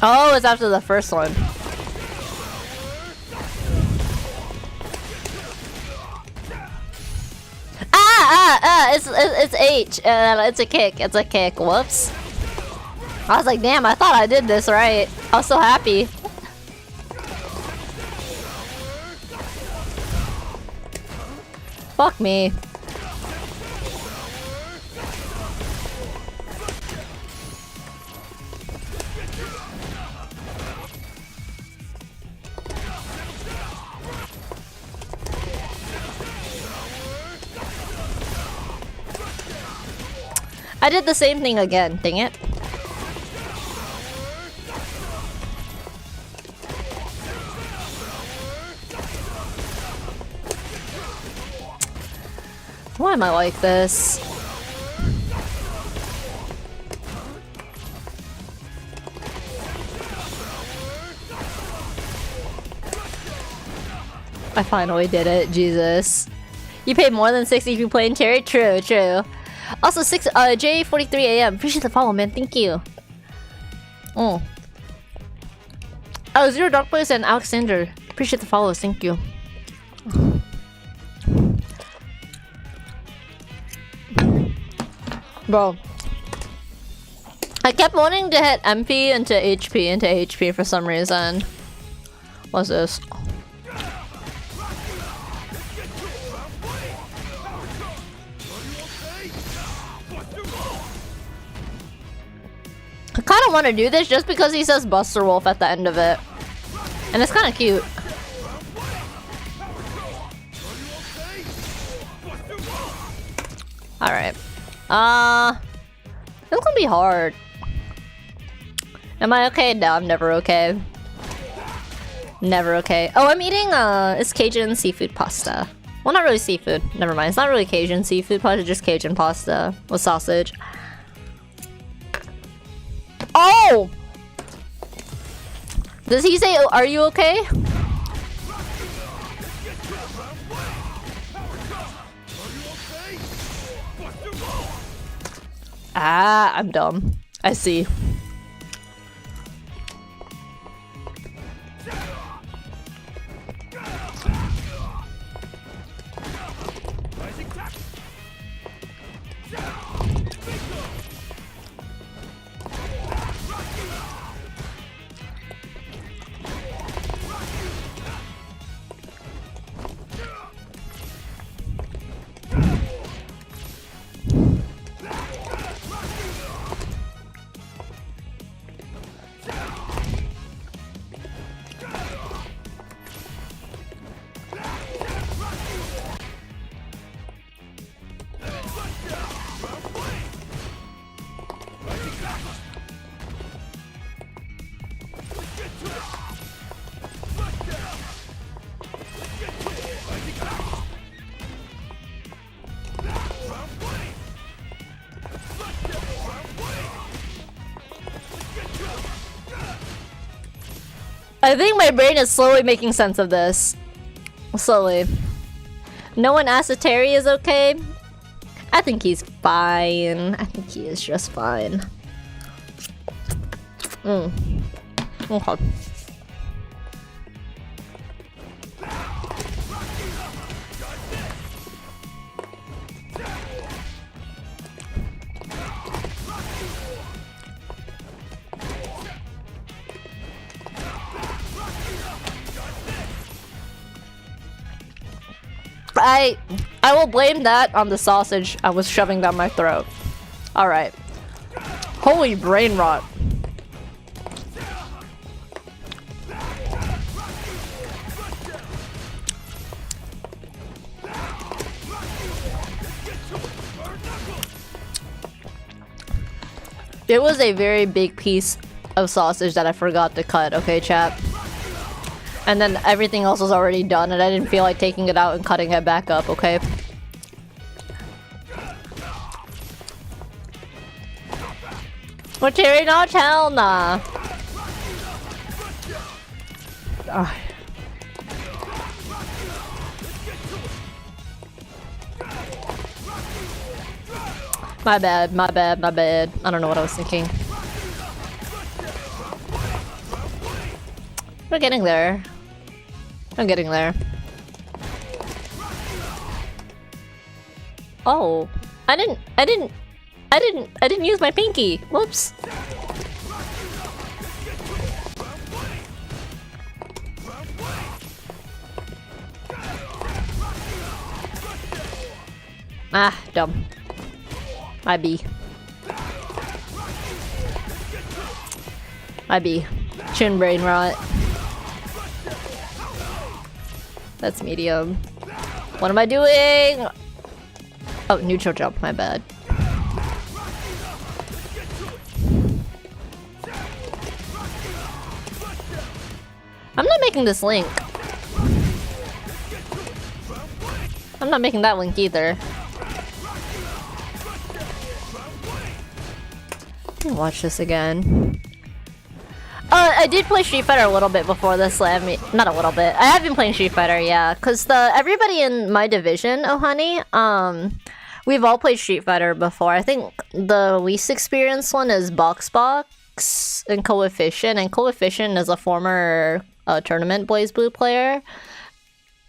Oh, it's after the first one. It's H. It's a kick. It's a kick. Whoops. I was like, damn, I thought I did this right. I was so happy. Fuck me. I did the same thing again, dang it. Why am I like this? I finally did it, Jesus. You pay more than 60 if you play in Terry? True, true. Also, J43AM. Appreciate the follow, man. Thank you. Oh, Zero Dark Place and Alexander. Appreciate the follows. Thank you. Bro. I kept wanting to hit MP into HP for some reason. What's this? I kind of want to do this just because he says Buster Wolf at the end of it. And it's kind of cute. Alright. It's gonna be hard. Am I okay? No, I'm never okay. Never okay. Oh, I'm eating, it's Cajun seafood pasta. Well, not really seafood. Never mind. It's not really Cajun seafood pasta, just Cajun pasta with sausage. Oh! Does he say, are you okay? Ah, I'm dumb. I see. I think my brain is slowly making sense of this. Slowly. No one asked if Terry is okay. I think he's fine. I think he is just fine. Okay. I will blame that on the sausage I was shoving down my throat. Alright. Holy brain rot. It was a very big piece of sausage that I forgot to cut, okay, chat? And then everything else was already done and I didn't feel like taking it out and cutting it back up, okay? But Terry, not hell nah. My bad, my bad, my bad. I don't know what I was thinking. We're getting there. I'm getting there. Oh, I didn't use my pinky. Whoops. Ah, dumb. My B. My B. Chin brain rot. That's medium. What am I doing? Oh, neutral jump, my bad. I'm not making this link. I'm not making that link either. Watch this again. I did play Street Fighter a little bit before this. Not a little bit. I have been playing Street Fighter, yeah. Cause everybody in my division, oh honey, we've all played Street Fighter before. I think the least experienced one is Box and Coefficient, and Coefficient is a former tournament BlazBlue player.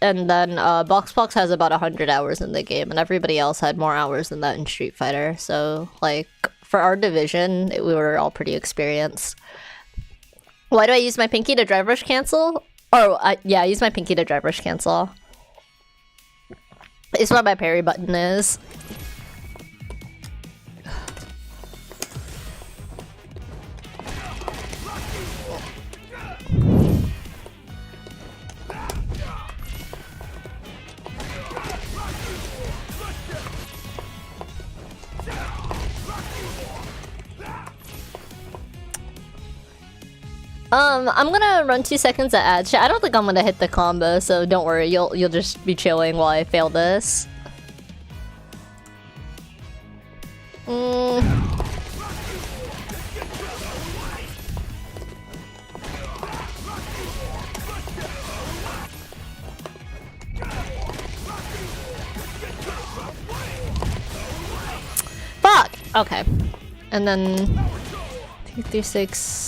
And then Box has about 100 hours in the game, and everybody else had more hours than that in Street Fighter. So like for our division, we were all pretty experienced. Why do I use my pinky to drive rush cancel? Oh, yeah, I use my pinky to drive rush cancel. It's what my parry button is. I'm gonna run 2 seconds of ad chat. I don't think I'm gonna hit the combo, so don't worry. You'll just be chilling while I fail this. Fuck! Okay. And then 2 through 6.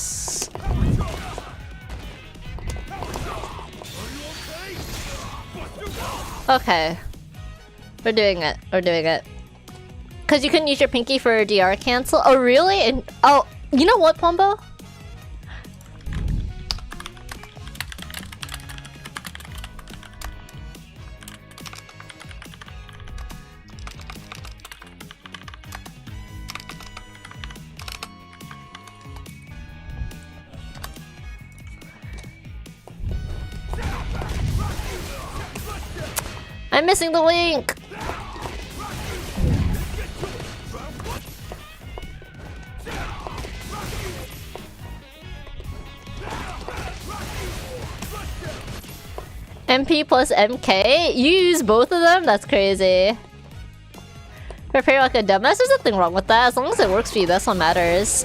Okay. We're doing it. We're doing it. Cause you couldn't use your pinky for DR cancel? Oh really? And oh, you know what, Plumbo? I'm missing the link! MP plus MK? You use both of them? That's crazy. Prepare like a dumbass? There's nothing wrong with that. As long as it works for you, that's what matters.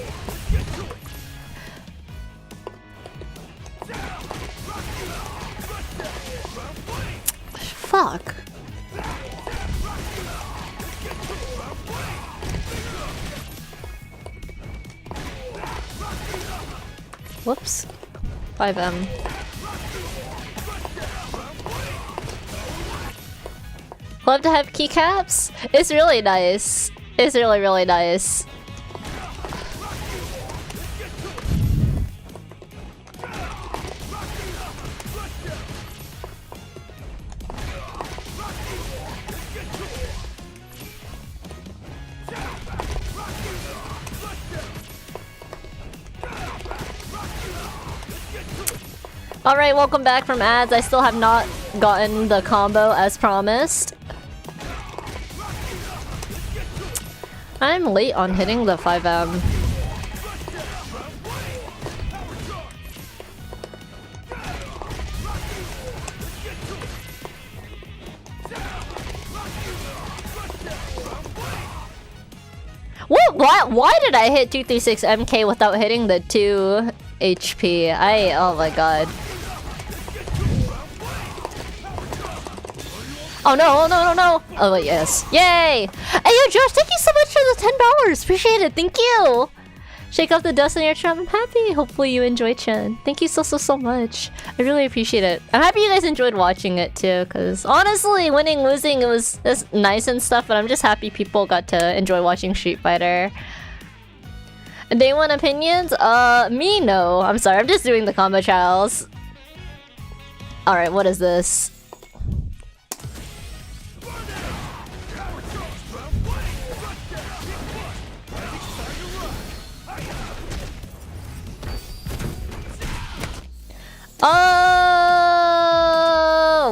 fuck? Whoops. 5M. Love to have keycaps. It's really nice. It's really, really nice. Alright, welcome back from ads. I still have not gotten the combo as promised. I'm late on hitting the 5M. What? Why did I hit 236 MK without hitting the 2 HP? Oh my god. Oh no, oh no, no, no! Oh wait, yes. Yay! Hey yo, Josh, thank you so much for the $10! Appreciate it, thank you! Shake off the dust on your trap, I'm happy! Hopefully you enjoy Chen. Thank you so much. I really appreciate it. I'm happy you guys enjoyed watching it too, because honestly, winning, losing, it was nice and stuff, but I'm just happy people got to enjoy watching Street Fighter. Day 1 opinions? Me? No. I'm sorry, I'm just doing the combo trials. Alright, what is this?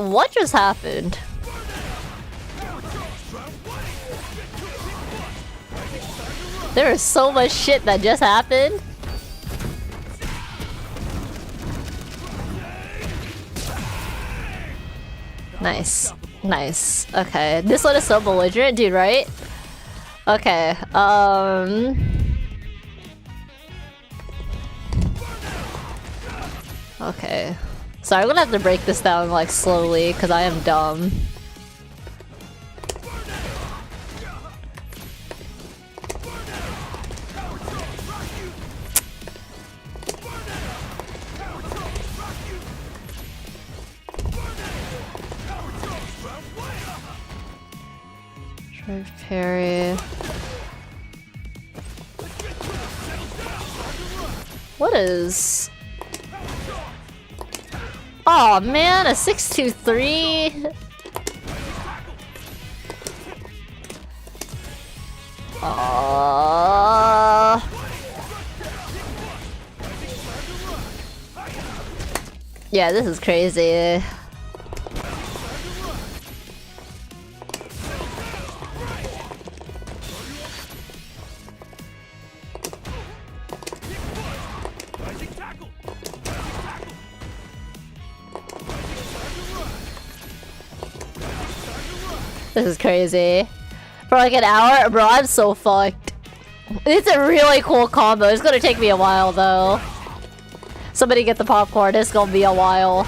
What just happened? There is so much shit that just happened. Nice. Nice. Okay. This one is so belligerent, dude, right? Okay. Okay. Sorry, I'm gonna have to break this down, like, slowly, because I am dumb. Drive parry. What is... Oh man, a 623. Yeah, this is crazy. This is crazy. For like an hour? Bro, I'm so fucked. It's a really cool combo. It's gonna take me a while though. Somebody get the popcorn. It's gonna be a while.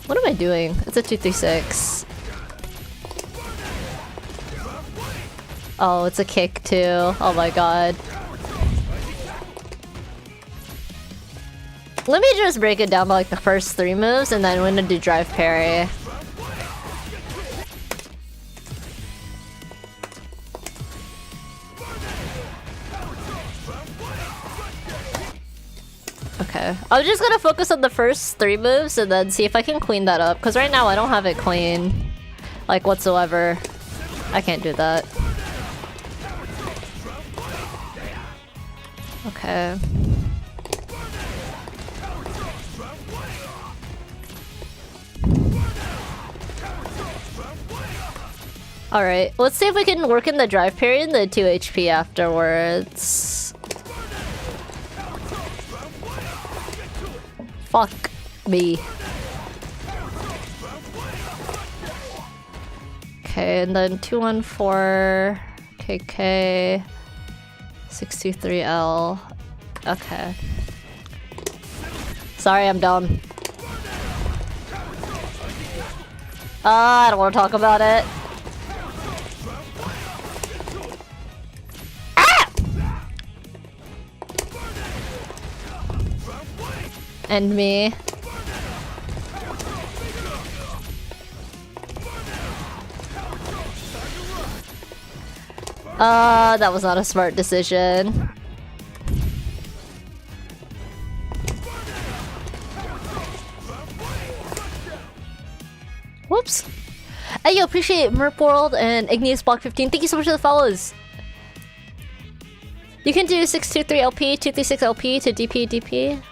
What am I doing? It's a 236. Oh, it's a kick too. Oh my god. Let me just break it down to like the first 3 moves and then we're gonna do drive parry. Okay. I'm just gonna focus on the first 3 moves and then see if I can clean that up. Because right now I don't have it clean. Like whatsoever. I can't do that. Okay. Alright, let's see if we can work in the drive parry and the 2 HP afterwards. Fuck me. Okay, and then 214 KK 623L. Okay. Sorry, I'm dumb. I don't want to talk about it. Ah! And me. That was not a smart decision. Whoops. Hey, yo, appreciate Merp World and Igneous Block 15. Thank you so much for the follows. You can do 623 LP, 236 LP to DP DP.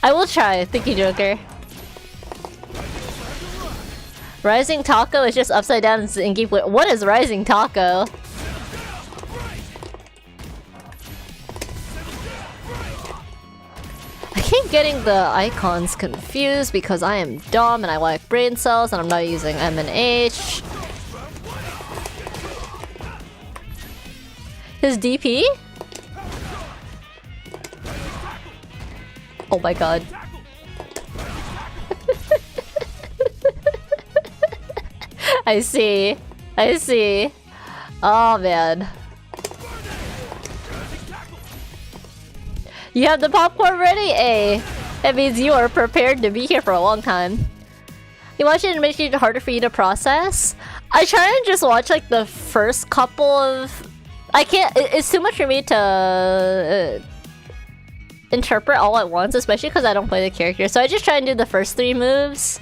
I will try. Thank you, Joker. Rising Taco is just upside down in gameplay. What is Rising Taco? I keep getting the icons confused because I am dumb and I like brain cells and I'm not using M and H. His DP? Oh my god. I see. I see. Oh man. You have the popcorn ready? Eh. That means you are prepared to be here for a long time. You watch it and it makes it harder for you to process? I try and just watch like the first couple of... I can't... It's too much for me to... interpret all at once, especially because I don't play the character. So I just try and do the first 3 moves.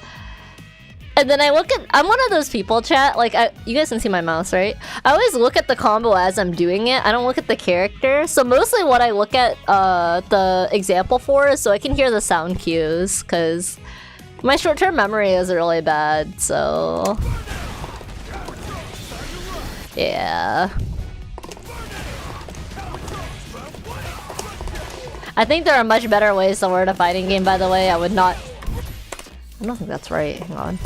And then I look at... I'm one of those people, chat. Like, you guys can see my mouse, right? I always look at the combo as I'm doing it. I don't look at the character. So mostly what I look at the example for is so I can hear the sound cues. Because my short-term memory is really bad, so... yeah. I think there are much better ways to learn a fighting game, by the way. I would not... I don't think that's right. Hang on.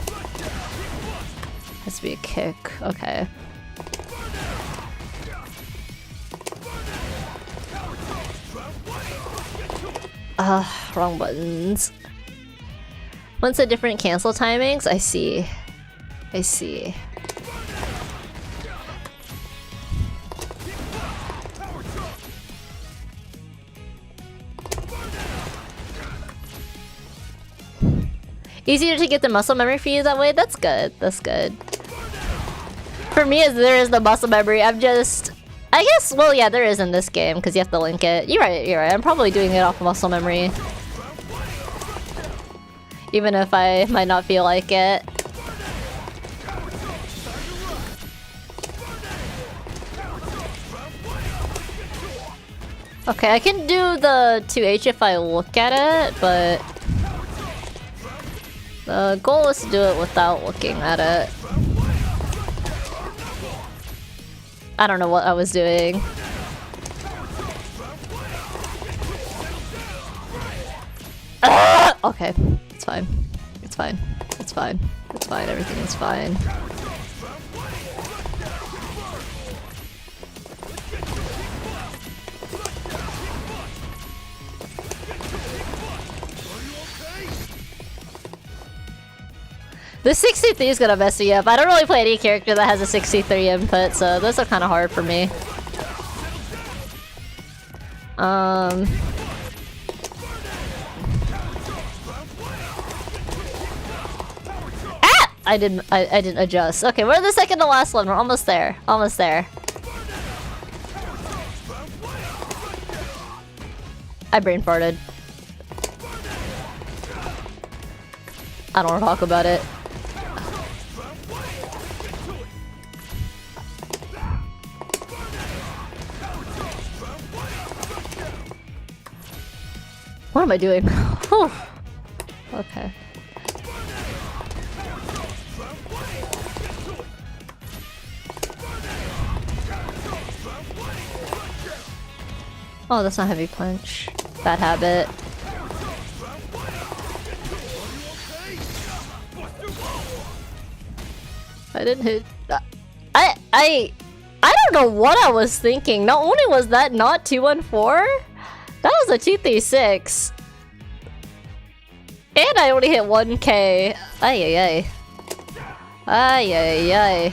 Has to be a kick. Okay. Wrong buttons. Once the different cancel timings? I see. I see. Easier to get the muscle memory for you that way? That's good. That's good. For me, as there is the muscle memory, I'm just... I guess, well, yeah, there is in this game, because you have to link it. You're right, you're right. I'm probably doing it off muscle memory. Even if I might not feel like it. Okay, I can do the 2H if I look at it, but... the goal is to do it without looking at it. I don't know what I was doing. Okay, it's fine. It's fine. It's fine. It's fine. Everything is fine. The 63 is gonna mess me up. I don't really play any character that has a 63 input, so those are kind of hard for me. Ah! I didn't adjust. Okay, we're the second to last one. We're almost there. Almost there. I brain farted. I don't want to talk about it. What am I doing? Whew. Okay. Oh, that's not heavy punch. Bad habit. I didn't hit. I don't know what I was thinking. Not only was that not 214, that was a 236. And I only hit 1k. Ay ay ay. Ay ay ay.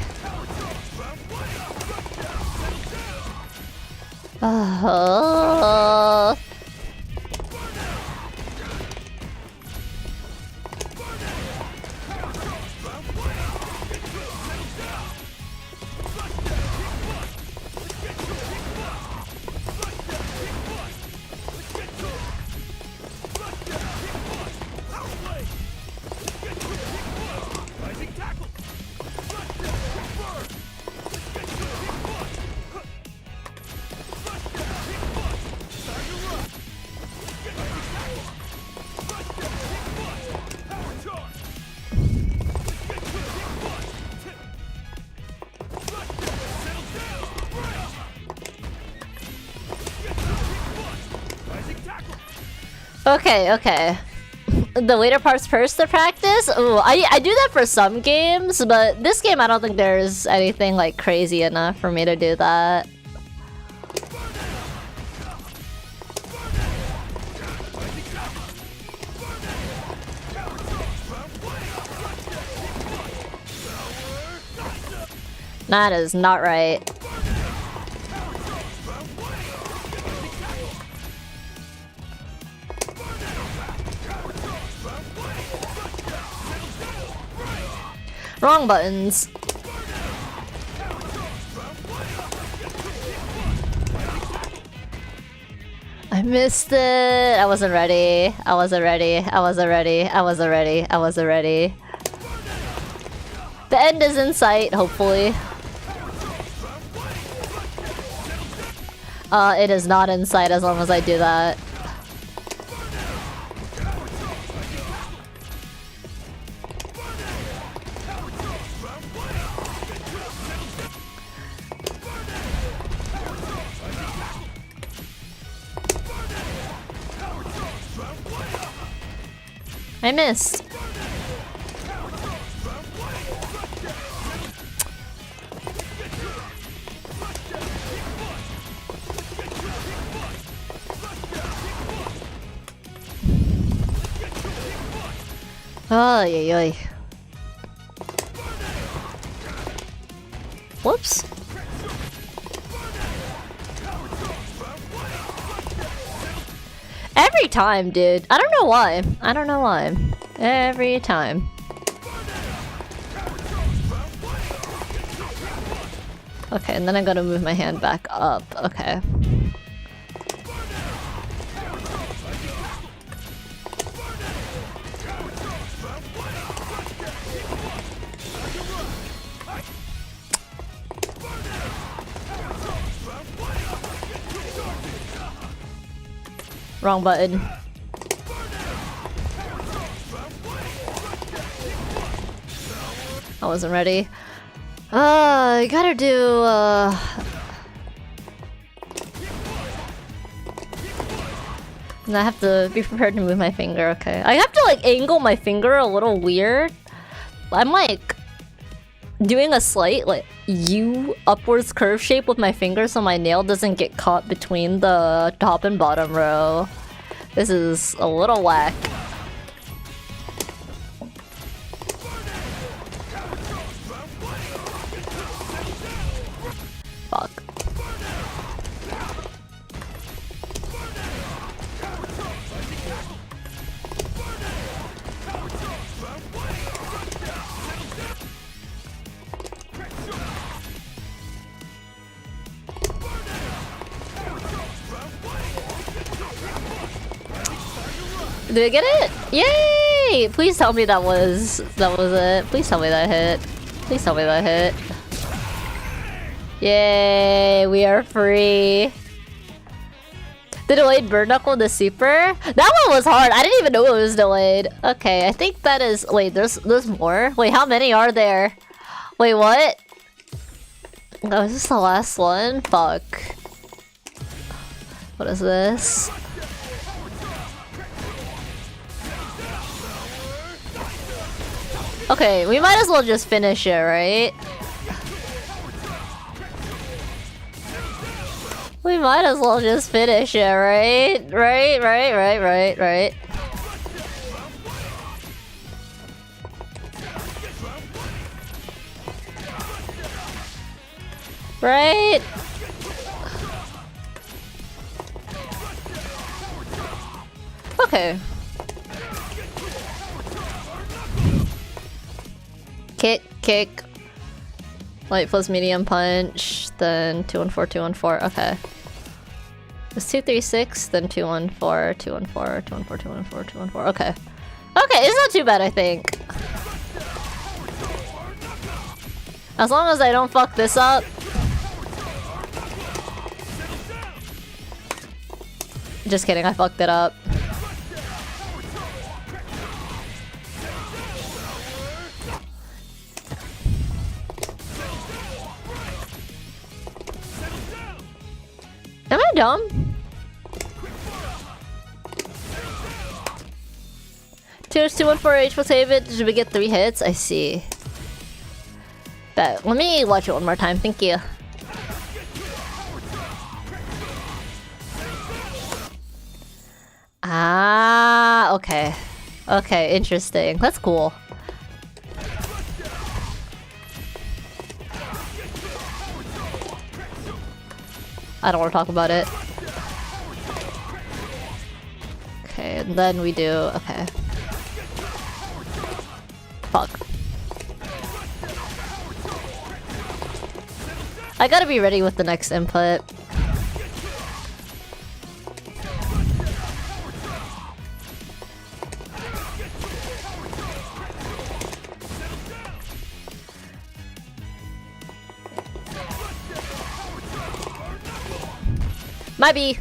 Okay, okay. The later part's first to practice? Ooh, I do that for some games, but this game I don't think there's anything like crazy enough for me to do that. That is not right. Wrong buttons. I missed it. I wasn't ready. I wasn't ready. I wasn't ready. I wasn't ready. I wasn't ready. The end is in sight, hopefully. It is not in sight as long as I do that. I missed. Oh, yeah. Whoops. Every time, dude. I don't know why. I don't know why. Every time. Okay, and then I gotta move my hand back up. Okay. Wrong button. I wasn't ready. I gotta do, and I have to be prepared to move my finger, okay. I have to like angle my finger a little weird. I'm like doing a slight like U upwards curve shape with my finger so my nail doesn't get caught between the top and bottom row. This is a little whack. Fuck. Did I get it? Yay! Please tell me that was it. Please tell me that hit. Please tell me that hit. Yay! We are free. The delayed bird knuckle the super? That one was hard. I didn't even know it was delayed. Okay, I think that is. Wait, there's more. Wait, how many are there? Wait, what? Oh, is this the last one? Fuck. What is this? Okay, we might as well just finish it, right? We might as well just finish it, right? Right. Right? Okay. Kick. Light plus medium punch, then 214, 214. Okay. It's 236, then 214, 214, 214, 214, 214. Okay. Okay, it's not too bad, I think. As long as I don't fuck this up. Just kidding, I fucked it up. Am I dumb? Tiers 214 H plus David. Did we get 3 hits? I see. Bet. Let me watch it one more time. Thank you. Ah, okay. Okay, interesting. That's cool. I don't want to talk about it. Okay, and then we do... Okay. Fuck. I gotta be ready with the next input. Might be.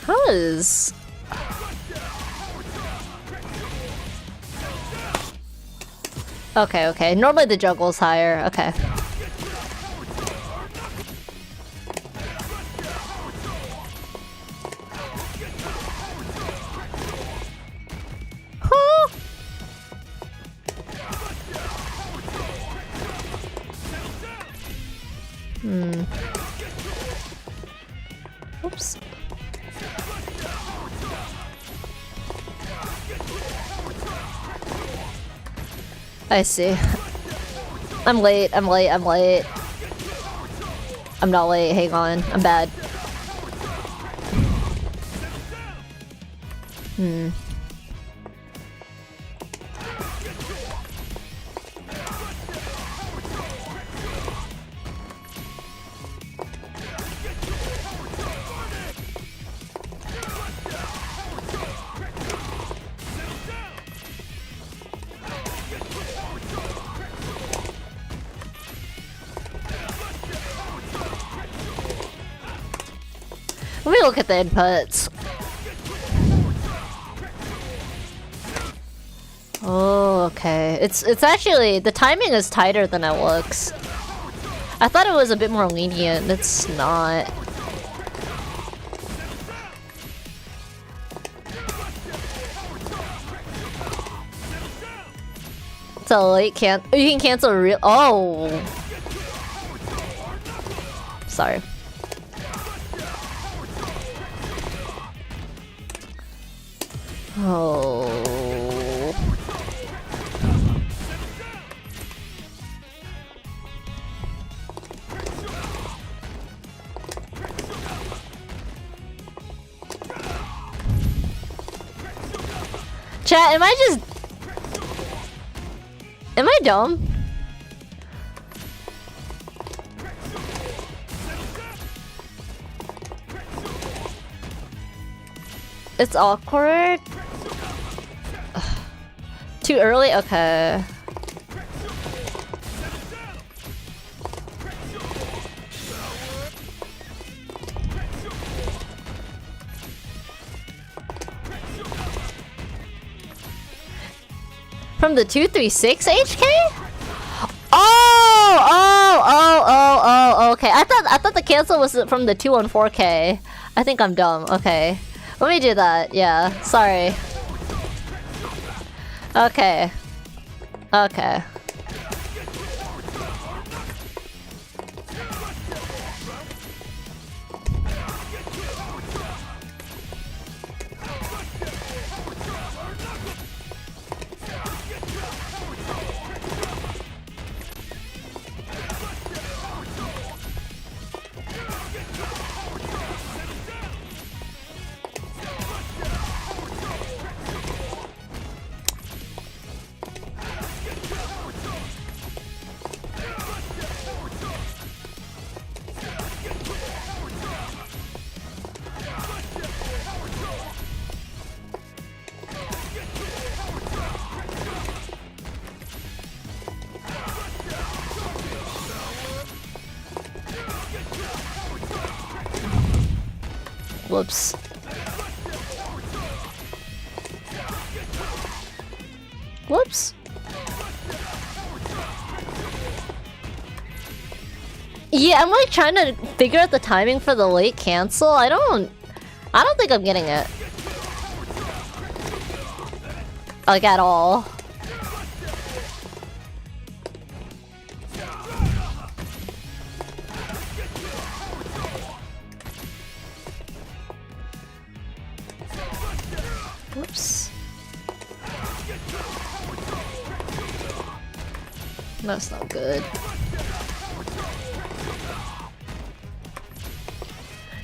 How is... Okay. Normally the juggle's higher. Okay. Oops. I see. I'm late. I'm not late. Hang on. I'm bad. Let me look at the inputs. Oh, okay. It's actually, the timing is tighter than it looks. I thought it was a bit more lenient. It's not. It's a late you can cancel real. Oh. Sorry. Oh. Chat, am I dumb? It's awkward. Too early? Okay. From the 236 HK? Okay. I thought the cancel was from the 214K. I think I'm dumb. Okay. Let me do that. Yeah. Sorry. Okay. Okay. Whoops. Whoops. Yeah, I'm like trying to figure out the timing for the late cancel. I don't think I'm getting it. Like at all. Whoops. That's not good.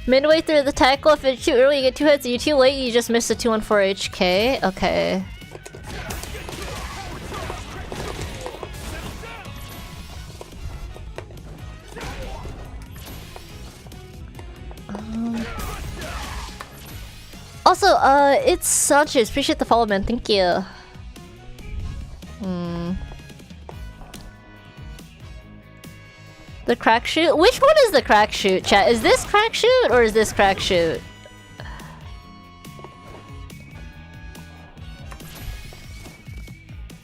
Midway through the tackle, if it's too early, you get 2 hits. If you're too late, you just miss the 214 HK. Okay. Also, it's Sanchez. Appreciate the follow, man. Thank you. The crack shoot? Which one is the crack shoot, chat? Is this crack shoot or is this crack shoot?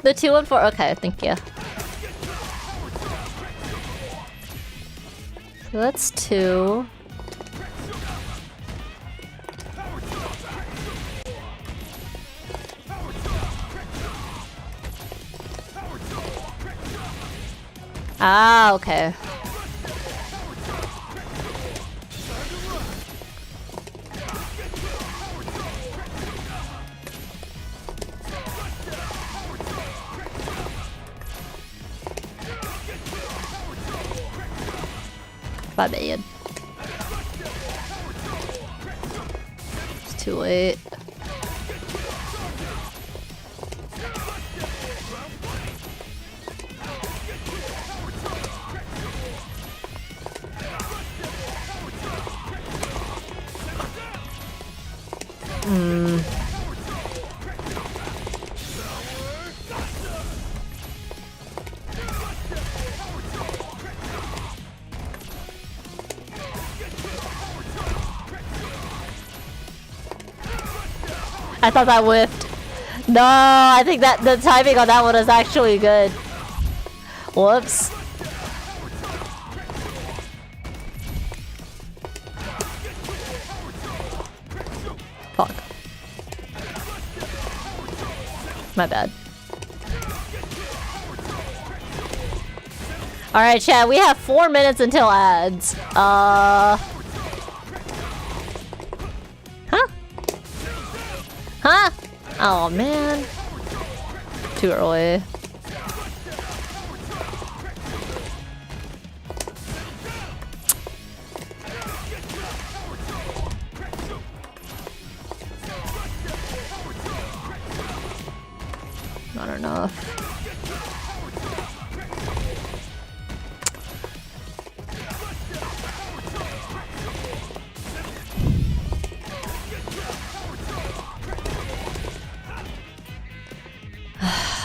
The 214. Okay, thank you. So that's 2. Ah, okay. My bad. It's too late. I thought that whiffed. No, I think that the timing on that one is actually good. Whoops. Fuck. My bad. Alright, chat, we have 4 minutes until ads. Huh? Huh? Oh man. Too early. Not enough.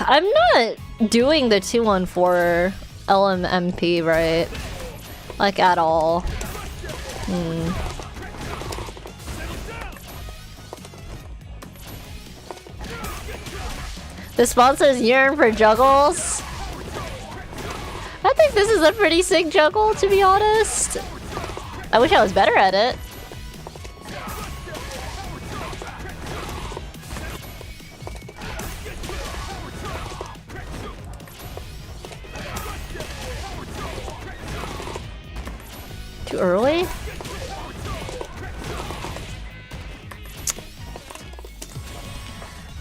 I'm not doing the 214 LMMP right, like at all. The sponsors yearn for juggles. I think this is a pretty sick juggle, to be honest. I wish I was better at it. Too early?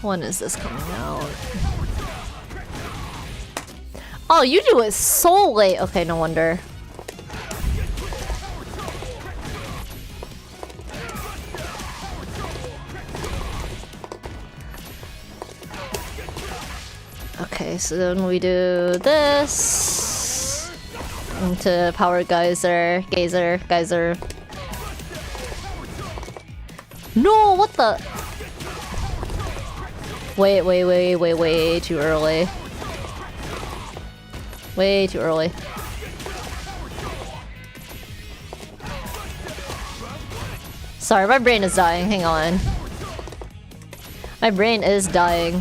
When is this coming out? Oh, you do it so late. Okay, no wonder. Okay, so then we do this into power geyser. No, what the? Wait, too early. Way too early. Sorry, my brain is dying. Hang on. My brain is dying.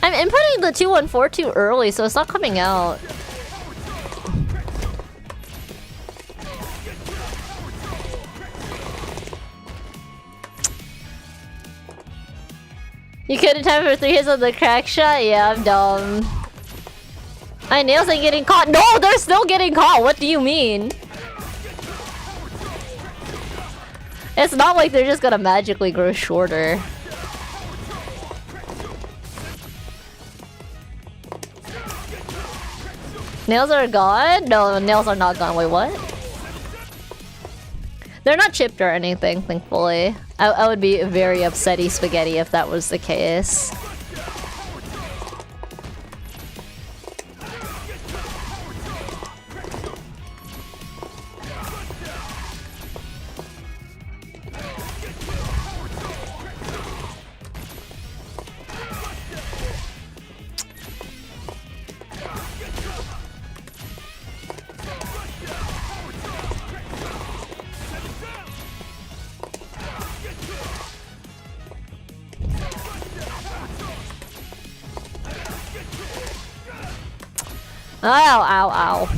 I'm inputting the 214 too early, so it's not coming out. You couldn't time for 3 hits on the crack shot? Yeah, I'm dumb. My nails ain't getting caught. No, they're still getting caught. What do you mean? It's not like they're just gonna magically grow shorter. Nails are gone? No, nails are not gone. Wait, what? They're not chipped or anything, thankfully. I would be very upsetty spaghetti if that was the case. Ow.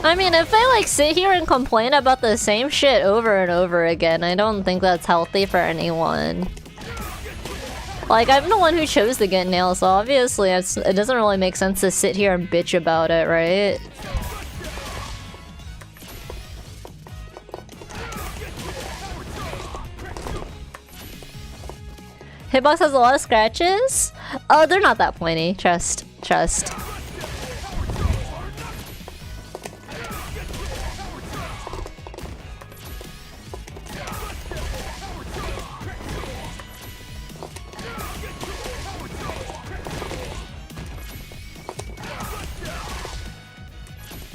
I mean, if I like sit here and complain about the same shit over and over again, I don't think that's healthy for anyone. Like, I'm the one who chose to get nails, so obviously it doesn't really make sense to sit here and bitch about it, right? Hitbox has a lot of scratches? Oh, they're not that pointy. Trust.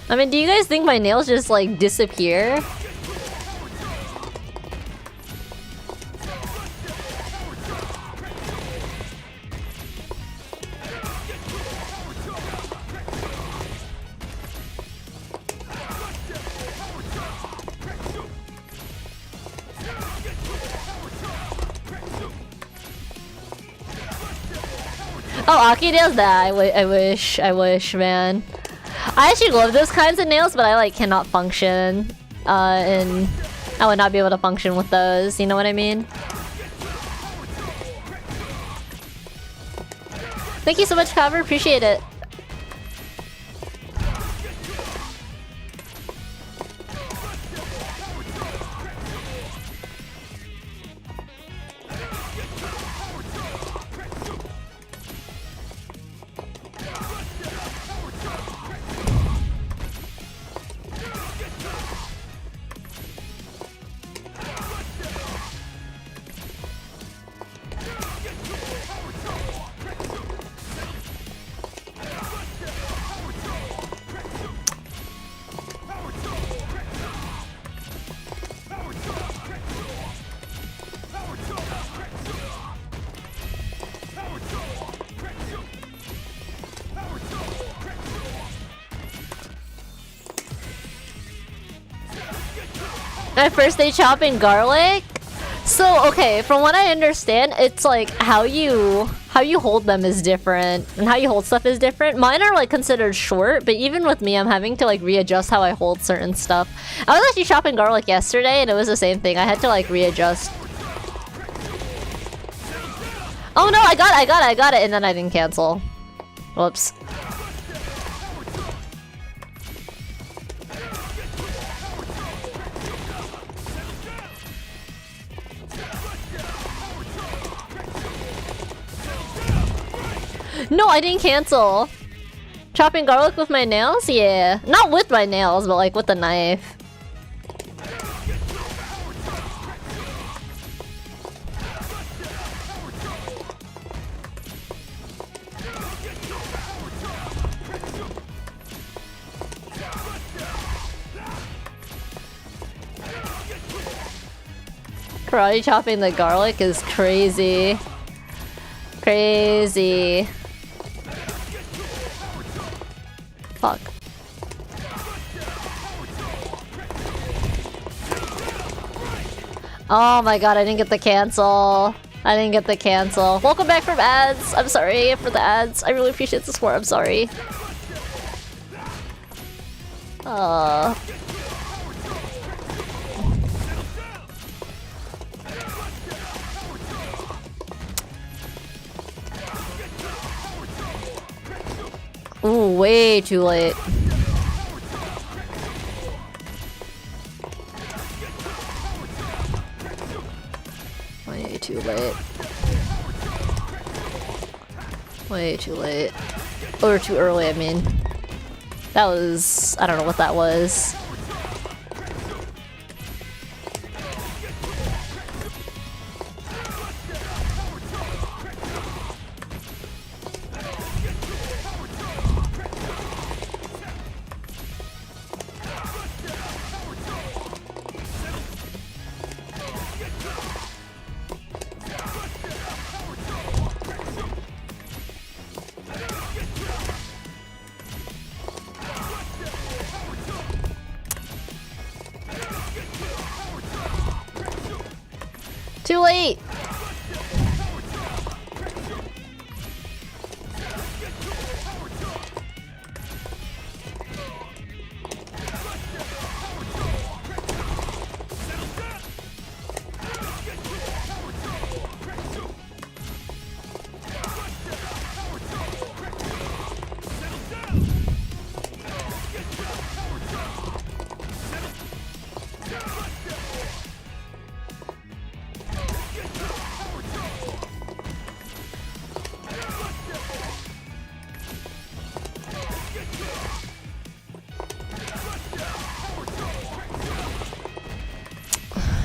I mean, do you guys think my nails just like disappear? Oh, Aki nails that. I wish, man. I actually love those kinds of nails, but I like cannot function. And I would not be able to function with those, you know what I mean? Thank you so much, Cover, appreciate it. My first day chopping garlic? So, okay, from what I understand, it's like how you hold them is different and how you hold stuff is different. Mine are like considered short, but even with me, I'm having to like readjust how I hold certain stuff. I was actually chopping garlic yesterday and it was the same thing. I had to like readjust. Oh no, I got it, and then I didn't cancel. Whoops. No, I didn't cancel. Chopping garlic with my nails? Yeah. Not with my nails, but like with the knife. Karate chopping the garlic is crazy. Crazy. Fuck. Oh my god, I didn't get the cancel. I didn't get the cancel. Welcome back from ads. I'm sorry for the ads. I really appreciate the support. I'm sorry. Ooh, way too late. Way too late. Way too late. Or too early, I mean. That was... I don't know what that was. Too late!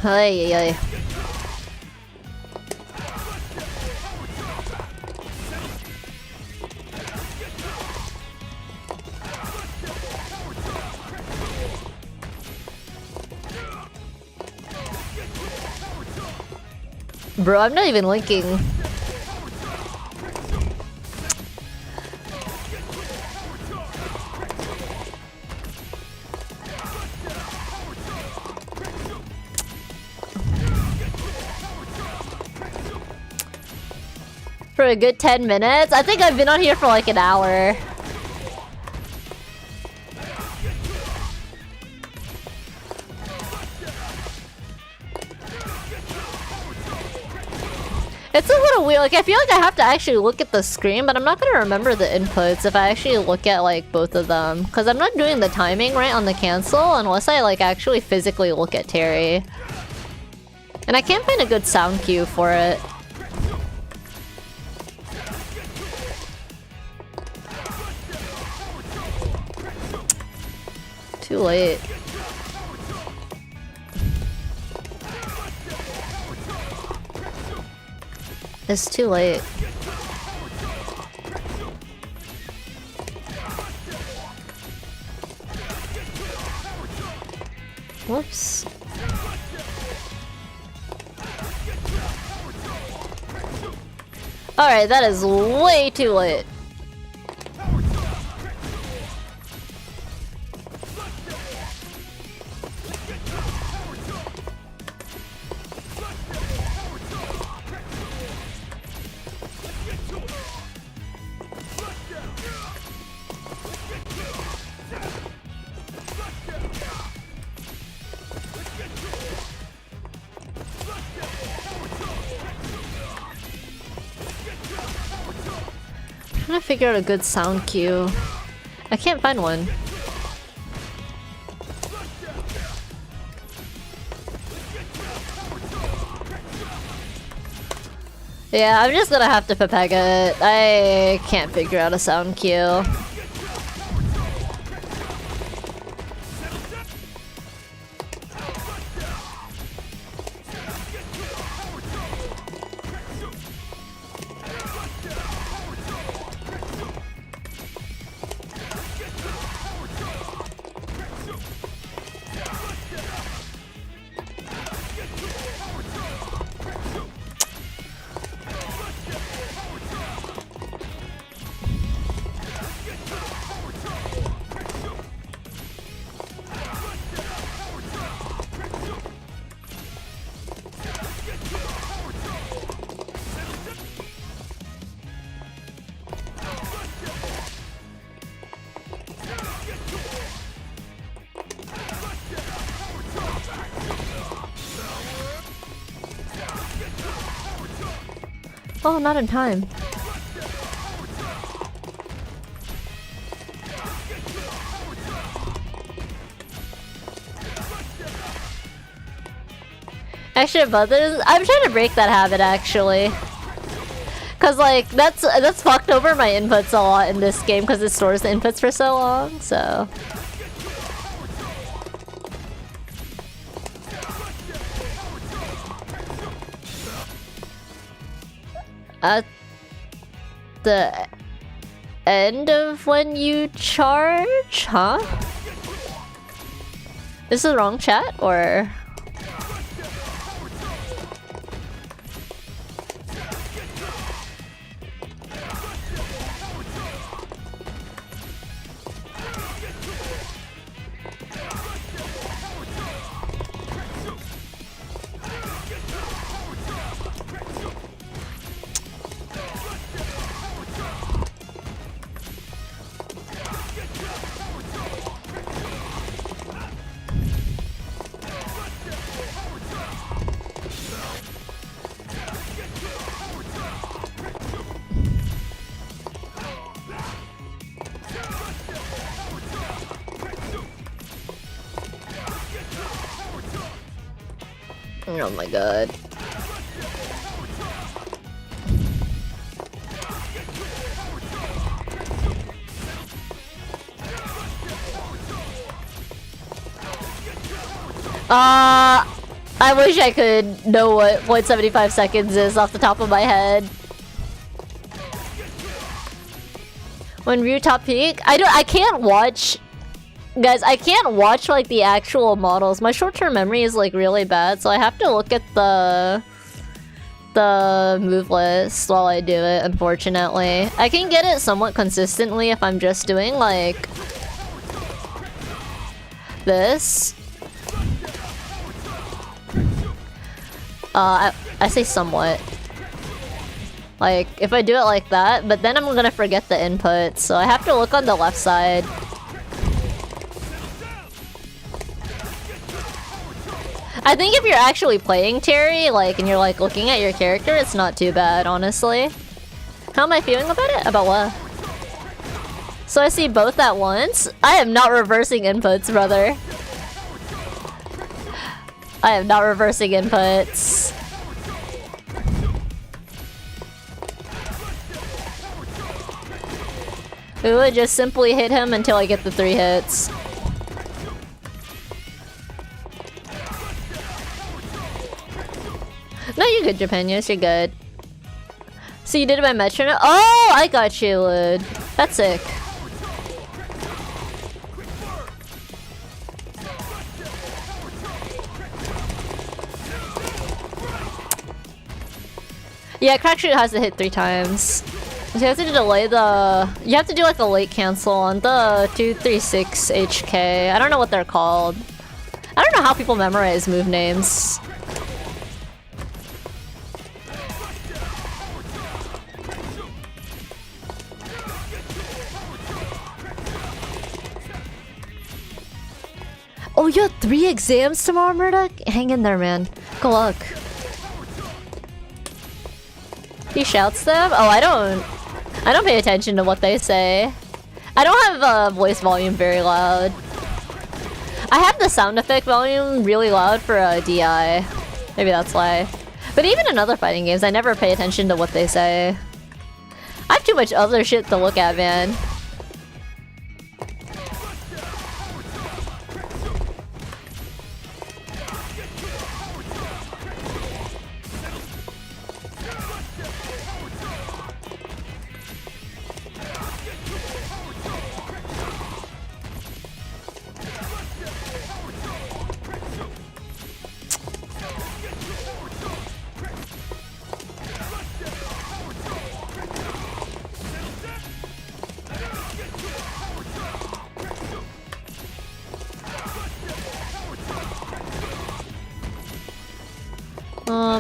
Ay, ay, ay. Bro, I'm not even linking. For a good 10 minutes? I think I've been on here for like an hour. It's a little weird. Like, I feel like I have to actually look at the screen, but I'm not gonna remember the inputs if I actually look at like both of them. Because I'm not doing the timing right on the cancel unless I like actually physically look at Terry. And I can't find a good sound cue for it. Too late. It's too late. Whoops. Alright, that is way too late. trying to figure out a good sound cue. I can't find one. Yeah, I'm just gonna have to Pepega it. I can't figure out a sound cue. Oh, not in time. Actually, about this, I'm trying to break that habit actually. Cause like that's fucked over my inputs a lot in this game because it stores the inputs for so long, so. At the end of when you charge, huh? This is the wrong chat, or? Oh my god. I wish I could know what 0.75 seconds is off the top of my head. When Ryu top peak? I can't watch. Guys, I can't watch like the actual models. My short-term memory is like really bad, so I have to look at the move list while I do it, unfortunately. I can get it somewhat consistently if I'm just doing like this. I say somewhat. Like, if I do it like that, but then I'm gonna forget the input, so I have to look on the left side. I think if you're actually playing Terry, like, and you're like looking at your character, it's not too bad, honestly. How am I feeling about it? About what? So I see both at once? I am not reversing inputs, brother. I am not reversing inputs. We would just simply hit him until I get the 3 hits. No, you're good, Japanius. You're good. So you did it by metronome? Oh, I got you, Lud. That's sick. Yeah, Crackshoot has to hit 3 times. So you have to delay the... You have to do like a late cancel on the 236 HK. I don't know what they're called. I don't know how people memorize move names. Oh, you have 3 exams tomorrow, Murdoch? Hang in there, man. Good luck. He shouts them? Oh, I don't... I don't pay attention to what they say. I don't have voice volume very loud. I have the sound effect volume really loud for DI. Maybe that's why. But even in other fighting games, I never pay attention to what they say. I have too much other shit to look at, man.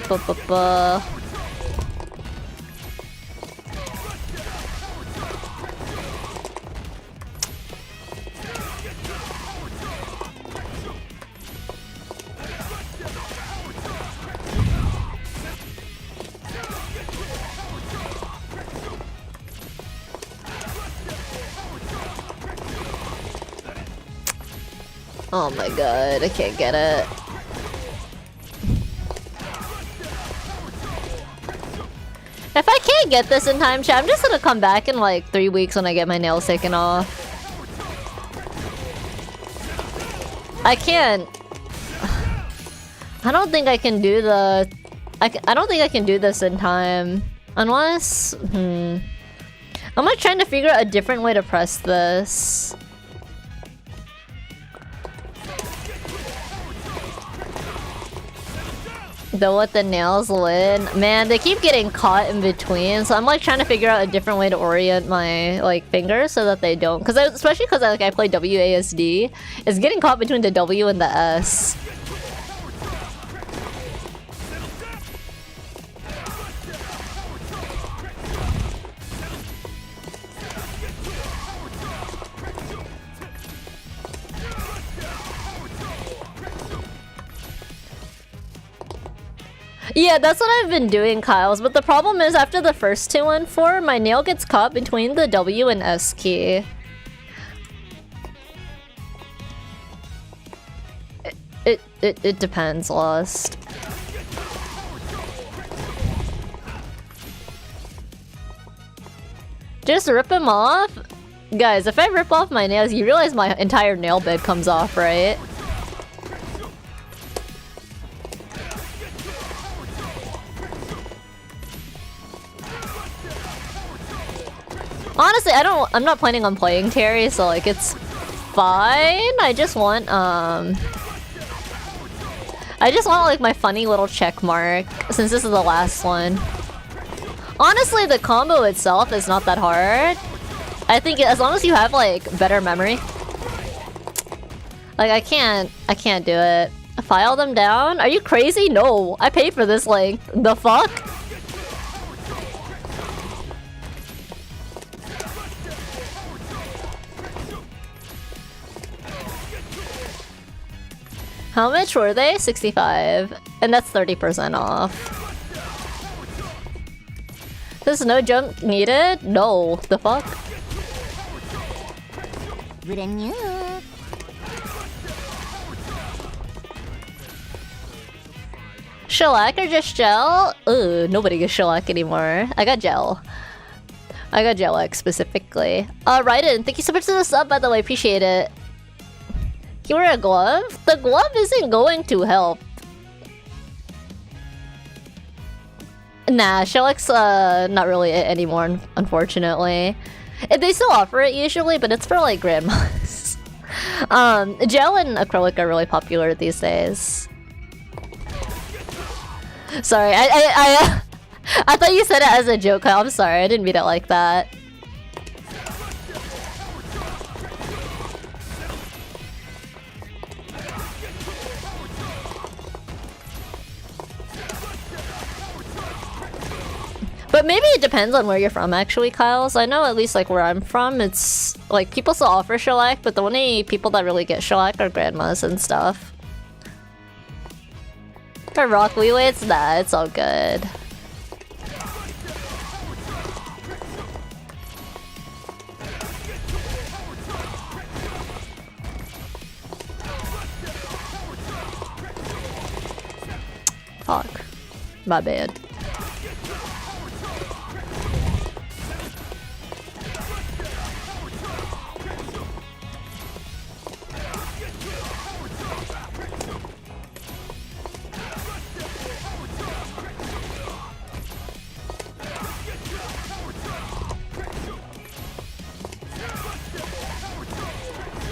Ba-ba-ba. Oh my god, I can't get it. If I can't get this in time, chat, I'm just gonna come back in like 3 weeks when I get my nails taken off. I can't. I don't think I can do the. I don't think I can do this in time, unless. I'm like trying to figure out a different way to press this. Though with the nails win, man, they keep getting caught in between, so I'm like trying to figure out a different way to orient my like fingers so that they don't, because especially because I play WASD, it's getting caught between the W and the S. Yeah, that's what I've been doing, Kyles, but the problem is after the first 2 and 4, my nail gets caught between the W and S key. It depends, Lost. Just rip them off? Guys, if I rip off my nails, you realize my entire nail bed comes off, right? Honestly, I'm not planning on playing Terry, so like it's fine. I just want like my funny little check mark since this is the last one. Honestly, the combo itself is not that hard. I think as long as you have like better memory. Like I can't do it. File them down? Are you crazy? No, I paid for this length. The fuck? How much were they? 65. And that's 30% off. There's no jump needed? No. The fuck? Shellac or just gel? Ugh, nobody gets shellac anymore. I got gel. I got gel-X specifically. Raiden, thank you so much for the sub, by the way. Appreciate it. You wear a glove? The glove isn't going to help. Nah, Shellac not really it anymore, unfortunately. They still offer it usually, but it's for like grandmas. Gel and acrylic are really popular these days. Sorry, I thought you said it as a joke. I'm sorry, I didn't mean it like that. But maybe it depends on where you're from, actually, Kyles. I know at least like where I'm from, it's like people still offer shellac, but the only people that really get shellac are grandmas and stuff. For rock weights, nah, it's all good. Fuck. My bad.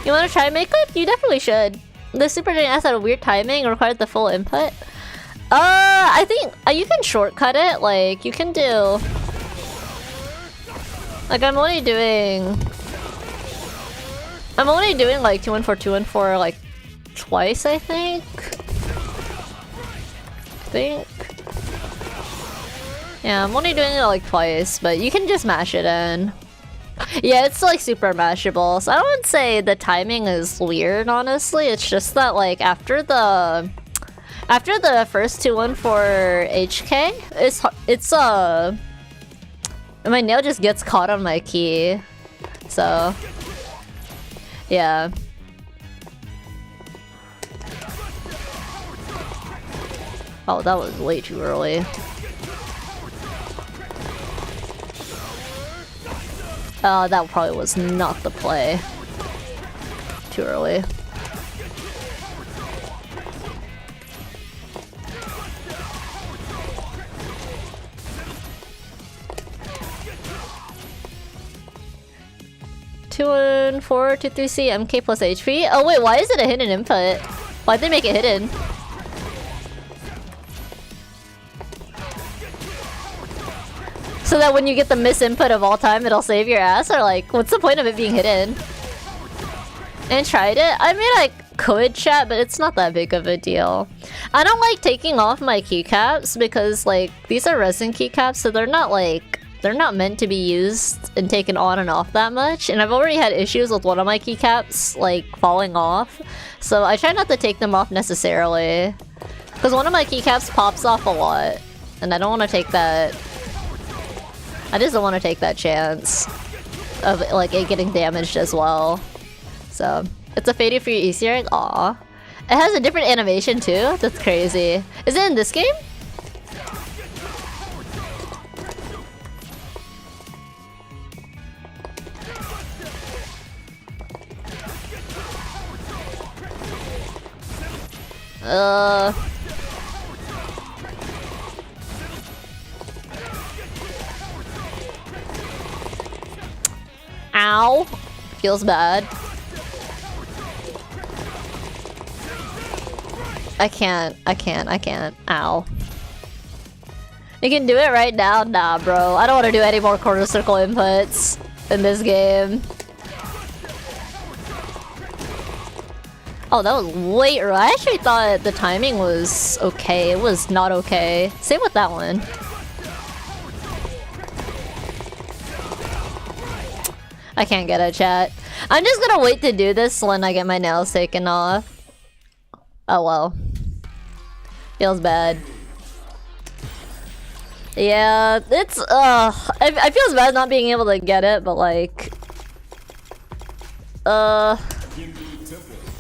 You wanna try makeup? You definitely should. The Super Giant had a weird timing and required the full input. I think you can shortcut it. Like, you can do... Like, I'm only doing like 214, 214 like twice, I think. Yeah, I'm only doing it like twice, but you can just mash it in. Yeah, it's like super mashable. So I wouldn't say the timing is weird, honestly. It's just that like after the first 214 HK, it's my nail just gets caught on my key. So yeah. Oh, that was way too early. That probably was not the play. Too early. Two and 4, 2, 3, C, MK plus HP. Oh wait, why is it a hidden input? Why'd they make it hidden? So that when you get the miss input of all time, it'll save your ass? Or like, what's the point of it being hidden? And tried it? I mean, I could chat, but it's not that big of a deal. I don't like taking off my keycaps because like, these are resin keycaps, so they're not meant to be used and taken on and off that much. And I've already had issues with one of my keycaps like falling off. So I try not to take them off necessarily. Because one of my keycaps pops off a lot. And I don't want to take that... I just don't want to take that chance of like it getting damaged as well. So it's a faded for your Easter egg. Aw, it has a different animation too. That's crazy. Is it in this game? Ow. Feels bad. I can't. Ow. You can do it right now? Nah, bro. I don't want to do any more quarter circle inputs in this game. Oh, that was way early. I actually thought the timing was okay. It was not okay. Same with that one. I can't get a chat. I'm just gonna wait to do this when I get my nails taken off. Oh well. Feels bad. Yeah, it's I feels bad not being able to get it, but like I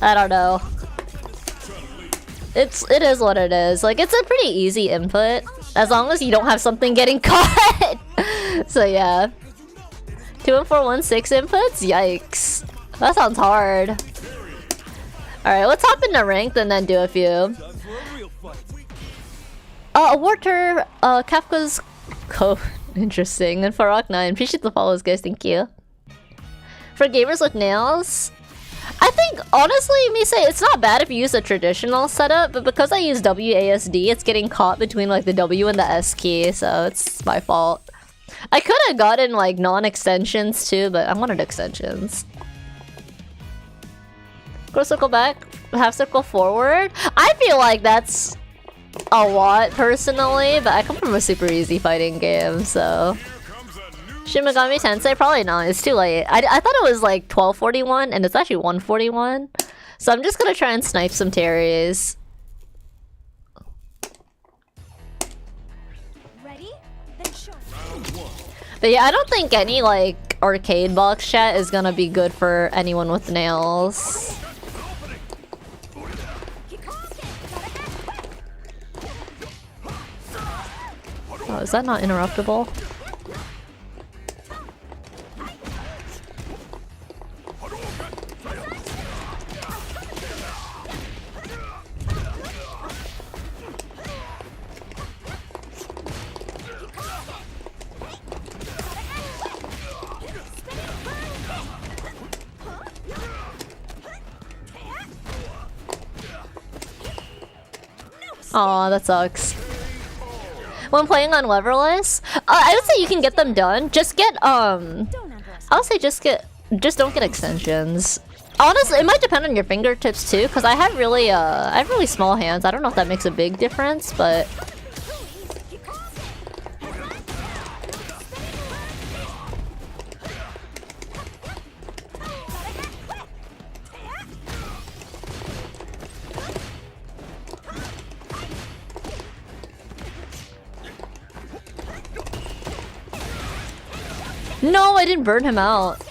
don't know. It is what it is. Like, it's a pretty easy input as long as you don't have something getting caught. So yeah. 2 and 4, 1, 6 inputs? Yikes. That sounds hard. Alright, let's hop into ranked and then do a few. Water, Kafka's code. Interesting. And Farok 9. Appreciate the follows, guys. Thank you. For gamers with nails, I think, honestly, Mise, it's not bad if you use a traditional setup, but because I use WASD, it's getting caught between like the W and the S key, so it's my fault. I could have gotten like non-extensions too, but I wanted extensions. Go circle back, half circle forward. I feel like that's a lot personally, but I come from a super easy fighting game, so... Shin Megami Tensei? Probably not, it's too late. I thought it was like 1241 and it's actually 141. So I'm just gonna try and snipe some Terries. Ready? Then show. But yeah, I don't think any like arcade box chat is gonna be good for anyone with nails. Oh, is that not interruptible? Aw, that sucks. When playing on leverless, I would say you can get them done. Just get I would say just don't get extensions. Honestly, it might depend on your fingertips too, because I have really small hands. I don't know if that makes a big difference, but no, I didn't burn him out.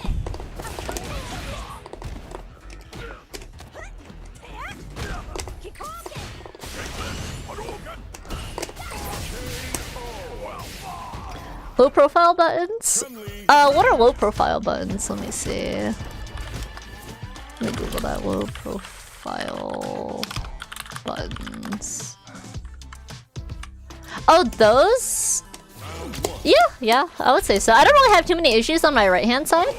Low profile buttons? What are low profile buttons? Let me see. Let me Google that. Low profile buttons. Oh, those? Yeah, I would say so. I don't really have too many issues on my right hand side.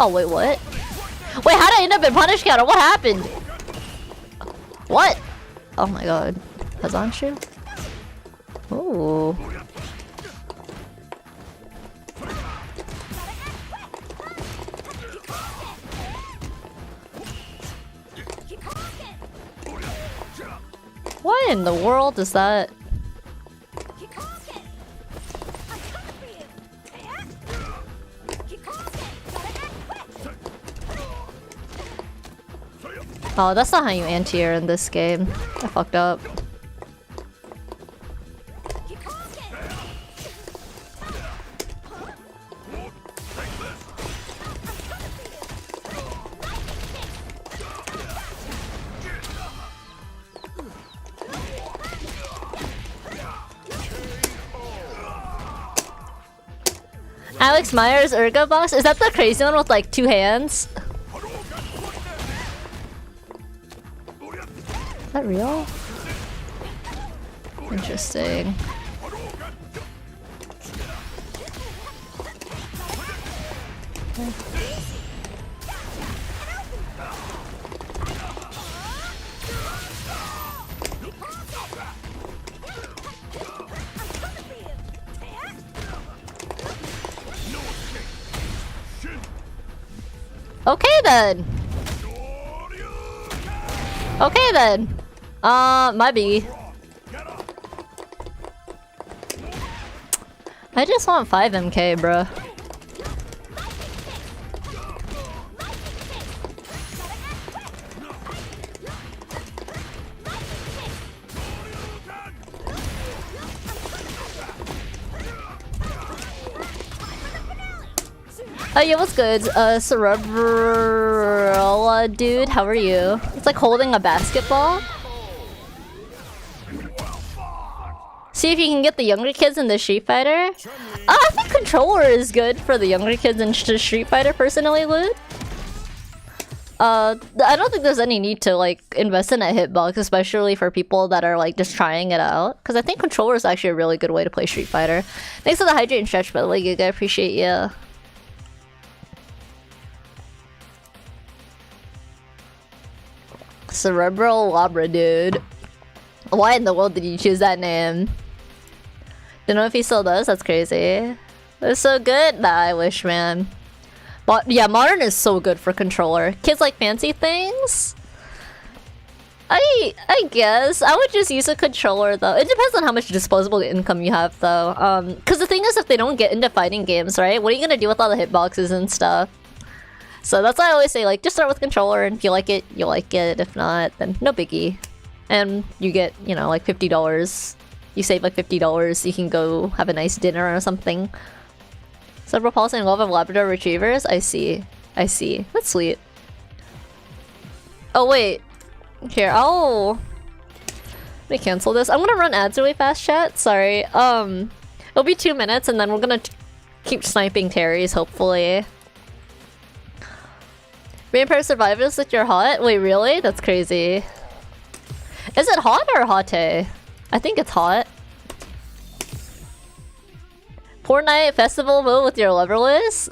Oh, wait, what? Wait, how did I end up in punish counter? What happened? What? Oh my god. Hazanshu? Ooh. What in the world is that? Oh, that's not how you anti-air in this game. I fucked up. Alex Myers Ergo box? Is that the crazy one with like 2 hands? Is that real? Interesting. Okay then. Okay then. My B. I just want 5 MK, bruh. Oh yeah, what's good? Cerebral dude, how are you? It's like holding a basketball. See if you can get the younger kids in the Street Fighter. I think controller is good for the younger kids in Street Fighter personally, Lude. I don't think there's any need to like invest in a hitbox, especially for people that are like just trying it out. Because I think controller is actually a really good way to play Street Fighter. Thanks for the hydrate and stretch, by the way, Giga. I appreciate you. Cerebral Labra, dude. Why in the world did you choose that name? Don't know if he still does. That's crazy. It's so good. Nah, I wish, man. But yeah, modern is so good for controller. Kids like fancy things. I guess I would just use a controller though. It depends on how much disposable income you have though. Because the thing is, if they don't get into fighting games, right? What are you gonna do with all the hitboxes and stuff? So that's why I always say, like, just start with controller, and if you like it, you like it. If not, then no biggie. And you get, you know, like $50. You save like $50, you can go have a nice dinner or something. Cerebral palsy and love of Labrador retrievers. I see. I see. That's sweet. Oh wait. Here, let me cancel this. I'm gonna run ads really fast, chat. Sorry. It'll be 2 minutes and then we're gonna keep sniping Terry's, hopefully. Vampire survivors that you're hot? Wait, really? That's crazy. Is it hot or hotte? I think it's hot. Fortnite festival mode with your leverless?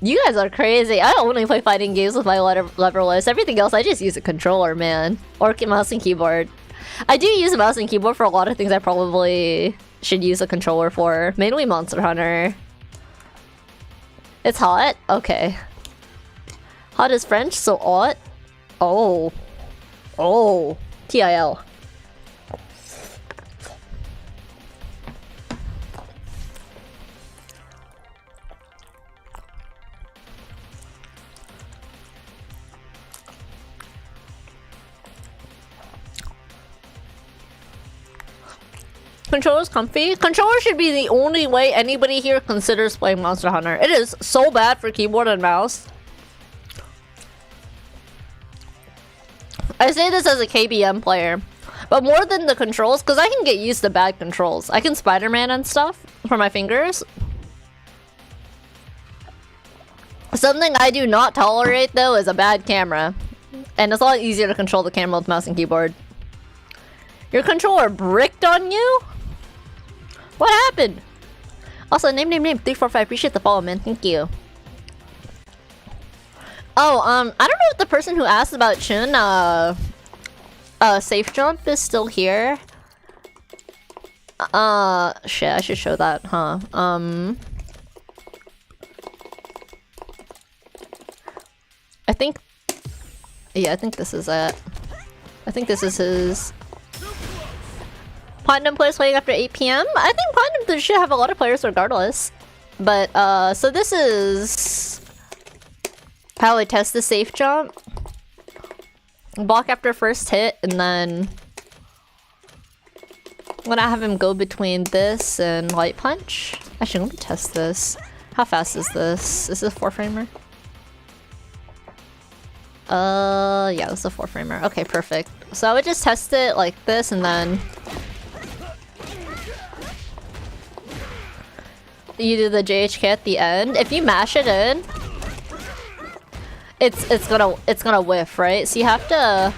You guys are crazy. I only play fighting games with my leverless. Everything else, I just use a controller, man. Or mouse and keyboard. I do use a mouse and keyboard for a lot of things I probably should use a controller for. Mainly Monster Hunter. It's hot? Okay. Hot is French, so hot. Oh. Oh. TIL. Controller's comfy? Controller should be the only way anybody here considers playing Monster Hunter. It is so bad for keyboard and mouse. I say this as a KBM player, but more than the controls, because I can get used to bad controls. I can Spider-Man and stuff for my fingers. Something I do not tolerate though is a bad camera. And it's a lot easier to control the camera with mouse and keyboard. Your controller bricked on you? What happened? Also, name 345. Appreciate the follow, man. Thank you. Oh, I don't know if the person who asked about Chun, safe jump is still here. Shit, I should show that, huh? I think... Yeah, I think this is it. I think this is his... Platinum players playing after 8 PM? I think Platinum should have a lot of players regardless. But, so this is... how I test the safe jump. Block after first hit, and then... I'm gonna have him go between this and light punch. Actually, let me test this. How fast is this? Is this a 4-framer? Yeah, this is a 4-framer. Okay, perfect. So I would just test it like this, and then... you do the JHK at the end. If you mash it in, it's gonna whiff, right? So you have to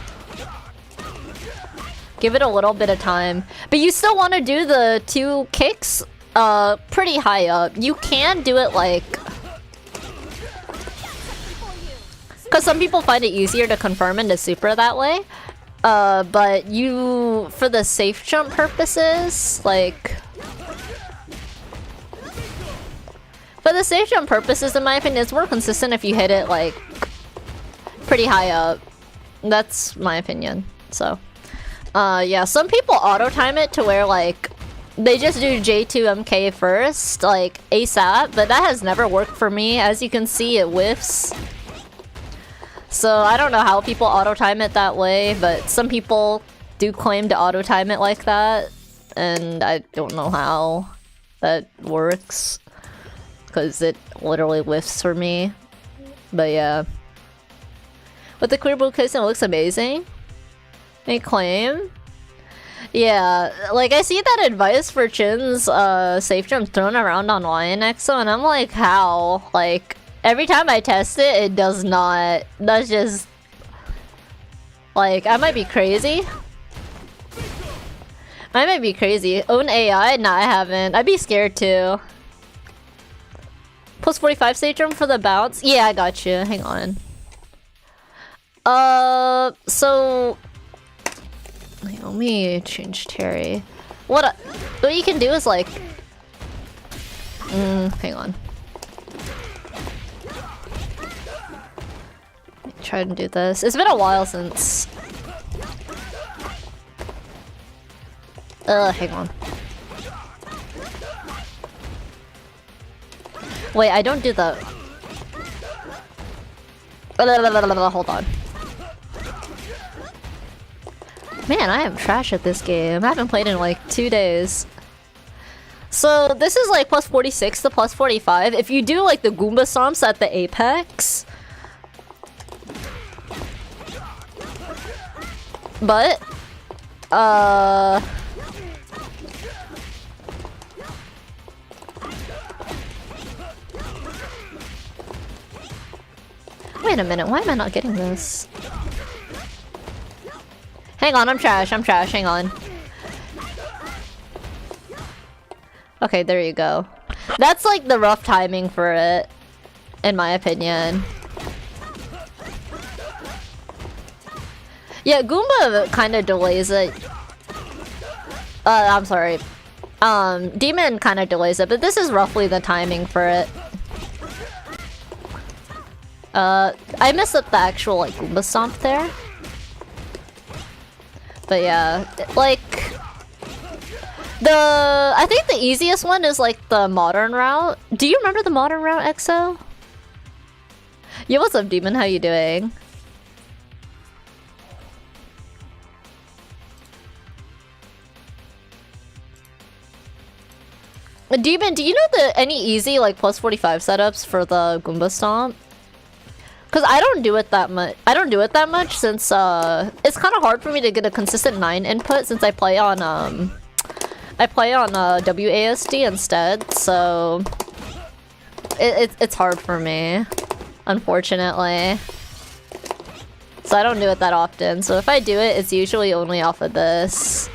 give it a little bit of time. But you still want to do the 2 kicks pretty high up. You can do it like... because some people find it easier to confirm into super that way. But you... for the safe jump purposes, like... for the safe jump purposes, in my opinion, it's more consistent if you hit it, like, pretty high up. That's my opinion, so. Yeah, some people auto-time it to where, like, they just do J2MK first, like, ASAP, but that has never worked for me. As you can see, it whiffs. So, I don't know how people auto-time it that way, but some people do claim to auto-time it like that, and I don't know how that works. Because it literally whiffs for me. But yeah. With the clear blue case, it looks amazing. They claim. Yeah, like I see that advice for Chin's safe jump thrown around online, EXO, and I'm like, how? Like, every time I test it, it does not. That's just... like, I might be crazy. I might be crazy. Own AI? Nah, I haven't. I'd be scared too. Plus 45 stage jump for the bounce? Yeah, I got you. Hang on. So... let me change Terry. What you can do is like... hang on. Let me try and do this. It's been a while since... hang on. Wait, I don't do the... hold on. Man, I am trash at this game. I haven't played in like 2 days. So this is like plus 46 to plus 45. If you do like the Goomba stomps at the apex. But wait a minute, why am I not getting this? Hang on, I'm trash, hang on. Okay, there you go. That's like the rough timing for it, in my opinion. Yeah, Goomba kind of delays it. I'm sorry. Demon kind of delays it, but this is roughly the timing for it. I messed up the actual like Goomba stomp there. But yeah, like I think the easiest one is like the modern route. Do you remember the modern route, EXO? Yo, what's up, Demon? How you doing? Demon, do you know any easy like plus 45 setups for the Goomba stomp? Cause I don't do it that much. Since it's kind of hard for me to get a consistent 9 input since I play on WASD instead. So it's hard for me, unfortunately. So I don't do it that often. So if I do it, it's usually only off of this.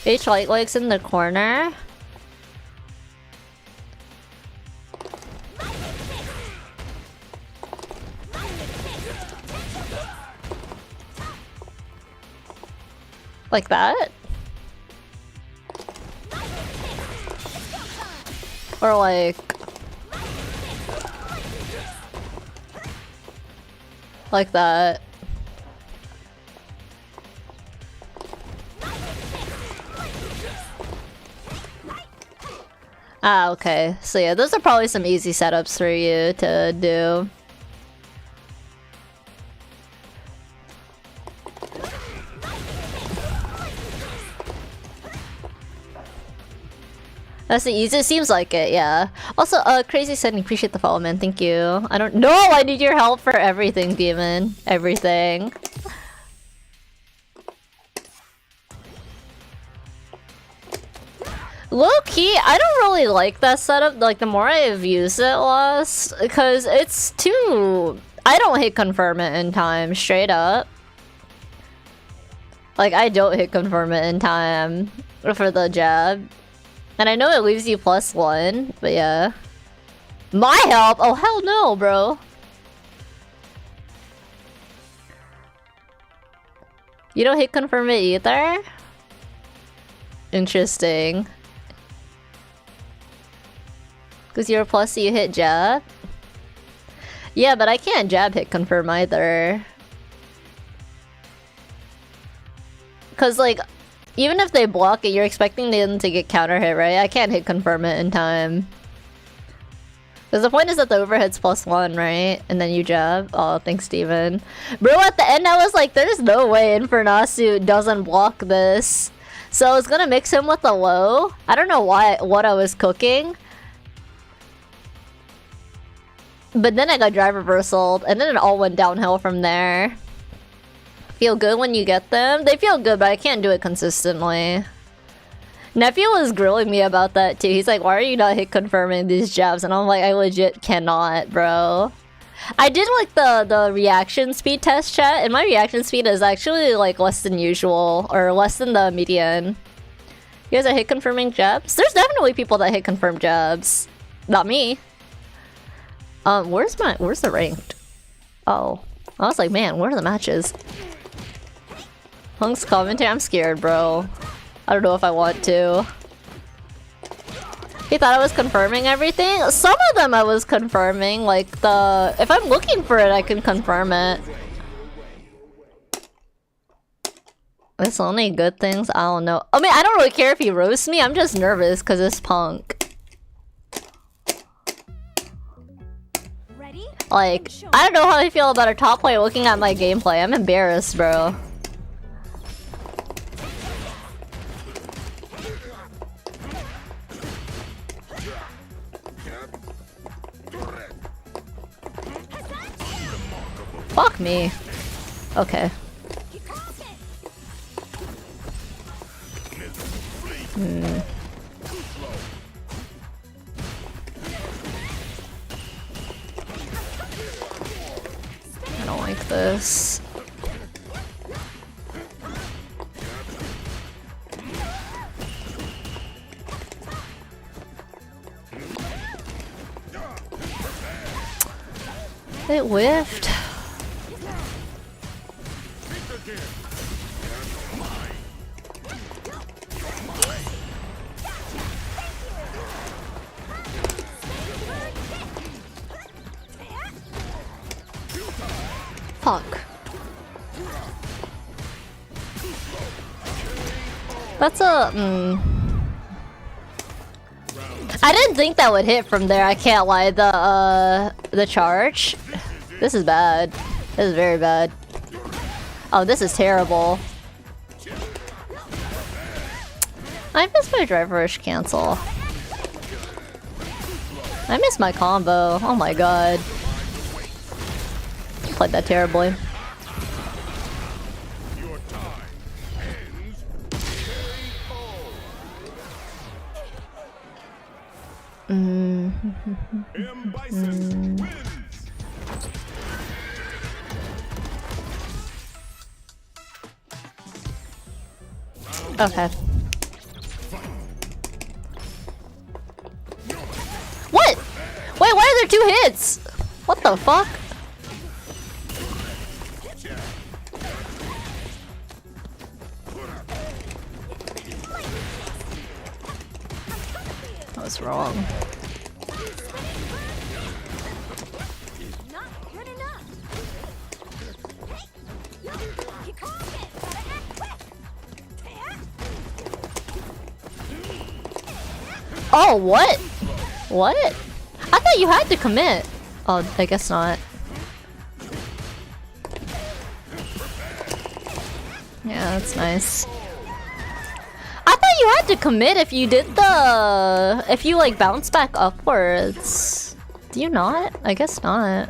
H light legs in the corner. Like that? Or like that. Ah, okay. So yeah, those are probably some easy setups for you to do. That's the easiest. Seems like it, yeah. Also, Crazy Sending, appreciate the follow, man. Thank you. I don't know. I need your help for everything, Demon. Everything. Low-key, I don't really like that setup. Like, the more I've used it less, because it's too... I don't hit confirm it in time, straight up. Like, I don't hit confirm it in time for the jab. And I know it leaves you +1, but yeah. My help? Oh, hell no, bro. You don't hit confirm it either? Interesting. Because you're a plus, so you hit jab? Yeah, but I can't jab hit confirm either. Because, like, even if they block it, you're expecting them to get counter hit, right? I can't hit confirm it in time. Because the point is that the overhead's +1, right? And then you jab. Oh, thanks, Steven. Bro, at the end I was like, there's no way Infernasu doesn't block this. So I was gonna mix him with the low. I don't know what I was cooking. But then I got drive reversaled, and then it all went downhill from there. Feel good when you get them? They feel good, but I can't do it consistently. Nephew was grilling me about that too. He's like, why are you not hit confirming these jabs? And I'm like, I legit cannot, bro. I did like the reaction speed test chat, and my reaction speed is actually like less than usual, or less than the median. You guys are hit confirming jabs? There's definitely people that hit confirm jabs. Not me. Where's the ranked? Oh. I was like, man, where are the matches? Punk's commentary? I'm scared, bro. I don't know if I want to. He thought I was confirming everything? Some of them I was confirming, like if I'm looking for it, I can confirm it. It's only good things? I don't know. I mean, I don't really care if he roasts me, I'm just nervous because it's Punk. Like, I don't know how I feel about a top player looking at my gameplay. I'm embarrassed, bro. Fuck me. Okay. I don't like this. It whiffed. Fuck. That's a I didn't think that would hit from there, I can't lie. The charge. This is bad. This is very bad. Oh, this is terrible. I missed my drive rush cancel. I missed my combo. Oh my god. Played that terribly. Okay. What? Wait, why are there 2 hits? What the fuck? What's wrong? Oh, what? What? I thought you had to commit. Oh, I guess not. Yeah, that's nice. I thought you had to commit if you did the... if you, like, bounce back upwards. Do you not? I guess not.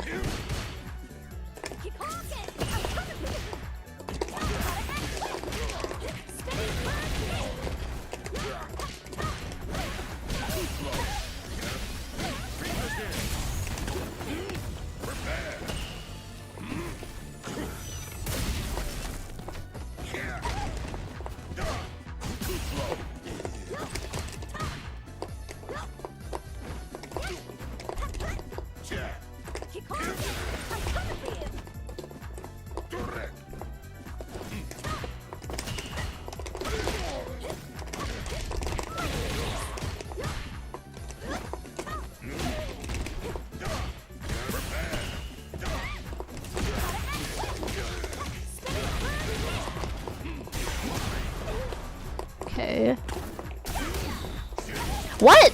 Okay. What?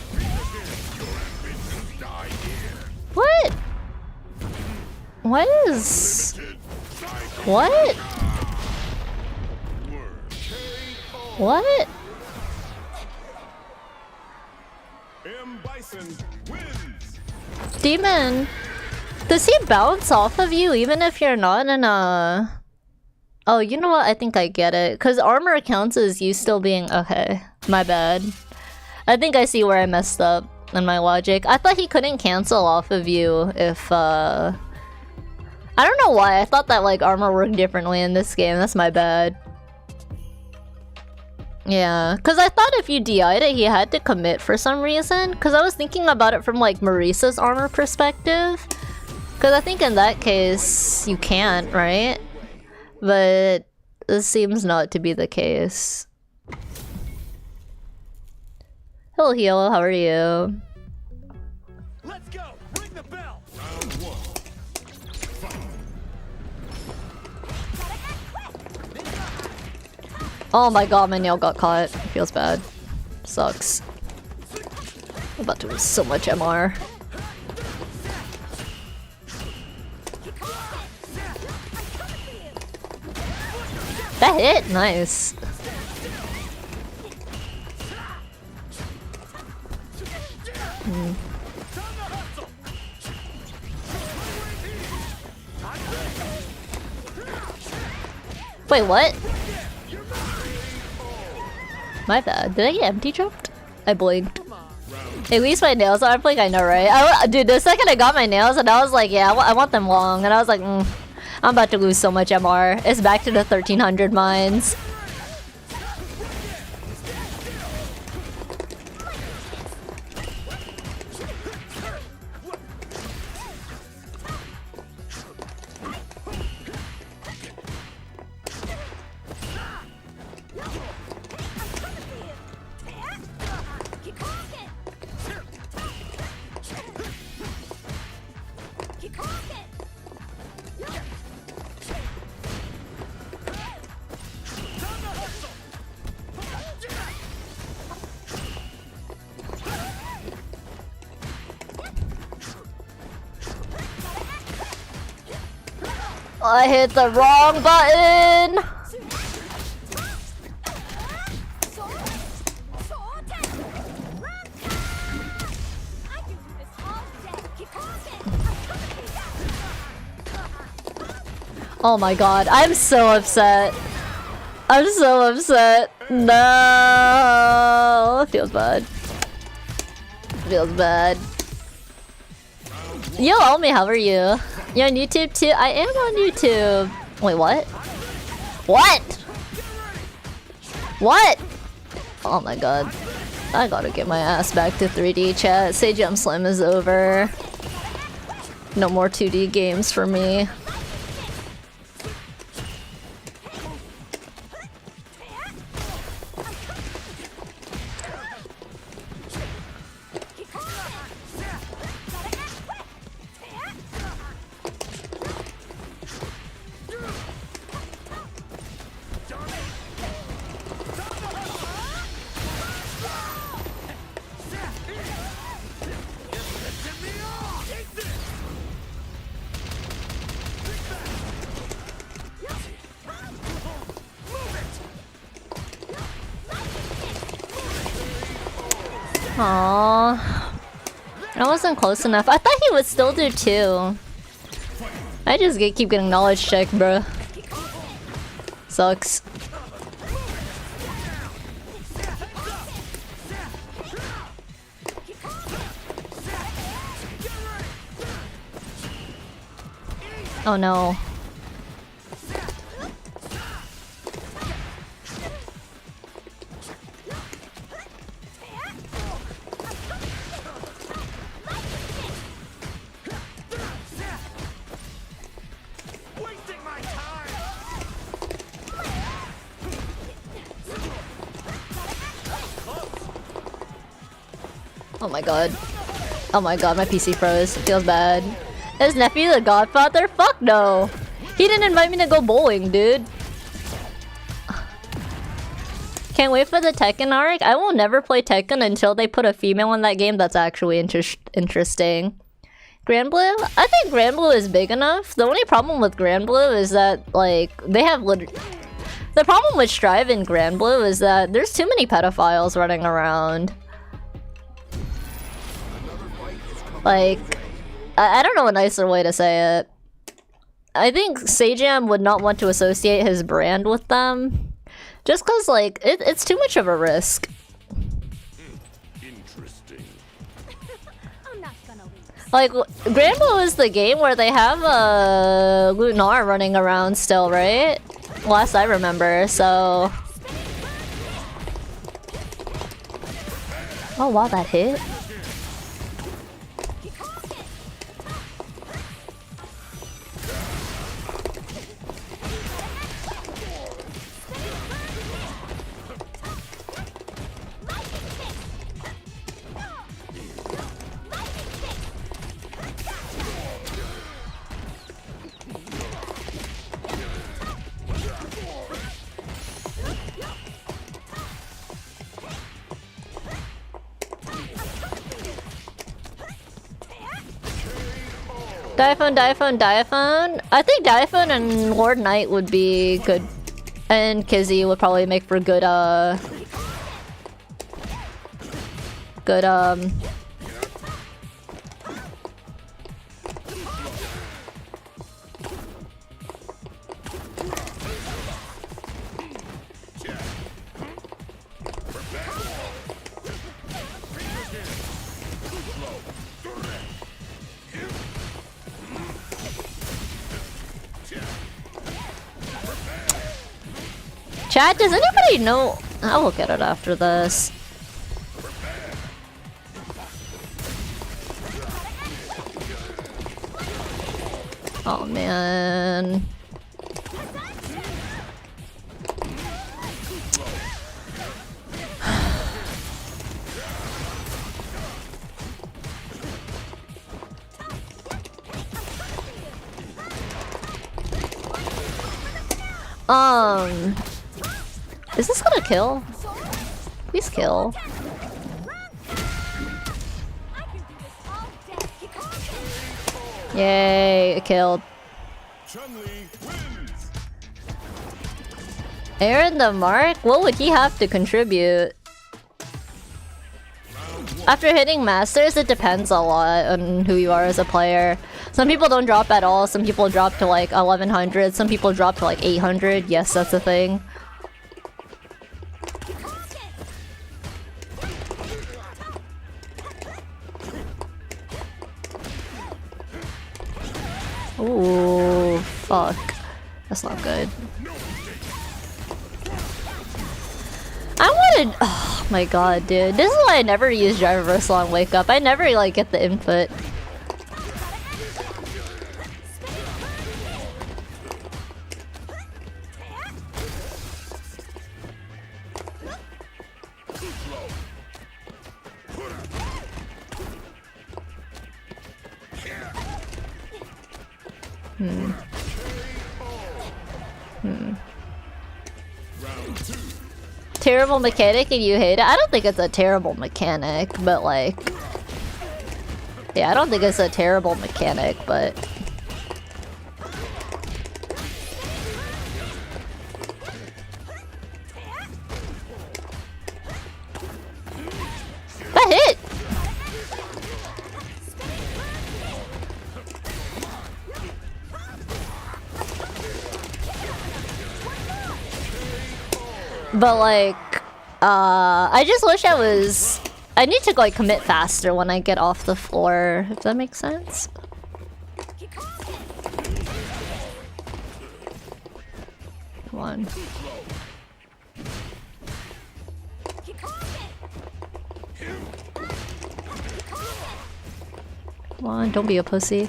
What? What is... What? What? Demon, does he bounce off of you even if you're not in a... Oh, you know what? I think I get it. Because armor counts as you still being... Okay, my bad. I think I see where I messed up in my logic. I thought he couldn't cancel off of you if... I don't know why. I thought that like armor worked differently in this game. That's my bad. Yeah, because I thought if you DI'd it, he had to commit for some reason. Because I was thinking about it from like Marisa's armor perspective. Because I think in that case, you can't, right? But this seems not to be the case. Hello, Heal. How are you? Let's go. Ring the bell. Round 1. Oh my god, my nail got caught. Feels bad. Sucks. I'm about to lose so much MR. That hit? Nice. Wait, what? My bad. Did I get empty jumped? I blinked. At least my nails are pink, I know, right? Dude, the second I got my nails and I was like, yeah, I want them long. And I was like, I'm about to lose so much MR. It's back to the 1300 mines. I hit the wrong button! Oh my god, I'm so upset. I'm so upset. No, feels bad. Feels bad. Yo, Omi, how are you? You're on YouTube too? I am on YouTube. Wait, what? What? What? Oh my god. I gotta get my ass back to 3D chat. SAJAM Slim is over. No more 2D games for me. Aww. I wasn't close enough. I thought he would still do 2. I just keep getting knowledge check, bruh. Sucks. Oh no. Oh my god. Oh my god, my PC froze. It feels bad. Is nephew the godfather? Fuck no! He didn't invite me to go bowling, dude. Can't wait for the Tekken arc. I will never play Tekken until they put a female in that game that's actually interesting. Grand Blue? I think Grand Blue is big enough. The only problem with Grand Blue is that, like, they have the problem with Strive in Grand Blue is that there's too many pedophiles running around. Like, I don't know a nicer way to say it. I think SAJAM would not want to associate his brand with them. Just cause, like, it's too much of a risk. Interesting. Like, Grand Blue is the game where they have Lunar running around still, right? Last I remember, so... Oh wow, that hit. Diaphone. I think Diaphone and Lord Knight would be good. And Kizzy would probably make for good, Chat, does anybody know? I will get it after this. Oh man. Is this gonna kill? Please kill. Yay, it killed. Aaron the Mark? What would he have to contribute? After hitting Masters, it depends a lot on who you are as a player. Some people don't drop at all, some people drop to like 1100, some people drop to like 800. Yes, that's a thing. Ooh, fuck. That's not good. I wanted. Oh my god, dude. This is why I never use drive reversal on Wake Up. I never like get the input. Terrible mechanic and you hate it? I don't think it's a terrible mechanic, but like... Yeah, I don't think it's a terrible mechanic, but... That hit! But like, I just wish I need to like commit faster when I get off the floor, if that makes sense. Come on. Come on, don't be a pussy.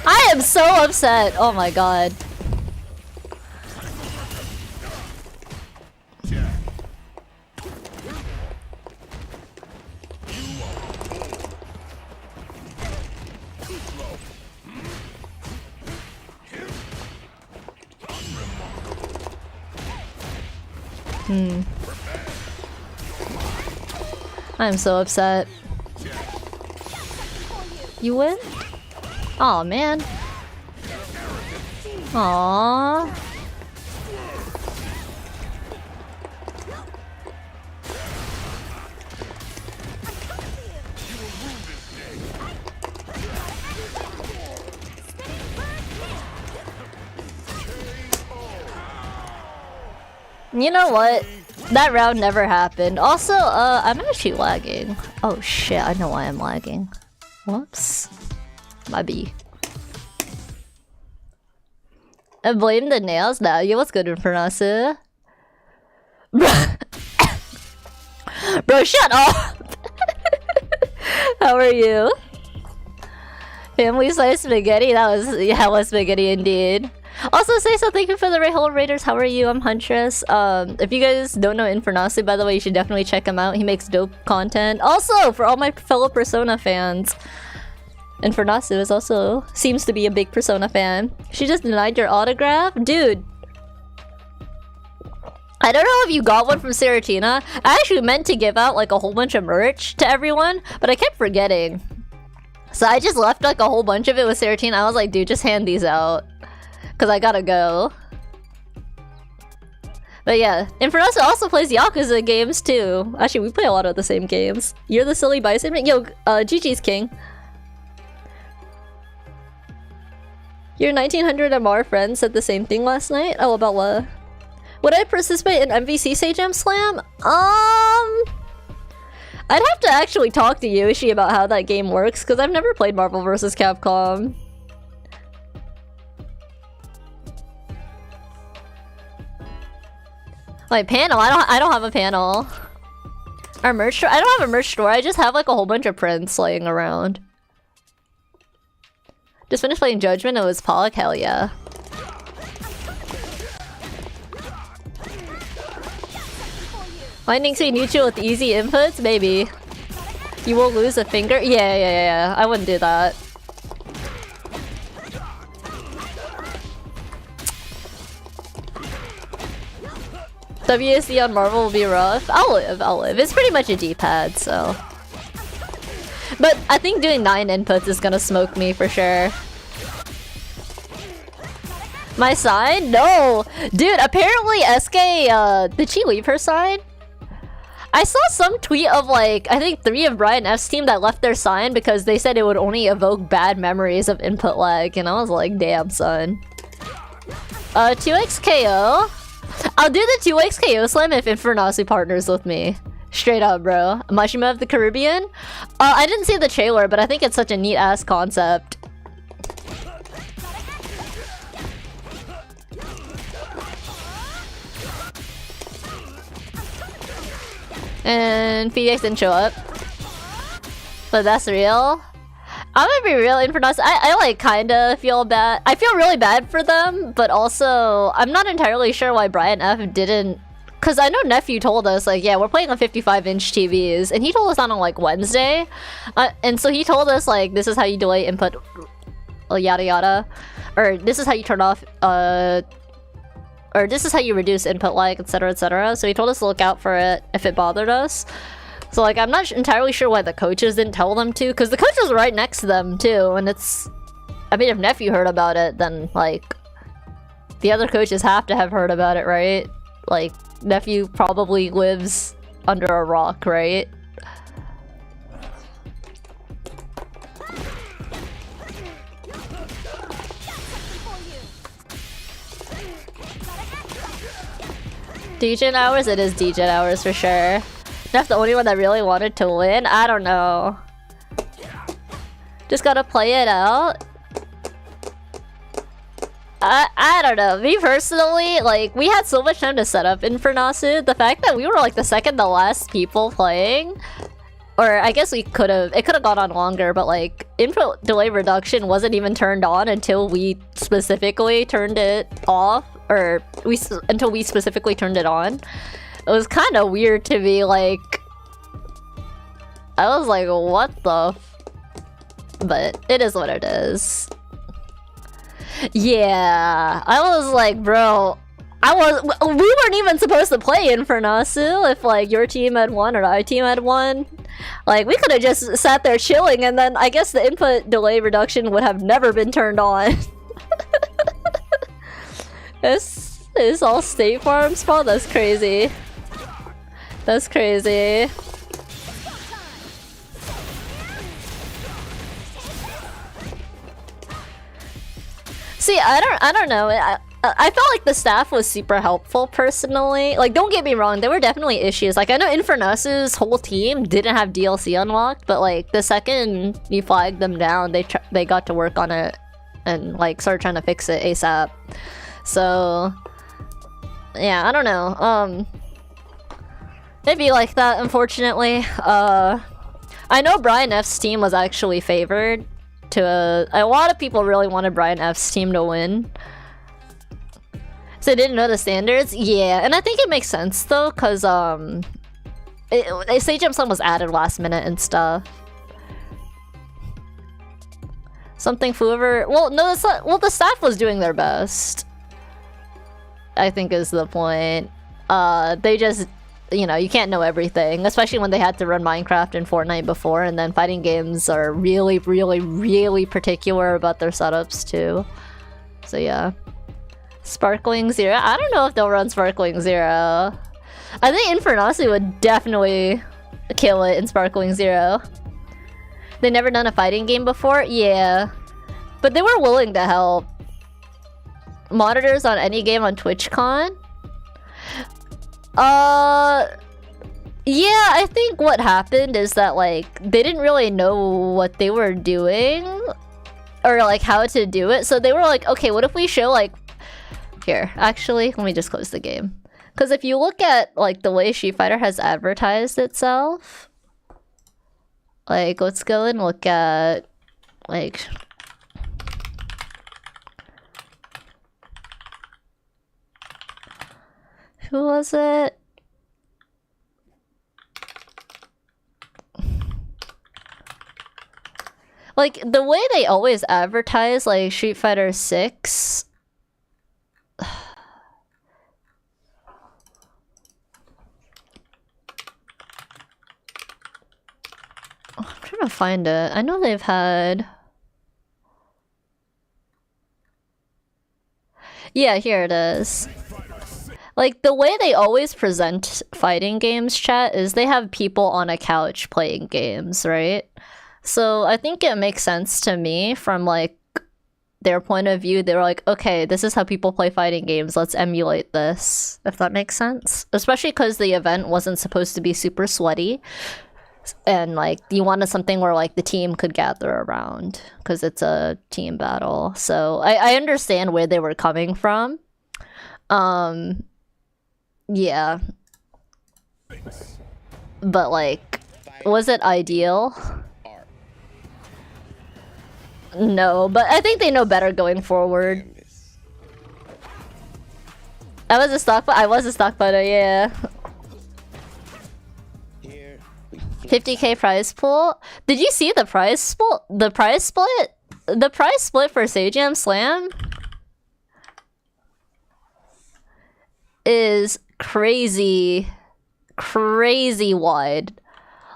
I am so upset. Oh my god. I'm so upset. You win? Oh man. Aww. You know what? That round never happened. Also, I'm actually lagging. Oh shit, I know why I'm lagging. Whoops. My B. I blame the nails now. Yeah, what's good for us? Bro, shut up! How are you? Family size spaghetti? That was spaghetti indeed. Also, say so. Thank you for the Rahul Raiders. How are you? I'm Huntress. If you guys don't know Infernasi, by the way, you should definitely check him out. He makes dope content. Also, for all my fellow Persona fans, Infernasi is also seems to be a big Persona fan. She just denied your autograph? Dude. I don't know if you got one from Seratina. I actually meant to give out like a whole bunch of merch to everyone, but I kept forgetting. So I just left like a whole bunch of it with Seratina. I was like, dude, just hand these out. Because I gotta go. But yeah, Infernasi also plays Yakuza games too. Actually, we play a lot of the same games. You're the silly bison? Yo, GG's king. Your 1900 MR friend said the same thing last night? Oh, about what? Would I participate in MVC SAJAM Slam? I'd have to actually talk to Yoshi about how that game works, because I've never played Marvel vs. Capcom. Like panel, I don't have a panel. Our merch store, I don't have a merch store, I just have like a whole bunch of prints laying around. Just finished playing Judgment, it was Pollock, hell yeah. Lightning speed neutral with easy inputs? Maybe. You will lose a finger? Yeah. I wouldn't do that. WSD on Marvel will be rough. I'll live. It's pretty much a D-pad, so. But I think doing 9 inputs is gonna smoke me for sure. My sign? No! Dude, apparently SK, did she leave her sign? I saw some tweet of like, I think 3 of Brian F's team that left their sign because they said it would only evoke bad memories of input lag, and I was like, damn son. 2x KO? I'll do the 2x KO slam if Infernacy partners with me. Straight up, bro. Mashima of the Caribbean? I didn't see the trailer, but I think it's such a neat ass concept. And PDX didn't show up. But that's real. I'm gonna be real, Infernacy. I like kinda feel bad. I feel really bad for them, but also I'm not entirely sure why Brian F didn't. Cause I know Nephew told us like, yeah, we're playing on 55-inch TVs, and he told us that on like Wednesday, and so he told us like, this is how you delay input, yada yada, or this is how you turn off, or this is how you reduce input lag, etc, etc. So he told us to look out for it if it bothered us. So like, I'm not entirely sure why the coaches didn't tell them to, because the coach was right next to them too, and it's, I mean, if Nephew heard about it, then like, the other coaches have to have heard about it, right? Like, Nephew probably lives under a rock, right? DJ hours? It is DJ hours for sure. That's the only one that really wanted to win? I don't know. Just gotta play it out. I don't know. Me personally, like, we had so much time to set up Infernacy. The fact that we were like the second to last people playing, or I guess we could have, it could have gone on longer, but like, input delay reduction wasn't even turned on until we specifically turned it off, or until we specifically turned it on. It was kind of weird to me, like, I was like, what the but it is what it is. Yeah, I was like, bro, we weren't even supposed to play Infernacy if like your team had won or our team had won. Like, we could have just sat there chilling, and then I guess the input delay reduction would have never been turned on. This is all State Farm spawn? That's crazy. That's crazy. See, I don't know. I felt like the staff was super helpful personally. Like, don't get me wrong, there were definitely issues. Like, I know Infernacy's whole team didn't have DLC unlocked, but like the second you flagged them down, they got to work on it and like started trying to fix it ASAP. So yeah, I don't know. It'd be like that, unfortunately. I know Brian F's team was actually favored. A lot of people really wanted Brian F's team to win. So they didn't know the standards? Yeah, and I think it makes sense though, because SAJAM Slam was added last minute and stuff. Something whoever, well, no, the staff was doing their best, I think is the point. They just, you know, you can't know everything, especially when they had to run Minecraft and Fortnite before, and then fighting games are really, really, really particular about their setups too. So yeah. Sparkling Zero? I don't know if they'll run Sparkling Zero. I think Infernacy would definitely kill it in Sparkling Zero. They never done a fighting game before? Yeah. But they were willing to help. Monitors on any game on TwitchCon? Yeah, I think what happened is that like they didn't really know what they were doing or like how to do it. So they were like, okay, what if we show like here, actually, let me just close the game. Because if you look at like the way Street Fighter has advertised itself, like let's go and look at like who was it? Like the way they always advertise like Street Fighter 6. I'm trying to find it. I know they've had... Yeah, here it is. Like, the way they always present fighting games, chat, is they have people on a couch playing games, right? So I think it makes sense to me from, like, their point of view. They were like, okay, this is how people play fighting games. Let's emulate this, if that makes sense. Especially because the event wasn't supposed to be super sweaty. And like you wanted something where like the team could gather around because it's a team battle. So I understand where they were coming from. Yeah. But like, was it ideal? No, but I think they know better going forward. I was a stock fighter, yeah. 50k prize pool. Did you see the prize split? The prize split for SAJAM Slam is crazy wide.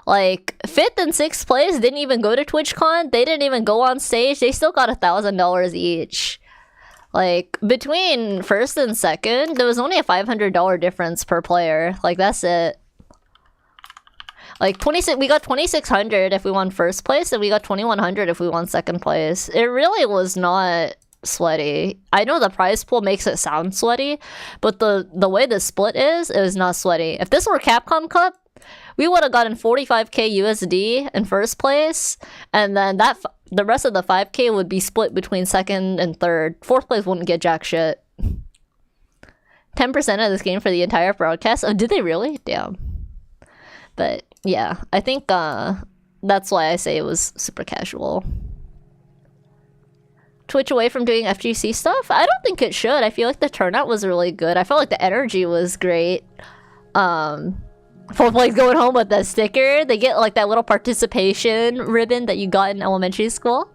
Like 5th and 6th place didn't even go to TwitchCon. They didn't even go on stage. They still got $1,000 each. Like between 1st and 2nd, there was only a $500 difference per player. Like that's it. Like 26, we got 2,600 if we won 1st place, and we got 2,100 if we won 2nd place. It really was not sweaty. I know the prize pool makes it sound sweaty, but the way the split is, it was not sweaty. If this were Capcom Cup, we would have gotten 45k USD in 1st place, and then the rest of the 5k would be split between 2nd and 3rd. 4th place wouldn't get jack shit. 10% of this game for the entire broadcast. Oh, did they really? Damn. But yeah, I think that's why I say it was super casual. Twitch away from doing FGC stuff? I don't think it should. I feel like the turnout was really good. I felt like the energy was great. 4th place going home with that sticker. They get like that little participation ribbon that you got in elementary school.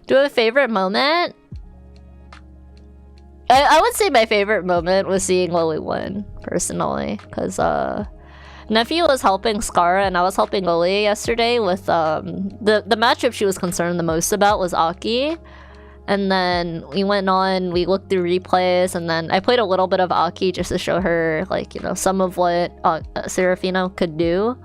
Do you have a favorite moment? I would say my favorite moment was seeing Lily win, personally. Because Nephew was helping Scar and I was helping Lily yesterday with the matchup she was concerned the most about was Aki. And then we went on, we looked through replays, and then I played a little bit of Aki just to show her, like, you know, some of what Serafino could do.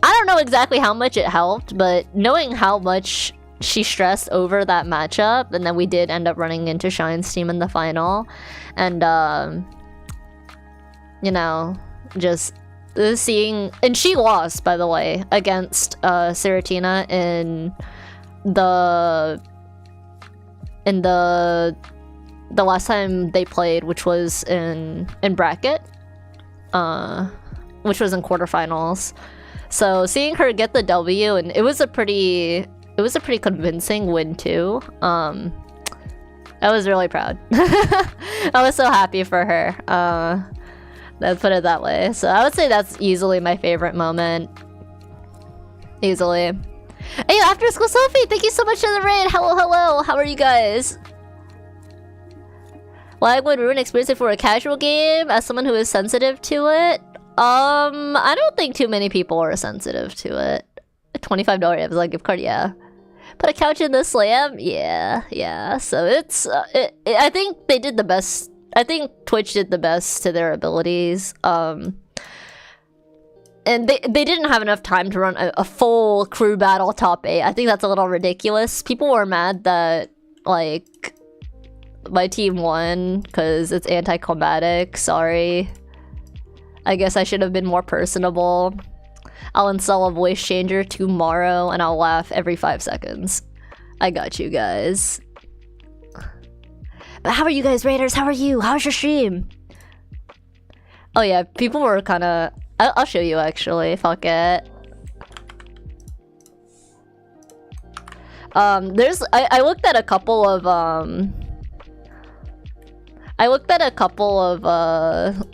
I don't know exactly how much it helped, but knowing how much she stressed over that matchup, and then we did end up running into Shine's team in the final. And, you know, just seeing... And she lost, by the way, against Seratina in the last time they played, which was in bracket, which was in quarterfinals. So seeing her get the W, and it was a pretty convincing win too. I was really proud. I was so happy for her. Let's put it that way. So I would say that's easily my favorite moment. Easily. Hey, After School Sophie, thank you so much for the raid. Hello, hello. How are you guys? Lag would ruin experience for a casual game as someone who is sensitive to it. I don't think too many people are sensitive to it. A $25 Amazon gift card, yeah. Put a couch in the slam, yeah. So it's, I think they did the best. I think Twitch did the best to their abilities. And they didn't have enough time to run a full crew battle top 8. I think that's a little ridiculous. People were mad that, like, my team won because it's anticlimactic. Sorry. I guess I should have been more personable. I'll install a voice changer tomorrow and I'll laugh every 5 seconds. I got you guys. But how are you guys, Raiders? How are you? How's your stream? Oh yeah, people were kind of... I'll show you actually, fuck it. There's... I looked at a couple of... I looked at a couple of...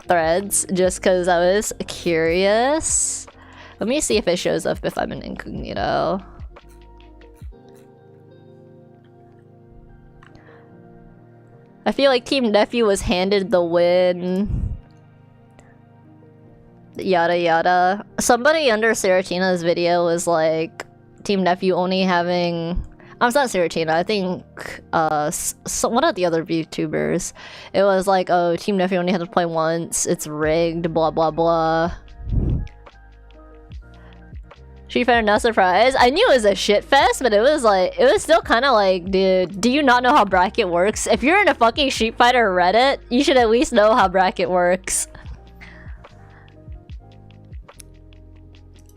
threads just because I was curious. Let me see if it shows up if I'm in incognito. I feel like Team Nephew was handed the win. Yada yada. Somebody under Seratina's video was like, Team Nephew only having... it's not Seratina, I think one of the other VTubers. It was like, oh, Team Nephew only had to play once, it's rigged, blah blah blah. Street Fighter, no surprise. I knew it was a shit fest, but it was like, it was still kind of like, dude, do you not know how bracket works? If you're in a fucking Street Fighter Reddit, you should at least know how bracket works.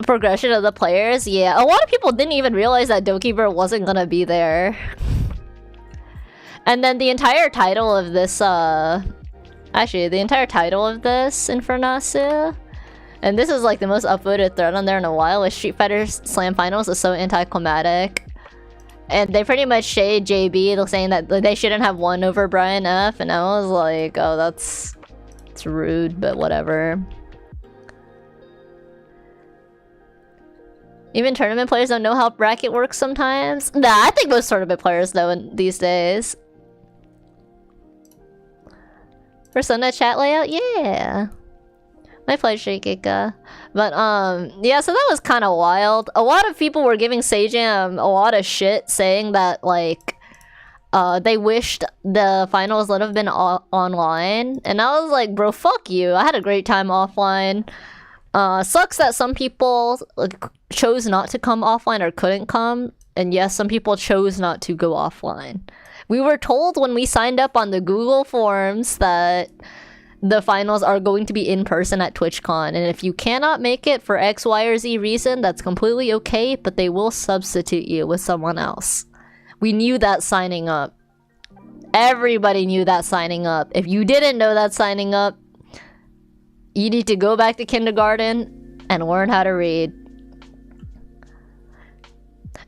Progression of the players, yeah. A lot of people didn't even realize that Dokeeper wasn't gonna be there. And then the entire title of this, actually, the entire title of this Infernasu, and this is like the most upvoted thread on there in a while, is Street Fighter Slam Finals is so anticlimactic. And they pretty much shade JB saying that they shouldn't have won over Brian F, and I was like, oh, it's rude, but whatever. Even tournament players don't know how bracket works sometimes. Nah, I think most tournament players know these days. Persona chat layout? Yeah. I played Shikika. But, yeah, so that was kind of wild. A lot of people were giving SAJAM a lot of shit, saying that, like, they wished the finals would have been online. And I was like, bro, fuck you. I had a great time offline. Sucks that some people chose not to come offline or couldn't come. And yes, some people chose not to go offline. We were told when we signed up on the Google Forms that the finals are going to be in person at TwitchCon. And if you cannot make it for X, Y, or Z reason, that's completely okay, but they will substitute you with someone else. We knew that signing up. Everybody knew that signing up. If you didn't know that signing up, you need to go back to kindergarten and learn how to read.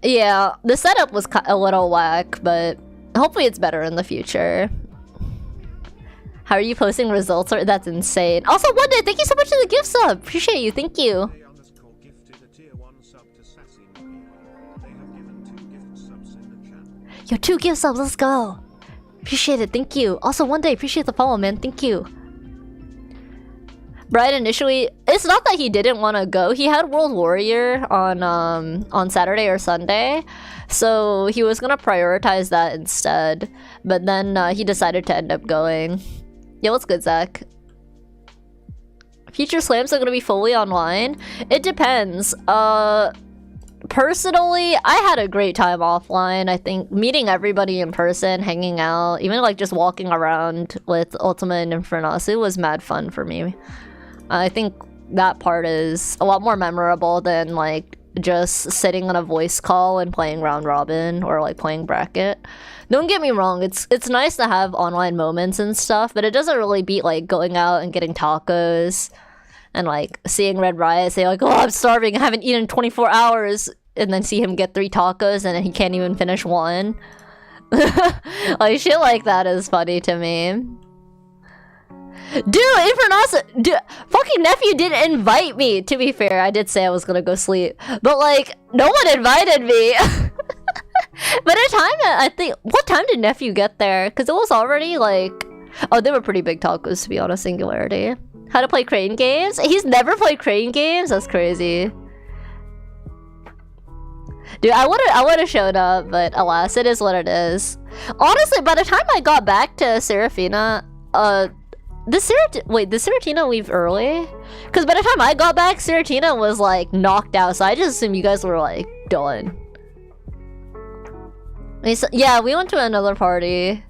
Yeah, the setup was a little whack, but hopefully it's better in the future. How are you posting results? That's insane. Also, Wonder, thank you so much for the gift sub. Appreciate you. Thank you. Yo, 2 gift subs. Let's go. Appreciate it. Thank you. Also, One Day, appreciate the follow, man. Thank you. Brian initially, it's not that he didn't want to go. He had World Warrior on Saturday or Sunday, so he was gonna prioritize that instead. But then he decided to end up going. Yeah, what's good, Zach? Future slams are gonna be fully online. It depends. Personally, I had a great time offline. I think meeting everybody in person, hanging out, even like just walking around with Ultima and Infernasu was mad fun for me. I think that part is a lot more memorable than like just sitting on a voice call and playing round robin or like playing bracket. Don't get me wrong, it's nice to have online moments and stuff, but it doesn't really beat like going out and getting tacos and like seeing Red Riot say like, oh, I'm starving, I haven't eaten in 24 hours, and then see him get 3 tacos and then he can't even finish one. Like shit like that is funny to me. Dude, Infernasu, dude, fucking nephew didn't invite me. To be fair, I did say I was gonna go sleep, but like no one invited me. By the time I think, what time did nephew get there? Because it was already like, oh, they were pretty big tacos to be honest. Singularity. How to play crane games? He's never played crane games. That's crazy. Dude, I would have showed up, but alas, it is what it is. Honestly, by the time I got back to Serafina, did Seratina leave early? Because by the time I got back, Seratina was like knocked out, so I just assumed you guys were like done. Yeah, we went to another party.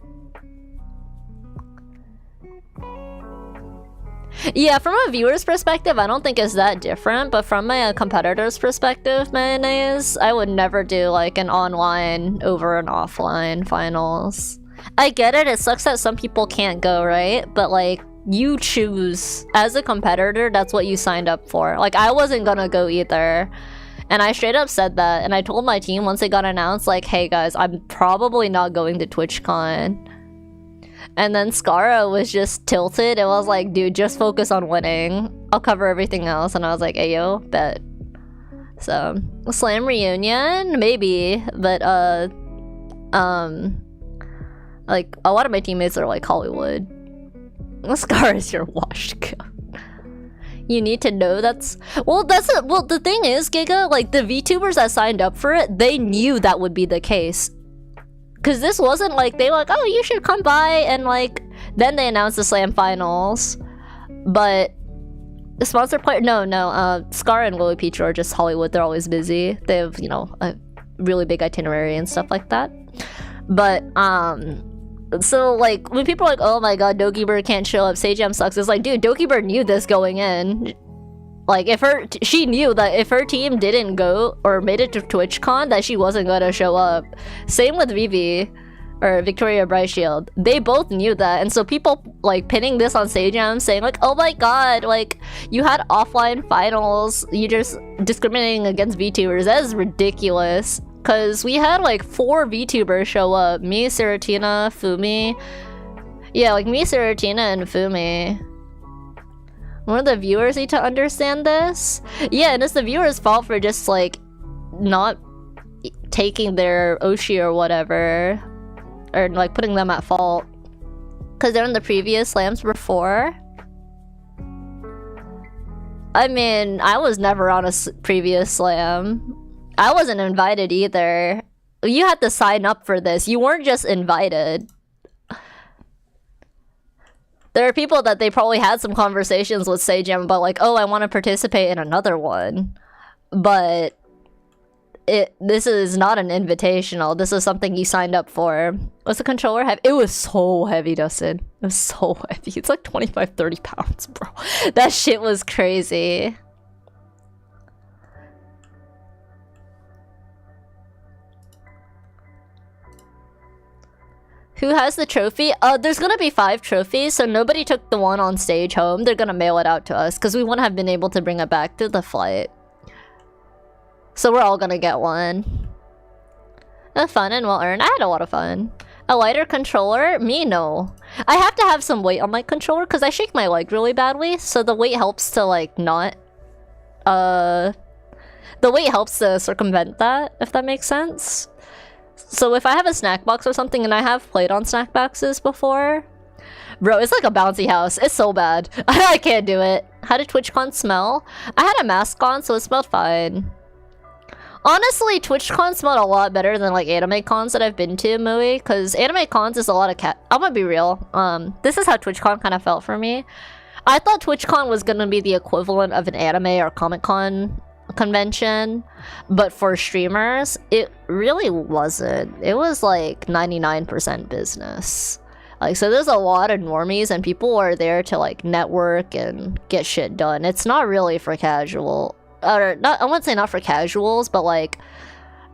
Yeah, from a viewer's perspective, I don't think it's that different, but from a competitor's perspective, mayonnaise, I would never do like an online over an offline finals. I get it, it sucks that some people can't go, right? But like, you choose. As a competitor, that's what you signed up for. Like, I wasn't gonna go either. And I straight up said that, and I told my team once it got announced, like, hey guys, I'm probably not going to TwitchCon. And then Scara was just tilted. It was like, dude, just focus on winning. I'll cover everything else. And I was like, ayo, bet. So, Slam reunion? Maybe. But, like, a lot of my teammates are like Hollywood. Scar is your washed goat. You need to know that's... Well, well, the thing is, Giga, like, the VTubers that signed up for it, they knew that would be the case. Because this wasn't like, they were like, oh, you should come by, and like, then they announced the Slam Finals. But the sponsor player, no, Scar and Willow Peach are just Hollywood, they're always busy. They have, you know, a really big itinerary and stuff like that. But, so like, when people are like, oh my god, Dokibird can't show up, SAJAM sucks, it's like, dude, Dokibird knew this going in. Like, she knew that if her team didn't go or made it to TwitchCon, that she wasn't gonna show up. Same with Vivi, or Victoria Brightshield. They both knew that, and so people, like, pinning this on SAJAM, saying, like, oh my god, like, you had offline finals, you just discriminating against VTubers, that is ridiculous. Because we had, like, 4 VTubers show up. Me, Seratina, Fumi. Yeah, like, me, Seratina, and Fumi. One of the viewers need to understand this? Yeah, and it's the viewers' fault for just, like, not taking their Oshi or whatever. Or, like, putting them at fault. Because they're in the previous slams before. I mean, I was never on a previous slam. I wasn't invited either. You had to sign up for this. You weren't just invited. There are people that they probably had some conversations with SAJAM about, like, oh, I want to participate in another one. But this is not an invitational. This is something you signed up for. Was the controller heavy? It was so heavy, Dustin. It was so heavy. It's like 25-30 pounds, bro. That shit was crazy. Who has the trophy? There's gonna be 5 trophies, so nobody took the one on stage home. They're gonna mail it out to us, because we wouldn't have been able to bring it back to the flight. So we're all gonna get one. Fun and well-earned. I had a lot of fun. A lighter controller? Me, no. I have to have some weight on my controller, because I shake my leg really badly, so the weight helps to, like, not... The weight helps to circumvent that, if that makes sense. So if I have a snack box or something, and I have played on snack boxes before, bro, it's like a bouncy house. It's so bad. I can't do it. How did TwitchCon smell? I had a mask on, so it smelled fine. Honestly, TwitchCon smelled a lot better than like anime cons that I've been to, Mui, because anime cons is a lot of I'm gonna be real. This is how TwitchCon kind of felt for me. I thought TwitchCon was gonna be the equivalent of an anime or Comic-Con convention, but for streamers it really wasn't. It was like 99% business. Like, so there's a lot of normies and people are there to like network and get shit done. It's not really for casual, or not, I wouldn't say not for casuals, but like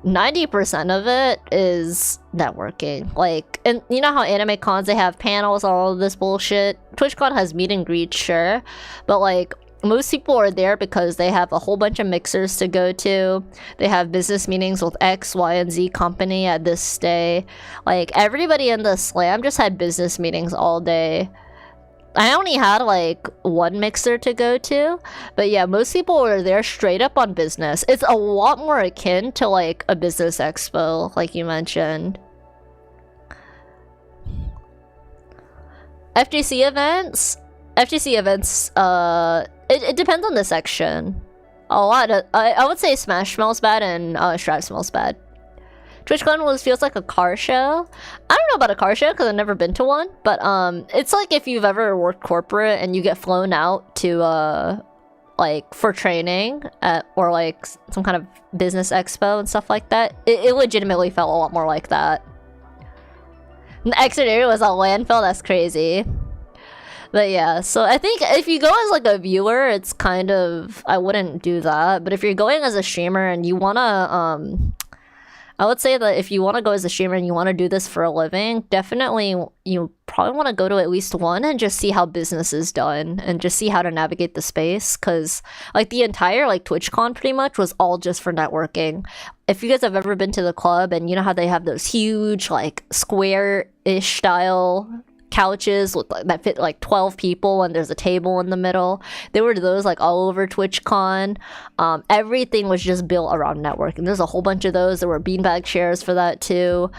90% of it is networking. Like, and you know how anime cons, they have panels, all of this bullshit. TwitchCon has meet and greet, sure, but like most people are there because they have a whole bunch of mixers to go to. They have business meetings with X, Y, and Z company at this day. Like, everybody in the slam just had business meetings all day. I only had like 1 mixer to go to, but yeah, most people were there straight up on business. It's a lot more akin to like a business expo, like you mentioned. FGC events, it depends on the section. A lot of, I would say Smash smells bad and Strive smells bad. TwitchCon feels like a car show. I don't know about a car show because I've never been to one, but it's like if you've ever worked corporate and you get flown out to like for training or like some kind of business expo and stuff like that, it legitimately felt a lot more like that. And the exit area was a landfill. That's crazy. But yeah, so I think if you go as like a viewer, it's kind of, I wouldn't do that. But if you're going as a streamer and you wanna I would say that if you want to go as a streamer and you want to do this for a living, definitely you probably want to go to at least one and just see how business is done and just see how to navigate the space. Because like the entire like TwitchCon pretty much was all just for networking. If you guys have ever been to the club and you know how they have those huge like square-ish style couches with that fit like 12 people and there's a table in the middle, there were those like all over TwitchCon. Everything was just built around networking. There's a whole bunch of those. There were beanbag chairs for that too.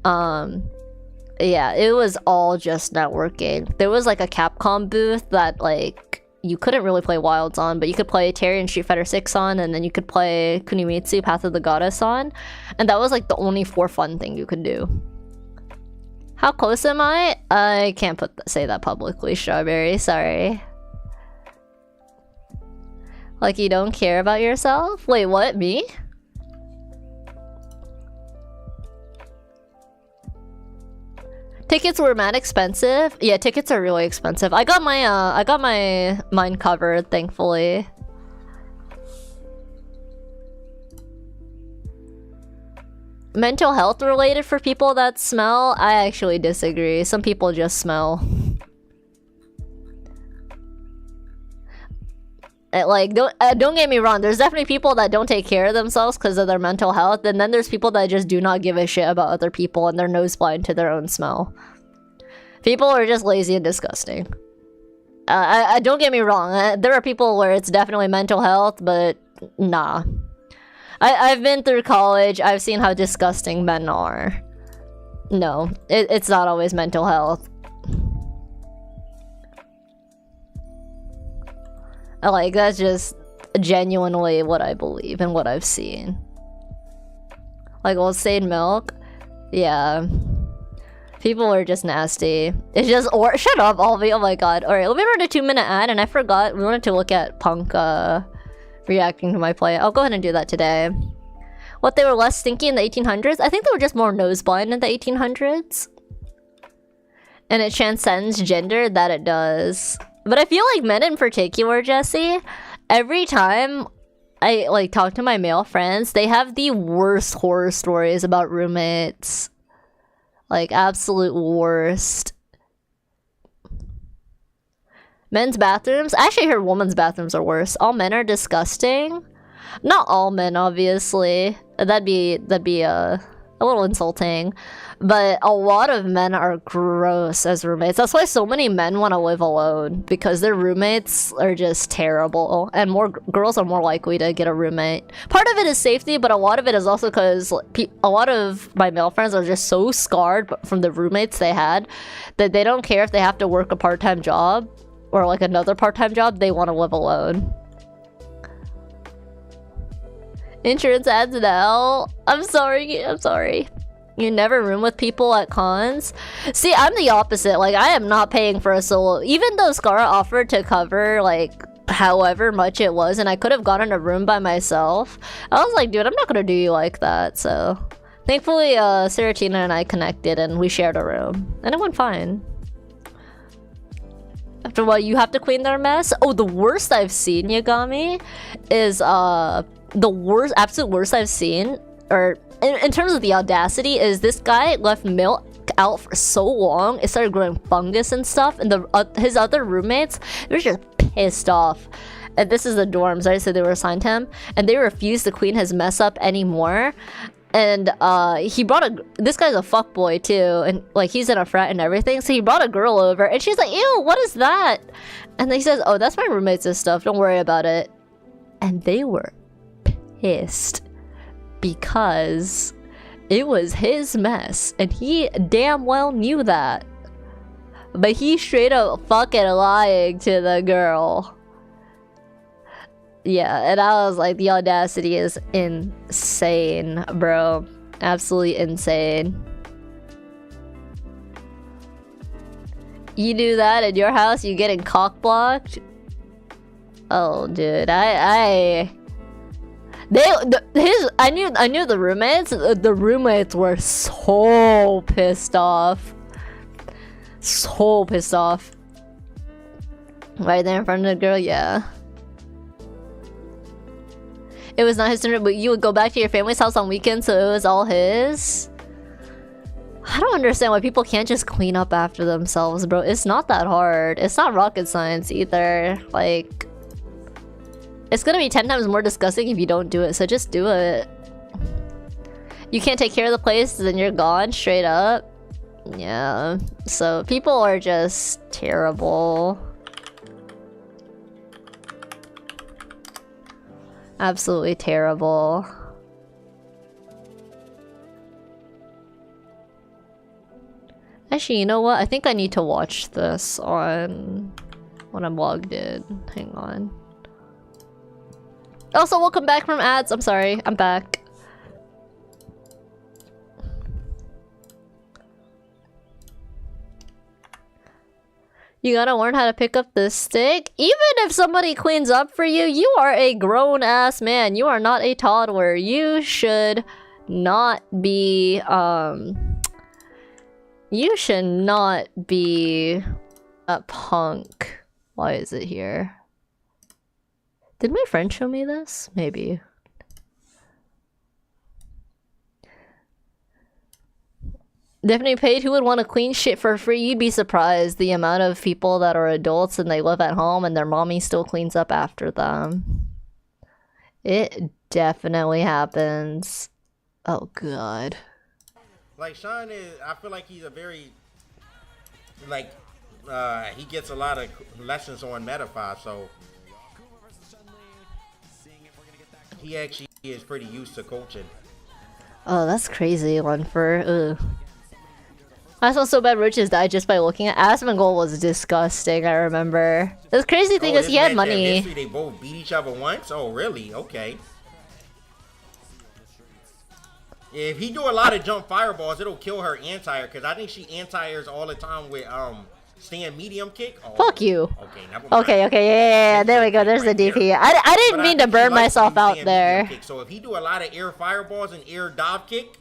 Yeah, it was all just networking. There was like a Capcom booth that like you couldn't really play Wilds on, but you could play Terry and Street Fighter 6 on, and then you could play Kunimitsu Path of the Goddess on, and that was like the only for fun thing you could do. How close am I? I can't say that publicly, Strawberry. Sorry. Like you don't care about yourself? Wait, what? Me? Tickets were mad expensive. Yeah, tickets are really expensive. I got my mine covered, thankfully. Mental health related for people that smell? I actually disagree. Some people just smell. Like, don't get me wrong. There's definitely people that don't take care of themselves because of their mental health, and then there's people that just do not give a shit about other people and they're nose blind to their own smell. People are just lazy and disgusting. I don't get me wrong. There are people where it's definitely mental health, but nah. I've been through college. I've seen how disgusting men are. No, it's not always mental health. Like, that's just genuinely what I believe and what I've seen. Like, Old State Milk? Yeah. People are just nasty. It's just, or shut up, Alvi. Oh my god. Alright, let me run a 2-minute ad, and I forgot. We wanted to look at Punk, reacting to my play. I'll go ahead and do that today. What, they were less stinky in the 1800s? I think they were just more nose blind in the 1800s. And it transcends gender, that it does. But I feel like men in particular, Jesse, every time I like talk to my male friends, they have the worst horror stories about roommates. Like, absolute worst. Men's bathrooms? I actually heard women's bathrooms are worse. All men are disgusting. Not all men, obviously. That'd be a little insulting. But a lot of men are gross as roommates. That's why so many men want to live alone, because their roommates are just terrible. And more girls are more likely to get a roommate. Part of it is safety, but a lot of it is also because a lot of my male friends are just so scarred from the roommates they had that they don't care if they have to work a part-time job or like another part-time job. They want to live alone. Insurance ads now. I'm sorry. You never room with people at cons? See, I'm the opposite. Like, I am not paying for a solo. Even though Scara offered to cover, like, however much it was, and I could have gotten a room by myself, I was like, dude, I'm not gonna do you like that, so... Thankfully, Seratina and I connected, and we shared a room. And it went fine. After what, you have to clean their mess? Oh, the worst I've seen, Yagami, is, the absolute worst I've seen, or... In terms of the audacity, is this guy left milk out for so long, it started growing fungus and stuff, and his other roommates, they were just pissed off. And this is the dorms, right? So they were assigned to him, and they refused to clean his mess up anymore. And he brought this guy's a fuckboy too, and like he's in a frat and everything, so he brought a girl over, and she's like, ew, what is that? And he says, oh, that's my roommate's stuff, don't worry about it. And they were pissed. Because it was his mess, and he damn well knew that. But he straight up fucking lying to the girl. Yeah, and I was like, the audacity is insane, bro. Absolutely insane. You do that in your house, you getting cock blocked? Oh, dude, I knew the roommates. The roommates were so pissed off. So pissed off. Right there in front of the girl, yeah. It was not his dinner, but you would go back to your family's house on weekends, so it was all his. I don't understand why people can't just clean up after themselves, bro. It's not that hard. It's not rocket science either. Like, it's gonna be 10 times more disgusting if you don't do it, so just do it. You can't take care of the place, then you're gone, straight up. Yeah, so people are just terrible. Absolutely terrible. Actually, you know what? I think I need to watch this on when I'm logged in. Hang on. Also, welcome back from ads. I'm sorry. I'm back. You gotta learn how to pick up the stick. Even if somebody cleans up for you, you are a grown-ass man. You are not a toddler. You should not be, you should not be a punk. Why is it here? Did my friend show me this? Maybe. Definitely paid. Who would want to clean shit for free? You'd be surprised the amount of people that are adults and they live at home and their mommy still cleans up after them. It definitely happens. Oh god. Like Sean is, I feel like he's a very, like, he gets a lot of lessons on Metafy, so he actually is pretty used to coaching. Oh, that's crazy one for. Ugh. I saw so bad Riches died just by looking at Asmongold was disgusting, I remember. The crazy thing is he had money. They both beat each other once? Oh, really? Okay. If he do a lot of jump fireballs, it'll kill her anti-air, because I think she anti-airs all the time with stand medium kick. Oh, fuck you. Okay, never mind. Okay, yeah, there we go. There's the DP. I didn't mean to burn myself out there. So if he do a lot of air fireballs and air dive kick,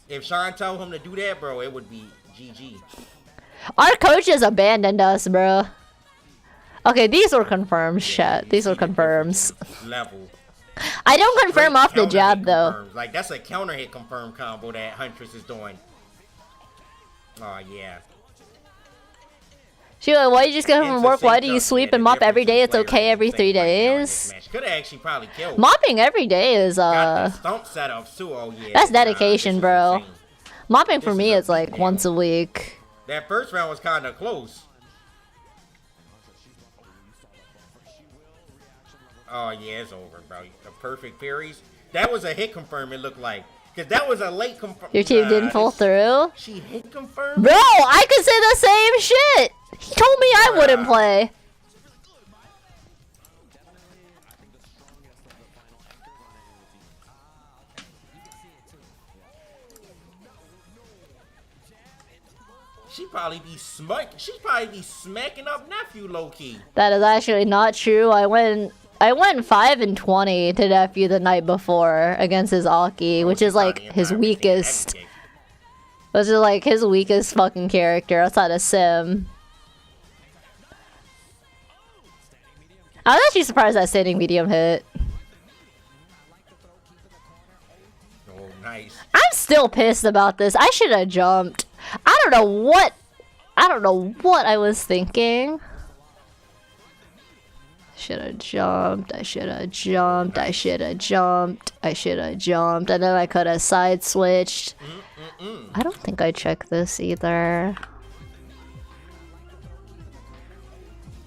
if Sean tell him to do that, bro, it would be GG. Our coaches abandoned us, bro. Okay, these were confirmed, shit. These were confirms. Level. I don't confirm off the jab, though. Confirms. Like, that's a counter hit confirm combo that Huntress is doing. Oh, yeah. She like, why you just get home from work? Why do you sweep and mop every day? It's okay every 3 days. Could have actually probably killed. Mopping every day is stump setups too. Oh yeah. That's dedication, bro. Mopping for me is like once a week. That first round was kind of close. Oh yeah, it's over, bro. The perfect parries. That was a hit confirm. It looked like. Cause that was a late confirm. Your team didn't pull through? She hit confirm? Bro, I could say the same shit! He told me I wouldn't play. She'd probably be smacking up nephew low key. That is actually not true. I went 5-20 to nephew the night before against his Aki, which is like his weakest. Which is like his weakest fucking character outside of Sim. I was actually surprised that standing medium hit. Oh, nice. I'm still pissed about this. I should have jumped. I don't know what I was thinking. Should have jumped. I should have jumped. I should have jumped. I should have jumped. And then I could have side switched. I don't think I checked this either.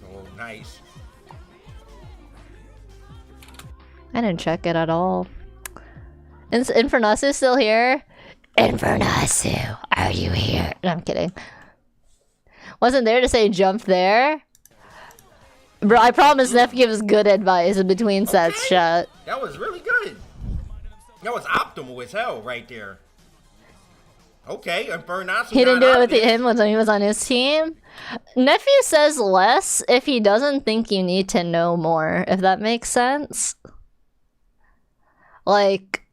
Oh, nice. I didn't check it at all. Infernasu still here? Infernasu, are you here? No, I'm kidding. Wasn't there to say jump there? Bro, I promise Neff gives good advice in between sets, chat. That was really good. That was optimal as hell right there. Okay, and Bernasu He didn't got do it out with of this. him when he was on his team. Nephew says less if he doesn't think you need to know more, if that makes sense. Like,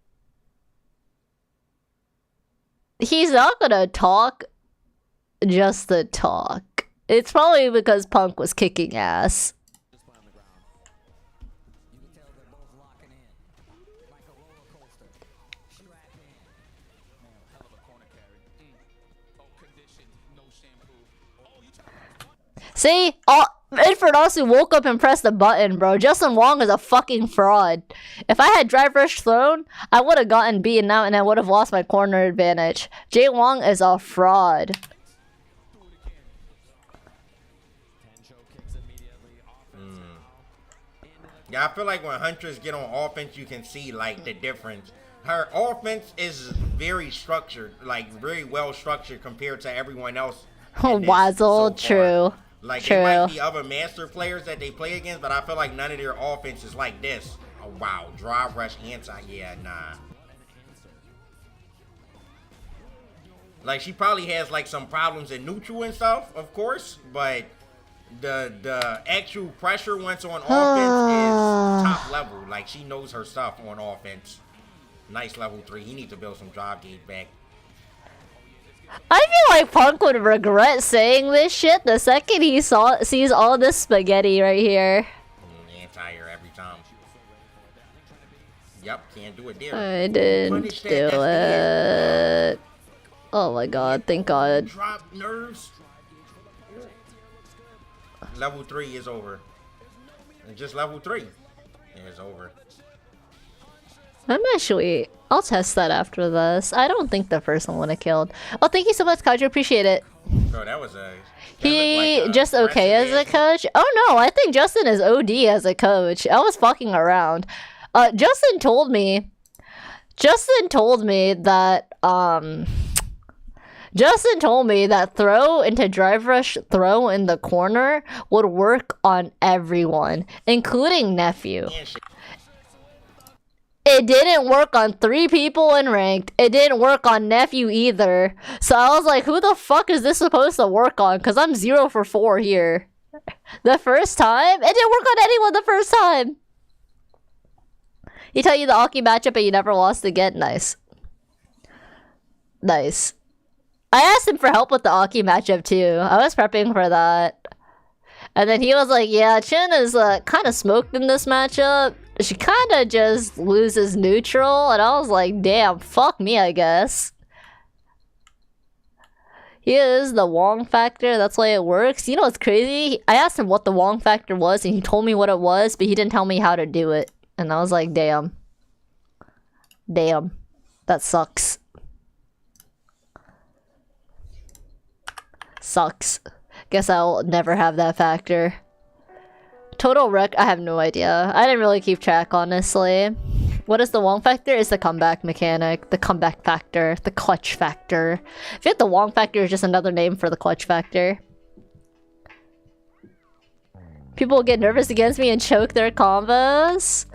he's not gonna talk just to talk. It's probably because Punk was kicking ass. See? Infernosu woke up and pressed the button, bro. Justin Wong is a fucking fraud. If I had Drive Rush thrown, I would have gotten beaten out and I would have lost my corner advantage. Jay Wong is a fraud. Yeah, I feel like when Huntress get on offense, you can see like the difference. Her offense is very structured, like very well structured compared to everyone else. Wazzle, true. Like true. there might be other master players that they play against, but I feel like none of their offense is like this. Oh wow, drive rush anti, yeah, nah. Like she probably has like some problems in neutral and stuff, of course, but the actual pressure once on offense is top level. Like she knows her stuff on offense. Nice level 3. He needs to build some drive gauge back. I feel like Punk would regret saying this shit the second he sees all this spaghetti right here. Anti-air every time. Yep, can't do it there. I didn't do it. Oh my god, thank god. Drop nerves. Level 3 is over. And just level 3 is over. I'll test that after this. I don't think the first one would have killed. Oh, thank you so much, Kaiju. Appreciate it. Bro, that was a... He just okay as a coach? Oh no, I think Justin is OD as a coach. I was fucking around. Justin told me that throw into drive rush, throw in the corner would work on everyone, including Nephew. It didn't work on 3 people in ranked. It didn't work on Nephew either. So I was like, who the fuck is this supposed to work on? Because I'm 0 for 4 here. The first time? It didn't work on anyone the first time. He tell you the Aki matchup and you never lost again. Nice. Nice. I asked him for help with the Aki matchup too. I was prepping for that. And then he was like, yeah, Chin is kind of smoked in this matchup. She kind of just loses neutral. And I was like, damn, fuck me, I guess. He is the Wong factor. That's why it works. You know what's crazy? I asked him what the Wong factor was, and he told me what it was, but he didn't tell me how to do it. And I was like, damn. Damn. That sucks. Sucks. Guess I'll never have that factor. Total wreck, I have no idea. I didn't really keep track, honestly. What is the Wong factor? It's the comeback mechanic, the comeback factor, the clutch factor. I feel like the Wong factor is just another name for the clutch factor. People will get nervous against me and choke their combos.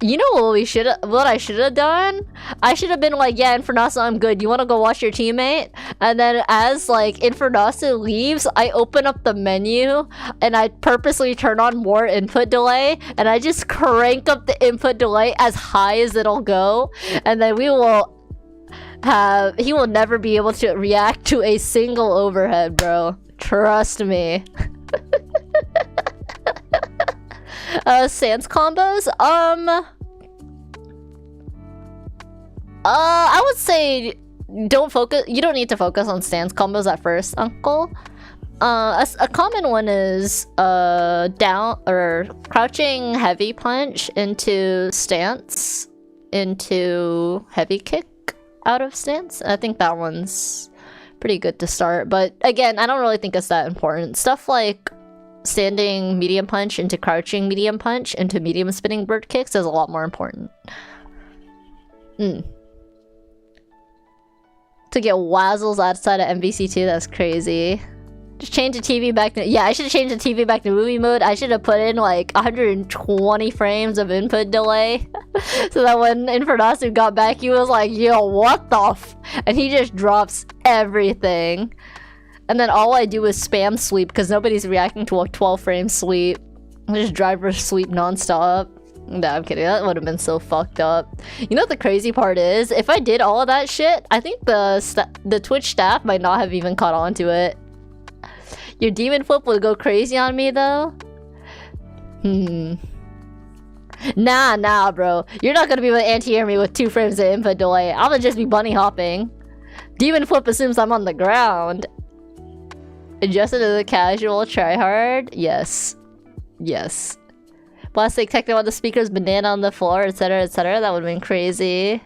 You know what I should have done? I should have been like, yeah, Infernosa, I'm good. You want to go watch your teammate? And then as like Infernosa leaves, I open up the menu and I purposely turn on more input delay and I just crank up the input delay as high as it'll go. And then he will never be able to react to a single overhead, bro. Trust me. Sans combos? I would say you don't need to focus on stance combos at first, Uncle. A common one is down or crouching heavy punch into stance into heavy kick out of stance. I think that one's pretty good to start, but again, I don't really think it's that important. Stuff like standing medium punch into crouching medium punch into medium spinning bird kicks is a lot more important. To get Wazzles outside of MVC2, that's crazy. Just change the TV back to... Yeah, I should have changed the TV back to movie mode. I should have put in like 120 frames of input delay. So that when Infernasu got back, he was like, yo, what the f... And he just drops everything. And then all I do is spam sleep because nobody's reacting to a 12 frame sleep. I just driver sleep nonstop. Nah, I'm kidding. That would have been so fucked up. You know what the crazy part is? If I did all of that shit, I think the Twitch staff might not have even caught on to it. Your demon flip would go crazy on me though? Nah, bro. You're not gonna be able to anti-air me with 2 frames of input delay. I'm gonna just be bunny hopping. Demon flip assumes I'm on the ground. Adjusted to the casual tryhard? Yes. Yes. Plastic techno on the speakers, banana on the floor, etc, etc. That would have been crazy.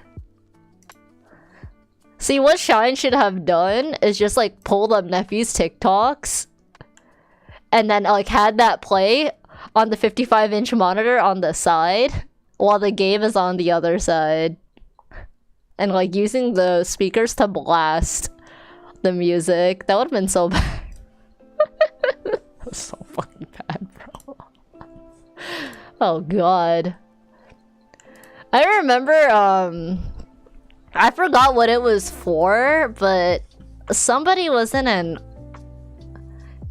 See, what Shine should have done is just like pulled up Nephew's TikToks and then like had that play on the 55-inch monitor on the side while the game is on the other side. And like using the speakers to blast the music. That would have been so bad. That was so fucking bad, bro. Oh god. I remember, I forgot what it was for, but somebody was in an...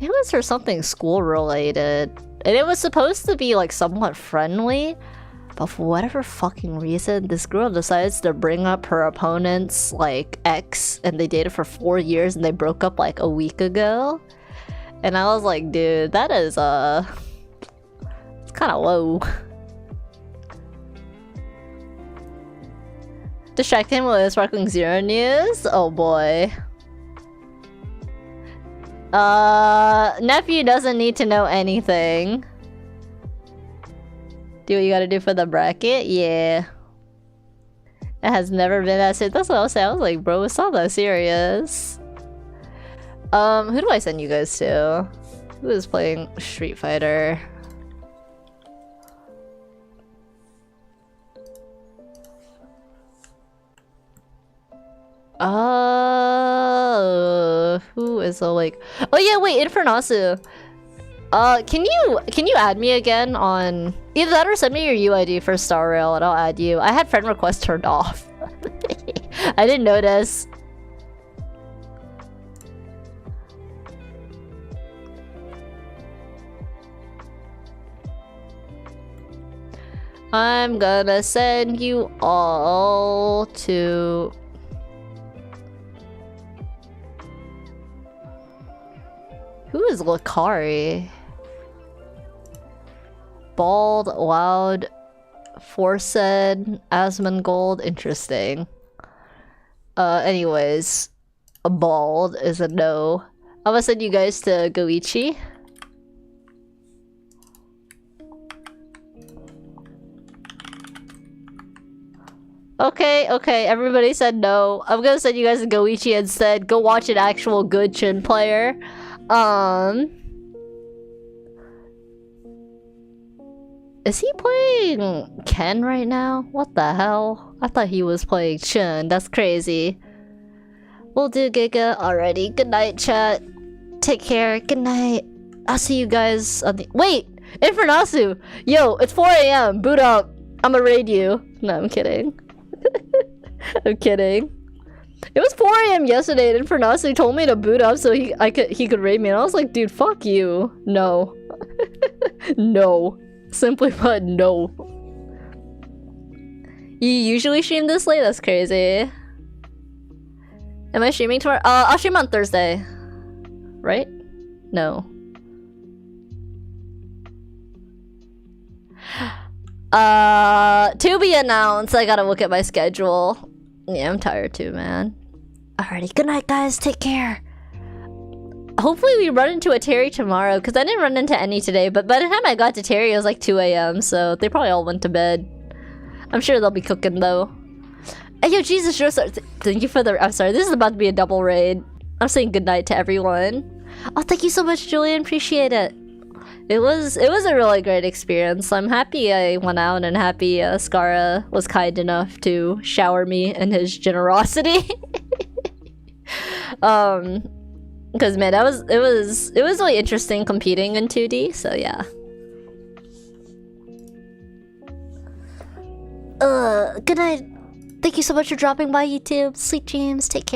It was for something school related. And it was supposed to be like somewhat friendly. But for whatever fucking reason, this girl decides to bring up her opponent's like ex. And they dated for 4 years and they broke up like a week ago. And I was like, dude, that is it's kind of low. Distract him with Sparkling Zero news? Oh boy. Nephew doesn't need to know anything. Do what you gotta do for the bracket? Yeah. It has never been that serious. That's what I was saying. I was like, bro, it's not that serious. Who do I send you guys to? Who is playing Street Fighter? Who is like? Oh yeah, wait, Infernasu. Can you add me again on either that or send me your UID for Star Rail and I'll add you. I had friend request turned off. I didn't notice. I'm gonna send you all to... Who is Lakari? Bald, Loud, Forced, Asmongold, interesting. Anyways, a Bald is a no. I'm gonna send you guys to Goichi. Okay, everybody said no. I'm gonna send you guys to Goichi instead. Go watch an actual good Chin player. Is he playing Ken right now? What the hell? I thought he was playing Chun. That's crazy. We'll do Giga already. Good night, chat. Take care. Good night. I'll see you guys on the... Wait! Infernasu! Yo, it's 4 AM. Boot up. I'ma raid you. No, I'm kidding. I'm kidding. It was 4 AM yesterday and Infernasu told me to boot up so he could raid me and I was like, dude, fuck you. No. No. Simply put, no. You usually stream this late? That's crazy. Am I streaming tomorrow? I'll stream on Thursday. Right? No. To be announced. I gotta look at my schedule. Yeah, I'm tired too, man. Alrighty, good night, guys. Take care. Hopefully we run into a Terry tomorrow, because I didn't run into any today, but by the time I got to Terry, it was like 2 AM, so they probably all went to bed. I'm sure they'll be cooking, though. Hey, yo, Jesus, thank you for the... I'm sorry, this is about to be a double raid. I'm saying goodnight to everyone. Oh, thank you so much, Julian. Appreciate it. It was a really great experience. I'm happy I went out and happy Skara was kind enough to shower me in his generosity. Because man, it was really interesting competing in 2D. So yeah. Good night. Thank you so much for dropping by YouTube. Sweet dreams. Take care.